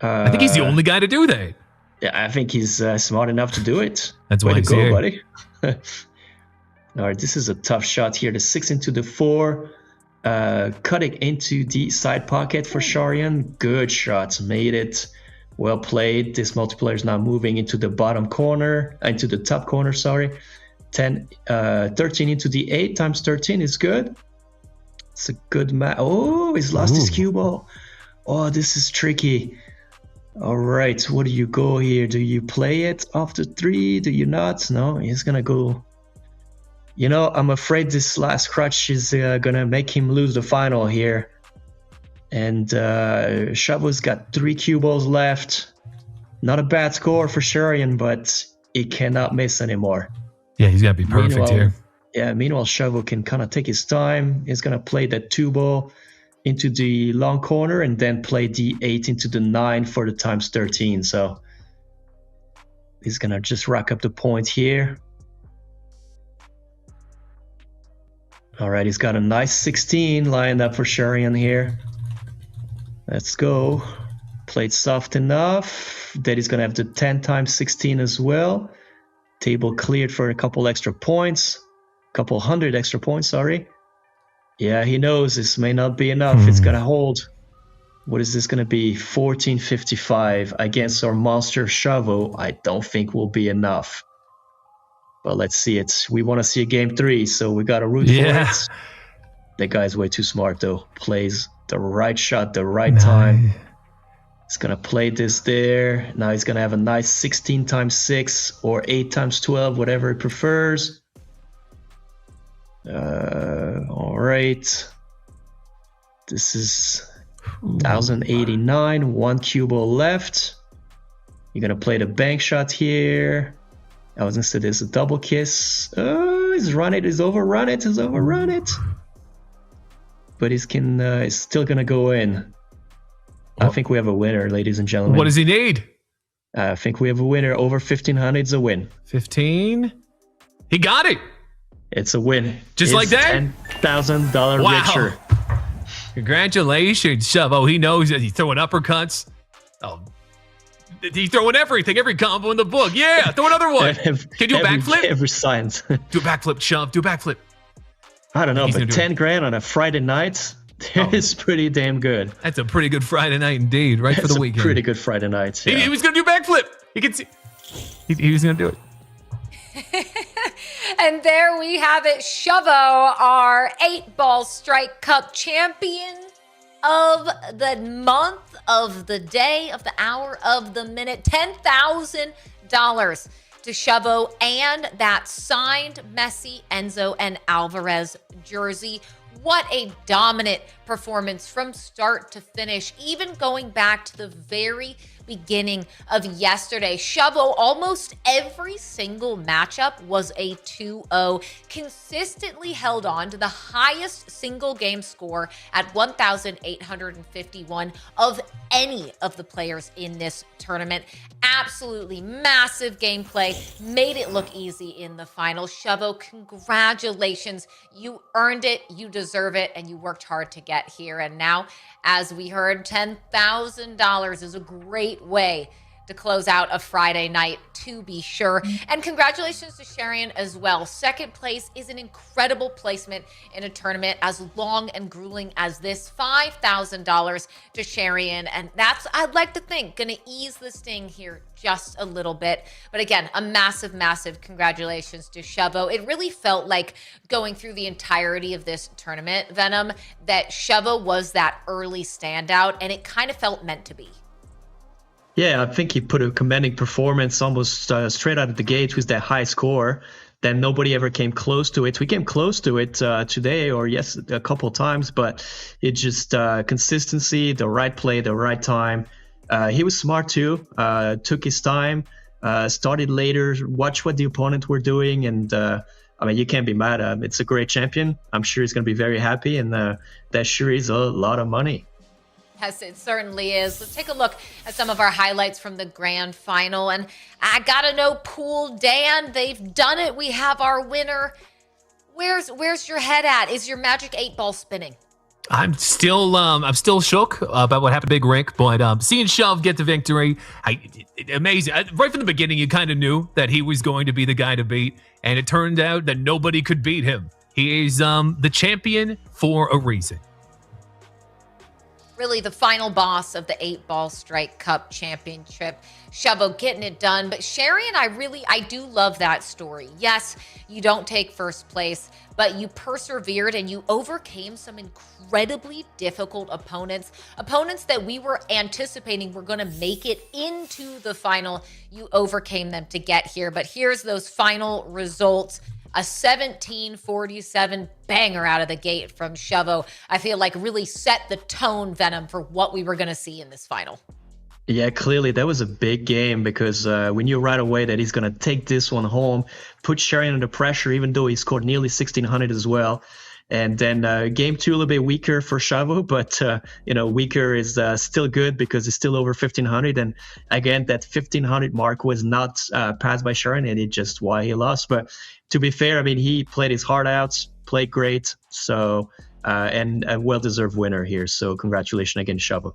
I think he's the only guy to do that. Yeah, I think he's smart enough to do it. That's why why to go, here. buddy. All right, this is a tough shot here. The 6 into the 4. Cutting into the side pocket for Sharian. Good shots, made it. Well played. This multiplier is now moving into the bottom corner, into the top corner, sorry. 13 into the 8 times 13 is good. It's a good match. Oh, he's lost his cue ball. Oh, this is tricky. All right, what do you go here? Do you play it after 3? Do you not? No, he's gonna go. You know, I'm afraid this last crutch is gonna make him lose the final here. And Chavo's got 3 cue balls left. Not a bad score for Sharian, but he cannot miss anymore. Yeah, he's got to be perfect here. Yeah, meanwhile, Chavo can kind of take his time. He's going to play that 2 ball into the long corner and then play the 8 into the 9 for the times 13. So he's going to just rack up the point here. All right, he's got a nice 16 lined up for Sharian here. Let's go. Played soft enough. Then he's going to have the 10 times 16 as well. Table cleared for a couple extra points. Couple hundred extra points, sorry. Yeah, he knows this may not be enough. It's going to hold. What is this going to be? 1455 against our monster Chavo. I don't think will be enough. But let's see it. We want to see a game 3, so we got to root for it. That guy's way too smart, though. Plays the right shot, the right time. He's going to play this there. Now he's going to have a nice 16 times 6 or 8 times 12, whatever he prefers. All right. This is 1089. 1 cue ball left. You're going to play the bank shot here. I was going to say there's a double kiss. Oh, he's run it. He's overrun it. He's overrun it. But he's still going to go in. I think we have a winner, ladies and gentlemen. What does he need? I think we have a winner. Over 1,500 is a win. 15? He got it. It's a win. Just like that? $10,000 richer. Congratulations, Chavo. He knows that he's throwing uppercuts. Oh, he's throwing everything, every combo in the book. Yeah, throw another one. Can you do a backflip? Every science. Do a backflip, Shove. Do a backflip. I don't know, but 10 grand on a Friday night is pretty damn good. That's a pretty good Friday night indeed, right? For the weekend. Pretty good Friday night. Yeah. He was going to do backflip. You can see. He was going to do it. And there we have it. Chavo, our 8-Ball Strike Cup champion of the month, of the day, of the hour, of the minute. $10,000 to Chavo and that signed Messi, Enzo, and Álvarez jersey. What a dominant performance from start to finish, even going back to the very beginning of yesterday. Shovo, almost every single matchup was a 2-0, consistently held on to the highest single game score at 1,851 of any of the players in this tournament. Absolutely massive gameplay, made it look easy in the final. Shovo, congratulations. You earned it, you deserve it, and you worked hard to get here. And now, as we heard, $10,000 is a great way to close out a Friday night, to be sure. And congratulations to Sharian as well. Second place is an incredible placement in a tournament as long and grueling as this. $5,000 to Sharian, and that's, I'd like to think, gonna ease the sting here just a little bit. But again, a massive, massive congratulations to Shovo. It really felt like going through the entirety of this tournament, Venom, that Shovo was that early standout, and it kind of felt meant to be. Yeah, I think he put a commanding performance almost straight out of the gate with that high score. Then nobody ever came close to it. We came close to it today, or yes, a couple of times, but it just consistency, the right play, the right time. He was smart too, took his time, started later, watched what the opponent were doing, and I mean, you can't be mad at him. It's a great champion. I'm sure he's going to be very happy, and that sure is a lot of money. Yes, it certainly is. Let's take a look at some of our highlights from the grand final. And I gotta know, Pool Dan, they've done it. We have our winner. Where's your head at? Is your magic 8-ball spinning? I'm still shook about what happened to Big Rick, but seeing Shove get the victory, amazing. Right from the beginning, you kind of knew that he was going to be the guy to beat, and it turned out that nobody could beat him. He is the champion for a reason. Really the final boss of the 8-Ball Strike Cup Championship. Shovo getting it done. But Sharian, I do love that story. Yes, you don't take first place, but you persevered and you overcame some incredibly difficult opponents. Opponents that we were anticipating were going to make it into the final. You overcame them to get here. But here's those final results. A 17-47 banger out of the gate from Shovo. I feel like really set the tone, Venom, for what we were going to see in this final. Yeah, clearly that was a big game because we knew right away that he's going to take this one home, put Sharian under pressure, even though he scored nearly 1,600 as well. And then game two a little bit weaker for Shovo, but weaker is still good because it's still over 1,500. And again, that 1,500 mark was not passed by Sharian, and it's just why he lost. But to be fair, I mean, he played his heart out, played great, so and a well-deserved winner here. So congratulations again, Shovo.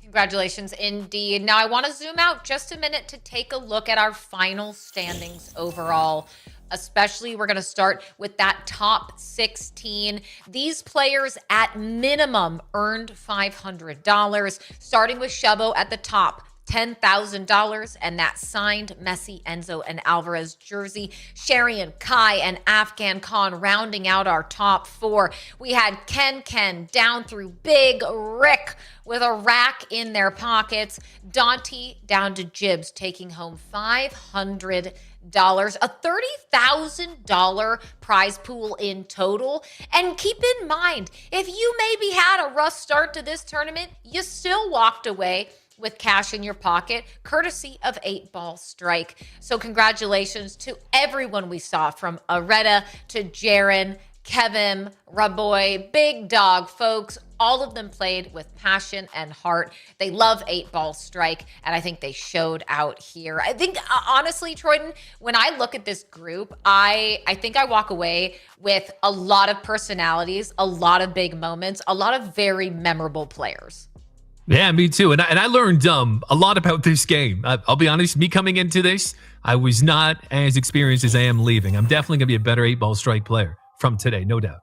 Congratulations indeed. Now I want to zoom out just a minute to take a look at our final standings overall. Especially, we're going to start with that top 16. These players at minimum earned $500, starting with Shovo at the top. $10,000 and that signed Messi, Enzo, and Álvarez jersey. Sharian, Kai, and Afghan Khan rounding out our top 4. We had Ken down through Big Rick with a rack in their pockets. Dante down to Jibs taking home $500. A $30,000 prize pool in total. And keep in mind, if you maybe had a rough start to this tournament, you still walked away with cash in your pocket, courtesy of 8-Ball Strike. So congratulations to everyone we saw, from Areta to Jaren, Kevin, Raboy, Big Dog, folks. All of them played with passion and heart. They love 8-Ball Strike, and I think they showed out here. I think, honestly, Troyden, when I look at this group, I think I walk away with a lot of personalities, a lot of big moments, a lot of very memorable players. Yeah, me too. And I learned a lot about this game. I'll be honest, me coming into this, I was not as experienced as I am leaving. I'm definitely going to be a better 8-Ball Strike player from today, no doubt.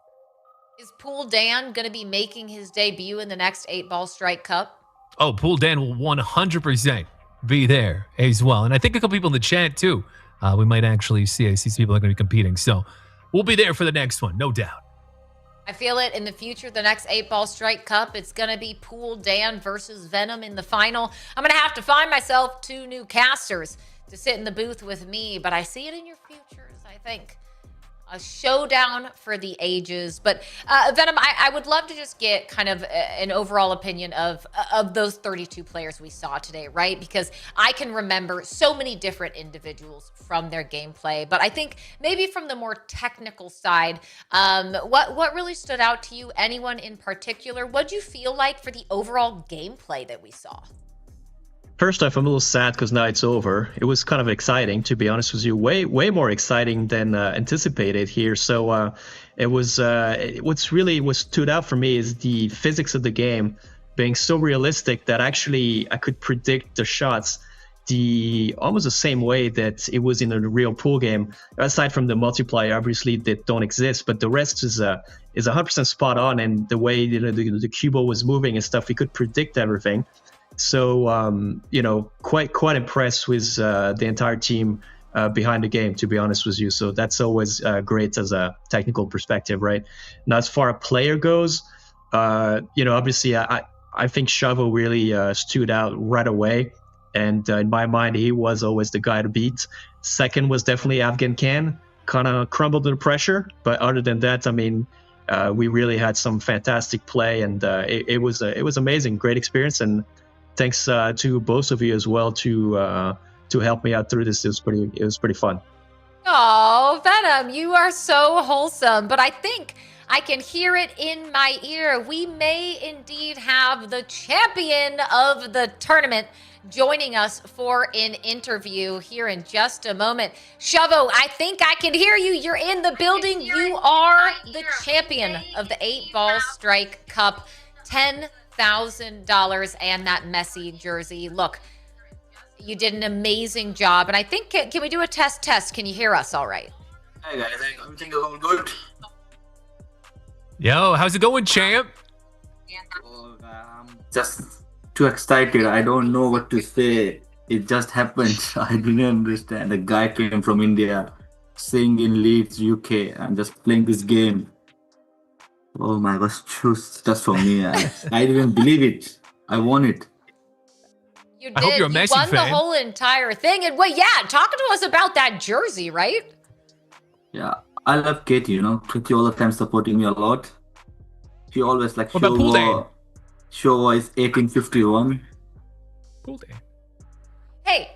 Is Pool Dan going to be making his debut in the next 8-Ball Strike Cup? Oh, Pool Dan will 100% be there as well. And I think a couple people in the chat too. We might actually see people are going to be competing. So we'll be there for the next one, no doubt. I feel it in the future, the next 8-Ball Strike Cup, it's going to be Pool Dan versus Venom in the final. I'm going to have to find myself 2 new casters to sit in the booth with me, but I see it in your futures, I think. a showdown for the ages. But Venom, I would love to just get kind of an overall opinion of those 32 players we saw today, right? Because I can remember so many different individuals from their gameplay. But I think maybe from the more technical side, what really stood out to you? Anyone in particular? What'd you feel like for the overall gameplay that we saw? First off, I'm a little sad because now it's over. It was kind of exciting, to be honest with you, way more exciting than anticipated here. So it was what stood out for me is the physics of the game being so realistic that actually I could predict the shots almost the same way that it was in a real pool game. Aside from the multiplier, obviously, that don't exist, but the rest is 100% spot on. And the way the cubo was moving and stuff, we could predict everything. So, quite impressed with the entire team behind the game, to be honest with you. So that's always great as a technical perspective, right? Now, as far as player goes, obviously, I think Shovel really stood out right away. And in my mind, he was always the guy to beat. Second was definitely Afghan Khan, kind of crumbled under pressure. But other than that, I mean, we really had some fantastic play, and it was amazing, great experience. And thanks to both of you as well to help me out through this. It was pretty fun. Oh, Venom, you are so wholesome. But I think I can hear it in my ear. We may indeed have the champion of the tournament joining us for an interview here in just a moment. Shovo, I think I can hear you. You're in the building. You are the champion of the 8-Ball Strike Cup. $10,000 and that Messi jersey. Look, you did an amazing job. And I think, can we do a test? Can you hear us all right? Hey guys, everything is going good. Yo, how's it going, champ? I'm just too excited. I don't know what to say. It just happened. I didn't understand. A guy came from India, staying in Leeds, UK, and just playing this game. Oh my gosh, just for me. I didn't believe it. I won it. You did. I hope you're a Messi you won fan. the whole entire thing. And well, yeah, talk to us about that jersey, right? Yeah, I love Katie, Katie all the time supporting me a lot. She always like what about pool day? Show is 1851. Pool day.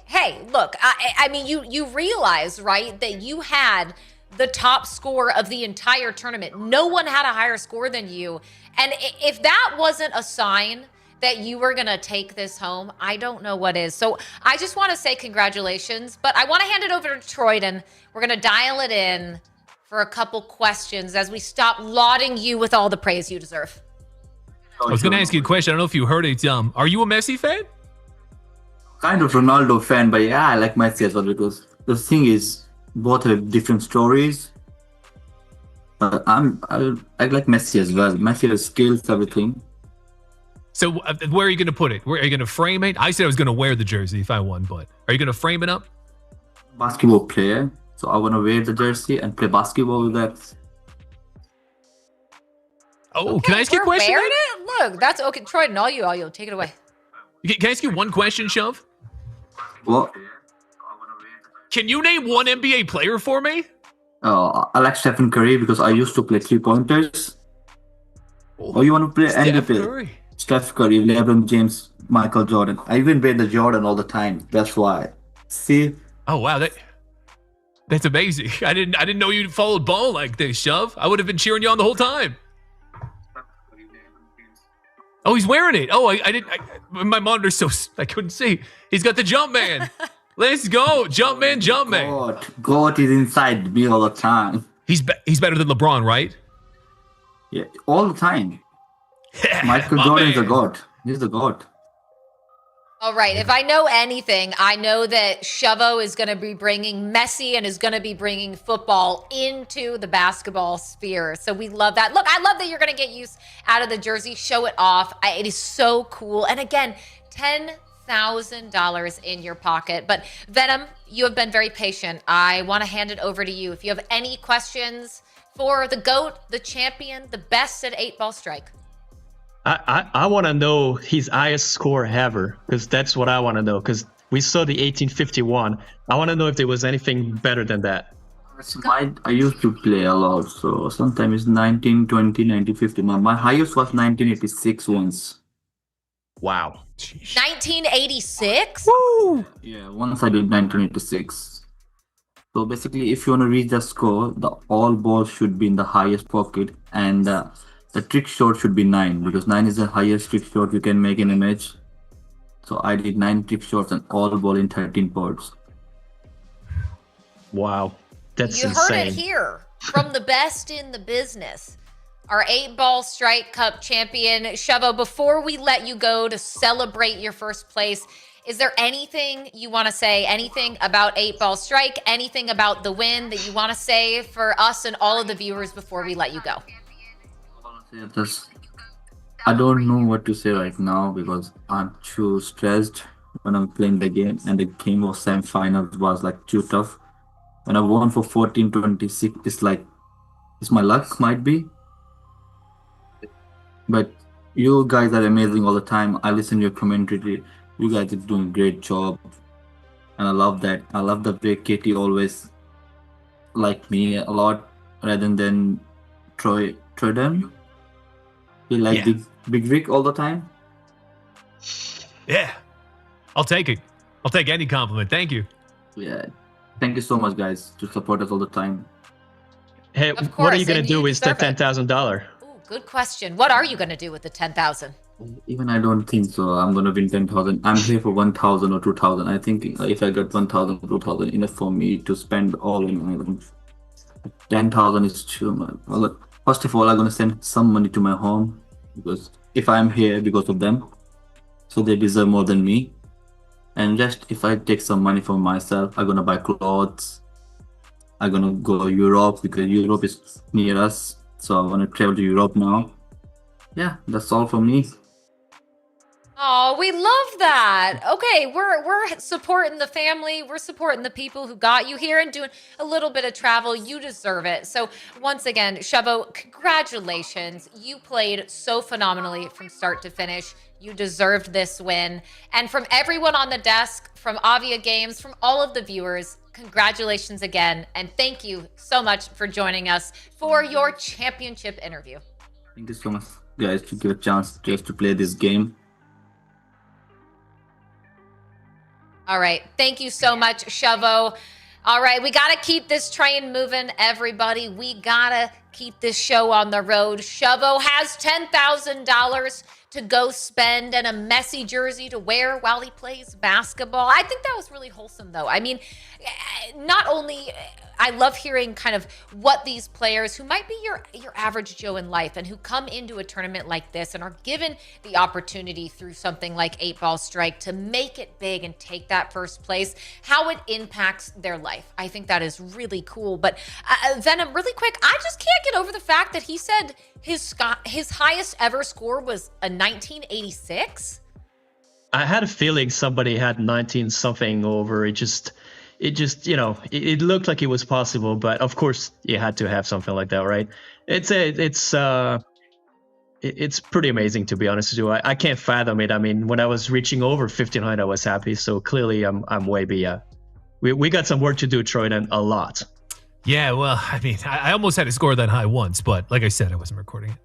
Hey, look, I mean, you realize, right, that you had the top score of the entire tournament. No one had a higher score than you. And if that wasn't a sign that you were going to take this home, I don't know what is. So I just want to say congratulations, but I want to hand it over to Troyden. We're going to dial it in for a couple questions as we stop lauding you with all the praise you deserve. I was going to ask you a question. I don't know if you heard it. Are you a Messi fan? Kind of Ronaldo fan, but yeah, I like Messi as well, because the thing is, both have different stories. But I like Messi as well. Messi has skills, everything. So where are you going to put it? Where are you going to frame it? I said I was going to wear the jersey if I won, but are you going to frame it up? Basketball player, so I want to wear the jersey and play basketball with that. Oh, okay, can I ask you a question? Wearing it? Look, that's okay. Troyden, all you. Take it away. Can I ask you one question, Shove? What? Can you name one NBA player for me? I like Stephen Curry because I used to play 3-pointers. Oh, you want to play NBA? Steph Curry, LeBron James, Michael Jordan. I even wear the Jordan all the time. That's why. See? Oh wow, that's amazing. I didn't know you followed ball like this, Shove. I would have been cheering you on the whole time. Oh, he's wearing it. Oh, I didn't. My monitor's so I couldn't see. He's got the jump man. Let's go, jump man. God is inside me all the time. He's better than LeBron, right? Yeah, all the time. Michael Jordan's a god. He's the god. All right. If I know anything, I know that Shovo is going to be bringing Messi and is going to be bringing football into the basketball sphere. So we love that. Look, I love that you're going to get use out of the jersey. Show it off. It is so cool. And again, $10,000 in your pocket. But Venom, you have been very patient. I want to hand it over to you. If you have any questions for the GOAT, the champion, the best at 8-Ball Strike. I want to know his highest score ever, because that's what I want to know, because we saw the 1851. I want to know if there was anything better than that. I used to play a lot, so sometimes it's 19, 20, 90, 50. My highest was 1986 once. Wow. 1986? Woo! Yeah, once I did 1986. So basically, if you want to reach the score, the all balls should be in the highest pocket, and the trick shot should be 9 because 9 is the highest trick shot you can make in a match. So I did 9 trick shots and all ball in 13 pods. Wow, that's you insane. heard it here from the best in the business. Our 8-Ball Strike Cup champion, Shevo, before we let you go to celebrate your first place, is there anything you want to say? Anything about 8-Ball Strike? Anything about the win that you want to say for us and all of the viewers before we let you go? I don't know what to say right now because I'm too stressed when I'm playing the game, and the game of semi-finals was like too tough. When I won for 14-26, it's like, it's my luck, might be. But you guys are amazing all the time. I listen to your commentary. You guys are doing a great job. And I love that. I love the way Katie always like me a lot rather than Troyden. He like Big Vic all the time. Yeah. I'll take it. I'll take any compliment. Thank you. Yeah. Thank you so much, guys, to support us all the time. Hey, what are you going to do with the $10,000? Good question. What are you going to do with the 10,000? Even I don't think so. I'm going to win 10,000. I'm here for 1,000 or 2,000. I think if I got 1,000 or 2,000, enough for me to spend all in my life. 10,000 is too much. Well, look, first of all, I'm going to send some money to my home because if I'm here because of them, so they deserve more than me. And just if I take some money for myself, I'm going to buy clothes. I'm going to go to Europe because Europe is near us. So I want to travel to Europe now. Yeah, that's all from me. Oh, we love that. Okay, we're supporting the family. We're supporting the people who got you here and doing a little bit of travel. You deserve it. So once again, Shevo, congratulations. You played so phenomenally from start to finish. You deserved this win. And from everyone on the desk, from Avia Games, from all of the viewers, congratulations again. And thank you so much for joining us for your championship interview. Thank you so much, guys, to give a chance just to play this game. All right. Thank you so much, Shevo. All right. We got to keep this train moving, everybody. We got to keep this show on the road. Shevo has $10,000 to go spend and a Messi jersey to wear while he plays basketball. I think that was really wholesome, though. I mean, not only I love hearing kind of what these players who might be your average Joe in life and who come into a tournament like this and are given the opportunity through something like 8-Ball Strike to make it big and take that first place, how it impacts their life. I think that is really cool. But Venom, really quick, I just can't get over the fact that he said his highest ever score was a 1986. I had a feeling somebody had 19 something over. It just, you know, it looked like it was possible, but of course you had to have something like that, right? It's pretty amazing, to be honest with you. I can't fathom it. I mean, when I was reaching over 1,500, I was happy. So clearly I'm way beyond. We got some work to do, Troy, and a lot. Yeah, well, I mean, I almost had to score that high once, but like I said, I wasn't recording it.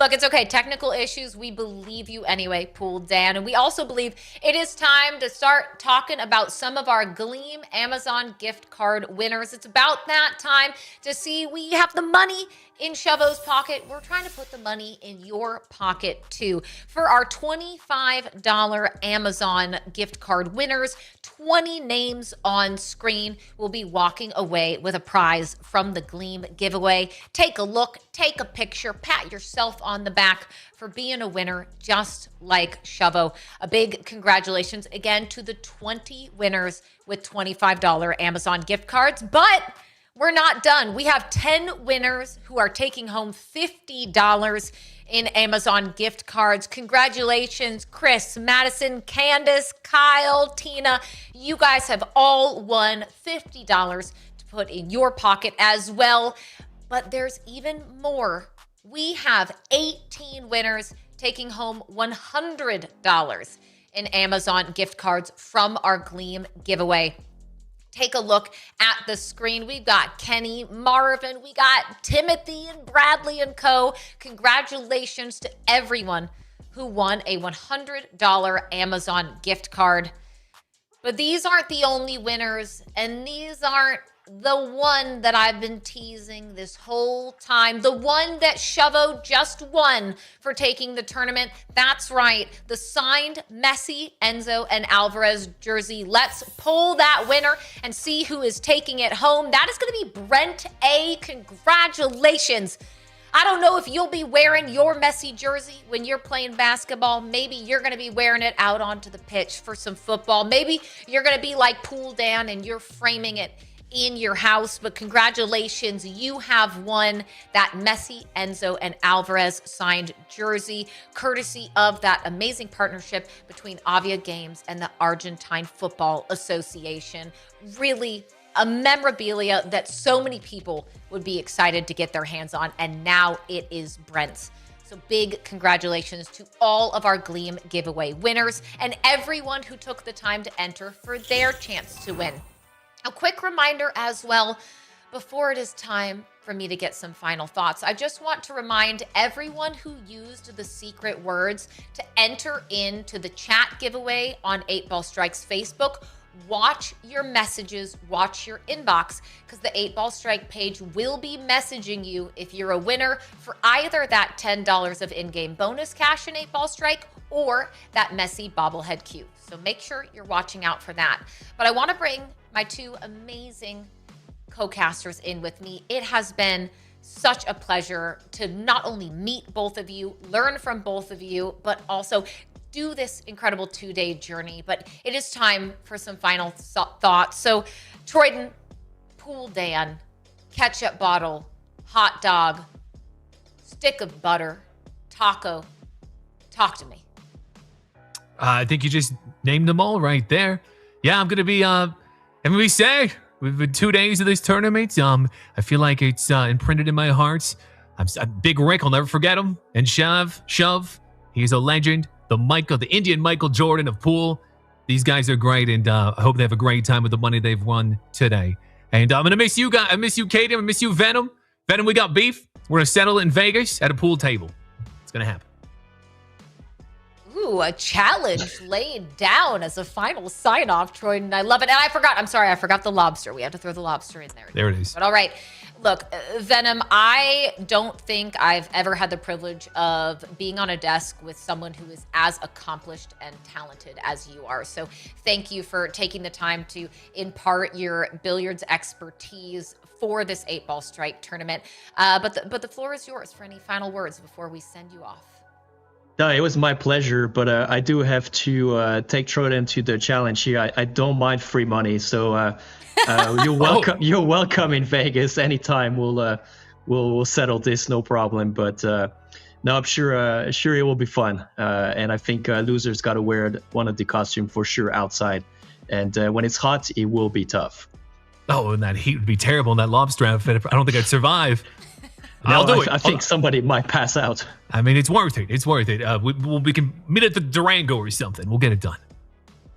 Look, it's okay. Technical issues. We believe you anyway, Pool Dan. And we also believe it is time to start talking about some of our Gleam Amazon gift card winners. It's about that time to see we have the money in Shevo's pocket. We're trying to put the money in your pocket too. For our $25 Amazon gift card winners, 20 names on screen will be walking away with a prize from the Gleam giveaway. Take a look, take a picture, pat yourself on the back for being a winner just like Shevo. A big congratulations again to the 20 winners with $25 Amazon gift cards. But we're not done. We have 10 winners who are taking home $50 in Amazon gift cards. Congratulations, Chris, Madison, Candace, Kyle, Tina. You guys have all won $50 to put in your pocket as well. But there's even more. We have 18 winners taking home $100 in Amazon gift cards from our Gleam giveaway. take a look at the screen. We've got Kenny, Marvin, we got Timothy and Bradley and co. Congratulations to everyone who won a $100 Amazon gift card. But these aren't the only winners, and these aren't the one that I've been teasing this whole time. The one that Shovo just won for taking the tournament. That's right, the signed Messi, Enzo, and Álvarez jersey. Let's pull that winner and see who is taking it home. That is going to be Brent A. Congratulations. I don't know if you'll be wearing your Messi jersey when you're playing basketball. Maybe you're going to be wearing it out onto the pitch for some football. Maybe you're going to be like Pool Dan and you're framing it in your house. But congratulations, you have won that Messi, Enzo, and Álvarez signed jersey, courtesy of that amazing partnership between Avia Games and the Argentine Football Association. Really a memorabilia that so many people would be excited to get their hands on, and now it is Brent's. So big congratulations to all of our Gleam giveaway winners and everyone who took the time to enter for their chance to win. A quick reminder as well, before it is time for me to get some final thoughts, I just want to remind everyone who used the secret words to enter into the chat giveaway on 8Ball Strike's Facebook. Watch your messages, watch your inbox, because the 8Ball Strike page will be messaging you if you're a winner for either that $10 of in-game bonus cash in 8Ball Strike or that Messi bobblehead cube. So make sure you're watching out for that. But I want to bring my two amazing co-casters in with me. It has been such a pleasure to not only meet both of you, learn from both of you, but also do this incredible 2-day journey. But it is time for some final thoughts. So Troyden, Pool Dan, ketchup bottle, hot dog, stick of butter, taco, talk to me. I think you just named them all right there. Yeah, I'm going to be, sad. We've been 2 days of this tournament. I feel like it's imprinted in my heart. Big Rick, I'll never forget him. And Shove, he's a legend. The Indian Michael Jordan of pool. These guys are great, and I hope they have a great time with the money they've won today. And I'm going to miss you guys. I miss you, Katie. I miss you, Venom. Venom, we got beef. We're going to settle it in Vegas at a pool table. It's going to happen. Ooh, a challenge laid down as a final sign-off, Troyden. I love it. And I forgot the lobster. We have to throw the lobster in there. There it is. But all right. Look, Venom, I don't think I've ever had the privilege of being on a desk with someone who is as accomplished and talented as you are. So thank you for taking the time to impart your billiards expertise for this 8Ball Strike tournament. But the floor is yours for any final words before we send you off. No, it was my pleasure, but I do have to take Troyden to the challenge here. I don't mind free money, so you're welcome. You're welcome in Vegas anytime. We'll settle this, no problem. But no, I'm sure it will be fun. And I think losers got to wear one of the costume for sure outside. And when it's hot, it will be tough. Oh, and that heat would be terrible in that lobster outfit. I don't think I'd survive. No, I'll do it. I think somebody might pass out. I mean, it's worth it. It's worth it. We can meet at the Durango or something. We'll get it done.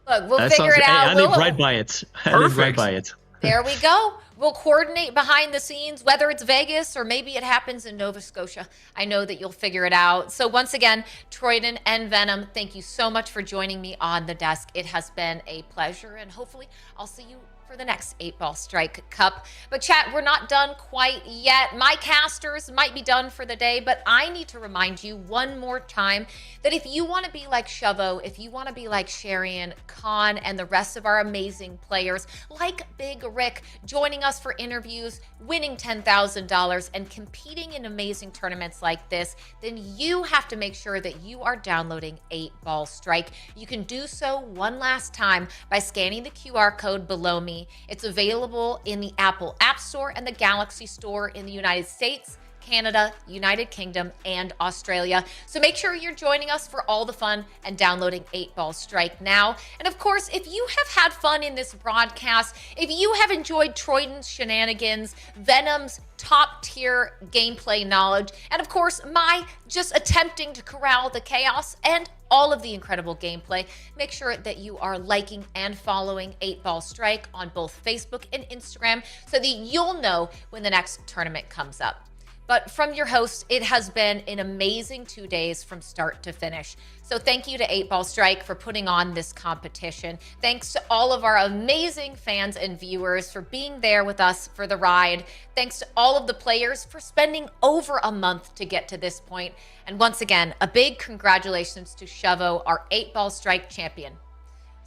Look, we'll figure it out. I live right by it. There we go. We'll coordinate behind the scenes, whether it's Vegas or maybe it happens in Nova Scotia. I know that you'll figure it out. So once again, Troyden and Venom, thank you so much for joining me on the desk. It has been a pleasure, and hopefully I'll see you for the next 8Ball Strike Cup. But chat, we're not done quite yet. My casters might be done for the day, but I need to remind you one more time that if you want to be like Shovo, if you want to be like Sharian, Khan, and the rest of our amazing players, like Big Rick, joining us for interviews, winning $10,000, and competing in amazing tournaments like this, then you have to make sure that you are downloading 8Ball Strike. You can do so one last time by scanning the QR code below me. It's available in the Apple App Store and the Galaxy Store in the United States, Canada, United Kingdom, and Australia. So make sure you're joining us for all the fun and downloading 8 Ball Strike now. And of course, if you have had fun in this broadcast, if you have enjoyed Troyden's shenanigans, Venom's top tier gameplay knowledge, and of course, my just attempting to corral the chaos and all of the incredible gameplay, make sure that you are liking and following 8 Ball Strike on both Facebook and Instagram so that you'll know when the next tournament comes up. But from your host, it has been an amazing 2 days from start to finish. So thank you to 8 Ball Strike for putting on this competition. Thanks to all of our amazing fans and viewers for being there with us for the ride. Thanks to all of the players for spending over a month to get to this point. And once again, a big congratulations to Shovo, our 8 Ball Strike champion.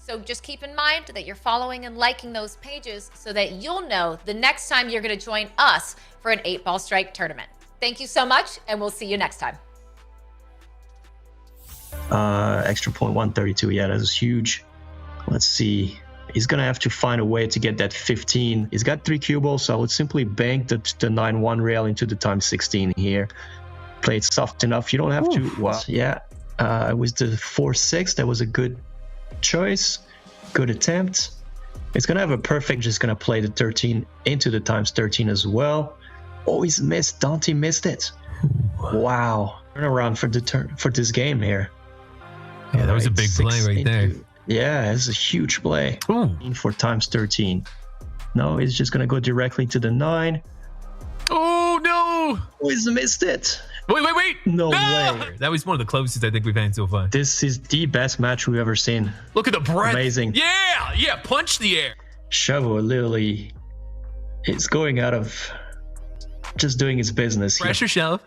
So just keep in mind that you're following and liking those pages so that you'll know the next time you're going to join us for an 8 Ball Strike tournament. Thank you so much, and we'll see you next time. Extra point 132. Yeah, that was huge. Let's see. He's going to have to find a way to get that 15. He's got 3 cue balls, so I would simply bank the 9-1 rail into the times 16 here. Play it soft enough. You don't have to. Well, yeah, it was the 4-6. That was a good choice. Good attempt. It's going to have a perfect. Just going to play the 13 into the times 13 as well. Oh, he's missed. Dante missed it. Wow. Turn around for this game here. Yeah, that was a big play right there. Yeah, it's a huge play. For times 13. No, he's just going to go directly to the 9. Oh, no. Oh, he's missed it. Wait. No way. That was one of the closest I think we've had so far. This is the best match we've ever seen. Look at the breath. Amazing. Yeah, punch the air. Shovo literally is going out of just doing his business. Pressure shove.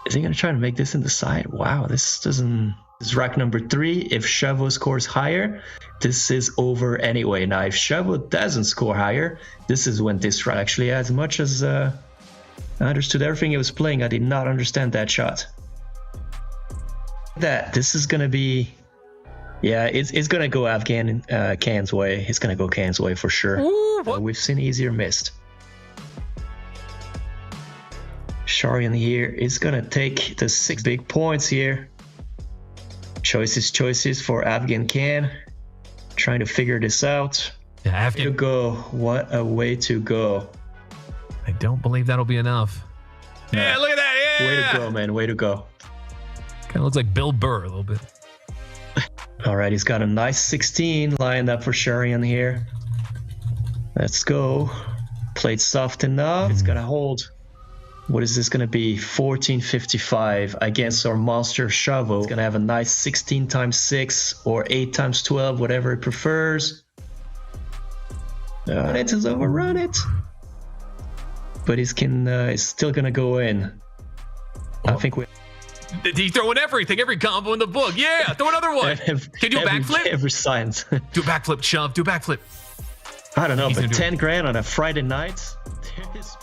Is he going to try to make this in the side? Wow, this is rack number 3. If Shovo scores higher, this is over anyway. Now, if Shovo doesn't score higher, this is when this rack actually, as much as I understood everything he was playing, I did not understand that shot. This is going to be... Yeah, it's going to go Afghan Can's way. It's going to go Can's way for sure. Ooh, we've seen easier missed. Sharian here is going to take the 6 big points here. Choices for Afghan Can. Trying to figure this out. Yeah, Afghan. Way to go. What a way to go. I don't believe that'll be enough. No. Yeah, look at that. Yeah. Way to go, man. Way to go. Kind of looks like Bill Burr a little bit. All right, he's got a nice 16 lined up for Sharian here. Let's go. Played soft enough. It's going to hold. What is this going to be? 1455 against our monster Shovo. It's going to have a nice 16 times 6 or 8 times 12, whatever it prefers. It is overrun it. But he's still going to go in. I think we... He's throwing everything, every combo in the book. Yeah, throw another one. Can you do a backflip? Every science. Do a backflip, shove. Do a backflip. I don't know, but 10 grand on a Friday night? There is